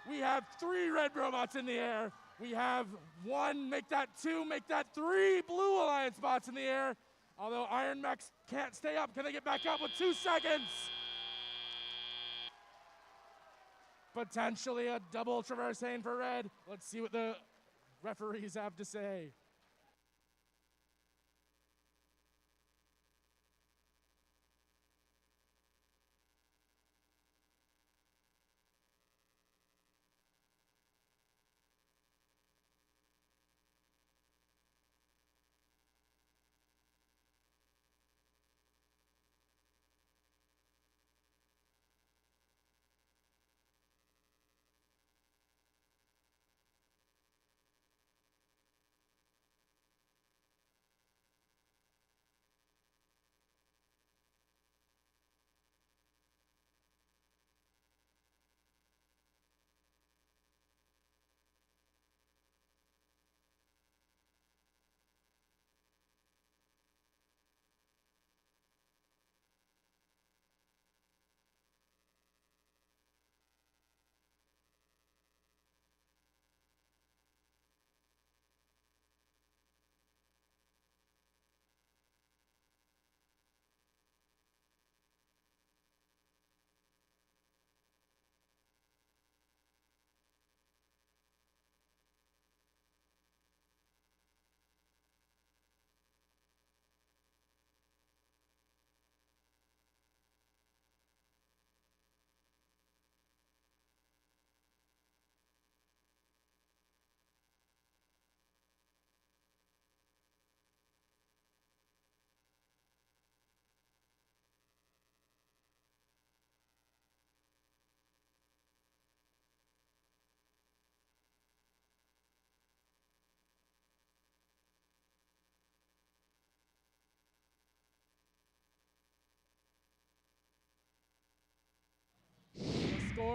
We have 3 red robots in the air. We have 1, make that 2, make that 3 Blue Alliance bots in the air. Although Iron Mechs can't stay up. Can they get back up with 2 seconds? Potentially a double traversing for red. Let's see what the referees have to say.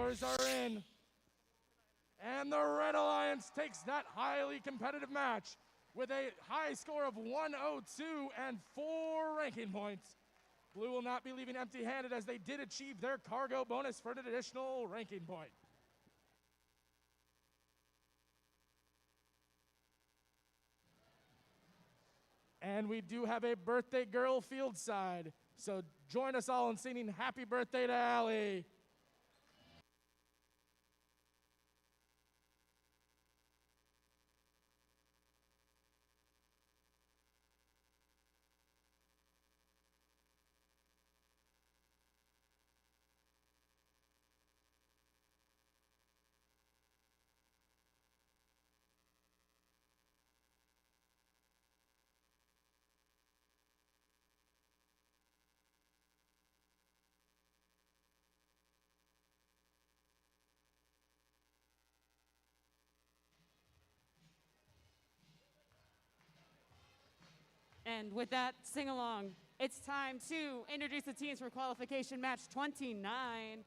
Colors are in. And the Red Alliance takes that highly competitive match with a high score of 102 and 4 ranking points. Blue will not be leaving empty-handed as they did achieve their cargo bonus for an additional ranking point. And we do have a birthday girl field side. So join us all in singing happy birthday to Allie. And with that sing-along, it's time to introduce the teams for qualification match 29.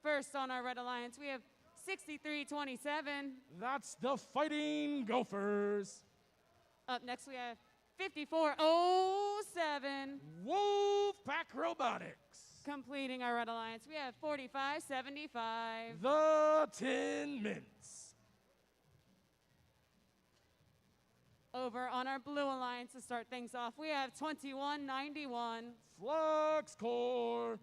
First on our Red Alliance, we have 63-27. That's the Fighting Gophers. Up next, we have 54-07. Wolfpack Robotics. Completing our Red Alliance, we have 45-75. The Tin Mints. Over on our Blue Alliance to start things off, we have 21-91. Flux Core.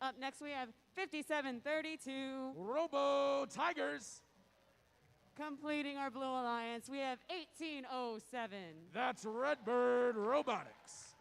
Up next, we have 57-32. Robo Tigers. Completing our Blue Alliance, we have 1807. That's Redbird Robotics.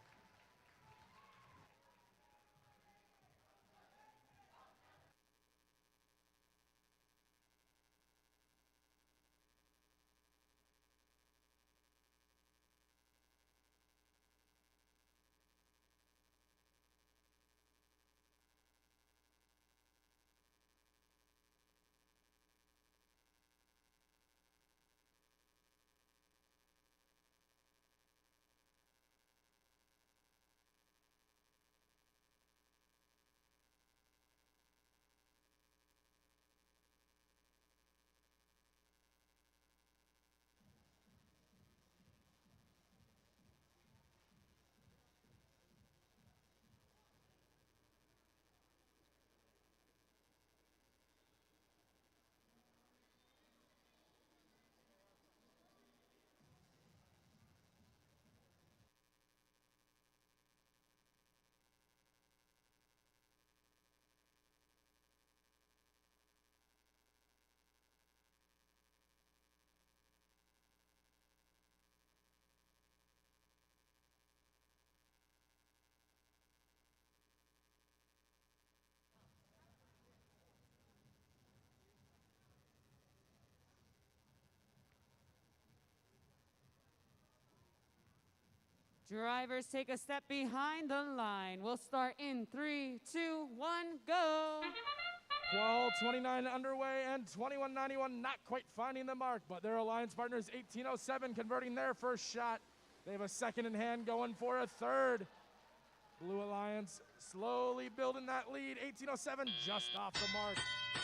Drivers take a step behind the line. We'll start in 3, 2, 1, go. Qual 29 underway and 2191 not quite finding the mark, but their alliance partners 1807 converting their first shot. They have a second in hand going for a third. Blue Alliance slowly building that lead. 1807 just off the mark.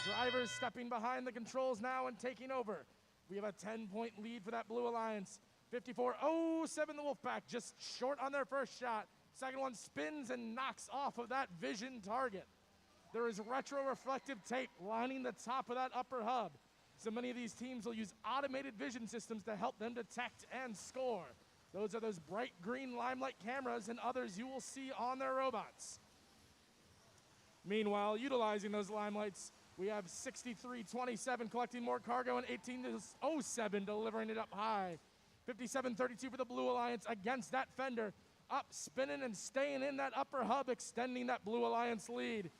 Drivers stepping behind the controls now and taking over. We have a 10-point lead for that Blue Alliance. 54-07 the Wolfpack, just short on their first shot. Second one spins and knocks off of that vision target. There is retro-reflective tape lining the top of that upper hub. So many of these teams will use automated vision systems to help them detect and score. Those are those bright green limelight cameras and others you will see on their robots. Meanwhile, utilizing those limelights, we have 63-27 collecting more cargo and 18-07 delivering it up high. 57-32 for the Blue Alliance against that fender. Up, spinning and staying in that upper hub, extending that Blue Alliance lead.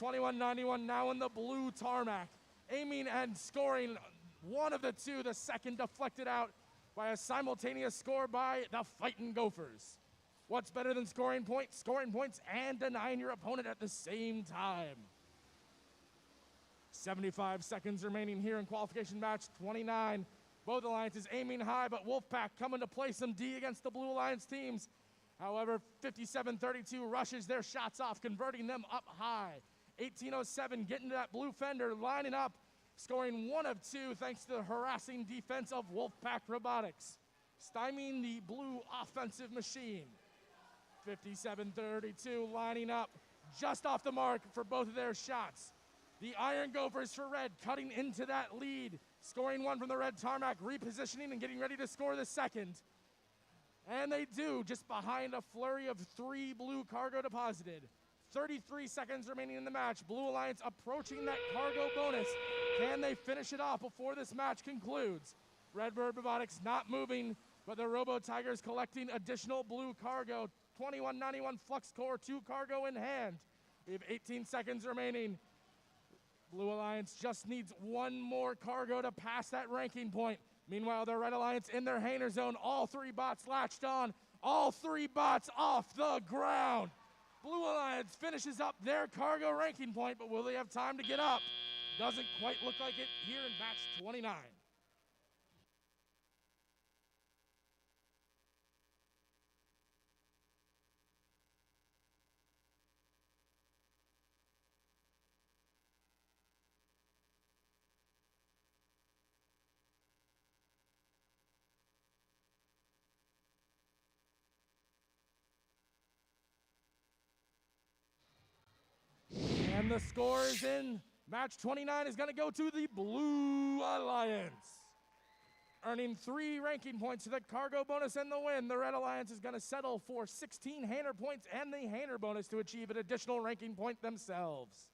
21-91 now in the blue tarmac. Aiming and scoring one of the two, the second deflected out by a simultaneous score by the Fightin' Gophers. What's better than scoring points and denying your opponent at the same time? 75 seconds remaining here in qualification match 29. Both alliances aiming high, but Wolfpack coming to play some D against the Blue Alliance teams. However, 57-32 rushes their shots off, converting them up high. 1807 getting to that blue fender, lining up, scoring 1 of 2 thanks to the harassing defense of Wolfpack Robotics, stymieing the blue offensive machine. 57-32 lining up just off the mark for both of their shots. The Iron Gophers for red cutting into that lead, scoring 1 from the red tarmac, repositioning and getting ready to score the second. And they do, just behind a flurry of 3 blue cargo deposited. 33 seconds remaining in the match. Blue Alliance approaching that cargo bonus. Can they finish it off before this match concludes? Redbird Robotics not moving, but the Robo Tigers collecting additional blue cargo. 2191 Flux Core 2 cargo in hand. We have 18 seconds remaining. Blue Alliance just needs 1 more cargo to pass that ranking point. Meanwhile, the Red Alliance in their Hainer zone. All 3 bots latched on. All 3 bots off the ground. Blue Alliance finishes up their cargo ranking point, but will they have time to get up? Doesn't quite look like it here in match 29. And the score is in. Match 29 is going to go to the Blue Alliance. Earning 3 ranking points to the cargo bonus and the win, the Red Alliance is going to settle for 16 Hainer points and the Hainer bonus to achieve an additional ranking point themselves.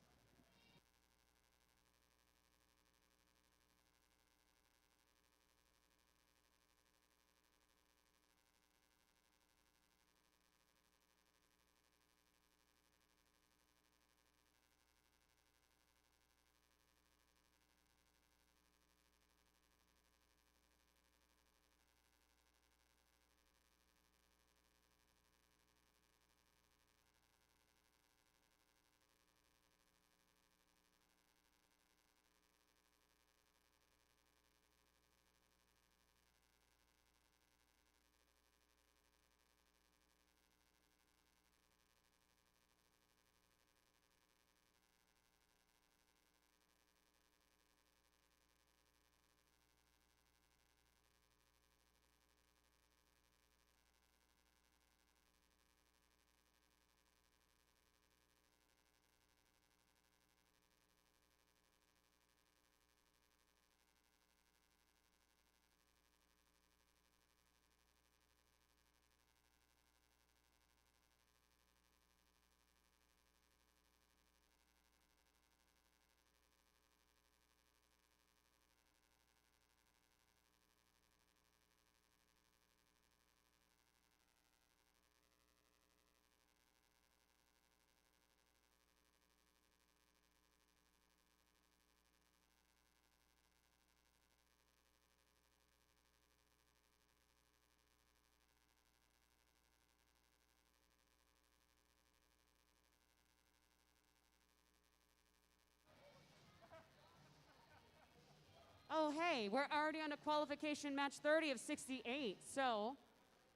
Oh, hey, we're already on to qualification match 30 of 68, so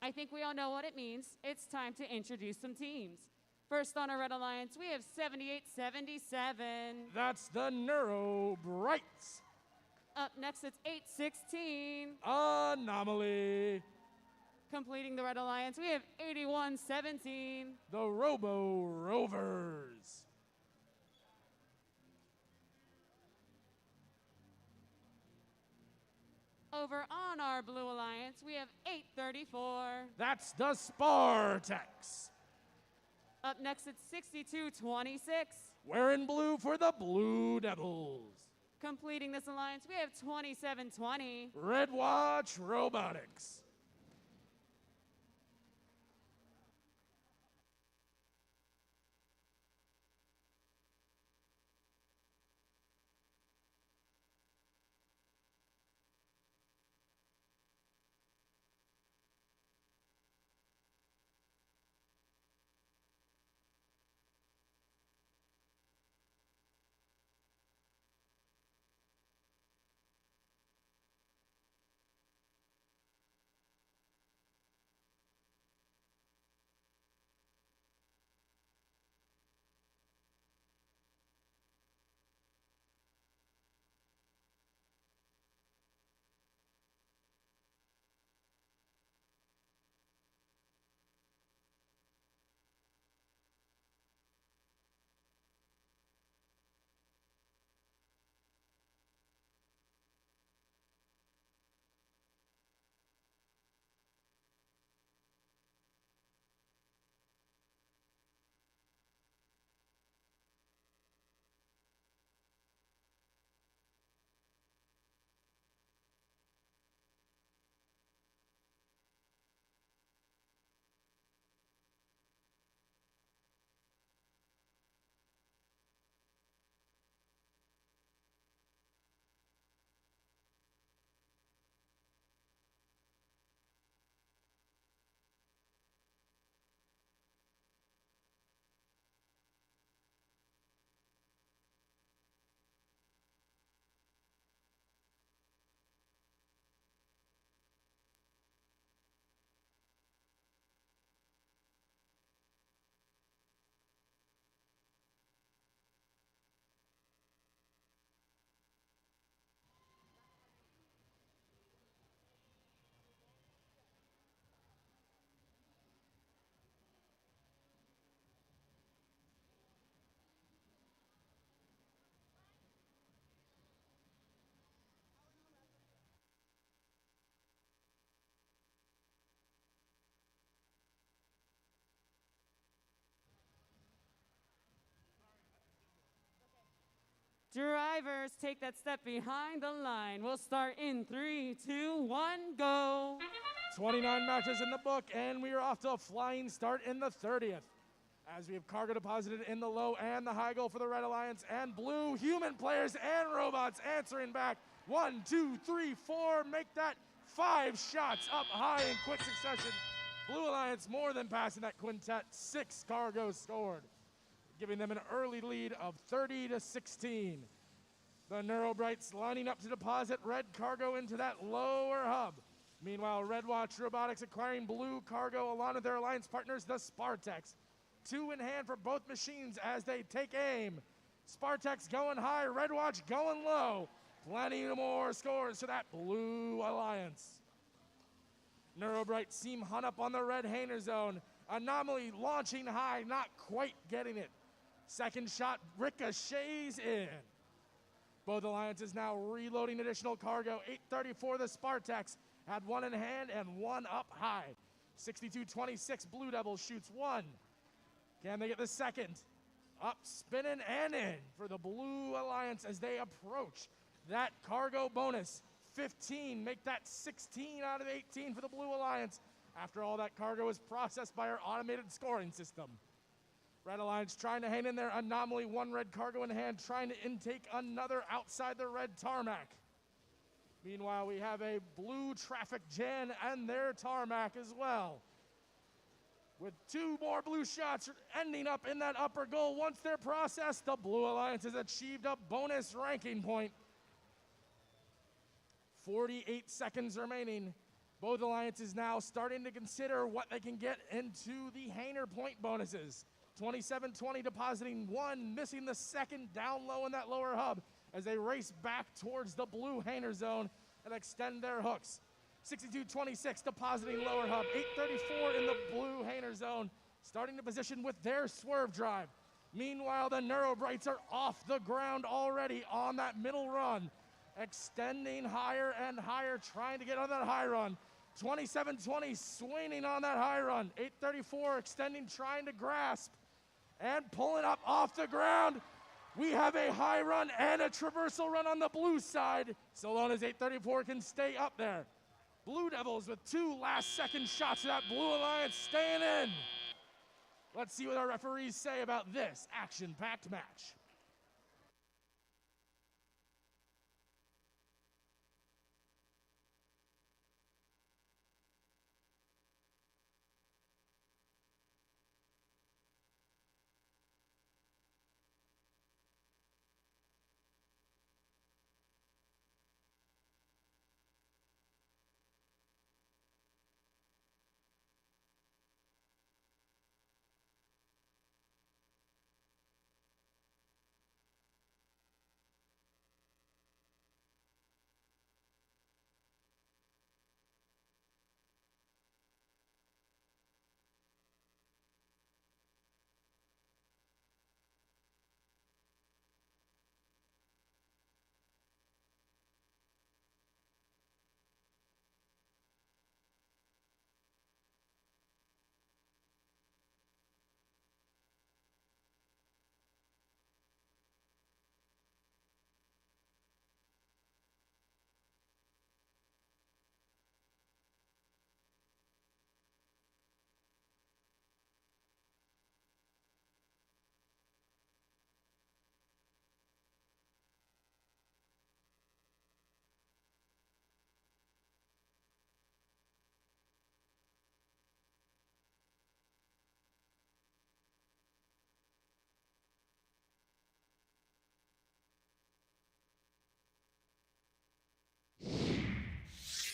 I think we all know what it means. It's time to introduce some teams. First on our Red Alliance, we have 7877. That's the Neuro Brights. Up next, it's 816. Anomaly. Completing the Red Alliance, we have 8117. The Robo Rovers. Over on our Blue Alliance, we have 834. That's the Spartex. Up next, it's 6226. Wearing blue for the Blue Devils. Completing this alliance, we have 2720. Red Watch Robotics. Drivers, take that step behind the line. We'll start in 3, 2, 1, go. 29 matches in the book, and we are off to a flying start in the 30th. As we have cargo deposited in the low and the high goal for the Red Alliance, and blue human players and robots answering back. 1, 2, 3, 4, make that 5 shots up high in quick succession. Blue Alliance more than passing that quintet. 6 cargoes scored, giving them an early lead of 30-16. The Neurobrights lining up to deposit red cargo into that lower hub. Meanwhile, Red Watch Robotics acquiring blue cargo along with their alliance partners, the Spartex. 2 in hand for both machines as they take aim. Spartex going high, Red Watch going low. Plenty more scores to that Blue Alliance. Neurobright seem hunt up on the red Hainer zone. Anomaly launching high, not quite getting it. Second shot ricochets in. Both alliances now reloading additional cargo. 834 the Spartex had 1 in hand and 1 up high. 62-26 Blue Devils shoots 1. Can they get the second? Up, spinning, and in for the Blue Alliance as they approach that cargo bonus. 15, make that 16 out of 18 for the Blue Alliance after all that cargo is processed by our automated scoring system. Red Alliance trying to hang in there. Anomaly, 1 red cargo in hand, trying to intake another outside the red tarmac. Meanwhile, we have a blue traffic jam and their tarmac as well. With 2 more blue shots ending up in that upper goal. Once they're processed, the Blue Alliance has achieved a bonus ranking point. 48 seconds remaining. Both alliances now starting to consider what they can get into the Hainer point bonuses. 27-20 depositing 1, missing the second down low in that lower hub as they race back towards the blue Hainer zone and extend their hooks. 62-26 depositing lower hub. 834 in the blue Hainer zone, starting to position with their swerve drive. Meanwhile, the Neurobrights are off the ground already on that middle run, extending higher and higher, trying to get on that high run. 27-20 swinging on that high run. 834 extending, trying to grasp and pulling up off the ground. We have a high run and a traversal run on the blue side, so long as 834 can stay up there. Blue Devils with 2 last-second shots of that Blue Alliance staying in. Let's see what our referees say about this action-packed match.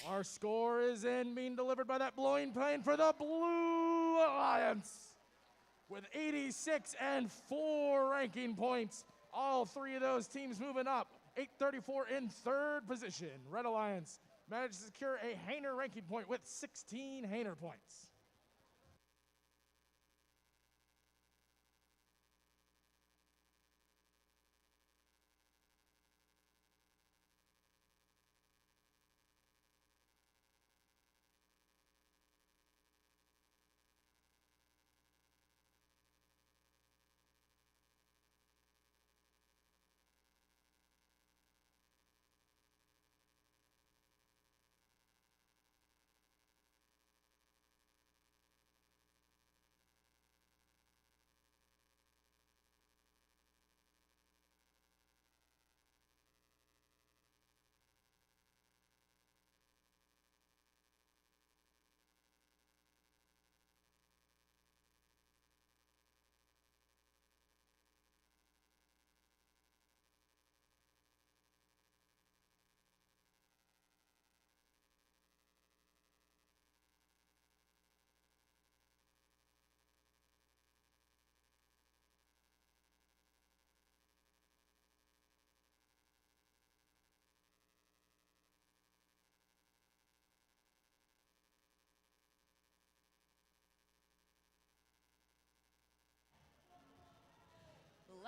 Our score is in, being delivered by that blowing plane for the Blue Alliance with 86 and 4 ranking points. All 3 of those teams moving up. 834 in 3rd position. Red Alliance managed to secure a Hainer ranking point with 16 Hainer points.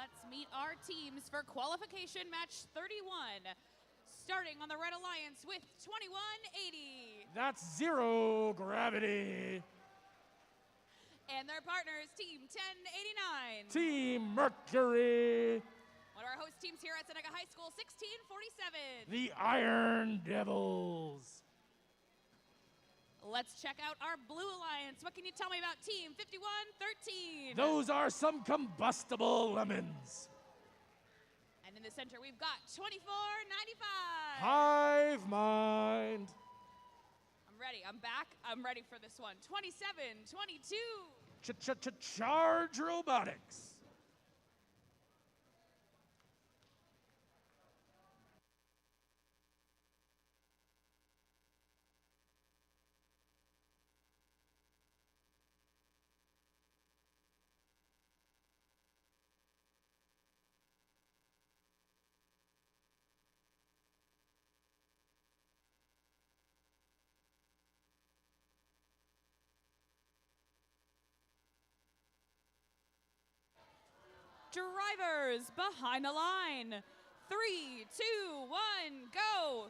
Let's meet our teams for qualification match 31. Starting on the Red Alliance with 2180. That's zero gravity. And their partners, Team 1089. Team Mercury. One of our host teams here at Seneca High School, 1647. The Iron Devils. Let's check out our Blue Alliance. What can you tell me about Team 5113? Those are some combustible lemons. And in the center, we've got 2495. Hive Mind. I'm ready. I'm back. I'm ready for this one. 2722. Charge Robotics. Drivers behind the line. 3, 2, 1, go.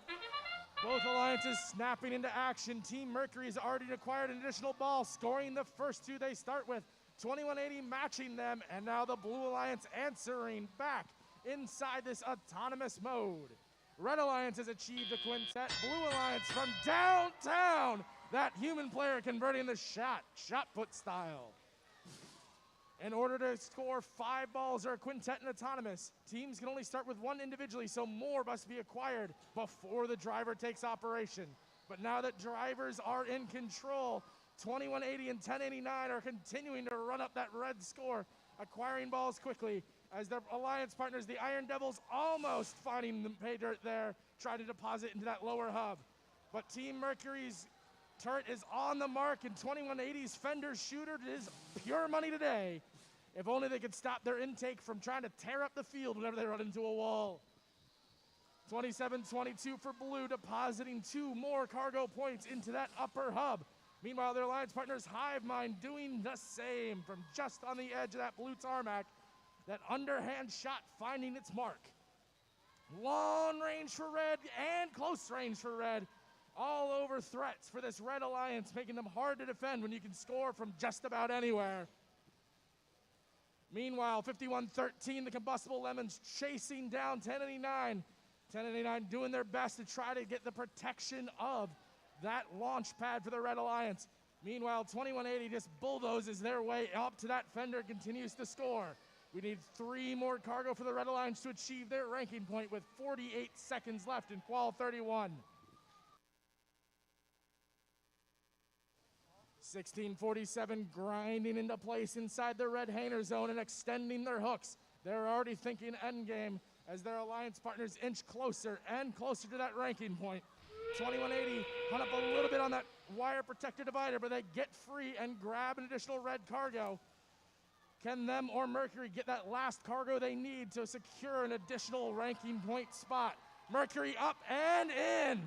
Both alliances snapping into action. Team Mercury has already acquired an additional ball, scoring the first two they start with. 2180 matching them, and now the Blue Alliance answering back inside this autonomous mode. Red Alliance has achieved a quintet. Blue Alliance from downtown. That human player converting the shot put style. In order to score 5 balls or a quintet and autonomous, teams can only start with one individually, so more must be acquired before the driver takes operation. But now that drivers are in control, 2180 and 1089 are continuing to run up that red score, acquiring balls quickly as their alliance partners, the Iron Devils, almost finding the pay dirt there, trying to deposit into that lower hub. But Team Mercury's turret is on the mark, and 2180's fender shooter is pure money today. If only they could stop their intake from trying to tear up the field whenever they run into a wall. 27-22 for Blue, depositing 2 more cargo points into that upper hub. Meanwhile, their alliance partners Hive Mind doing the same from just on the edge of that blue tarmac. That underhand shot finding its mark. Long range for Red and close range for Red. All over threats for this Red Alliance, making them hard to defend when you can score from just about anywhere. Meanwhile, 51-13, the Combustible Lemons chasing down 1089. 1089 doing their best to try to get the protection of that launch pad for the Red Alliance. Meanwhile, 2180 just bulldozes their way up to that fender, continues to score. We need 3 more cargo for the Red Alliance to achieve their ranking point with 48 seconds left in Qual 31. 1647 grinding into place inside the red hanger zone and extending their hooks. They're already thinking endgame as their alliance partners inch closer and closer to that ranking point. 2180 hunt up a little bit on that wire protector divider, but they get free and grab an additional red cargo. Can them or Mercury get that last cargo they need to secure an additional ranking point spot? Mercury up and in.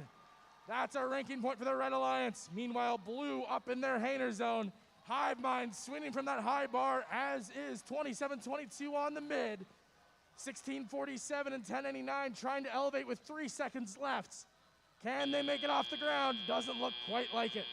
That's our ranking point for the Red Alliance. Meanwhile, Blue up in their hanger zone. Hive Mind swinging from that high bar, as is 27-22 on the mid. 1647 and 1089 trying to elevate with 3 seconds left. Can they make it off the ground? Doesn't look quite like it.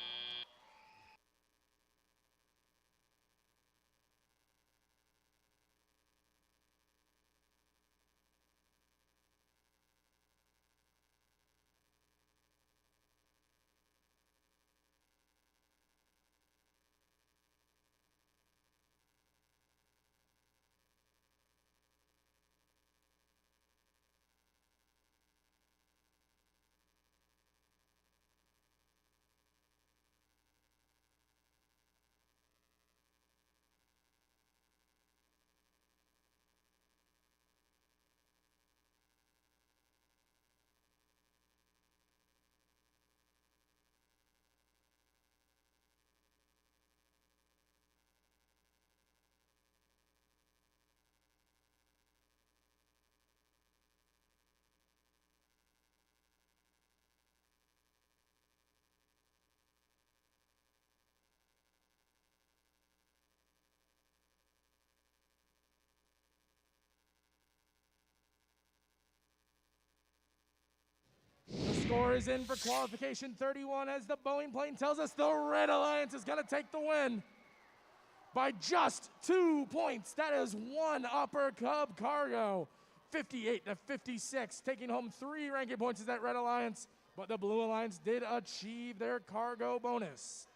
score is in for qualification 31 as the Boeing plane tells us the Red Alliance is going to take the win by just 2 points. That is one upper Cub cargo, 58-56, taking home 3 ranking points is that Red Alliance, but the Blue Alliance did achieve their cargo bonus.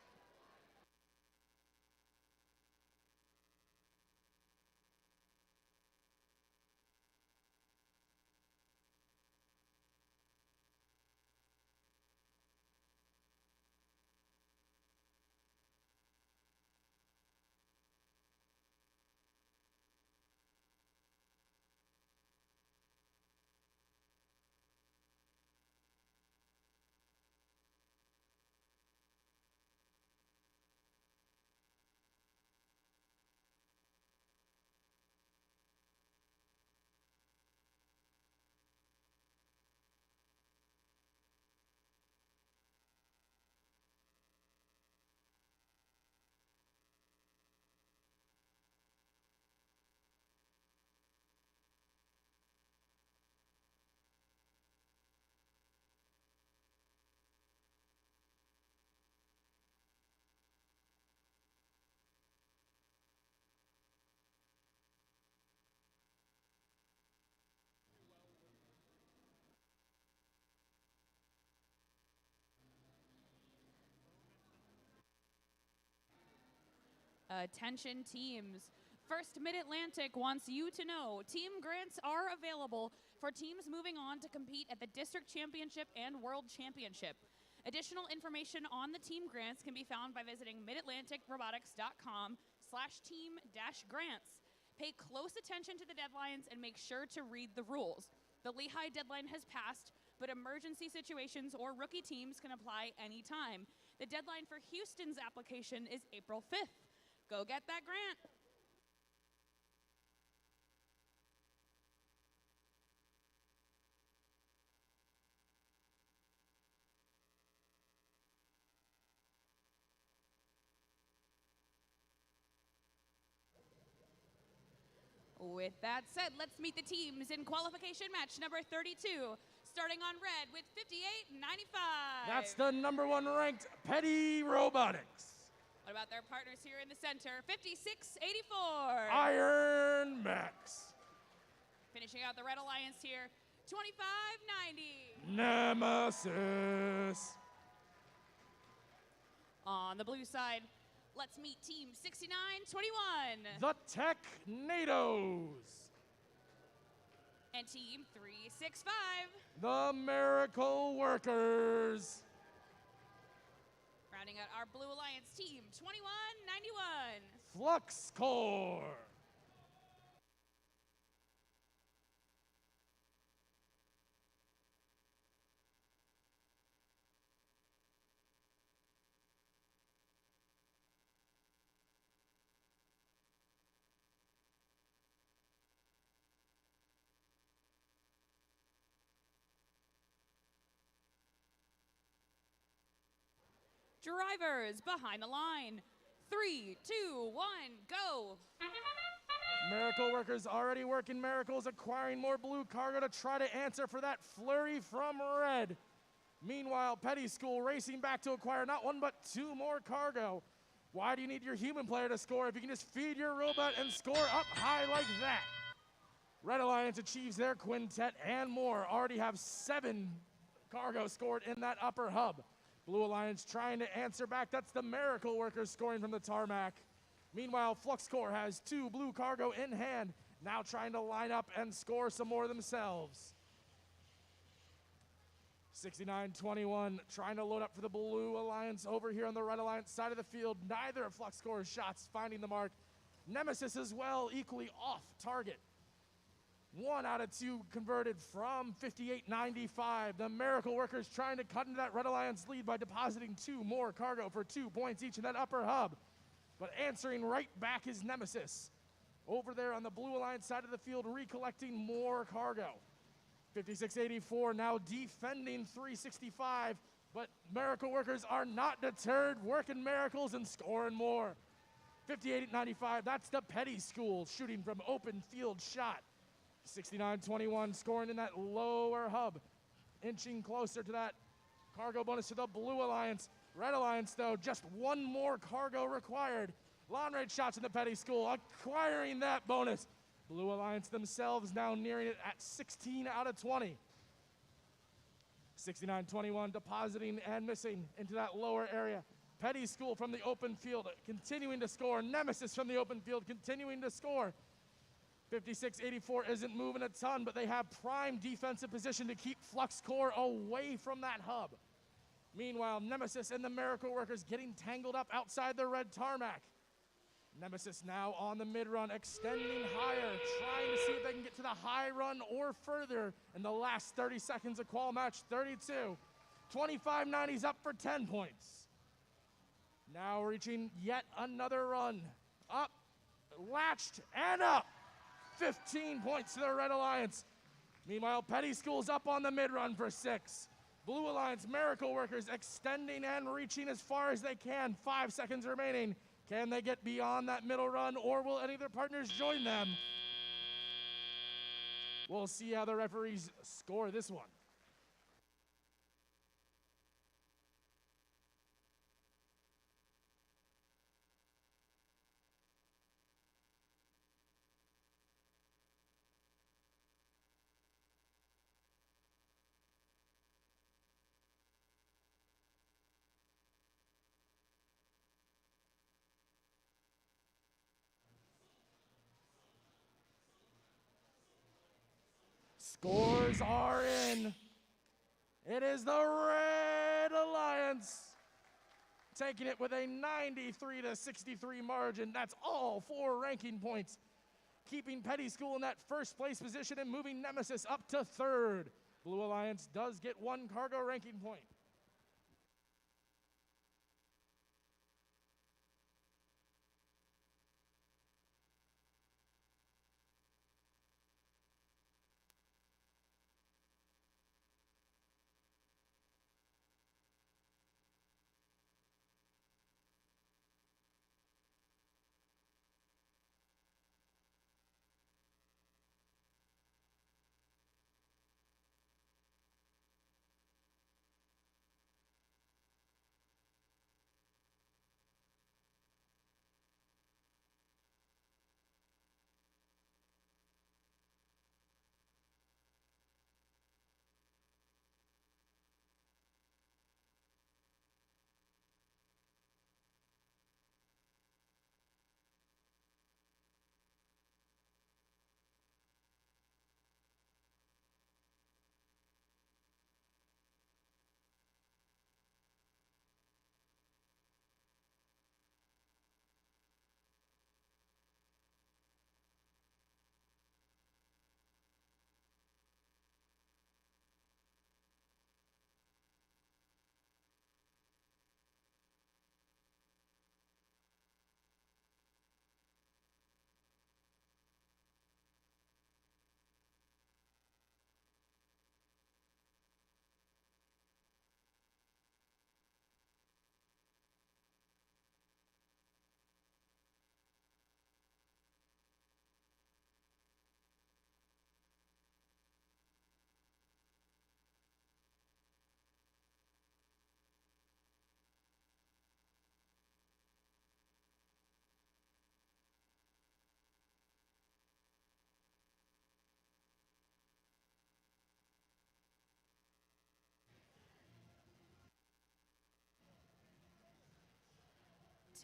Attention teams. First Mid-Atlantic wants you to know team grants are available for teams moving on to compete at the District Championship and World Championship. Additional information on the team grants can be found by visiting midatlanticrobotics.com/team-grants. Pay close attention to the deadlines and make sure to read the rules. The Lehigh deadline has passed, but emergency situations or rookie teams can apply anytime. The deadline for Houston's application is April 5th. Go get that grant. With that said, let's meet the teams in qualification match number 32, starting on red with 58.95. That's the #1 ranked Petty Robotics. What about their partners here in the center? 56.84. Iron Max. Finishing out the Red Alliance here, 25.90. Nemesis. On the blue side, let's meet team 69.21. The Technados. And team 365. The Miracle Workers. Rounding out our Blue Alliance team, 21.91. Flux Core. Drivers behind the line. 3, 2, 1, go. Miracle Workers already working miracles, acquiring more blue cargo to try to answer for that flurry from red. Meanwhile, Petty School racing back to acquire not 1 but 2 more cargo. Why do you need your human player to score if you can just feed your robot and score up high like that? Red Alliance achieves their quintet and more. Already have 7 cargo scored in that upper hub. Blue Alliance trying to answer back. That's the Miracle Workers scoring from the tarmac. Meanwhile, Flux Core has 2 blue cargo in hand, now trying to line up and score some more themselves. 69-21, trying to load up for the Blue Alliance over here on the Red Alliance side of the field. Neither of Flux Core's shots finding the mark. Nemesis as well, equally off target. 1 out of 2 converted from 58.95. The Miracle Workers trying to cut into that Red Alliance lead by depositing 2 more cargo for 2 points each in that upper hub. But answering right back is Nemesis. Over there on the Blue Alliance side of the field, recollecting more cargo. 56.84 now defending 365, but Miracle Workers are not deterred, working miracles and scoring more. 58.95, that's the Petty School shooting from open field shot. 69-21, scoring in that lower hub, inching closer to that Cargo bonus to the Blue Alliance. Red Alliance, though, just one more cargo required. Long range shots in the Petty School, acquiring that bonus. Blue Alliance themselves now nearing it at 16 out of 20. 69-21, depositing and missing into that lower area. Petty School from the open field, continuing to score. Nemesis from the open field, continuing to score. 56-84 isn't moving a ton, but they have prime defensive position to keep Flux Core away from that hub. Meanwhile, Nemesis and the Miracle Workers getting tangled up outside the red tarmac. Nemesis now on the mid-run, extending higher, trying to see if they can get to the high run or further in the last 30 seconds of qual match 32. 25-90's up for 10 points. Now reaching yet another run. Up, latched, and up. 15 points to the Red Alliance. Meanwhile, Petty School's up on the mid-run for 6. Blue Alliance Miracle Workers extending and reaching as far as they can. 5 seconds remaining. Can they get beyond that middle run, or will any of their partners join them? We'll see how the referees score this one. Scores are in. It is the Red Alliance taking it with a 93-63 margin. That's all 4 ranking points, keeping Petty School in that first place position and moving Nemesis up to 3rd. Blue Alliance does get 1 cargo ranking point.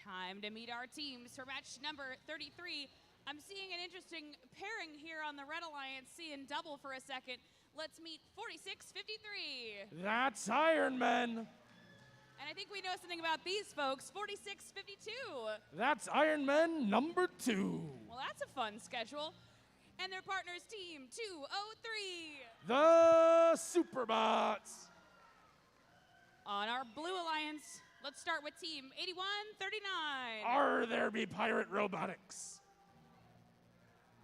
Time to meet our teams for match number 33. I'm seeing an interesting pairing here on the Red Alliance, seeing double for a second. Let's meet 46-53. That's Iron Men. And I think we know something about these folks, 46-52. That's Iron Men number 2. Well, that's a fun schedule. And their partners, team 203. The Superbots. On our Blue Alliance, let's start with team 8139. Are there be pirate robotics?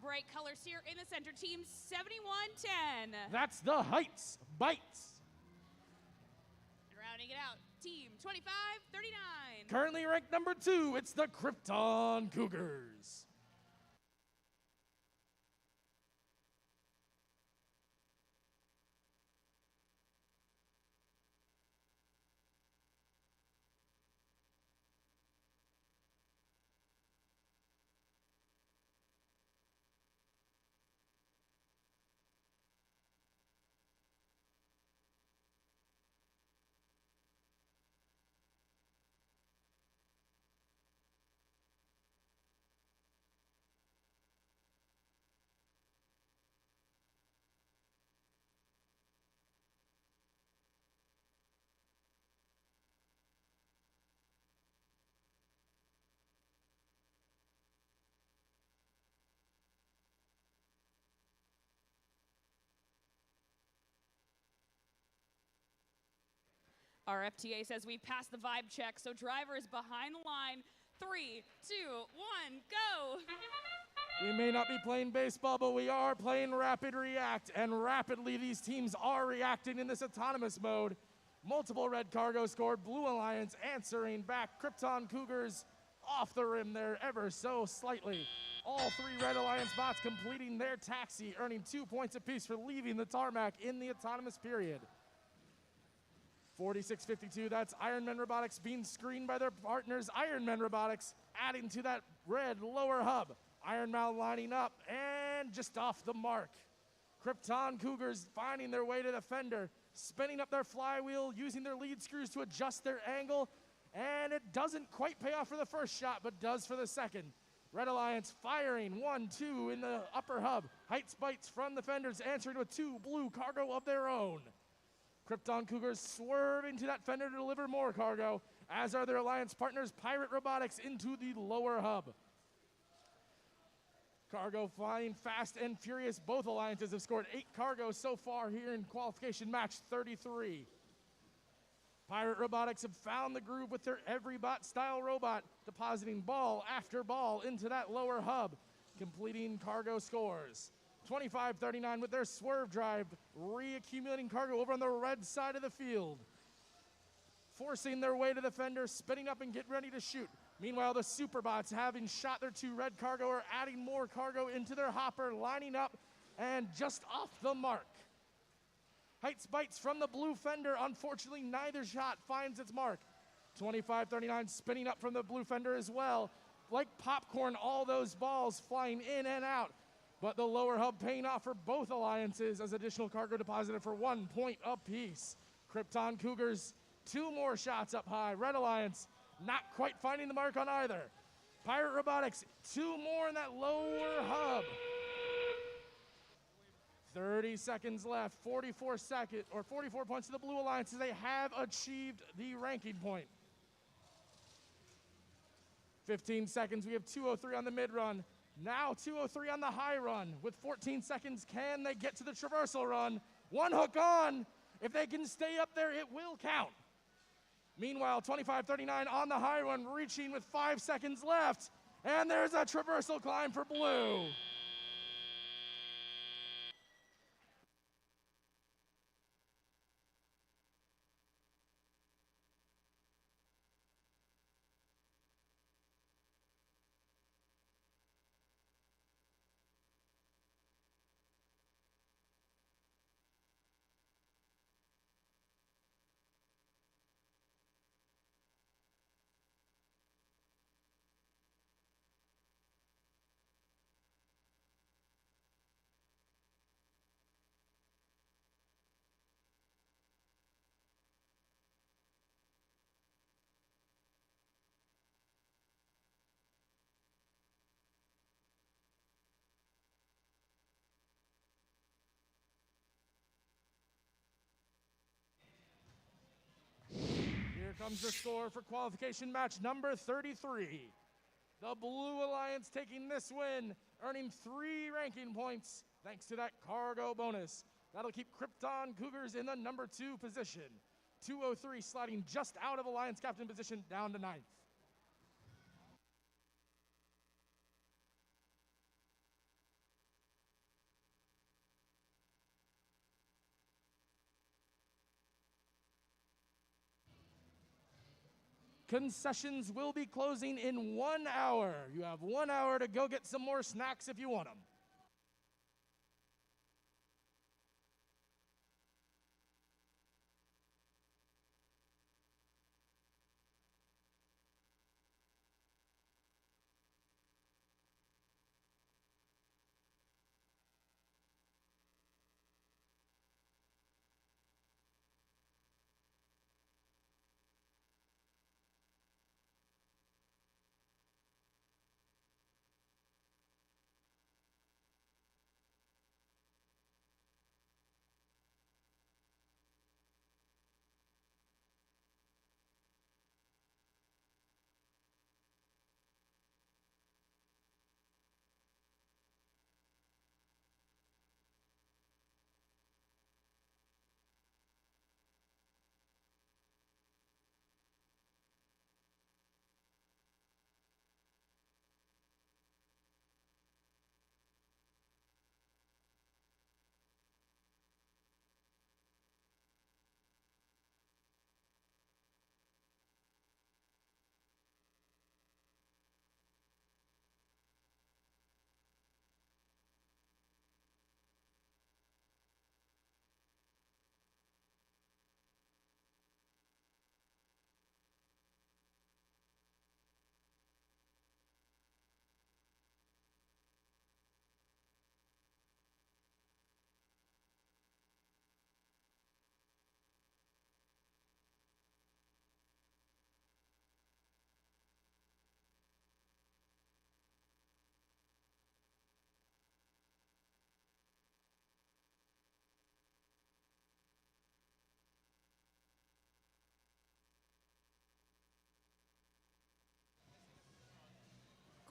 Bright colors here in the center, team 7110. That's the Heights Bites. And rounding it out, team 2539. Currently ranked number 2, it's the Krypton Cougars. Our FTA says we passed the vibe check, so driver is behind the line. 3, 2, 1, go! We may not be playing baseball, but we are playing Rapid React, and rapidly these teams are reacting in this autonomous mode. Multiple red cargo scored, Blue Alliance answering back. Krypton Cougars off the rim there ever so slightly. All 3 Red Alliance bots completing their taxi, earning 2 points apiece for leaving the tarmac in the autonomous period. 46-52, that's Ironman Robotics being screened by their partners, Ironman Robotics, adding to that red lower hub. Ironman lining up and just off the mark. Krypton Cougars finding their way to the fender, spinning up their flywheel, using their lead screws to adjust their angle, and it doesn't quite pay off for the first shot, but does for the second. Red Alliance firing 1-2 in the upper hub. Heights bites from the fenders, answering with 2 blue cargo of their own. Krypton Cougars swerving to that fender to deliver more cargo, as are their alliance partners Pirate Robotics into the lower hub. Cargo flying fast and furious. Both alliances have scored 8 cargo so far here in qualification match 33. Pirate Robotics have found the groove with their every bot style robot, depositing ball after ball into that lower hub, completing cargo scores. 25-39 with their swerve drive, reaccumulating cargo over on the red side of the field. Forcing their way to the fender, spinning up and getting ready to shoot. Meanwhile, the Superbots, having shot their 2 red cargo, are adding more cargo into their hopper, lining up, and just off the mark. Heights bites from the blue fender. Unfortunately, neither shot finds its mark. 25-39 spinning up from the blue fender as well. Like popcorn, all those balls flying in and out. But the lower hub paying off for both alliances as additional cargo deposited for 1 point apiece. Krypton Cougars, 2 more shots up high. Red Alliance not quite finding the mark on either. Pirate Robotics, 2 more in that lower hub. 30 seconds left, 44 points to the Blue Alliance as they have achieved the ranking point. 15 seconds, we have 2:03 on the mid-run. Now 2:03 on the high run. With 14 seconds, can they get to the traversal run? 1 hook on. If they can stay up there, it will count. Meanwhile, 25-39 on the high run, reaching with 5 seconds left. And there's a traversal climb for Blue. Here comes the score for qualification match number 33. The Blue Alliance taking this win, earning 3 ranking points thanks to that cargo bonus. That'll keep Krypton Cougars in the number 2 position. 2:03 sliding just out of Alliance captain position down to 9th. Concessions will be closing in 1 hour. You have 1 hour to go get some more snacks if you want them.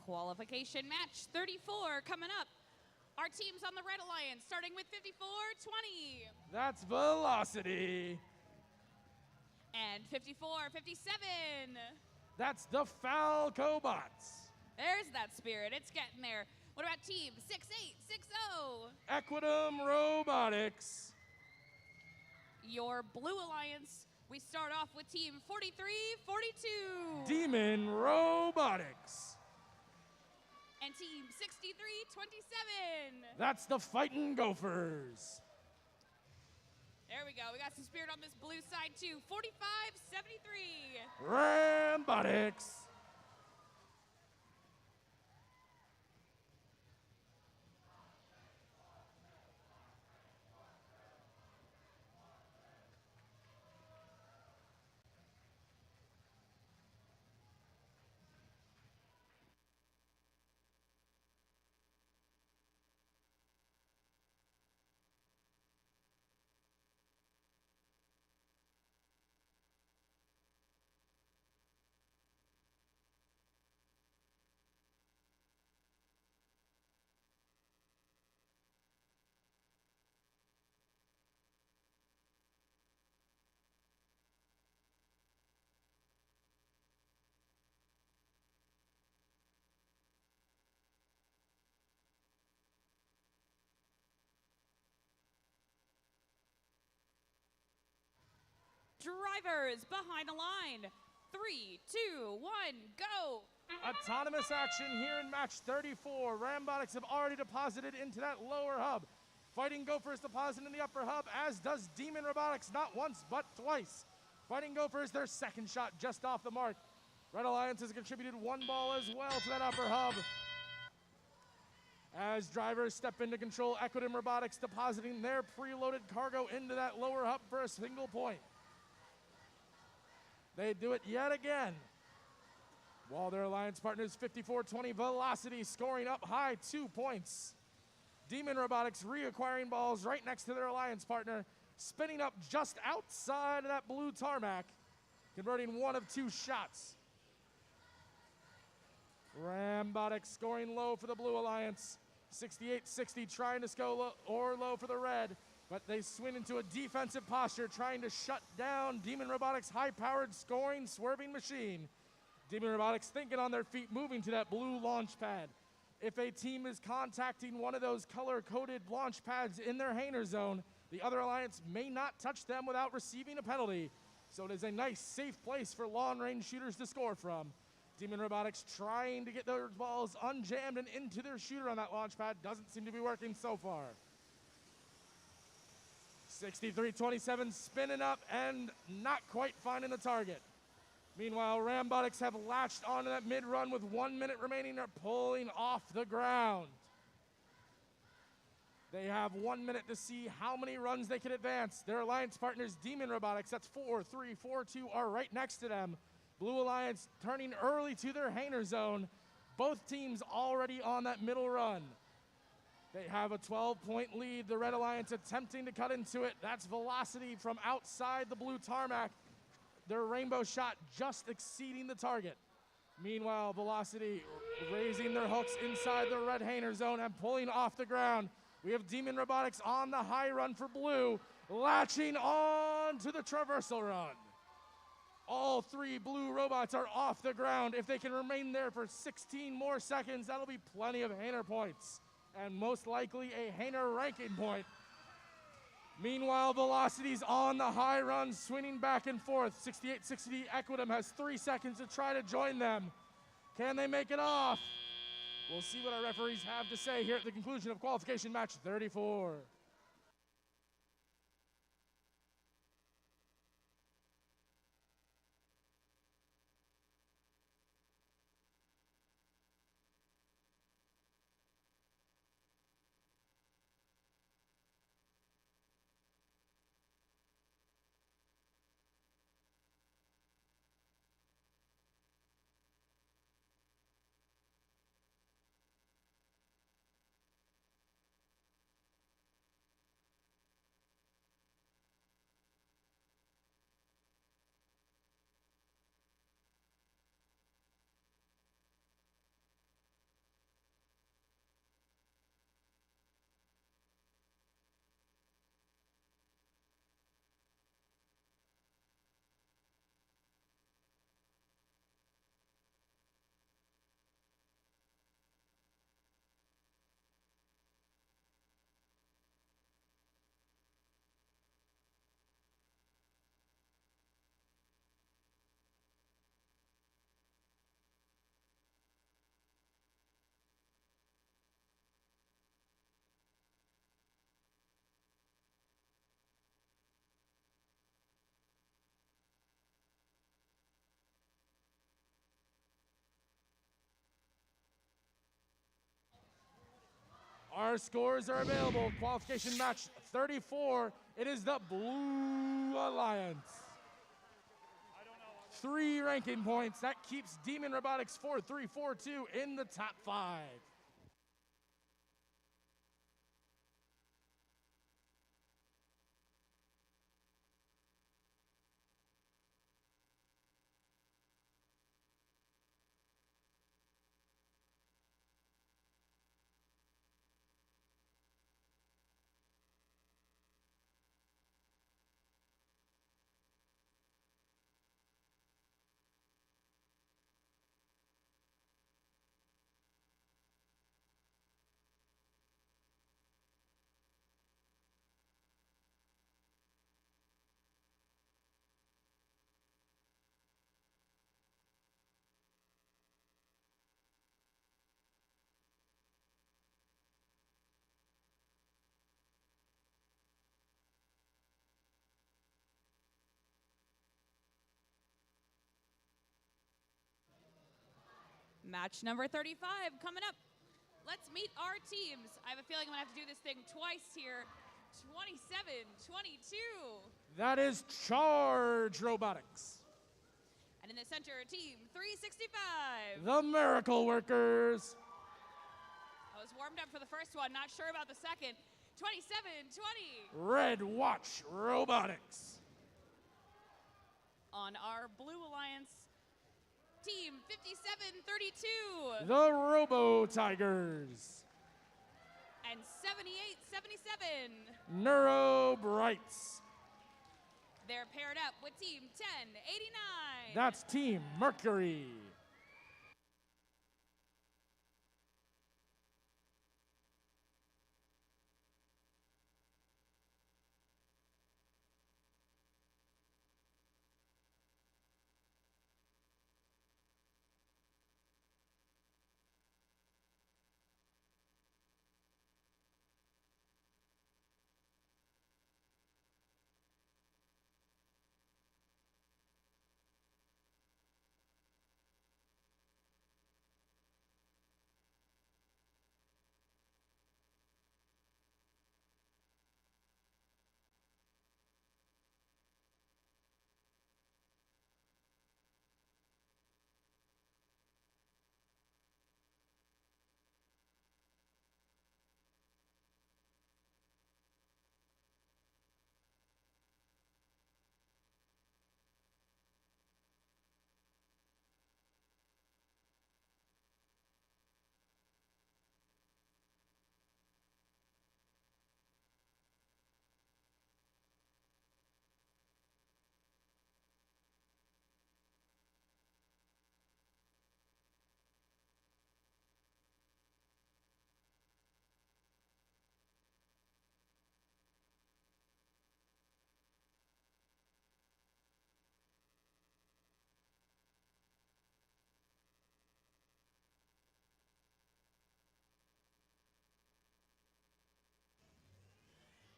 Qualification match 34 coming up. Our teams on the Red Alliance, starting with 54-20. That's Velocity. And 54-57. That's the Falcobots. There's that spirit. It's getting there. What about team 6860? Equidum Robotics. Your Blue Alliance, we start off with team 4342. Demon Robotics. And team 6327. That's the Fightin' Gophers. There we go. We got some spirit on this blue side too. 4573. Rambotics. Drivers behind the line. 3, 2, 1, go. Autonomous action here in match 34. Rambotics have already deposited into that lower hub. Fighting Gophers deposit in the upper hub, as does Demon Robotics, not once but twice. Fighting Gophers, their second shot just off the mark. Red Alliance has contributed one ball as well to that upper hub. As drivers step into control, Equidum Robotics depositing their preloaded cargo into that lower hub for a single point. They do it yet again. While their alliance partners 54-20 Velocity scoring up high 2 points. Demon Robotics reacquiring balls right next to their alliance partner, spinning up just outside of that blue tarmac, converting one of 2 shots. Rambotics scoring low for the Blue Alliance. 68-60 trying to score low for the Red, but they swing into a defensive posture trying to shut down Demon Robotics' high-powered scoring swerving machine. Demon Robotics thinking on their feet, moving to that blue launch pad. If a team is contacting one of those color-coded launch pads in their Hainer zone, the other alliance may not touch them without receiving a penalty. So it is a nice, safe place for long-range shooters to score from. Demon Robotics trying to get those balls unjammed and into their shooter on that launch pad. Doesn't seem to be working so far. 63-27 spinning up and not quite finding the target. Meanwhile, Rambotics have latched onto that mid-run with 1 minute remaining. They're pulling off the ground. They have 1 minute to see how many runs they can advance. Their alliance partners, Demon Robotics, that's 4-3, 4-2, are right next to them. Blue Alliance turning early to their Hainer zone. Both teams already on that middle run. They have a 12-point lead. The Red Alliance attempting to cut into it. That's Velocity from outside the blue tarmac. Their rainbow shot just exceeding the target. Meanwhile, Velocity raising their hooks inside the red Hainer zone and pulling off the ground. We have Demon Robotics on the high run for blue, latching on to the traversal run. All 3 blue robots are off the ground. If they can remain there for 16 more seconds, that'll be plenty of Hainer points, and most likely a Hainer ranking point. Meanwhile, Velocity's on the high run, swinging back and forth. 68-60 Equidum has 3 seconds to try to join them. Can they make it off? We'll see what our referees have to say here at the conclusion of qualification match 34. Our scores are available. Qualification match 34. It is the Blue Alliance. 3 ranking points. That keeps Demon Robotics 4342 in the top 5. Match number 35 coming up. Let's meet our teams. I have a feeling I'm gonna have to do this thing twice here. 27-22. That is Charge Robotics. And in the center, team 365. The Miracle Workers. I was warmed up for the first one, not sure about the second. 27-20. Red Watch Robotics. On our Blue Alliance, team 57-32. The Robo Tigers. And 78-77. Neuro Brights. They're paired up with team 1089. That's Team Mercury.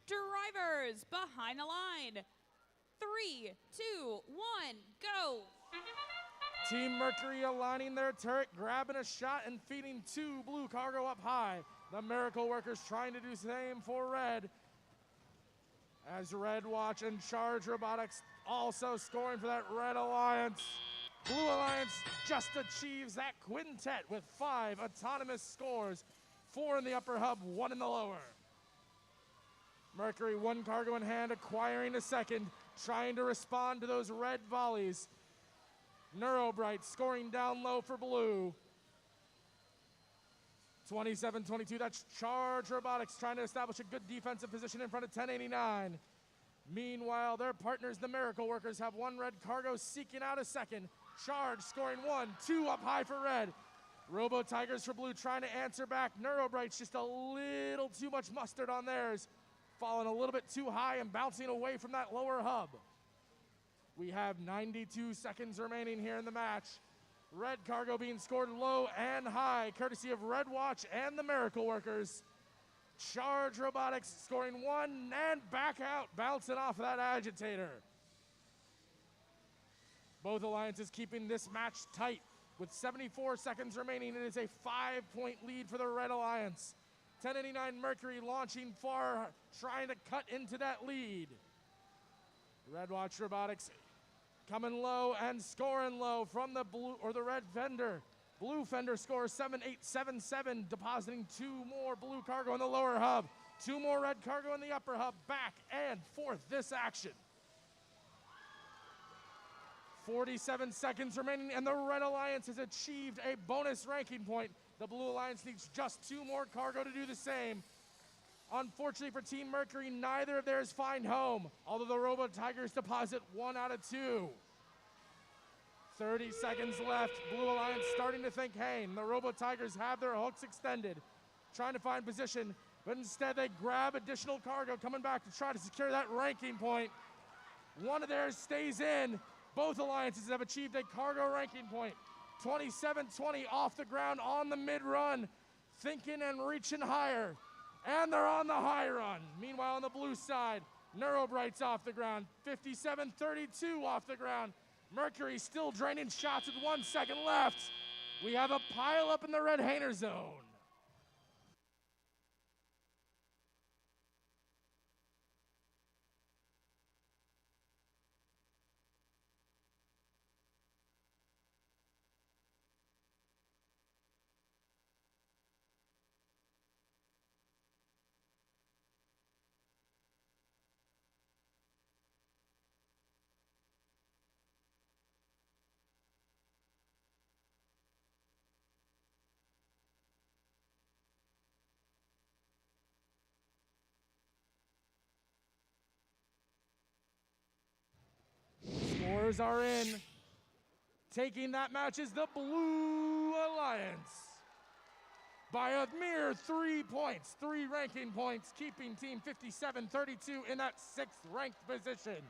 Drivers behind the line. 3, 2, 1, go. Team Mercury aligning their turret, grabbing a shot and feeding 2 blue cargo up high. The Miracle Workers trying to do the same for Red. As Red Watch and Charge Robotics also scoring for that Red Alliance. Blue Alliance just achieves that quintet with 5 autonomous scores. 4 in the upper hub, 1 in the lower. Mercury, 1 cargo in hand, acquiring a second, trying to respond to those red volleys. Neurobright scoring down low for blue. 27-22, that's Charge Robotics trying to establish a good defensive position in front of 1089. Meanwhile, their partners, the Miracle Workers, have 1 red cargo seeking out a second. Charge scoring 1, 2 up high for red. Robo Tigers for blue trying to answer back. Neurobright's just a little too much mustard on theirs. Falling a little bit too high and bouncing away from that lower hub. We have 92 seconds remaining here in the match. Red cargo being scored low and high, courtesy of Red Watch and the Miracle Workers. Charge Robotics scoring 1 and back out, bouncing off of that agitator. Both alliances keeping this match tight. With 74 seconds remaining, it is a 5-point lead for the Red Alliance. 1089 Mercury launching far, trying to cut into that lead. Red Watch Robotics coming low and scoring low from the blue or the red fender. Blue fender scores 7877, depositing 2 more blue cargo in the lower hub. 2 more red cargo in the upper hub. Back and forth this action. 47 seconds remaining, and the Red Alliance has achieved a bonus ranking point. The Blue Alliance needs just 2 more cargo to do the same. Unfortunately for Team Mercury, neither of theirs find home, although the Robo Tigers deposit 1 out of 2. 30 seconds left. Blue Alliance starting to think, hey, and the Robo Tigers have their hooks extended, trying to find position, but instead they grab additional cargo coming back to try to secure that ranking point. One of theirs stays in. Both alliances have achieved a cargo ranking point. 27-20 off the ground on the mid-run, thinking and reaching higher. And they're on the high run. Meanwhile, on the blue side, Neurobright's off the ground. 57-32 off the ground. Mercury still draining shots with 1 second left. We have a pile up in the red Hainer zone. Scores are in. Taking that match is the Blue Alliance by a mere 3 points, 3 ranking points, keeping Team 57-32 in that 6th ranked position.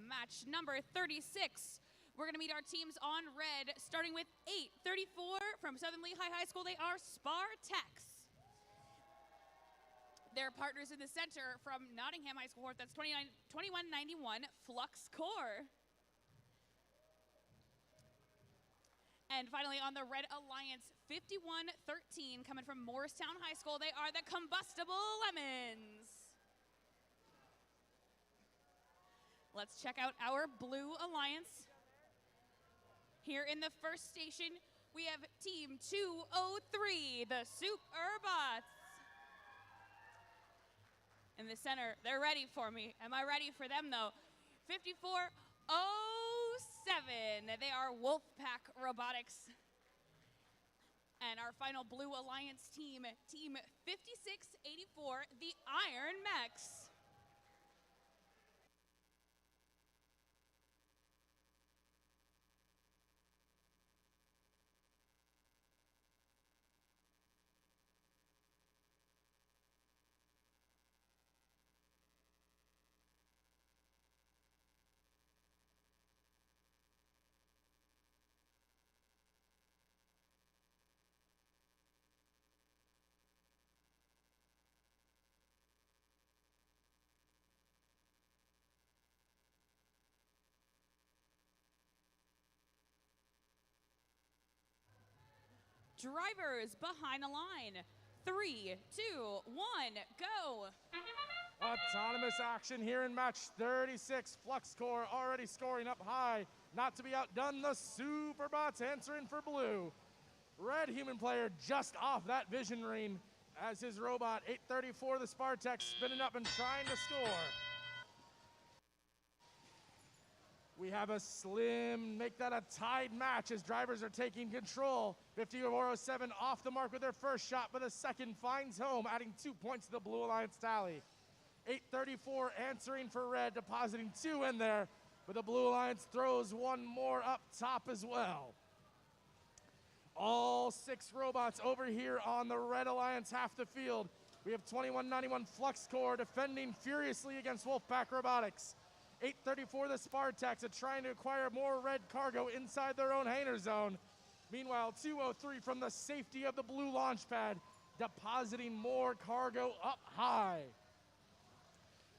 Match number 36. We're going to meet our teams on red, starting with 834 from Southern Lehigh High School. They are Spartex. Their partners in the center from Nottingham High School, that's 2191 Flux Core. And finally on the Red Alliance, 5113 coming from Morristown High School. They are the Combustible Lemons. Let's check out our Blue Alliance. Here in the first station, we have Team 203, the Superbots. In the center, they're ready for me. Am I ready for them though? 5407, they are Wolfpack Robotics. And our final Blue Alliance team, Team 5684, the Iron Mechs. Drivers behind the line. 3, 2, 1, go. Autonomous action here in match 36. Flux Core already scoring up high. Not to be outdone, the Superbots answering for blue. Red human player just off that vision ring as his robot 834, the Spartex, spinning up and trying to score. We have a slim, make that a tied match as drivers are taking control. 5407 off the mark with their first shot, but the second finds home, adding 2 points to the Blue Alliance tally. 834 answering for red, depositing 2 in there, but the Blue Alliance throws 1 more up top as well. All 6 robots over here on the Red Alliance half the field. We have 2191 Flux Core defending furiously against Wolfpack Robotics. 834 the Spartex are trying to acquire more red cargo inside their own hangar zone. Meanwhile, 203 from the safety of the blue launch pad, depositing more cargo up high.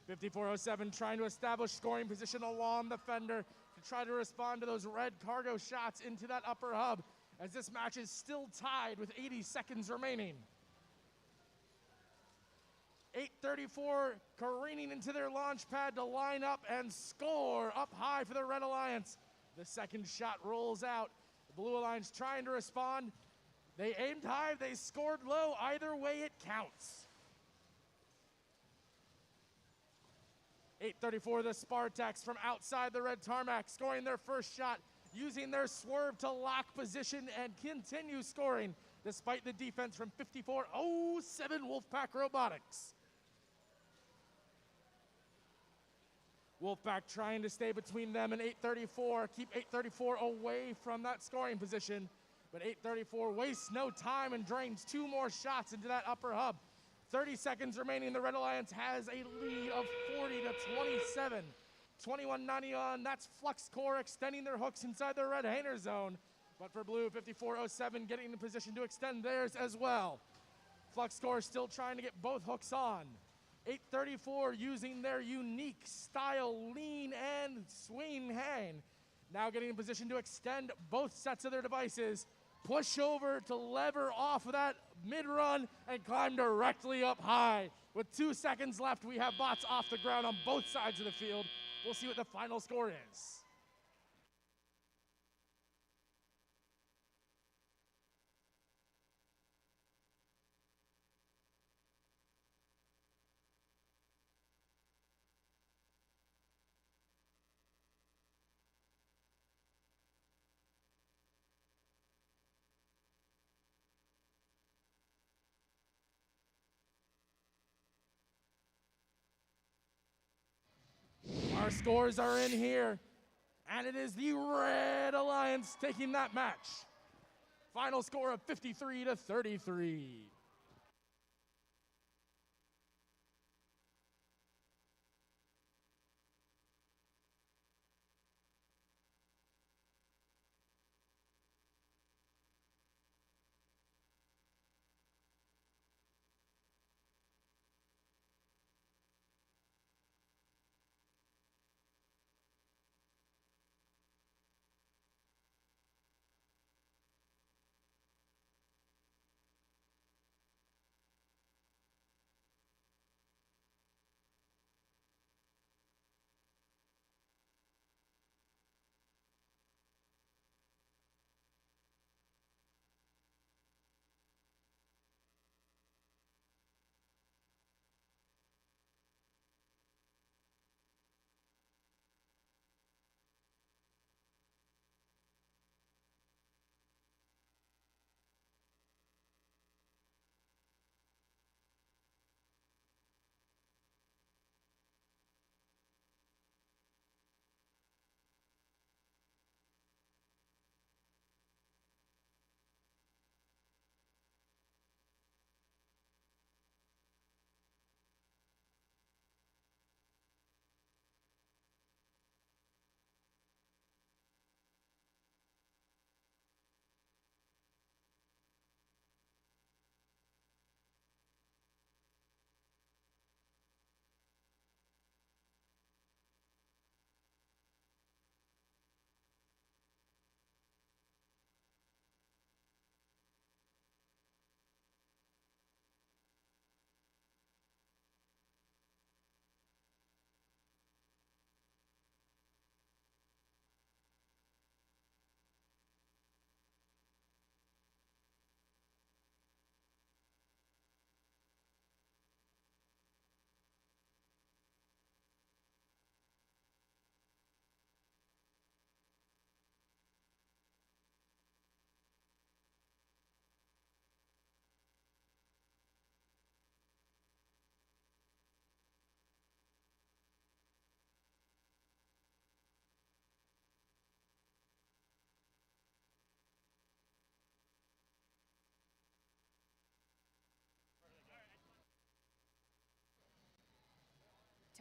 5407 trying to establish scoring position along the fender to try to respond to those red cargo shots into that upper hub, as this match is still tied with 80 seconds remaining. 834 careening into their launch pad to line up and score up high for the Red Alliance. The second shot rolls out. The Blue Alliance trying to respond. They aimed high, they scored low. Either way, it counts. 834 the Spartex from outside the red tarmac, scoring their first shot, using their swerve to lock position and continue scoring despite the defense from 5407 Wolfpack Robotics. Wolfpack trying to stay between them and 834, keep 834 away from that scoring position, but 834 wastes no time and drains 2 more shots into that upper hub. 30 seconds remaining, the Red Alliance has a lead of 40 to 27. 2191, that's Flux Core extending their hooks inside their red hangar zone, but for blue, 5407 getting in position to extend theirs as well. Flux Core still trying to get both hooks on. 834 using their unique style lean and swing hang. Now getting in position to extend both sets of their devices, push over to lever off of that mid-run and climb directly up high. With 2 seconds left, we have bots off the ground on both sides of the field. We'll see what the final score is. Our scores are in here, and it is the Red Alliance taking that match. Final score of 53 to 33.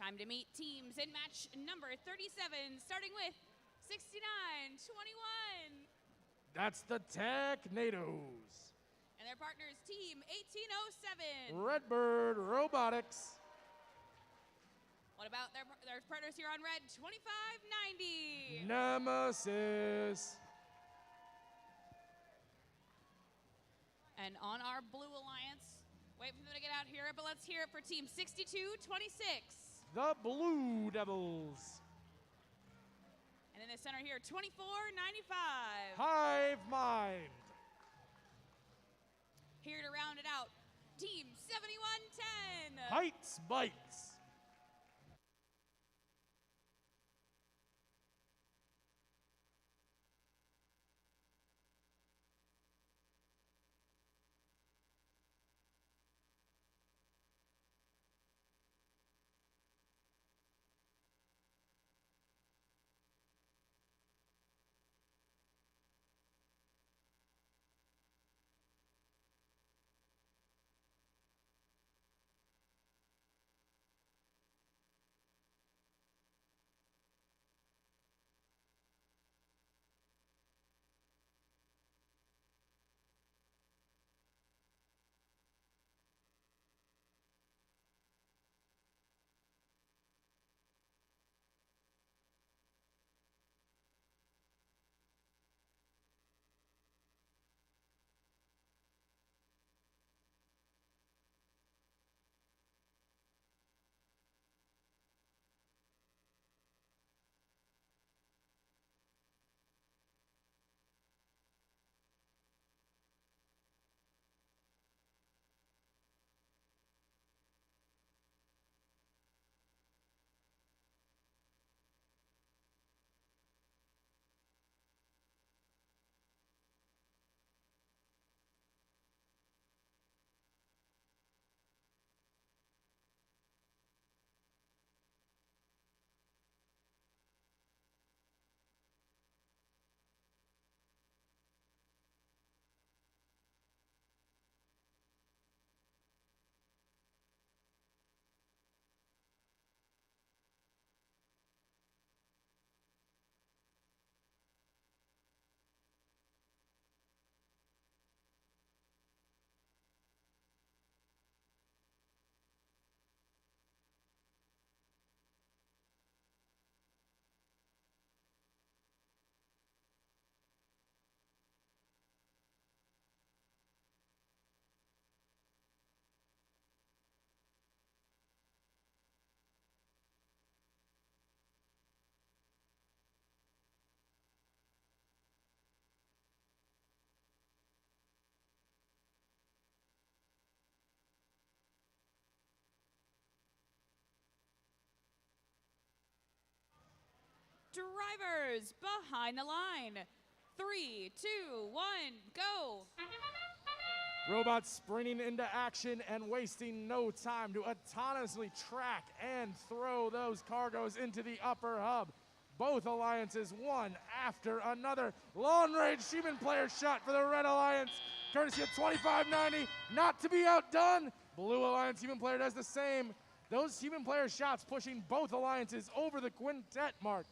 Time to meet teams in match number 37, starting with 69-21. That's the Technados. And their partners, team 1807. Redbird Robotics. What about their partners here on red? 2590. Nemesis. And on our blue alliance, wait for them to get out here, but let's hear it for team 6226. The Blue Devils. And in the center here, 2495. Hive Mind. Here to round it out, team 7110. Heights Bites. Drivers behind the line. 3, 2, 1, go. Robots sprinting into action and wasting no time to autonomously track and throw those cargoes into the upper hub. Both alliances, one after another. Long-range human player shot for the Red Alliance, courtesy of 2590. Not to be outdone, Blue Alliance human player does the same. Those human player shots pushing both alliances over the quintet mark.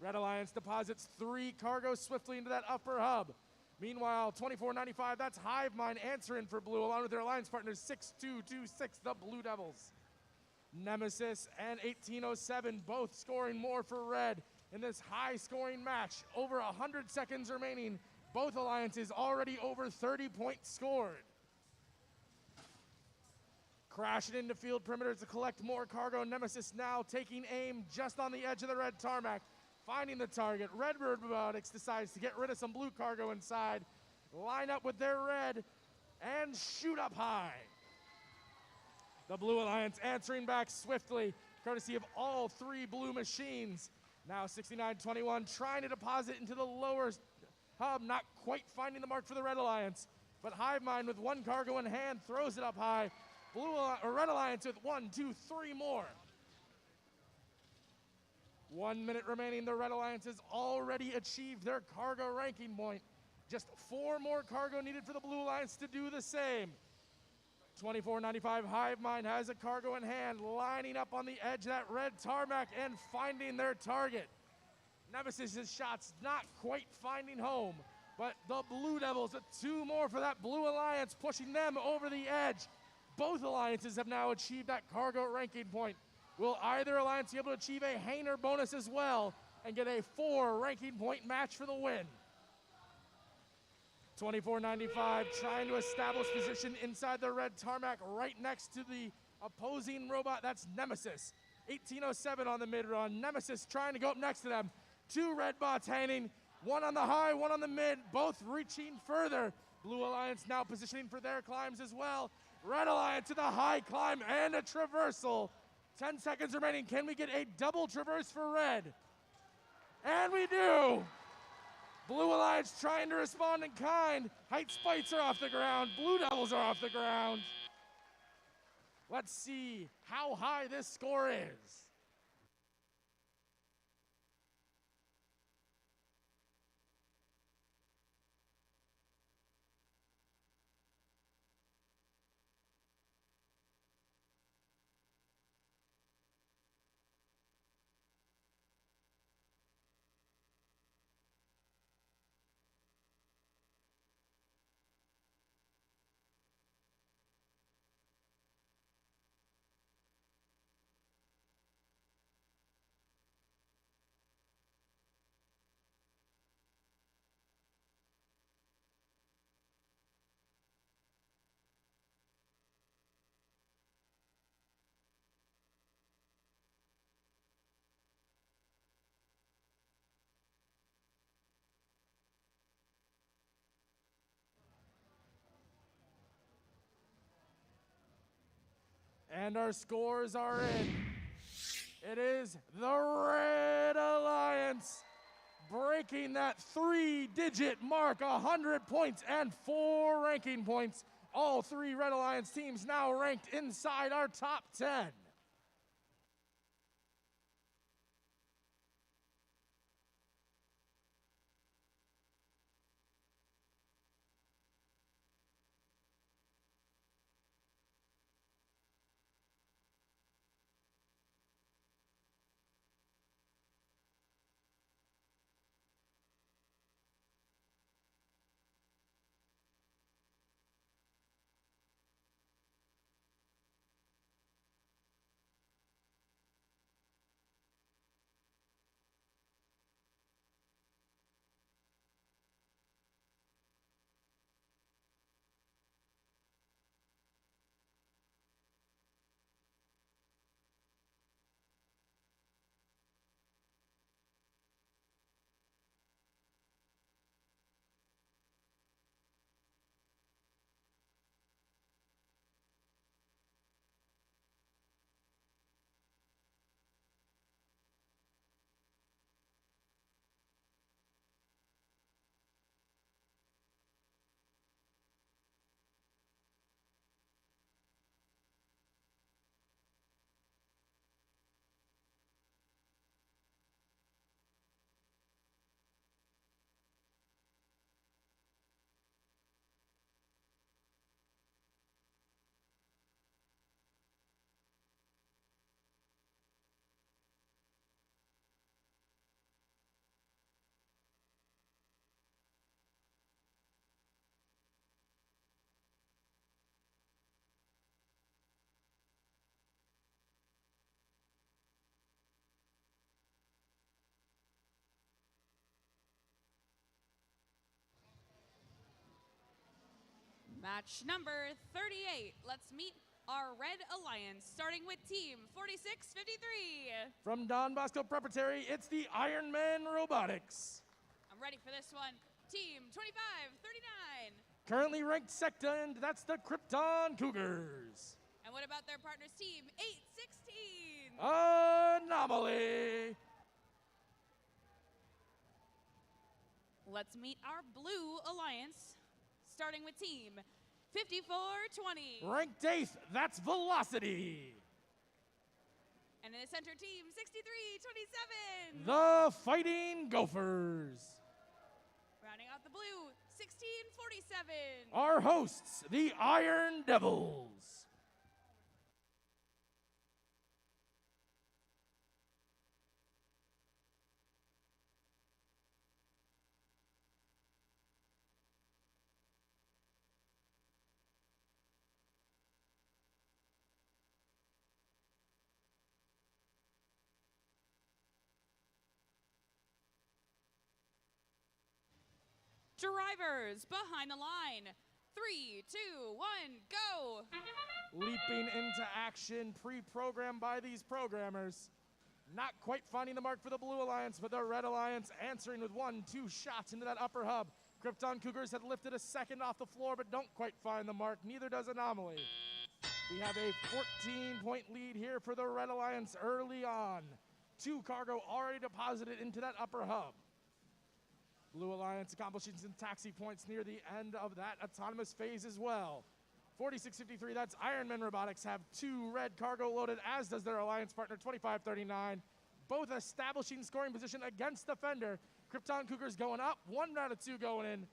Red Alliance deposits 3 cargoes swiftly into that upper hub. Meanwhile, 2495, that's Hive Mind answering for Blue, along with their alliance partners 6226, the Blue Devils. Nemesis and 1807 both scoring more for Red in this high-scoring match. Over 100 seconds remaining. Both alliances already over 30 points scored. Crashing into field perimeters to collect more cargo. Nemesis now taking aim just on the edge of the red tarmac. Finding the target. Redbird Robotics decides to get rid of some blue cargo inside. Line up with their red and shoot up high. The Blue Alliance answering back swiftly, courtesy of all 3 blue machines. Now 6921 trying to deposit into the lower hub, not quite finding the mark for the Red Alliance. But Hive Mind with 1 cargo in hand throws it up high. Red Alliance with 1, 2, 3 more. 1 minute remaining. The Red Alliance has already achieved their cargo ranking point. Just 4 more cargo needed for the Blue Alliance to do the same. 2495 Hive Mind has a cargo in hand, lining up on the edge of that red tarmac and finding their target. Nemesis' shots not quite finding home, but the Blue Devils, 2 more for that Blue Alliance, pushing them over the edge. Both alliances have now achieved that cargo ranking point. Will either alliance be able to achieve a Hainer bonus as well and get a 4 ranking point match for the win? 2495 trying to establish position inside the red tarmac right next to the opposing robot. That's Nemesis. 1807 on the mid-run. Nemesis trying to go up next to them. 2 red bots hanging, 1 on the high, 1 on the mid, both reaching further. Blue Alliance now positioning for their climbs as well. Red Alliance to the high climb and a traversal. 10 seconds remaining. Can we get a double traverse for red? And we do. Blue Alliance trying to respond in kind. Height Spites are off the ground. Blue Devils are off the ground. Let's see how high this score is. And our scores are in. It is the Red Alliance breaking that 3-digit mark, 100 points and 4 ranking points. All 3 Red Alliance teams now ranked inside our top 10. Match number 38. Let's meet our Red Alliance, starting with Team 4653. From Don Bosco Preparatory, it's the Iron Man Robotics. I'm ready for this one. Team 2539. Currently ranked second, that's the Krypton Cougars. And what about their partners, Team 816? Anomaly. Let's meet our Blue Alliance, starting with Team 5420. Ranked 8th, that's Velocity. And in the center, Team 6327. The Fighting Gophers. Rounding out the blue, 1647. Our hosts, the Iron Devils. Drivers behind the line. 3, 2, 1, go! Leaping into action, pre-programmed by these programmers. Not quite finding the mark for the Blue Alliance, but the Red Alliance answering with 1-2 shots into that upper hub. Krypton Cougars had lifted a second off the floor, but don't quite find the mark. Neither does Anomaly. We have a 14-point lead here for the Red Alliance early on. 2 cargo already deposited into that upper hub. Blue Alliance accomplishing some taxi points near the end of that autonomous phase as well. 4653, that's Ironman Robotics, have 2 red cargo loaded, as does their alliance partner, 2539. Both establishing scoring position against the fender. Krypton Cougars going up, 1 out of 2 going in.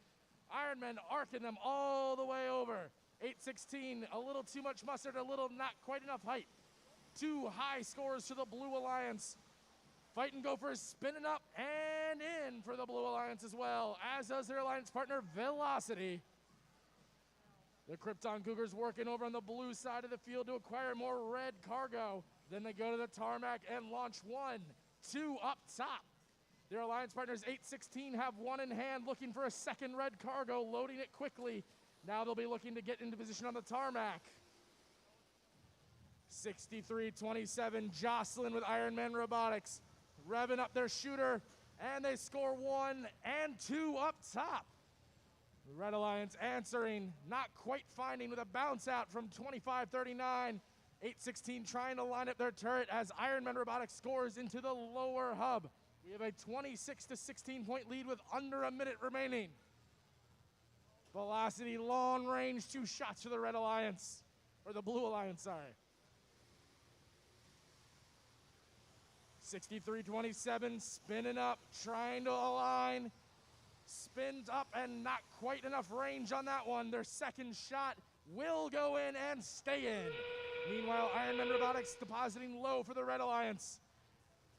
Ironman arcing them all the way over. 816, a little too much mustard, a little not quite enough height. 2 high scores to the Blue Alliance. Fighting Gophers spinning up and in for the Blue Alliance as well, as does their alliance partner, Velocity. The Krypton Cougars working over on the blue side of the field to acquire more red cargo. Then they go to the tarmac and launch 1, 2 up top. Their alliance partners, 816, have 1 in hand, looking for a second red cargo, loading it quickly. Now they'll be looking to get into position on the tarmac. 6327, Jocelyn with Ironman Robotics. Revving up their shooter, and they score 1 and 2 up top. The Red Alliance answering, not quite finding with a bounce out from 2539. 816 trying to line up their turret as Ironman Robotics scores into the lower hub. We have a 26-16 point lead with under a minute remaining. Velocity, long range, 2 shots for the Red Alliance, or the Blue Alliance, sorry. 6327, spinning up, trying to align. Spins up and not quite enough range on that one. Their second shot will go in and stay in. Meanwhile, Ironman Robotics depositing low for the Red Alliance.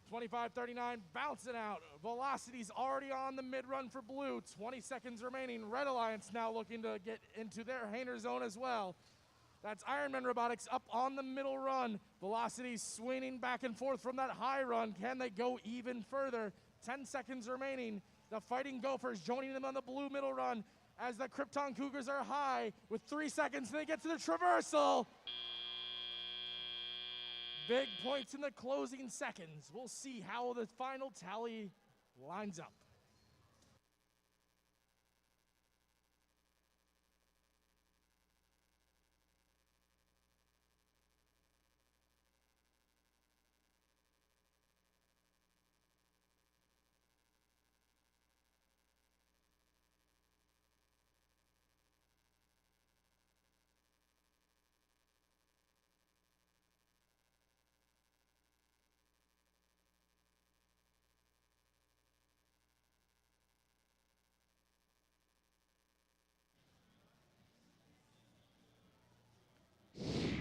2539 bouncing out. Velocity's already on the mid-run for blue. 20 seconds remaining. Red Alliance now looking to get into their Hainer zone as well. That's Ironman Robotics up on the middle run. Velocity swinging back and forth from that high run. Can they go even further? 10 seconds remaining. The Fighting Gophers joining them on the blue middle run as the Krypton Cougars are high with 3 seconds. They get to the traversal. Big points in the closing seconds. We'll see how the final tally lines up.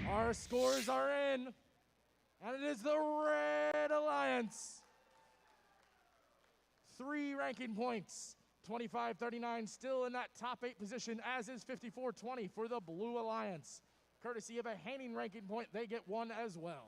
Our scores are in, and it is the Red Alliance. 3 ranking points. 2539 still in that top 8 position, as is 5420 for the Blue Alliance. Courtesy of a Hanning ranking point, they get 1 as well.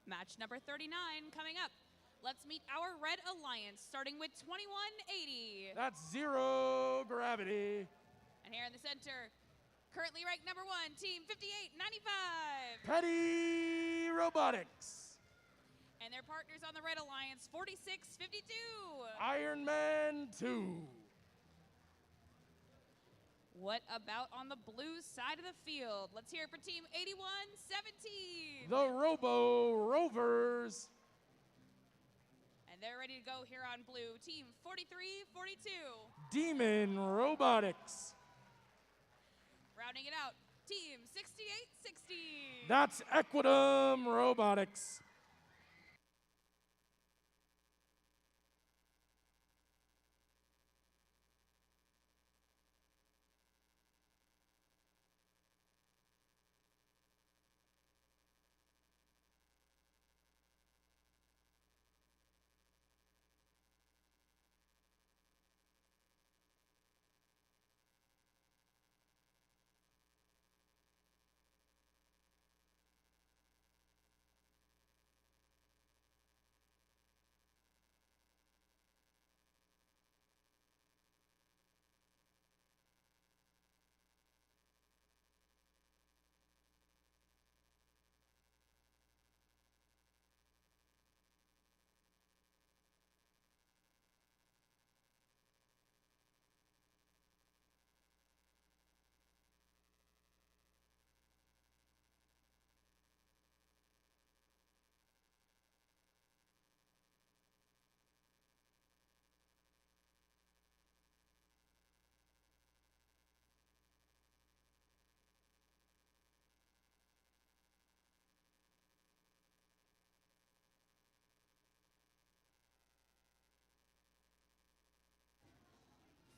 Match number 39 coming up. Let's meet our Red Alliance, starting with 2180. That's 0 gravity. And here in the center, currently ranked number 1, Team 5895. Petty Robotics. And their partners on the Red Alliance, 4652. Iron Man 2. What about on the blue side of the field? Let's hear it for Team 8117. The Robo Rovers. And they're ready to go here on blue, Team 4342. Demon Robotics. Rounding it out, Team 6860. That's Equidum Robotics.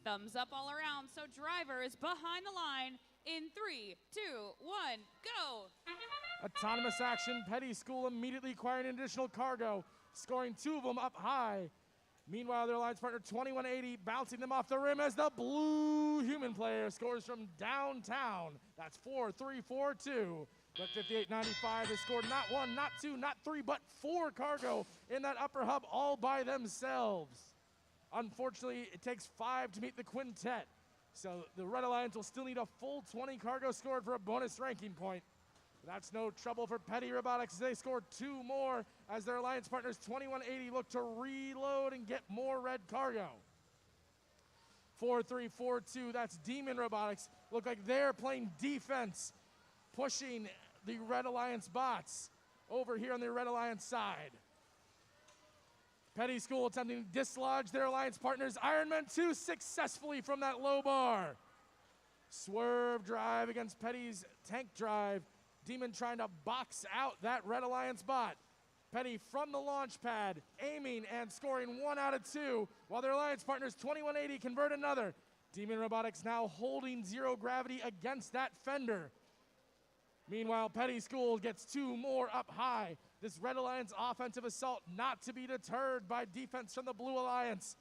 Thumbs up all around, so driver is behind the line in 3, 2, 1, go! Autonomous action, Petty School immediately acquiring additional cargo, scoring 2 of them up high. Meanwhile, their alliance partner 2180 bouncing them off the rim as the blue human player scores from downtown. That's 4-3-4-2. But 5895 has scored not 1, not 2, not 3, but 4 cargo in that upper hub all by themselves. Unfortunately, it takes 5 to meet the quintet. So the Red Alliance will still need a full 20 cargo scored for a bonus ranking point. That's no trouble for Petty Robotics. They scored 2 more as their alliance partners 2180 look to reload and get more red cargo. 4-3-4-2, that's Demon Robotics. Look like they're playing defense, pushing the Red Alliance bots over here on the Red Alliance side. Petty School attempting to dislodge their alliance partners. Iron Man 2 successfully from that low bar. Swerve drive against Petty's tank drive. Demon trying to box out that Red Alliance bot. Petty from the launch pad, aiming and scoring 1 out of 2, while their alliance partners 2180 convert another. Demon Robotics now holding 0 gravity against that fender. Meanwhile, Petty School gets 2 more up high. This Red Alliance offensive assault not to be deterred by defense from the Blue Alliance,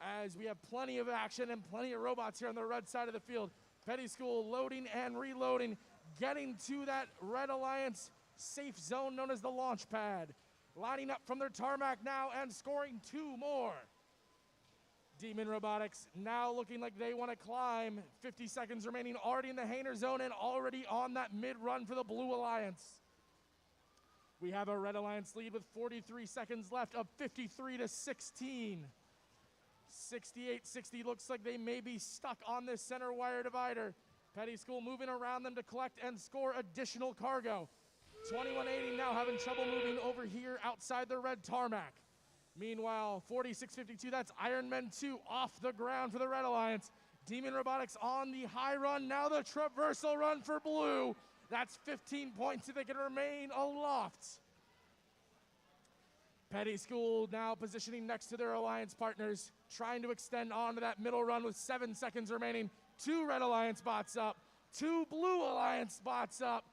as we have plenty of action and plenty of robots here on the red side of the field. Petty School loading and reloading, getting to that Red Alliance safe zone known as the launch pad. Lining up from their tarmac now and scoring 2 more. Demon Robotics now looking like they want to climb. 50 seconds remaining, already in the Hainer zone and already on that mid-run for the Blue Alliance. We have a Red Alliance lead with 43 seconds left of 53-16. 68-60 looks like they may be stuck on this center wire divider. Petty School moving around them to collect and score additional cargo. 2180 now having trouble moving over here outside the red tarmac. Meanwhile, 4652, that's Iron Man 2 off the ground for the Red Alliance. Demon Robotics on the high run, now the traversal run for blue. That's 15 points if they can remain aloft. Petty School now positioning next to their alliance partners, trying to extend onto that middle run with 7 seconds remaining. 2 Red Alliance bots up, 2 Blue Alliance bots up.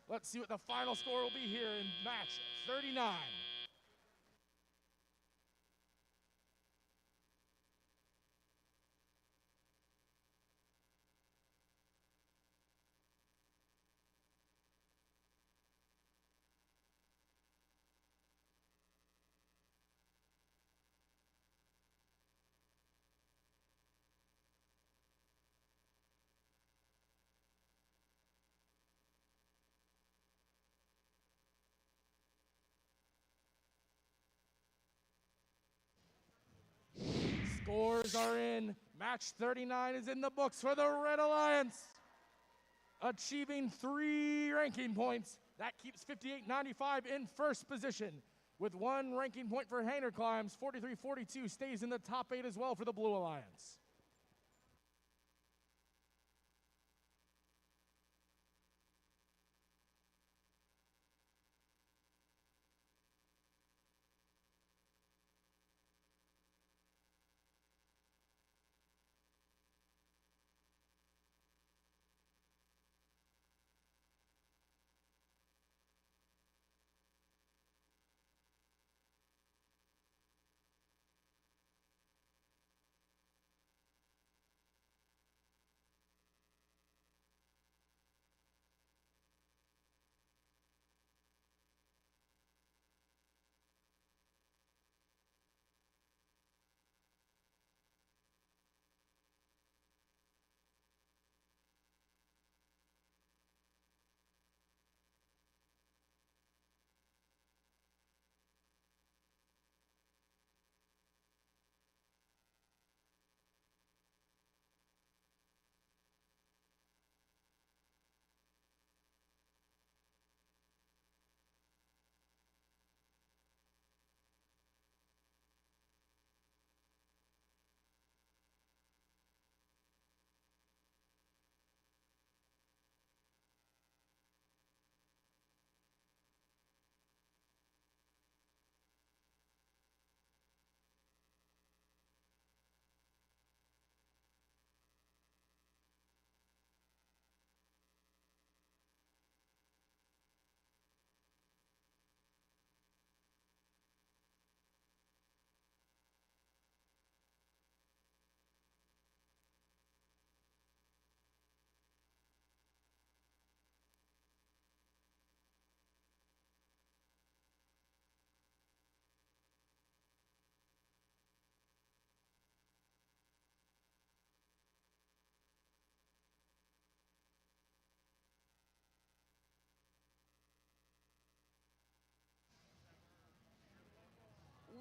Let's see what the final score will be here in match 39. are in. Match 39 is in the books for the Red Alliance. Achieving 3 ranking points, that keeps 58.95 in first position. With 1 ranking point for Hainer Climbs, 43.42 stays in the top 8 as well for the Blue Alliance.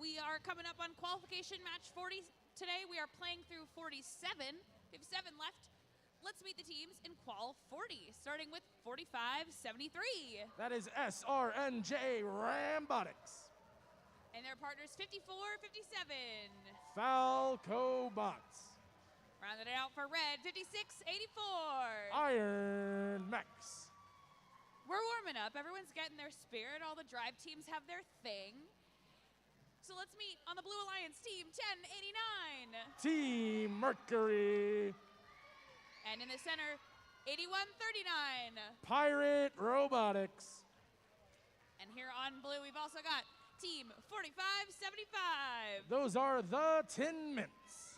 We are coming up on qualification match 40 today. We are playing through 47. We have 7 left. Let's meet the teams in qual 40, starting with 4573. That is SRNJ Rambotics. And their partners 5457. Falco Bots. Rounded it out for red, 5684. Iron Mechs. We're warming up. Everyone's getting their spirit. All the drive teams have their thing. So let's meet on the Blue Alliance team 1089. Team Mercury. And in the center, 8139. Pirate Robotics. And here on blue, we've also got team 4575. Those are the Tin Mints.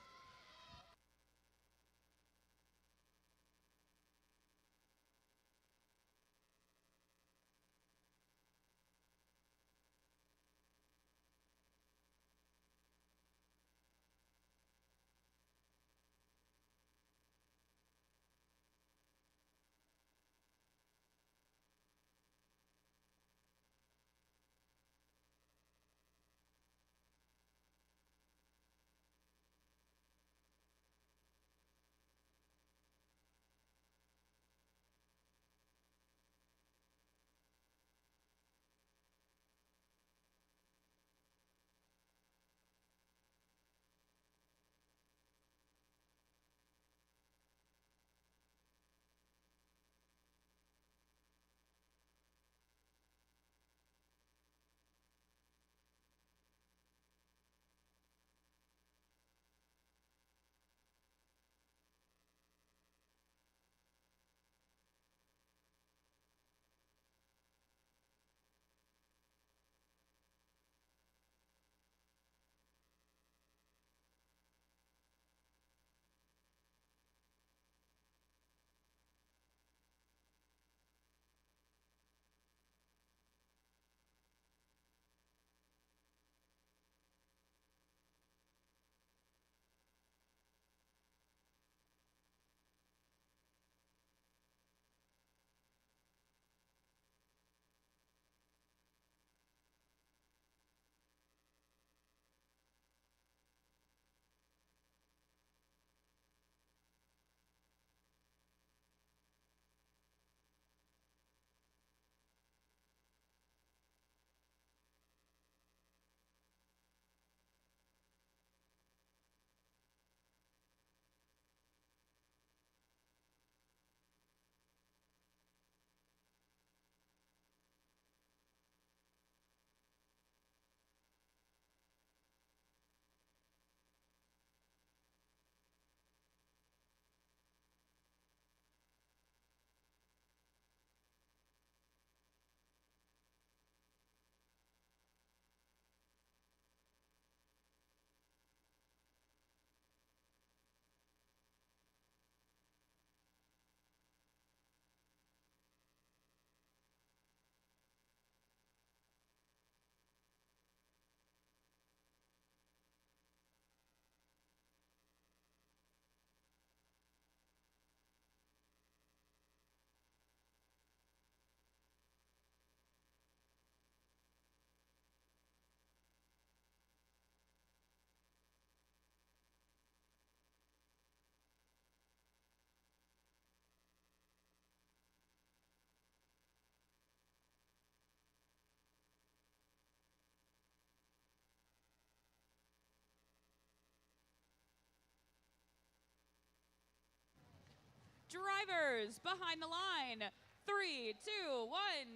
Drivers behind the line. 3, 2, 1,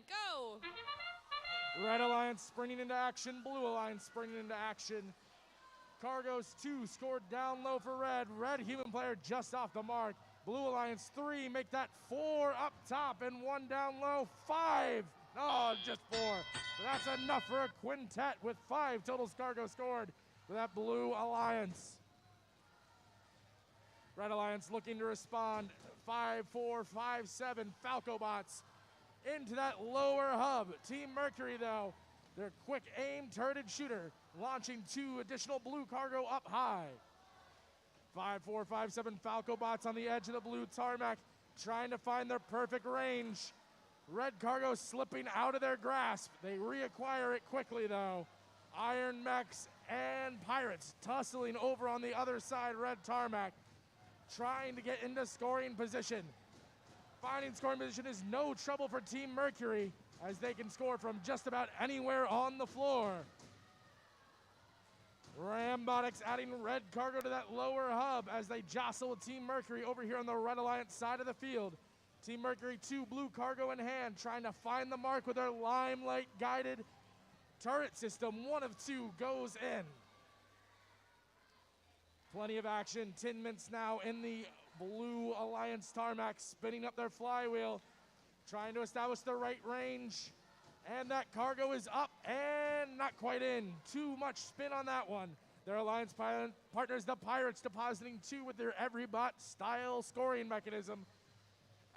go. Red Alliance springing into action. Blue Alliance springing into action. Cargos 2 scored down low for red. Red human player just off the mark. Blue Alliance 3 make that 4 up top and 1 down low. 5. Oh, just 4. That's enough for a quintet with 5 total cargo scored for that Blue Alliance. Red Alliance looking to respond. 5-4, 5-7 Falcobots into that lower hub. Team Mercury, though, their quick aim turreted shooter, launching 2 additional blue cargo up high. 5-4, 5-7 Falcobots on the edge of the blue tarmac, trying to find their perfect range. Red cargo slipping out of their grasp. They reacquire it quickly, though. Iron Mechs and Pirates tussling over on the other side, red tarmac, trying to get into scoring position. Finding scoring position is no trouble for Team Mercury, as they can score from just about anywhere on the floor. Rambotics adding red cargo to that lower hub as they jostle with Team Mercury over here on the Red Alliance side of the field. Team Mercury 2 blue cargo in hand, trying to find the mark with their limelight guided turret system. 1 of 2 goes in. Plenty of action. Tin Mints now in the Blue Alliance tarmac, spinning up their flywheel, trying to establish the right range. And that cargo is up and not quite in. Too much spin on that one. Their alliance partners, the Pirates, depositing 2 with their every bot style scoring mechanism,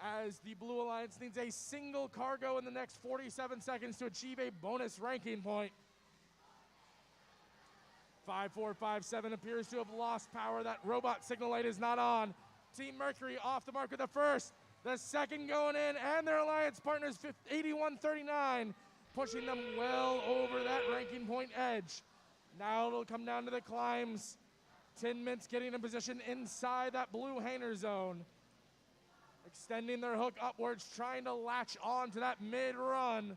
as the Blue Alliance needs a single cargo in the next 47 seconds to achieve a bonus ranking point. 5-4, 5-7 appears to have lost power. That robot signal light is not on. Team Mercury off the mark with the first. The second going in, and their alliance partners 81-39, pushing them well over that ranking point edge. Now it'll come down to the climbs. Tin Mints getting in position inside that blue hanger zone, extending their hook upwards, trying to latch on to that mid-run.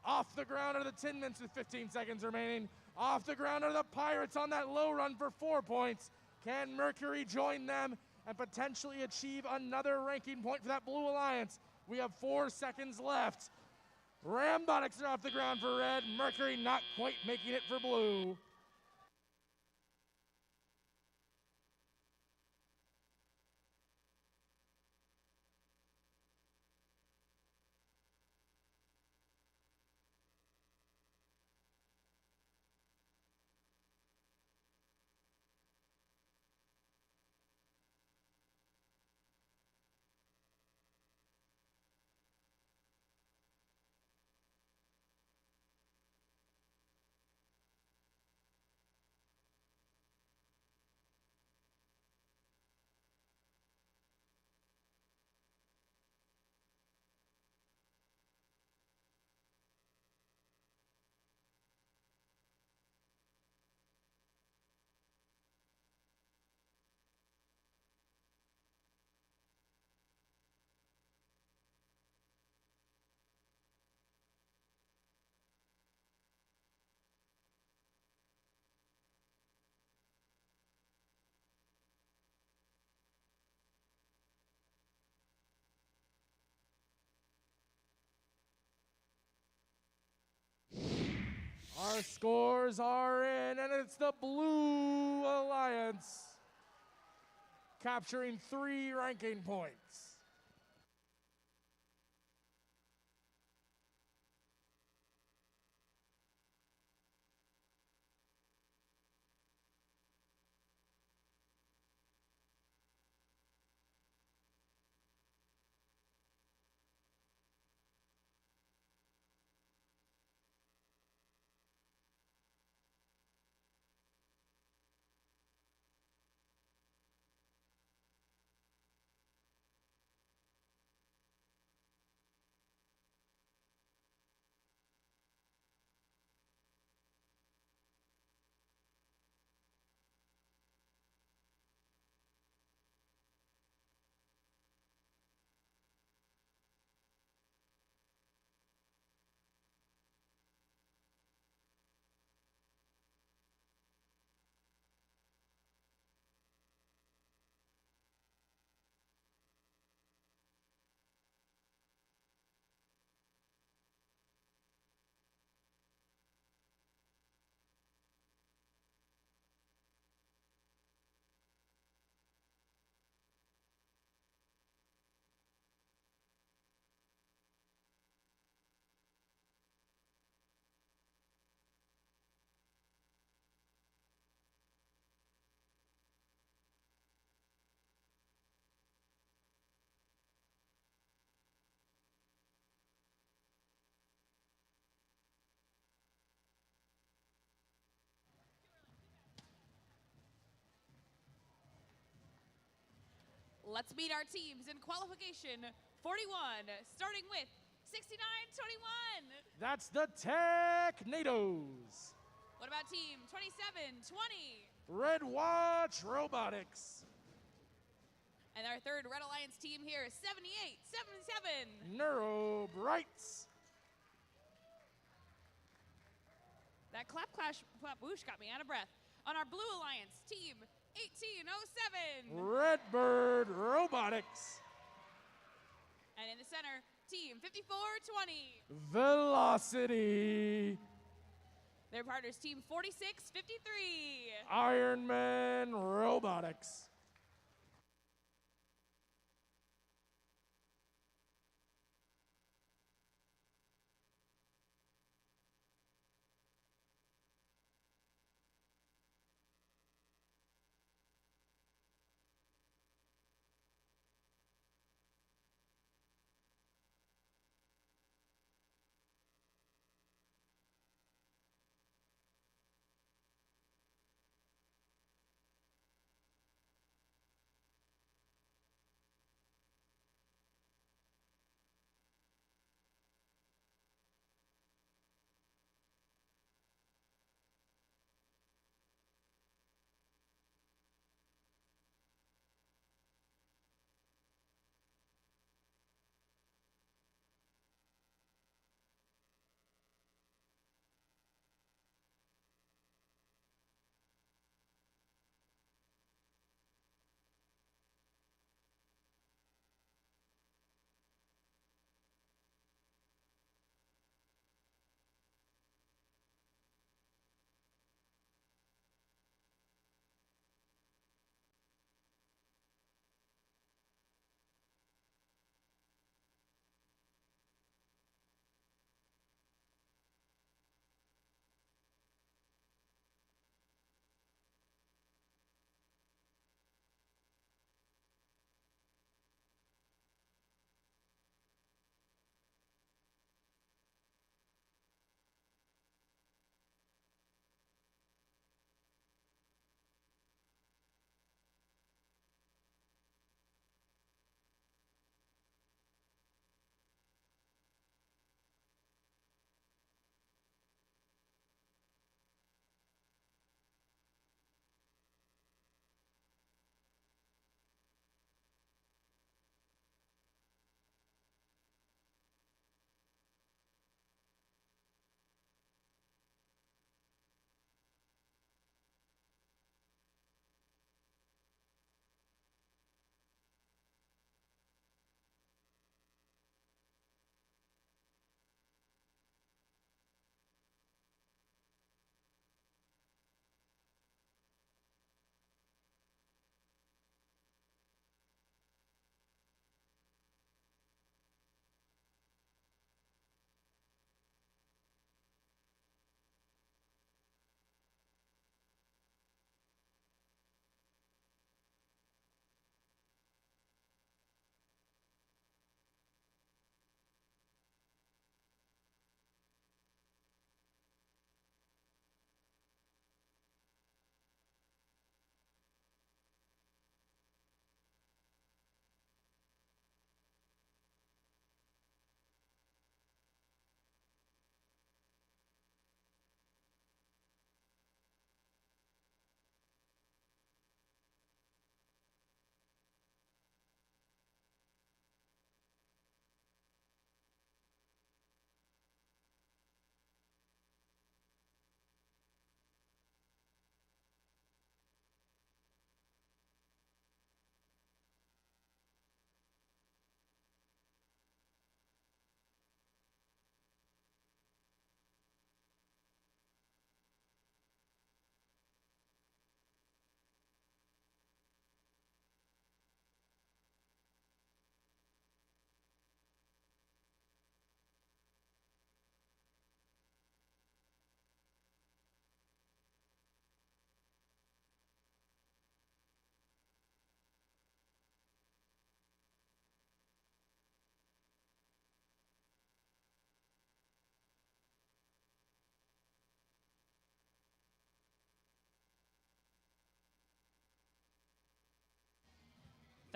Off the ground are the Tin Mints with 15 seconds remaining. Off the ground are the Pirates on that low run for 4 points. Can Mercury join them and potentially achieve another ranking point for that Blue Alliance? We have 4 seconds left. Rambotics are off the ground for red. Mercury not quite making it for blue. Our scores are in, and it's the Blue Alliance capturing 3 ranking points. Let's meet our teams in qualification 41, starting with 69-21. That's the Technados. What about team 27-20? Red Watch Robotics. And our third Red Alliance team here is 78-77. Neuro Brights. That clap, clash, clap, whoosh got me out of breath. On our Blue Alliance, team 1807. Redbird Robotics. And in the center, team 5420. Velocity. Their partners, team 4653. Iron Man Robotics.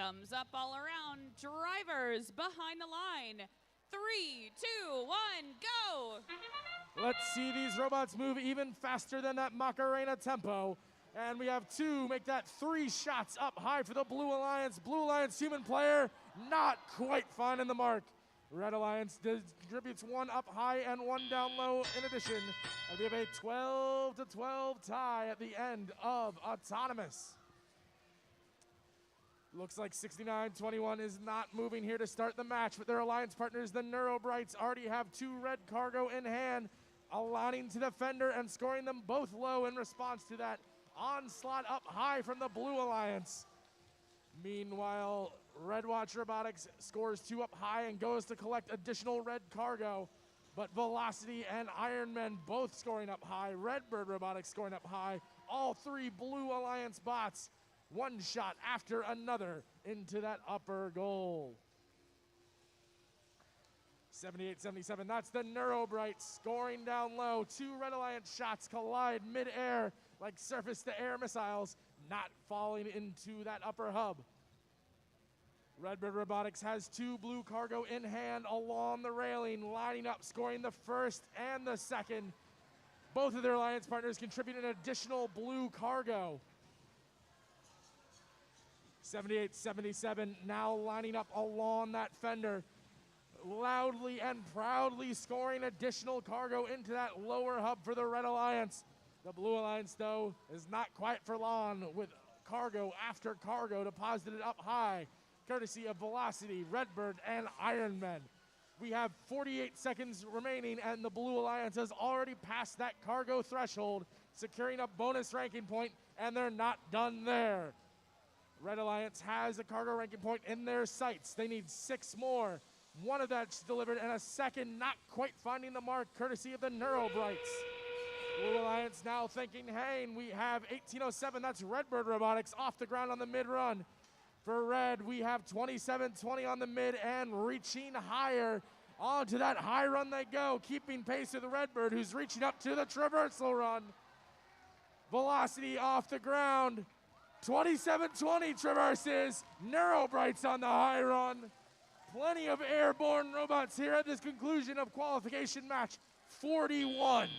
Thumbs up all around. Drivers behind the line. 3, 2, 1, go! Let's see these robots move even faster than that Macarena tempo. And we have 2 make that 3 shots up high for the Blue Alliance. Blue Alliance human player not quite finding the mark. Red Alliance distributes 1 up high and 1 down low in addition. And we have a 12-12 tie at the end of Autonomous. Looks like 69-21 is not moving here to start the match, but their alliance partners, the Neurobrights, already have 2 red cargo in hand, aligning to the fender and scoring them both low in response to that onslaught up high from the Blue Alliance. Meanwhile, Red Watch Robotics scores 2 up high and goes to collect additional red cargo, but Velocity and Ironman both scoring up high, Redbird Robotics scoring up high, all 3 Blue Alliance bots, 1 shot after another into that upper goal. 78-77, that's the Neurobrights scoring down low. 2 Red Alliance shots collide mid-air like surface-to-air missiles, not falling into that upper hub. Redbird Robotics has 2 blue cargo in hand along the railing, lining up, scoring the first and the second. Both of their alliance partners contribute an additional blue cargo. 78-77 now lining up along that fender, loudly and proudly scoring additional cargo into that lower hub for the Red Alliance. The Blue Alliance, though, is not quite for long, with cargo after cargo deposited up high, courtesy of Velocity, Redbird, and Ironman. We have 48 seconds remaining, and the Blue Alliance has already passed that cargo threshold, securing a bonus ranking point, and they're not done there. Red Alliance has a cargo ranking point in their sights. They need 6 more. 1 of that's delivered, and a second not quite finding the mark, courtesy of the Neurobrights. Blue Alliance now thinking, hey, we have 18:07. That's Redbird Robotics off the ground on the mid-run. For Red, we have 27:20 on the mid and reaching higher. Onto that high run they go, keeping pace with the Redbird, who's reaching up to the traversal run. Velocity off the ground. 27:20 traverses. Neurobrights on the high run. Plenty of airborne robots here at this conclusion of qualification match 41.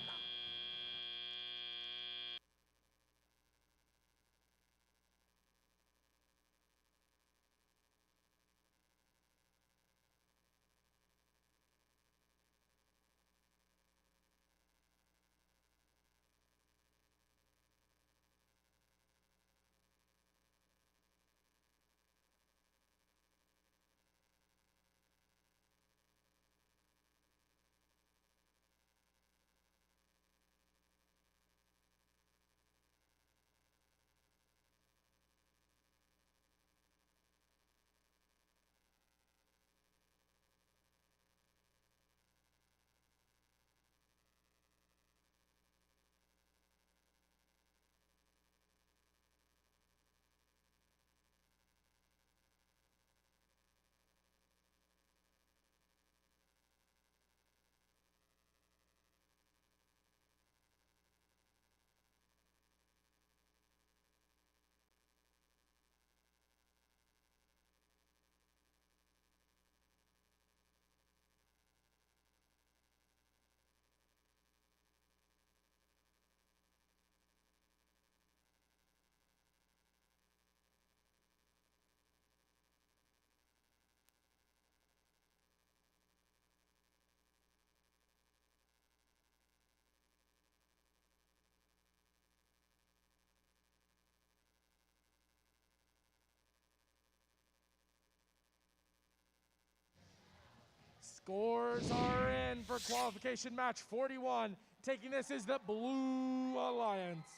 Scores are in for qualification match 41. Taking this is the Blue Alliance.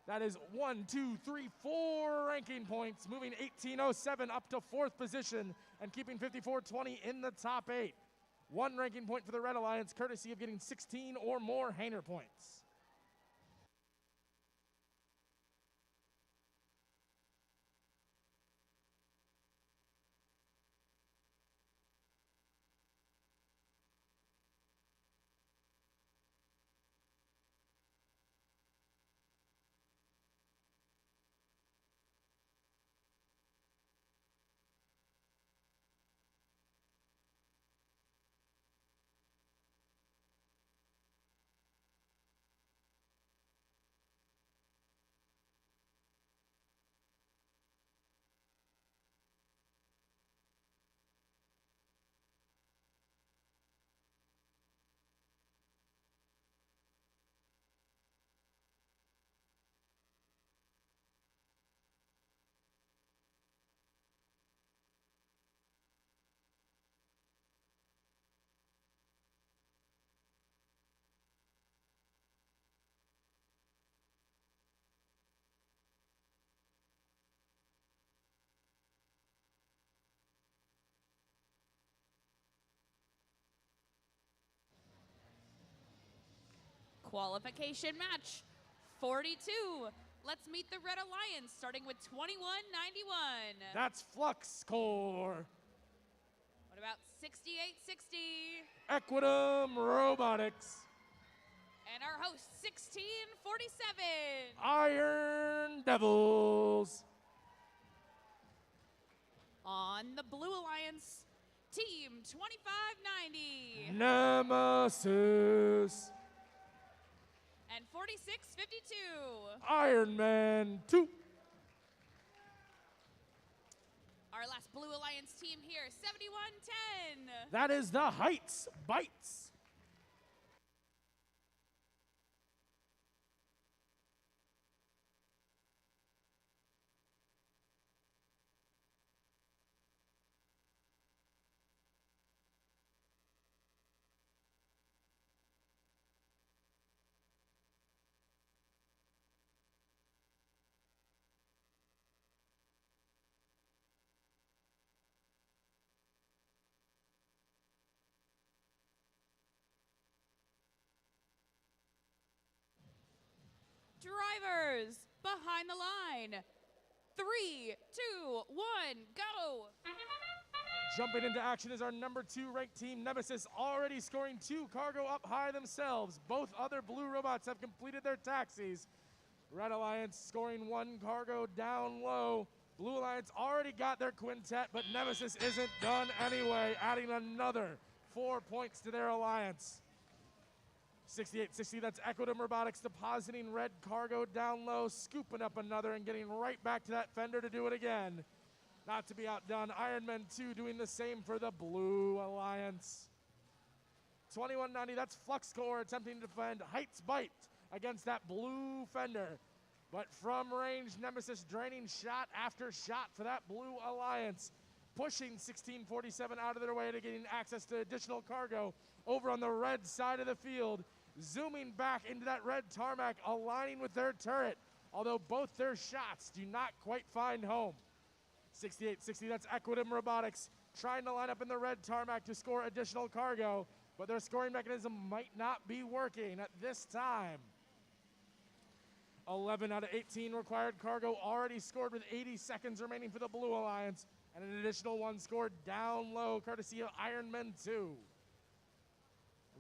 That is 1, 2, 3, 4 ranking points, moving 18:07 up to 4th position and keeping 54:20 in the top 8. 1 ranking point for the Red Alliance, courtesy of getting 16 or more Hainer points. Qualification match 42. Let's meet the Red Alliance, starting with 2191. That's Flux score. What about 6860? Equitum Robotics. And our host, 1647. Iron Devils. On the Blue Alliance, Team 2590. Nemesis. And 4652. Iron Man 2. Our last Blue Alliance team here, 7110. That is the Heights Bites. Drivers, behind the line. 3, 2, 1, go. Jumping into action is our number 2 ranked team, Nemesis, already scoring 2 cargo up high themselves. Both other blue robots have completed their taxis. Red Alliance scoring 1 cargo down low. Blue Alliance already got their quintet, but Nemesis isn't done anyway, adding another 4 points to their alliance. 6860, that's Equitum Robotics depositing red cargo down low, scooping up another and getting right back to that fender to do it again. Not to be outdone, Iron Man 2 doing the same for the Blue Alliance. 2190, that's Flux Core attempting to defend Heights Bite against that blue fender. But from range, Nemesis draining shot after shot for that Blue Alliance, pushing 1647 out of their way to getting access to additional cargo over on the red side of the field. Zooming back into that red tarmac, aligning with their turret, although both their shots do not quite find home. 6860, that's Equitum Robotics, trying to line up in the red tarmac to score additional cargo, but their scoring mechanism might not be working at this time. 11 out of 18 required cargo already scored with 80 seconds remaining for the Blue Alliance, and an additional 1 scored down low, courtesy of Iron Man 2.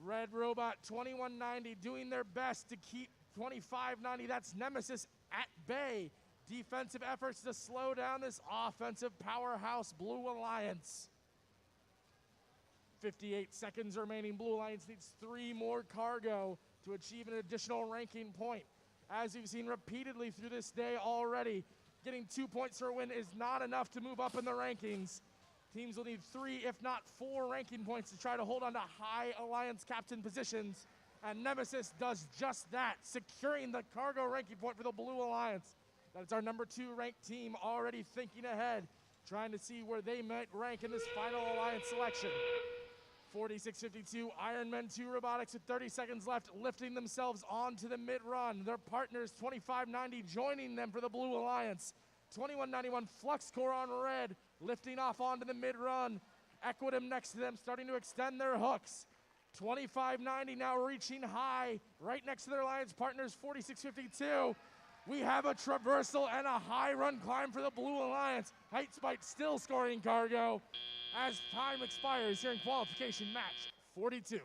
Red Robot 2190 doing their best to keep 2590, that's Nemesis, at bay. Defensive efforts to slow down this offensive powerhouse Blue Alliance. 58 seconds remaining. Blue Alliance needs 3 more cargo to achieve an additional ranking point. As you've seen repeatedly through this day already, getting 2 points for a win is not enough to move up in the rankings. Teams will need 3, if not 4 ranking points to try to hold on to high Alliance captain positions. And Nemesis does just that, securing the cargo ranking point for the Blue Alliance. That's our number 2 ranked team already thinking ahead, trying to see where they might rank in this final Alliance selection. 4652, Iron Man 2 Robotics with 30 seconds left, lifting themselves onto the mid-run. Their partners, 2590, joining them for the Blue Alliance. 2191, Flux Core on red, lifting off onto the mid-run. Equitum next to them, starting to extend their hooks. 2590 now reaching high, right next to their alliance partners, 4652. We have a traversal and a high run climb for the Blue Alliance. Heights Bite still scoring cargo as time expires here in qualification match 42.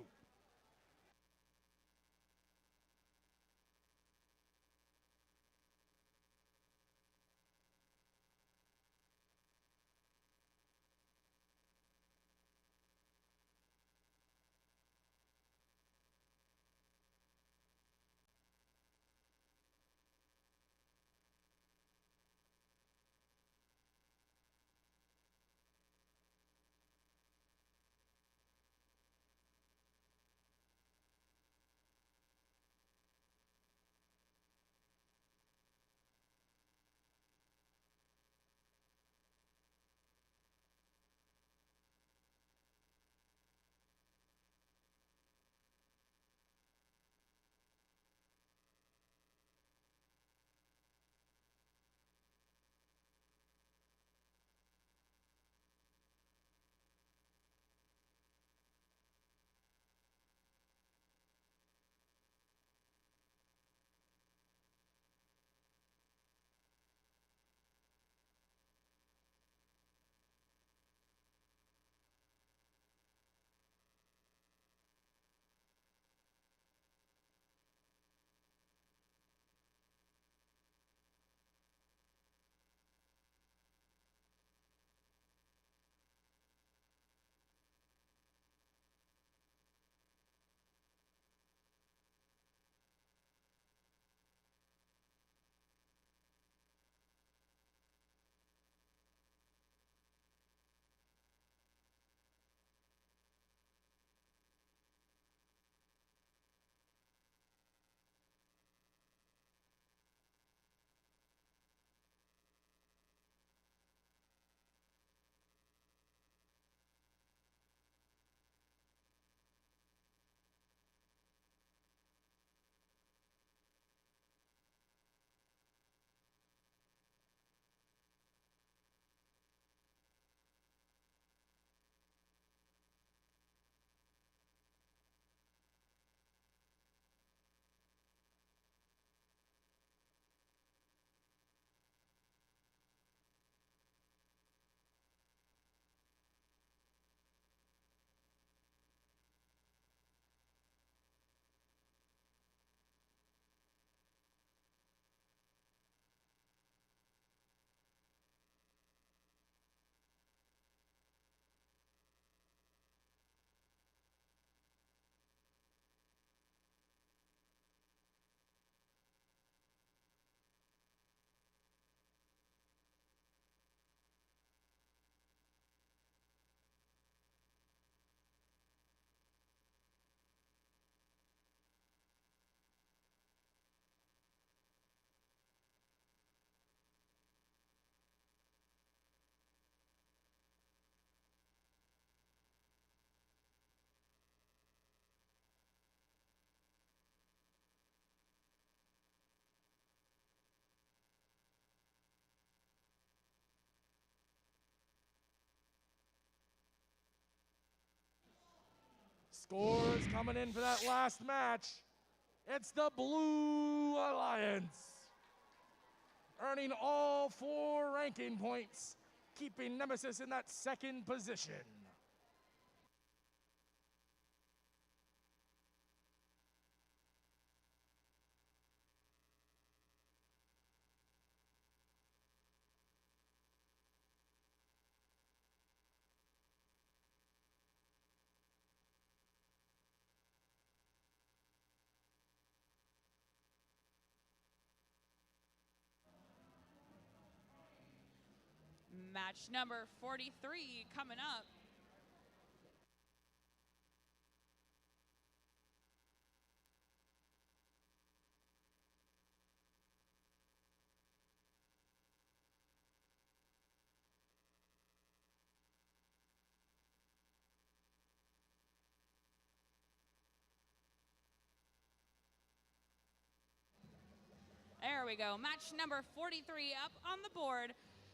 Scores coming in for that last match. It's the Blue Alliance, earning all 4 ranking points, keeping Nemesis in that second position. Match number 43 coming up. There we go. Match number 43 up on the board.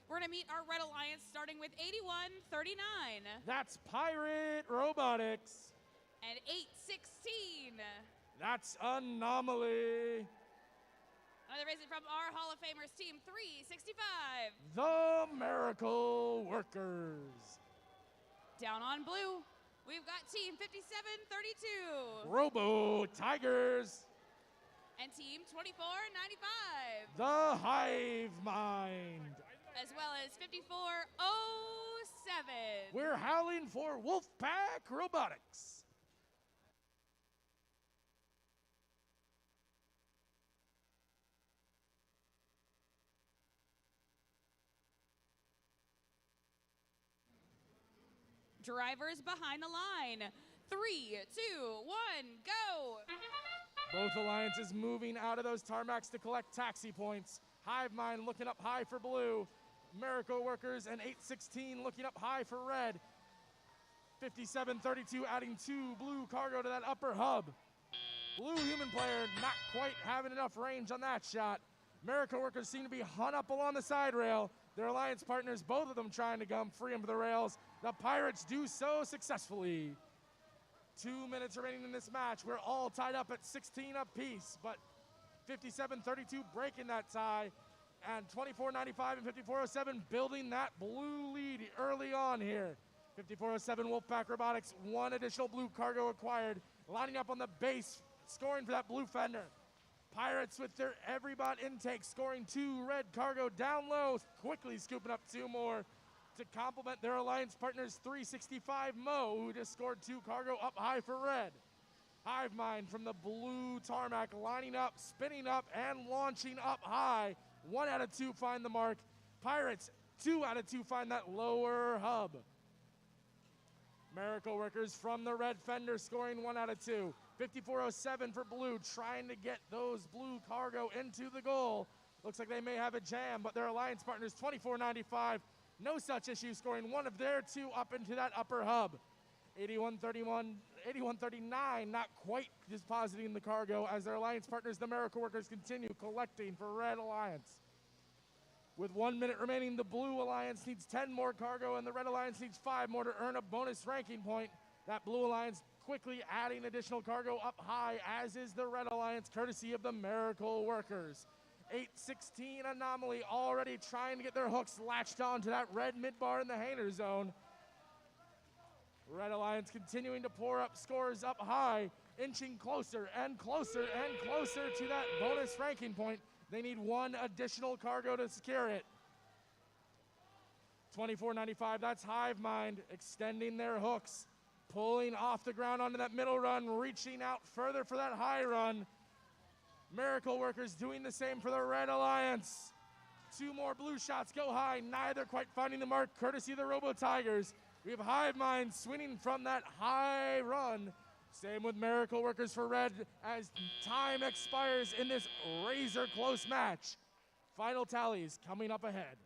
We're going to meet our Red Alliance starting with 8139. That's Pirate Robotics. And 816. That's Anomaly. Another visit from our Hall of Famers team 365. The Miracle Workers. Down on blue, we've got team 5732. Robo Tigers. And team 2495. The Hive Mind. As well as 5407. We're howling for Wolfpack Robotics. Drivers behind the line. 3, 2, 1, go. Both alliances moving out of those tarmacs to collect taxi points. Hive Mind looking up high for blue. Miracle Workers and 816 looking up high for red. 5732 adding 2 blue cargo to that upper hub. Blue human player not quite having enough range on that shot. Miracle Workers seem to be hung up along the side rail. Their alliance partners, both of them trying to come free them for the rails. The Pirates do so successfully. 2 minutes remaining in this match. We're all tied up at 16 apiece, but 5732 breaking that tie, and 2495 and 5407 building that blue lead early on here. 5407 Wolfpack Robotics, 1 additional blue cargo acquired, lining up on the base, scoring for that blue fender. Pirates with their every bot intake, scoring 2 red cargo down low, quickly scooping up 2 more to complement their alliance partners 365 Mo, who just scored 2 cargo up high for red. Hive Mind from the blue tarmac, lining up, spinning up, and launching up high. 1 out of 2 find the mark. Pirates, 2 out of 2 find that lower hub. Miracle Workers from the red fender scoring 1 out of 2. 5407 for blue, trying to get those blue cargo into the goal. Looks like they may have a jam, but their alliance partners 2495, no such issue, scoring 1 of their 2 up into that upper hub. 8139 not quite depositing the cargo as their alliance partners, the Miracle Workers, continue collecting for Red Alliance. With 1 minute remaining, the Blue Alliance needs 10 more cargo and the Red Alliance needs 5 more to earn a bonus ranking point. That Blue Alliance quickly adding additional cargo up high, as is the Red Alliance, courtesy of the Miracle Workers. 816 Anomaly already trying to get their hooks latched onto that red midbar in the Hainer zone. Red Alliance continuing to pour up scores up high, inching closer and closer and closer to that bonus ranking point. They need 1 additional cargo to secure it. 2495, that's Hive Mind, extending their hooks, pulling off the ground onto that middle run, reaching out further for that high run. Miracle Workers doing the same for the Red Alliance. 2 more blue shots go high, neither quite finding the mark, courtesy of the Robo Tigers. We have Hive Mind swinging from that high run. Same with Miracle Workers for red as time expires in this razor close match. Final tallies coming up ahead.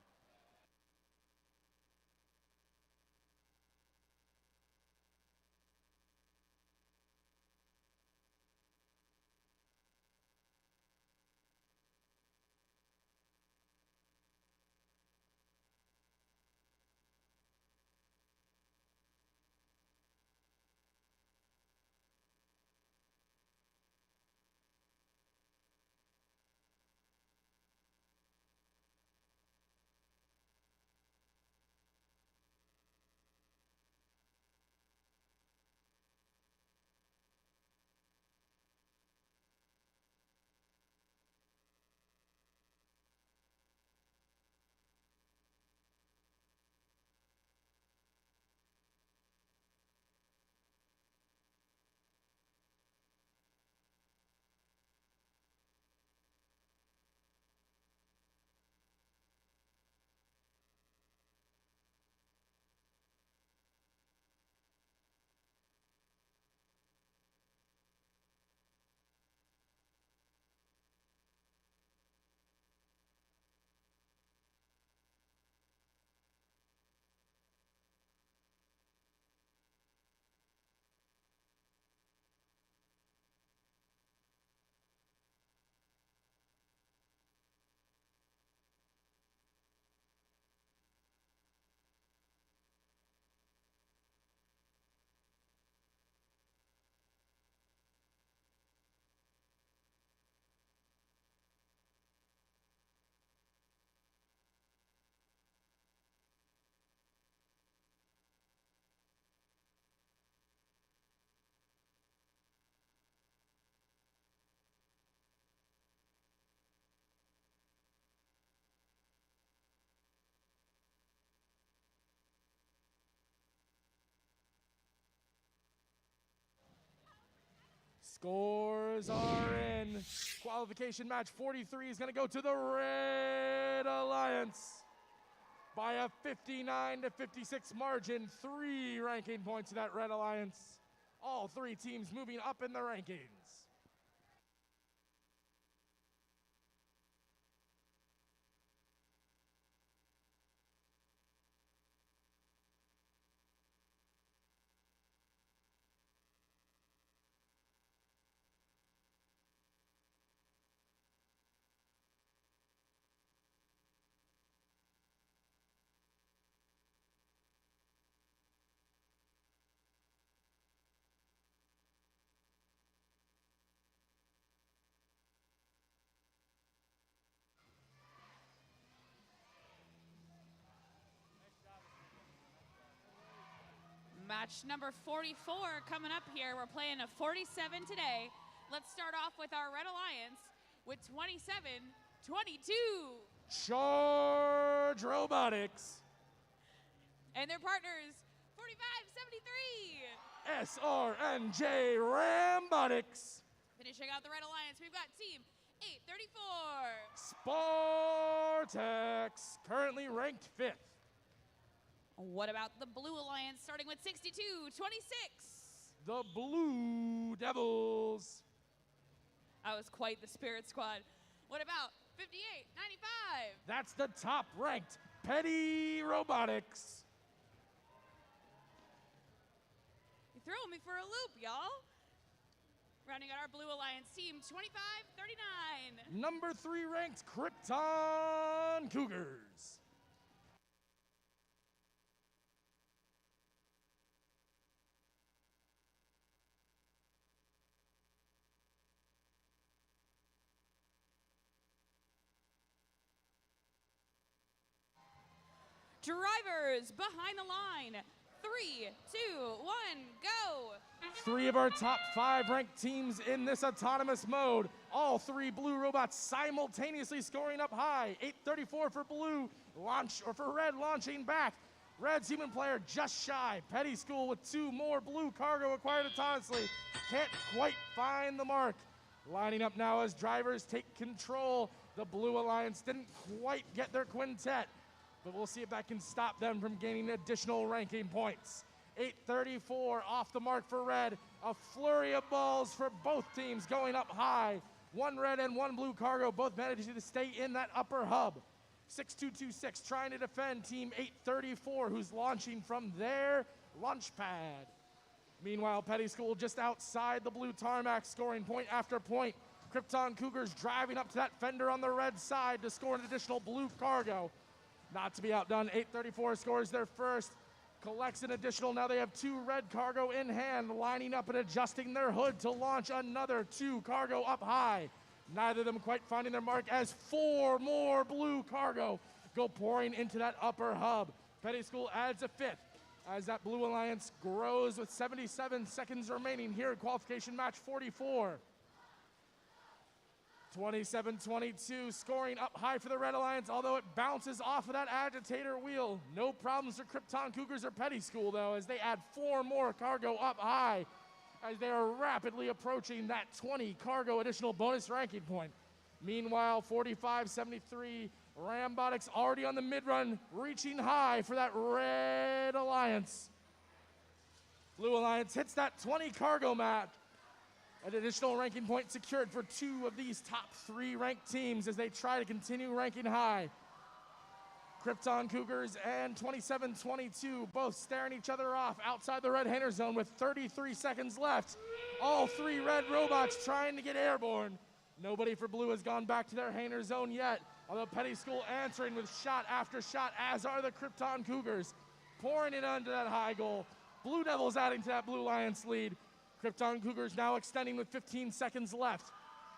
Scores are in. Qualification match 43 is going to go to the Red Alliance by a 59-56 margin. 3 ranking points to that Red Alliance. All 3 teams moving up in the rankings. Match number 44 coming up here. We're playing a 47 today. Let's start off with our Red Alliance with 27-22. Charge Robotics. And their partners, 45-73. SRNJ Rambotics. Finishing out the Red Alliance, we've got team 834. Spartex, currently ranked 5th. What about the Blue Alliance, starting with 62-26? The Blue Devils. That was quite the Spirit Squad. What about 58-95? That's the top-ranked Petty Robotics. You throw me for a loop, y'all. Rounding out our Blue Alliance team, 25-39. Number 3 ranked Krypton Cougars. Drivers behind the line. 3, 2, 1, go. 3 of our top 5 ranked teams in this autonomous mode. All 3 blue robots simultaneously scoring up high. 834 for blue, for red launching back. Red's human player just shy. Petty School with 2 more blue cargo acquired autonomously. Can't quite find the mark. Lining up now as drivers take control. The Blue Alliance didn't quite get their quintet, but we'll see if that can stop them from gaining additional ranking points. 834 off the mark for red. A flurry of balls for both teams going up high. 1 red and 1 blue cargo, both managing to stay in that upper hub. 6226 trying to defend team 834, who's launching from their launch pad. Meanwhile, Petty School just outside the blue tarmac, scoring point after point. Krypton Cougars driving up to that fender on the red side to score an additional blue cargo. Not to be outdone, 834 scores their first, collects an additional. Now they have 2 red cargo in hand, lining up and adjusting their hood to launch another 2 cargo up high. Neither of them quite finding their mark as 4 more blue cargo go pouring into that upper hub. Petty School adds a 5th as that Blue Alliance grows with 77 seconds remaining here in qualification match 44. 27-22, scoring up high for the Red Alliance, although it bounces off of that agitator wheel. No problems for Krypton Cougars or Petty School, though, as they add 4 more cargo up high as they are rapidly approaching that 20 cargo additional bonus ranking point. Meanwhile, 45-73, Rambotics already on the mid-run, reaching high for that Red Alliance. Blue Alliance hits that 20 cargo map. An additional ranking point secured for 2 of these top 3 ranked teams as they try to continue ranking high. Krypton Cougars and 27-22 both staring each other off outside the red hanger zone with 33 seconds left. All 3 red robots trying to get airborne. Nobody for blue has gone back to their hanger zone yet, although Petty School answering with shot after shot, as are the Krypton Cougars, pouring it onto that high goal. Blue Devils adding to that Blue Alliance lead. Krypton Cougars now extending with 15 seconds left.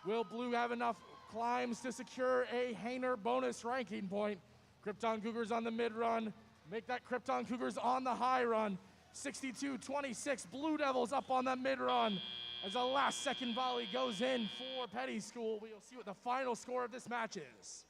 Will blue have enough climbs to secure a Hainer bonus ranking point? Krypton Cougars on the mid-run. Make that Krypton Cougars on the high run. 62-26, Blue Devils up on the mid-run as a last-second volley goes in for Petty School. We'll see what the final score of this match is.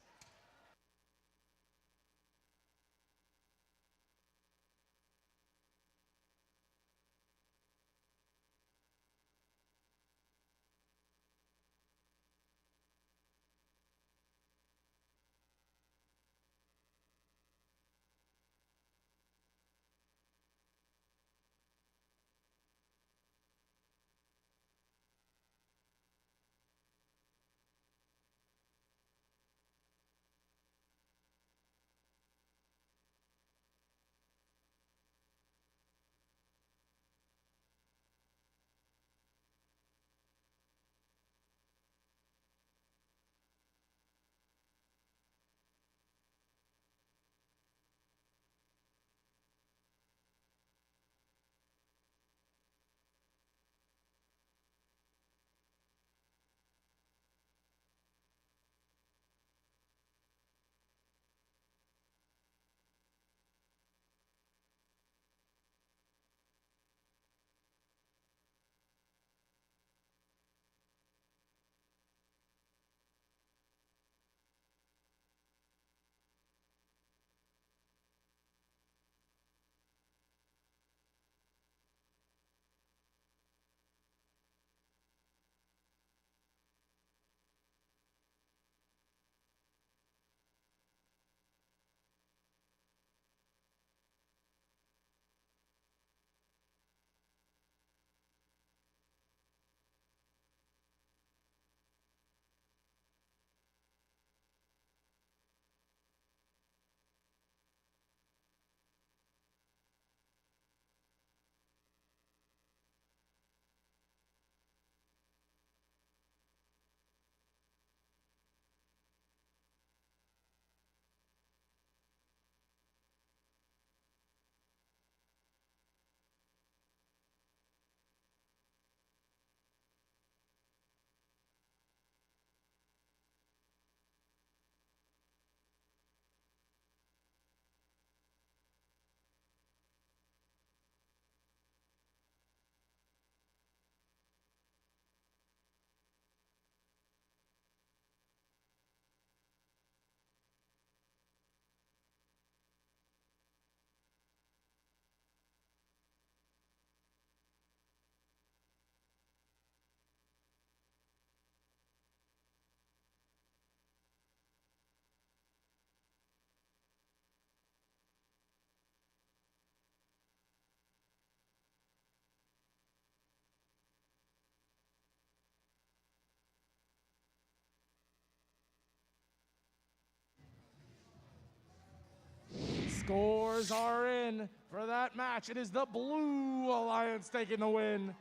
Scores are in for that match. It is the Blue Alliance taking the win,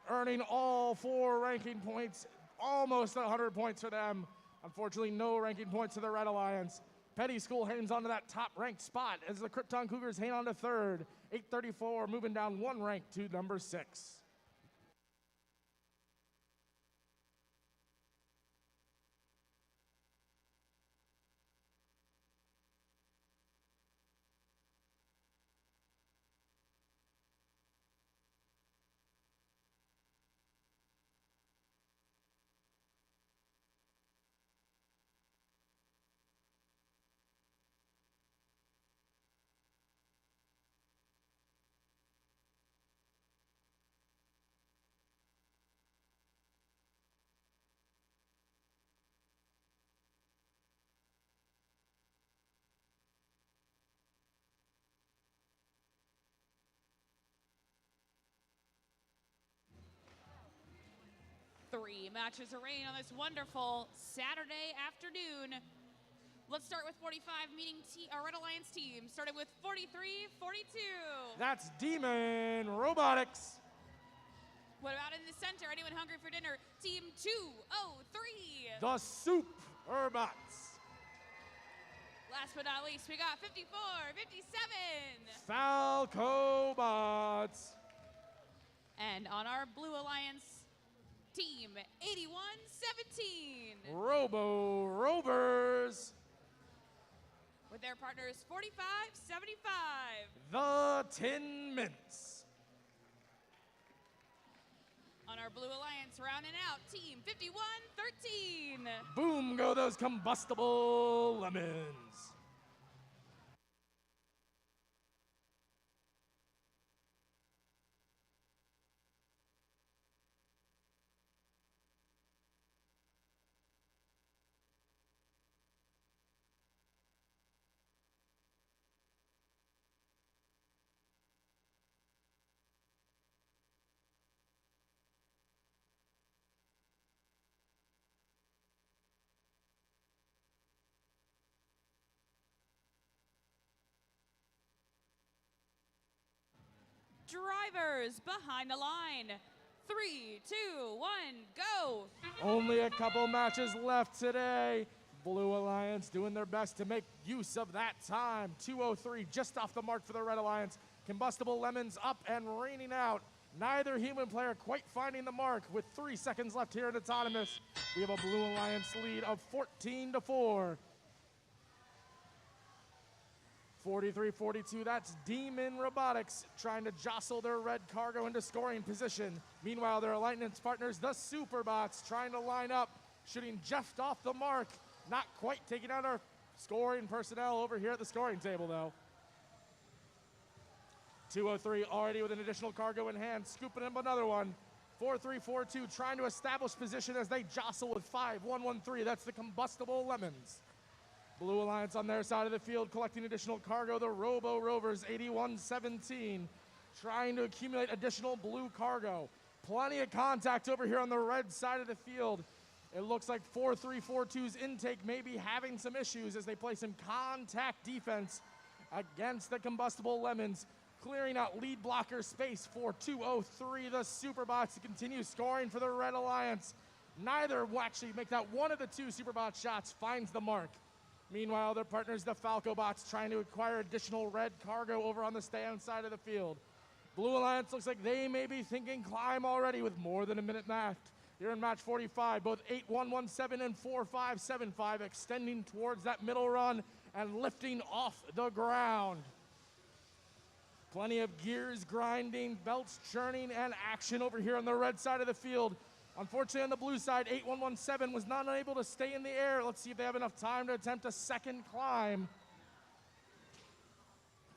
earning all 4 ranking points, almost 100 points for them. Unfortunately, no ranking points to the Red Alliance. Petty School hangs on to that top-ranked spot as the Krypton Cougars hang on to third. 834 moving down 1 rank to number 6. Three matches arrayed on this wonderful Saturday afternoon. Let's start with 45 meeting our Red Alliance team, starting with 43-42. That's Demon Robotics. What about in the center? Anyone hungry for dinner? Team 203. The Superbots. Last but not least, we got 54-57. Falcobots. And on our Blue Alliance team, 81-17. Robo Rovers. With their partners, 45-75. The Tin Mints. On our Blue Alliance, rounding out, team 51-13. Boom go those combustible lemons. Drivers behind the line. 3, 2, 1, go. Only a couple matches left today. Blue Alliance doing their best to make use of that time. 2:03 just off the mark for the Red Alliance. Combustible lemons up and raining out. Neither human player quite finding the mark. With 3 seconds left here in Autonomous, we have a Blue Alliance lead of 14-4. 43-42, that's Demon Robotics trying to jostle their red cargo into scoring position. Meanwhile, their Alliance partners, the Superbots, trying to line up, shooting just off the mark. Not quite taking out our scoring personnel over here at the scoring table, though. 2:03 already with an additional cargo in hand, scooping up another one. 43-42 trying to establish position as they jostle with 5-1-1-3. That's the Combustible Lemons. Blue Alliance on their side of the field collecting additional cargo. The Robo Rovers 81-17 trying to accumulate additional blue cargo. Plenty of contact over here on the red side of the field. It looks like 4342's intake may be having some issues as they play some contact defense against the Combustible Lemons, clearing out lead blocker space for 2:03. The Superbots to continue scoring for the Red Alliance. Neither will actually make that one of the 2 Superbot shots finds the mark. Meanwhile, their partners, the Falcobots, trying to acquire additional red cargo over on the stand side of the field. Blue Alliance looks like they may be thinking climb already with more than a minute left. Here in match 45, both 8-1-1-7 and 4-5-7-5 extending towards that middle run and lifting off the ground. Plenty of gears grinding, belts churning, and action over here on the red side of the field. Unfortunately, on the blue side, 8-1-1-7 was not able to stay in the air. Let's see if they have enough time to attempt a second climb.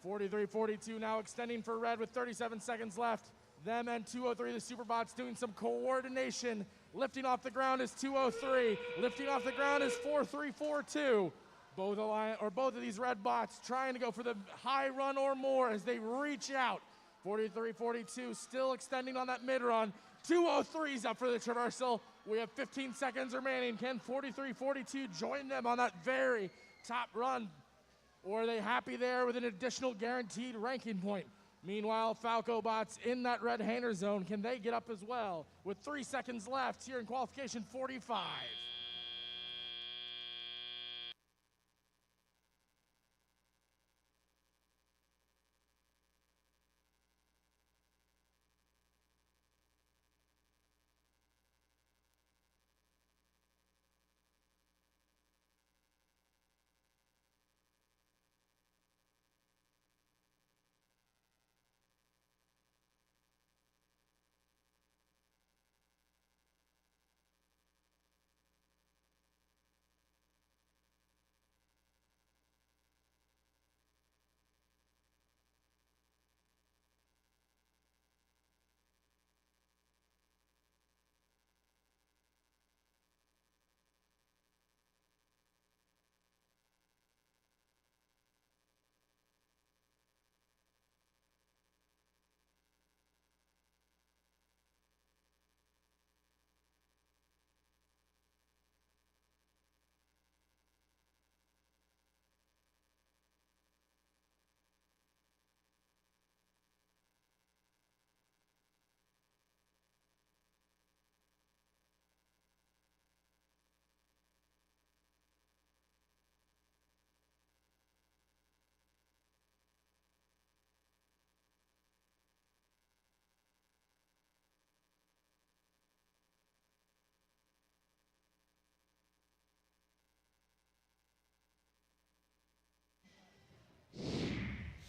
43-42 now extending for red with 37 seconds left. Them and 2:03, the Superbots doing some coordination. Lifting off the ground is 2:03. Lifting off the ground is 4342. Both of these red bots trying to go for the high run or more as they reach out. 43-42 still extending on that mid run. 2:03's up for the traversal. We have 15 seconds remaining. Can 43-42 join them on that very top run? Or are they happy there with an additional guaranteed ranking point? Meanwhile, Falco bots in that red Hainer zone, can they get up as well? With 3 seconds left here in qualification 45.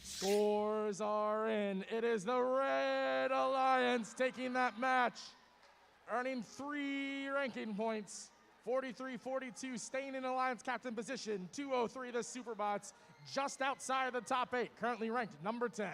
Scores are in. It is the Red Alliance taking that match, earning 3 ranking points. 43-42, staying in Alliance captain position. 203, the Superbots, just outside the top 8, currently ranked number 10.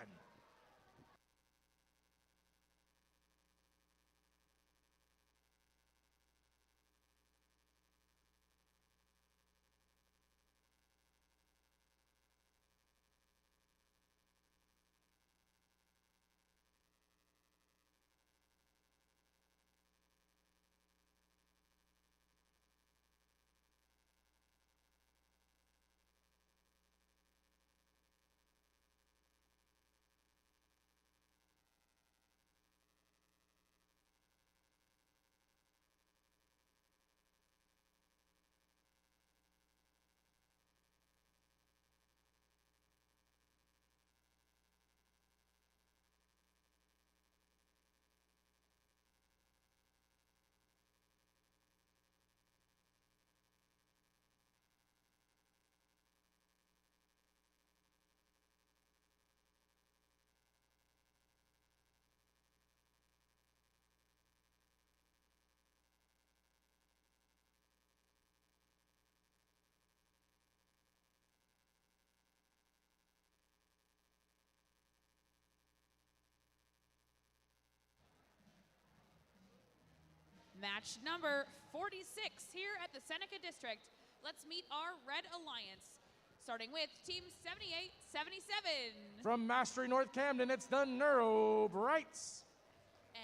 Match number 46 here at the Seneca District. Let's meet our Red Alliance, starting with Team 78-77. From Mastery North Camden, it's the Neuro Brights.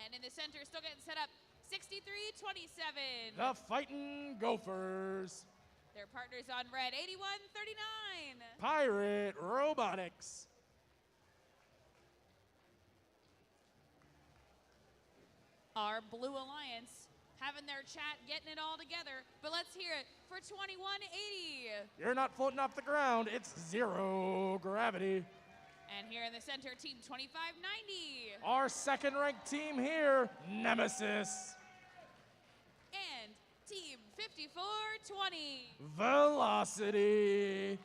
And in the center, still getting set up, 63-27. The Fightin' Gophers. Their partners on red, 81-39. Pirate Robotics. Our Blue Alliance having their chat, getting it all together. But let's hear it for 2180. You're not floating off the ground, it's zero gravity. And here in the center, Team 2590. Our second-ranked team here, Nemesis. And Team 5420. Velocity.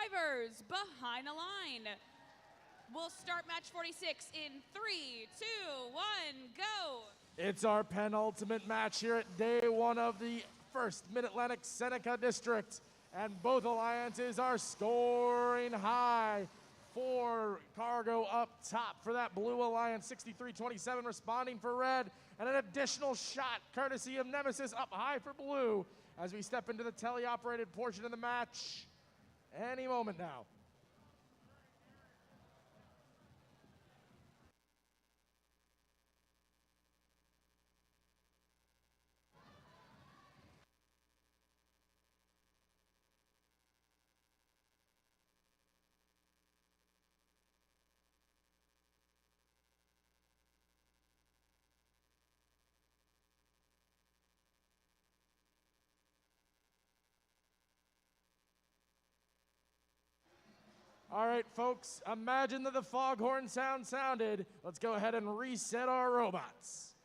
drivers behind the line. We'll start match 46 in 3, 2, 1, go. It's our penultimate match here at day one of the first Mid-Atlantic Seneca District. And both alliances are scoring high. 4 cargo up top for that blue alliance, 63-27 responding for red. And an additional shot courtesy of Nemesis up high for blue as we step into the teleoperated portion of the match any moment now. All right, folks, imagine that the foghorn sound sounded. Let's go ahead and reset our robots.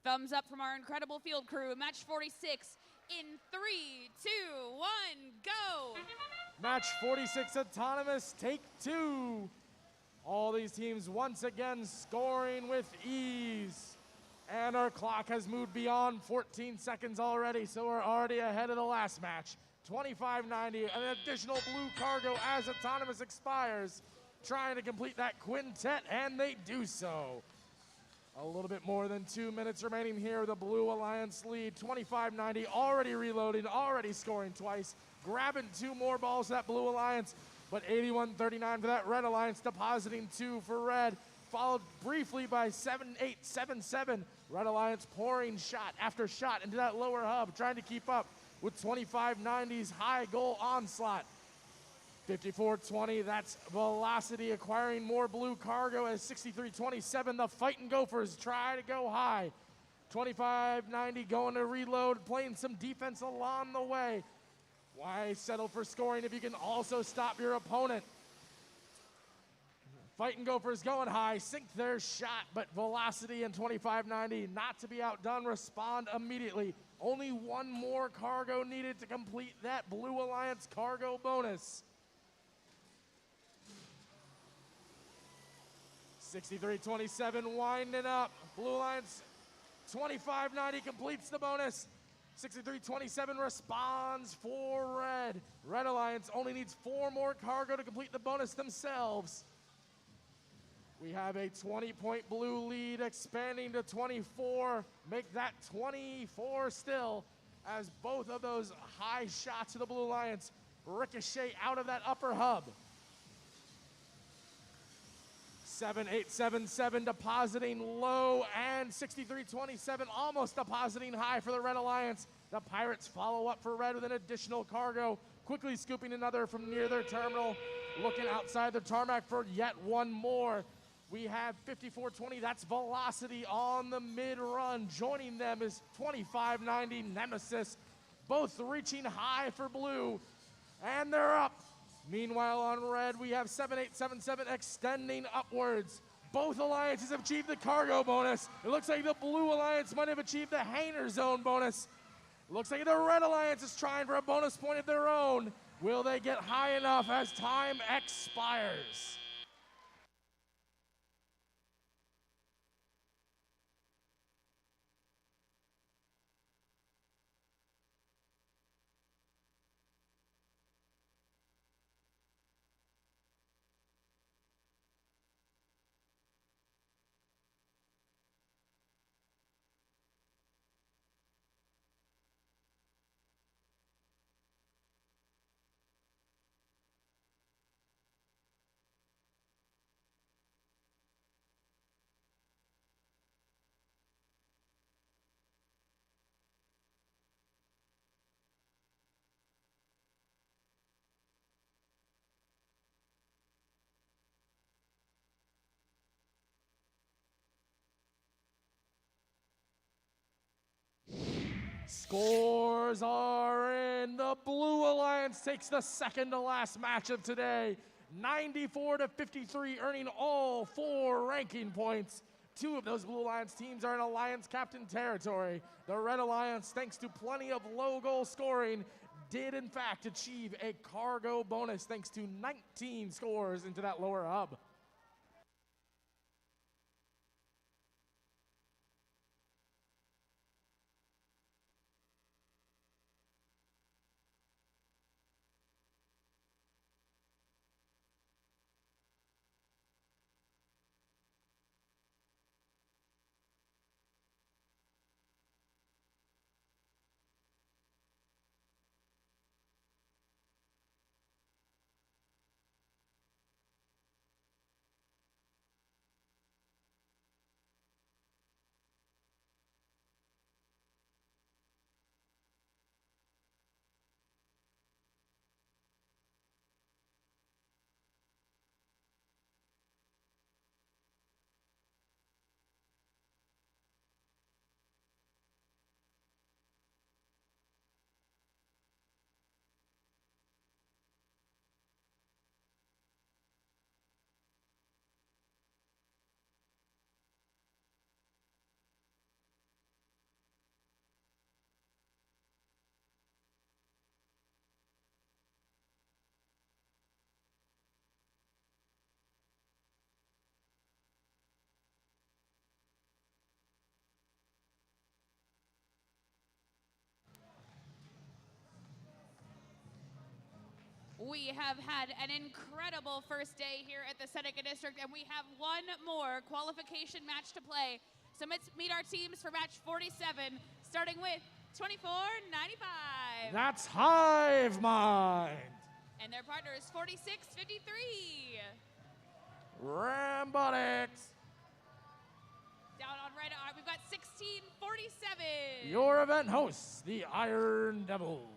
Thumbs up from our incredible field crew. Match 46 in 3, 2, 1, go. Match 46 autonomous, take 2. All these teams once again scoring with ease. And our clock has moved beyond 14 seconds already, so we're already ahead of the last match. 25.90, an additional blue cargo as autonomous expires, trying to complete that quintet, and they do so. A little bit more than 2 minutes remaining here. The Blue Alliance lead, 25.90, already reloading, already scoring twice, grabbing 2 more balls for that Blue Alliance, but 81.39 for that Red Alliance, depositing 2 for Red, followed briefly by 7.877. Red Alliance pouring shot after shot into that lower hub, trying to keep up with 25.90's high goal onslaught. 54.20, that's Velocity acquiring more blue cargo as 63.27. The Fightin' Gophers try to go high. 25.90 going to reload, playing some defense along the way. Why settle for scoring if you can also stop your opponent? Fightin' Gophers going high, sink their shot, but Velocity and 25.90 not to be outdone, respond immediately. Only 1 more cargo needed to complete that Blue Alliance cargo bonus. 63.27 winding up. Blue Alliance 25.90 completes the bonus. 63.27 responds for Red. Red Alliance only needs 4 more cargo to complete the bonus themselves. We have a 20-point blue lead expanding to 24. Make that 24 still as both of those high shots of the Blue Alliance ricochet out of that upper hub. 7.877 depositing low, and 63.27 almost depositing high for the Red Alliance. The Pirates follow up for Red with an additional cargo, quickly scooping another from near their terminal, looking outside the tarmac for yet 1 more. We have 54.20, that's Velocity on the mid-run. Joining them is 25.90 Nemesis, both reaching high for blue, and they're up. Meanwhile, on Red, we have 7.877 extending upwards. Both alliances have achieved the cargo bonus. It looks like the Blue Alliance might have achieved the Hainer Zone bonus. It looks like the Red Alliance is trying for a bonus point of their own. Will they get high enough as time expires? Scores are in. The Blue Alliance takes the second to last match of today. 94-53, earning all 4 ranking points. 2 of those Blue Alliance teams are in Alliance captain territory. The Red Alliance, thanks to plenty of low goal scoring, did in fact achieve a cargo bonus thanks to 19 scores into that lower hub. We have had an incredible first day here at the Seneca District, and we have one more qualification match to play. So let's meet our teams for match 47, starting with 2495. That's Hive Mind. And their partner is 4653. Rambotics. Down on red, we've got 1647. Your event hosts, the Iron Devils.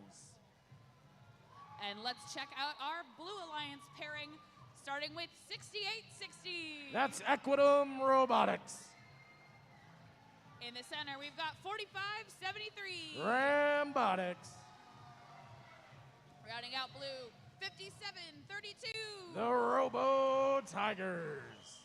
And let's check out our Blue Alliance pairing, starting with 6860. That's Equidum Robotics. In the center, we've got 4573. Rambotics. Rounding out blue, 5732. The Robo Tigers.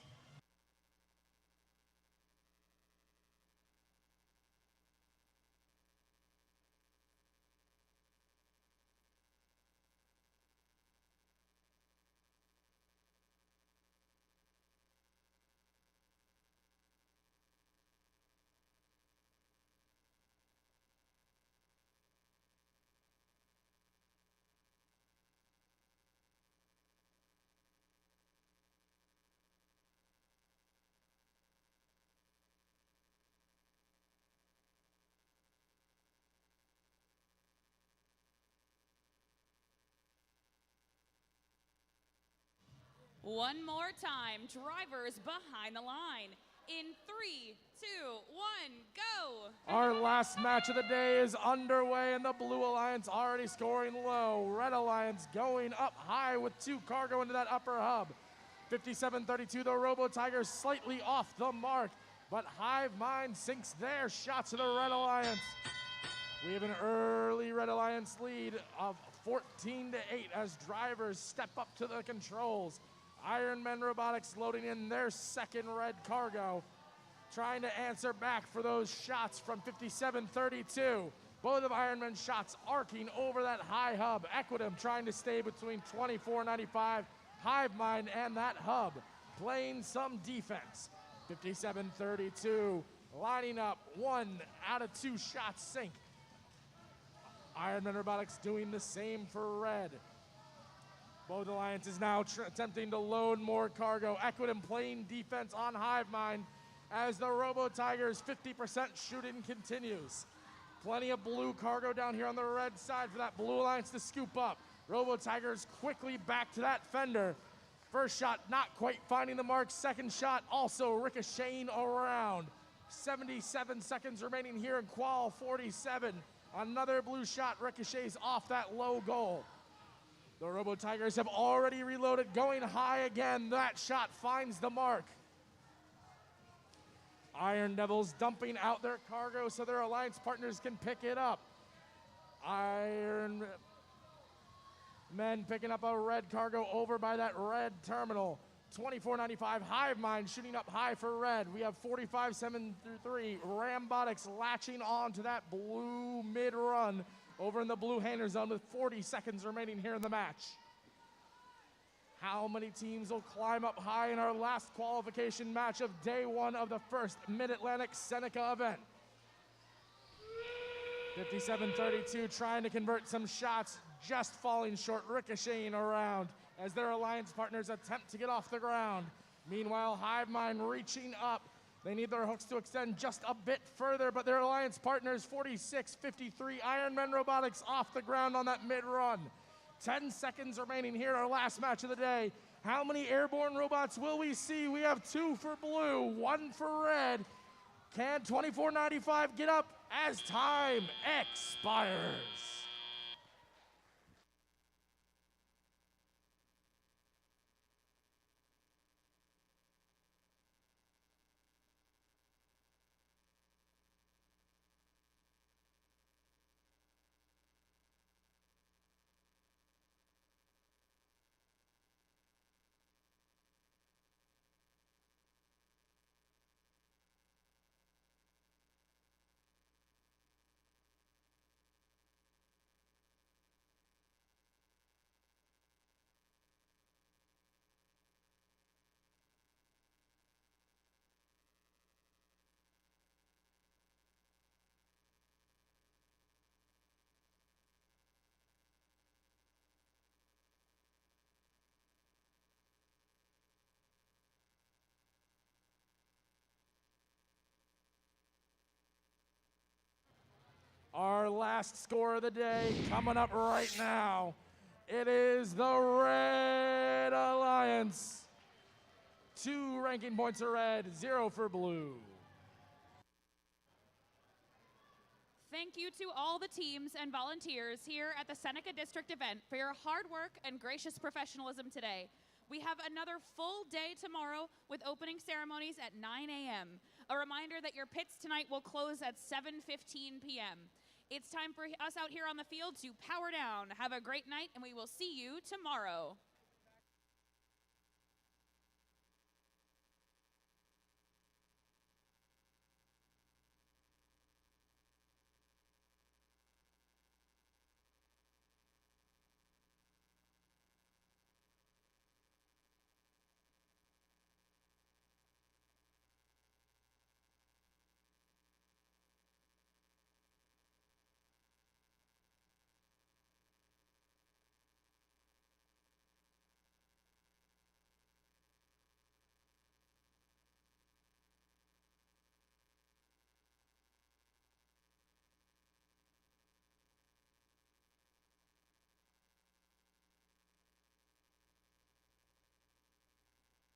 One more time, drivers behind the line. In 3, 2, 1, go! Our last match of the day is underway, and the Blue Alliance already scoring low. Red Alliance going up high with 2 cargo into that upper hub. 5732, the Robo Tigers slightly off the mark, but Hive Mind sinks their shots to the Red Alliance. We have an early Red Alliance lead of 14-8 as drivers step up to the controls. Ironman Robotics loading in their second red cargo, trying to answer back for those shots from 5732. Both of Ironman's shots arcing over that high hub. Equidum trying to stay between 2495, Hive Mind, and that hub, playing some defense. 5732 lining up 1 out of 2 shots sink. Ironman Robotics doing the same for red. Both alliances now attempting to load more cargo. Equidum playing defense on Hive Mind as the Robo Tigers 50% shooting continues. Plenty of blue cargo down here on the red side for that Blue Alliance to scoop up. Robo Tigers quickly back to that fender. First shot not quite finding the mark. Second shot also ricocheting around. 77 seconds remaining here in Qual 47. Another blue shot ricochets off that low goal. The Robo Tigers have already reloaded, going high again. That shot finds the mark. Iron Devils dumping out their cargo so their alliance partners can pick it up. Iron Men picking up a red cargo over by that red terminal. 2495 Hive Mind shooting up high for red. We have 4573 Rambotics latching on to that blue mid-run over in the blue hander zone with 40 seconds remaining here in the match. How many teams will climb up high in our last qualification match of day 1 of the first Mid-Atlantic Seneca event? 5732 trying to convert some shots, just falling short, ricocheting around as their alliance partners attempt to get off the ground. Meanwhile, Hive Mind reaching up. They need their hooks to extend just a bit further, but their alliance partners, 4653 Ironman Robotics, off the ground on that mid-run. 10 seconds remaining here, our last match of the day. How many airborne robots will we see? We have 2 for blue, 1 for red. Can 2495 get up as time expires? Our last score of the day coming up right now. It is the Red Alliance. 2 ranking points for red, 0 for blue. Thank you to all the teams and volunteers here at the Seneca District event for your hard work and gracious professionalism today. We have another full day tomorrow with opening ceremonies at 9 a.m. A reminder that your pits tonight will close at 7:15 p.m. It's time for us out here on the field to power down. Have a great night, and we will see you tomorrow.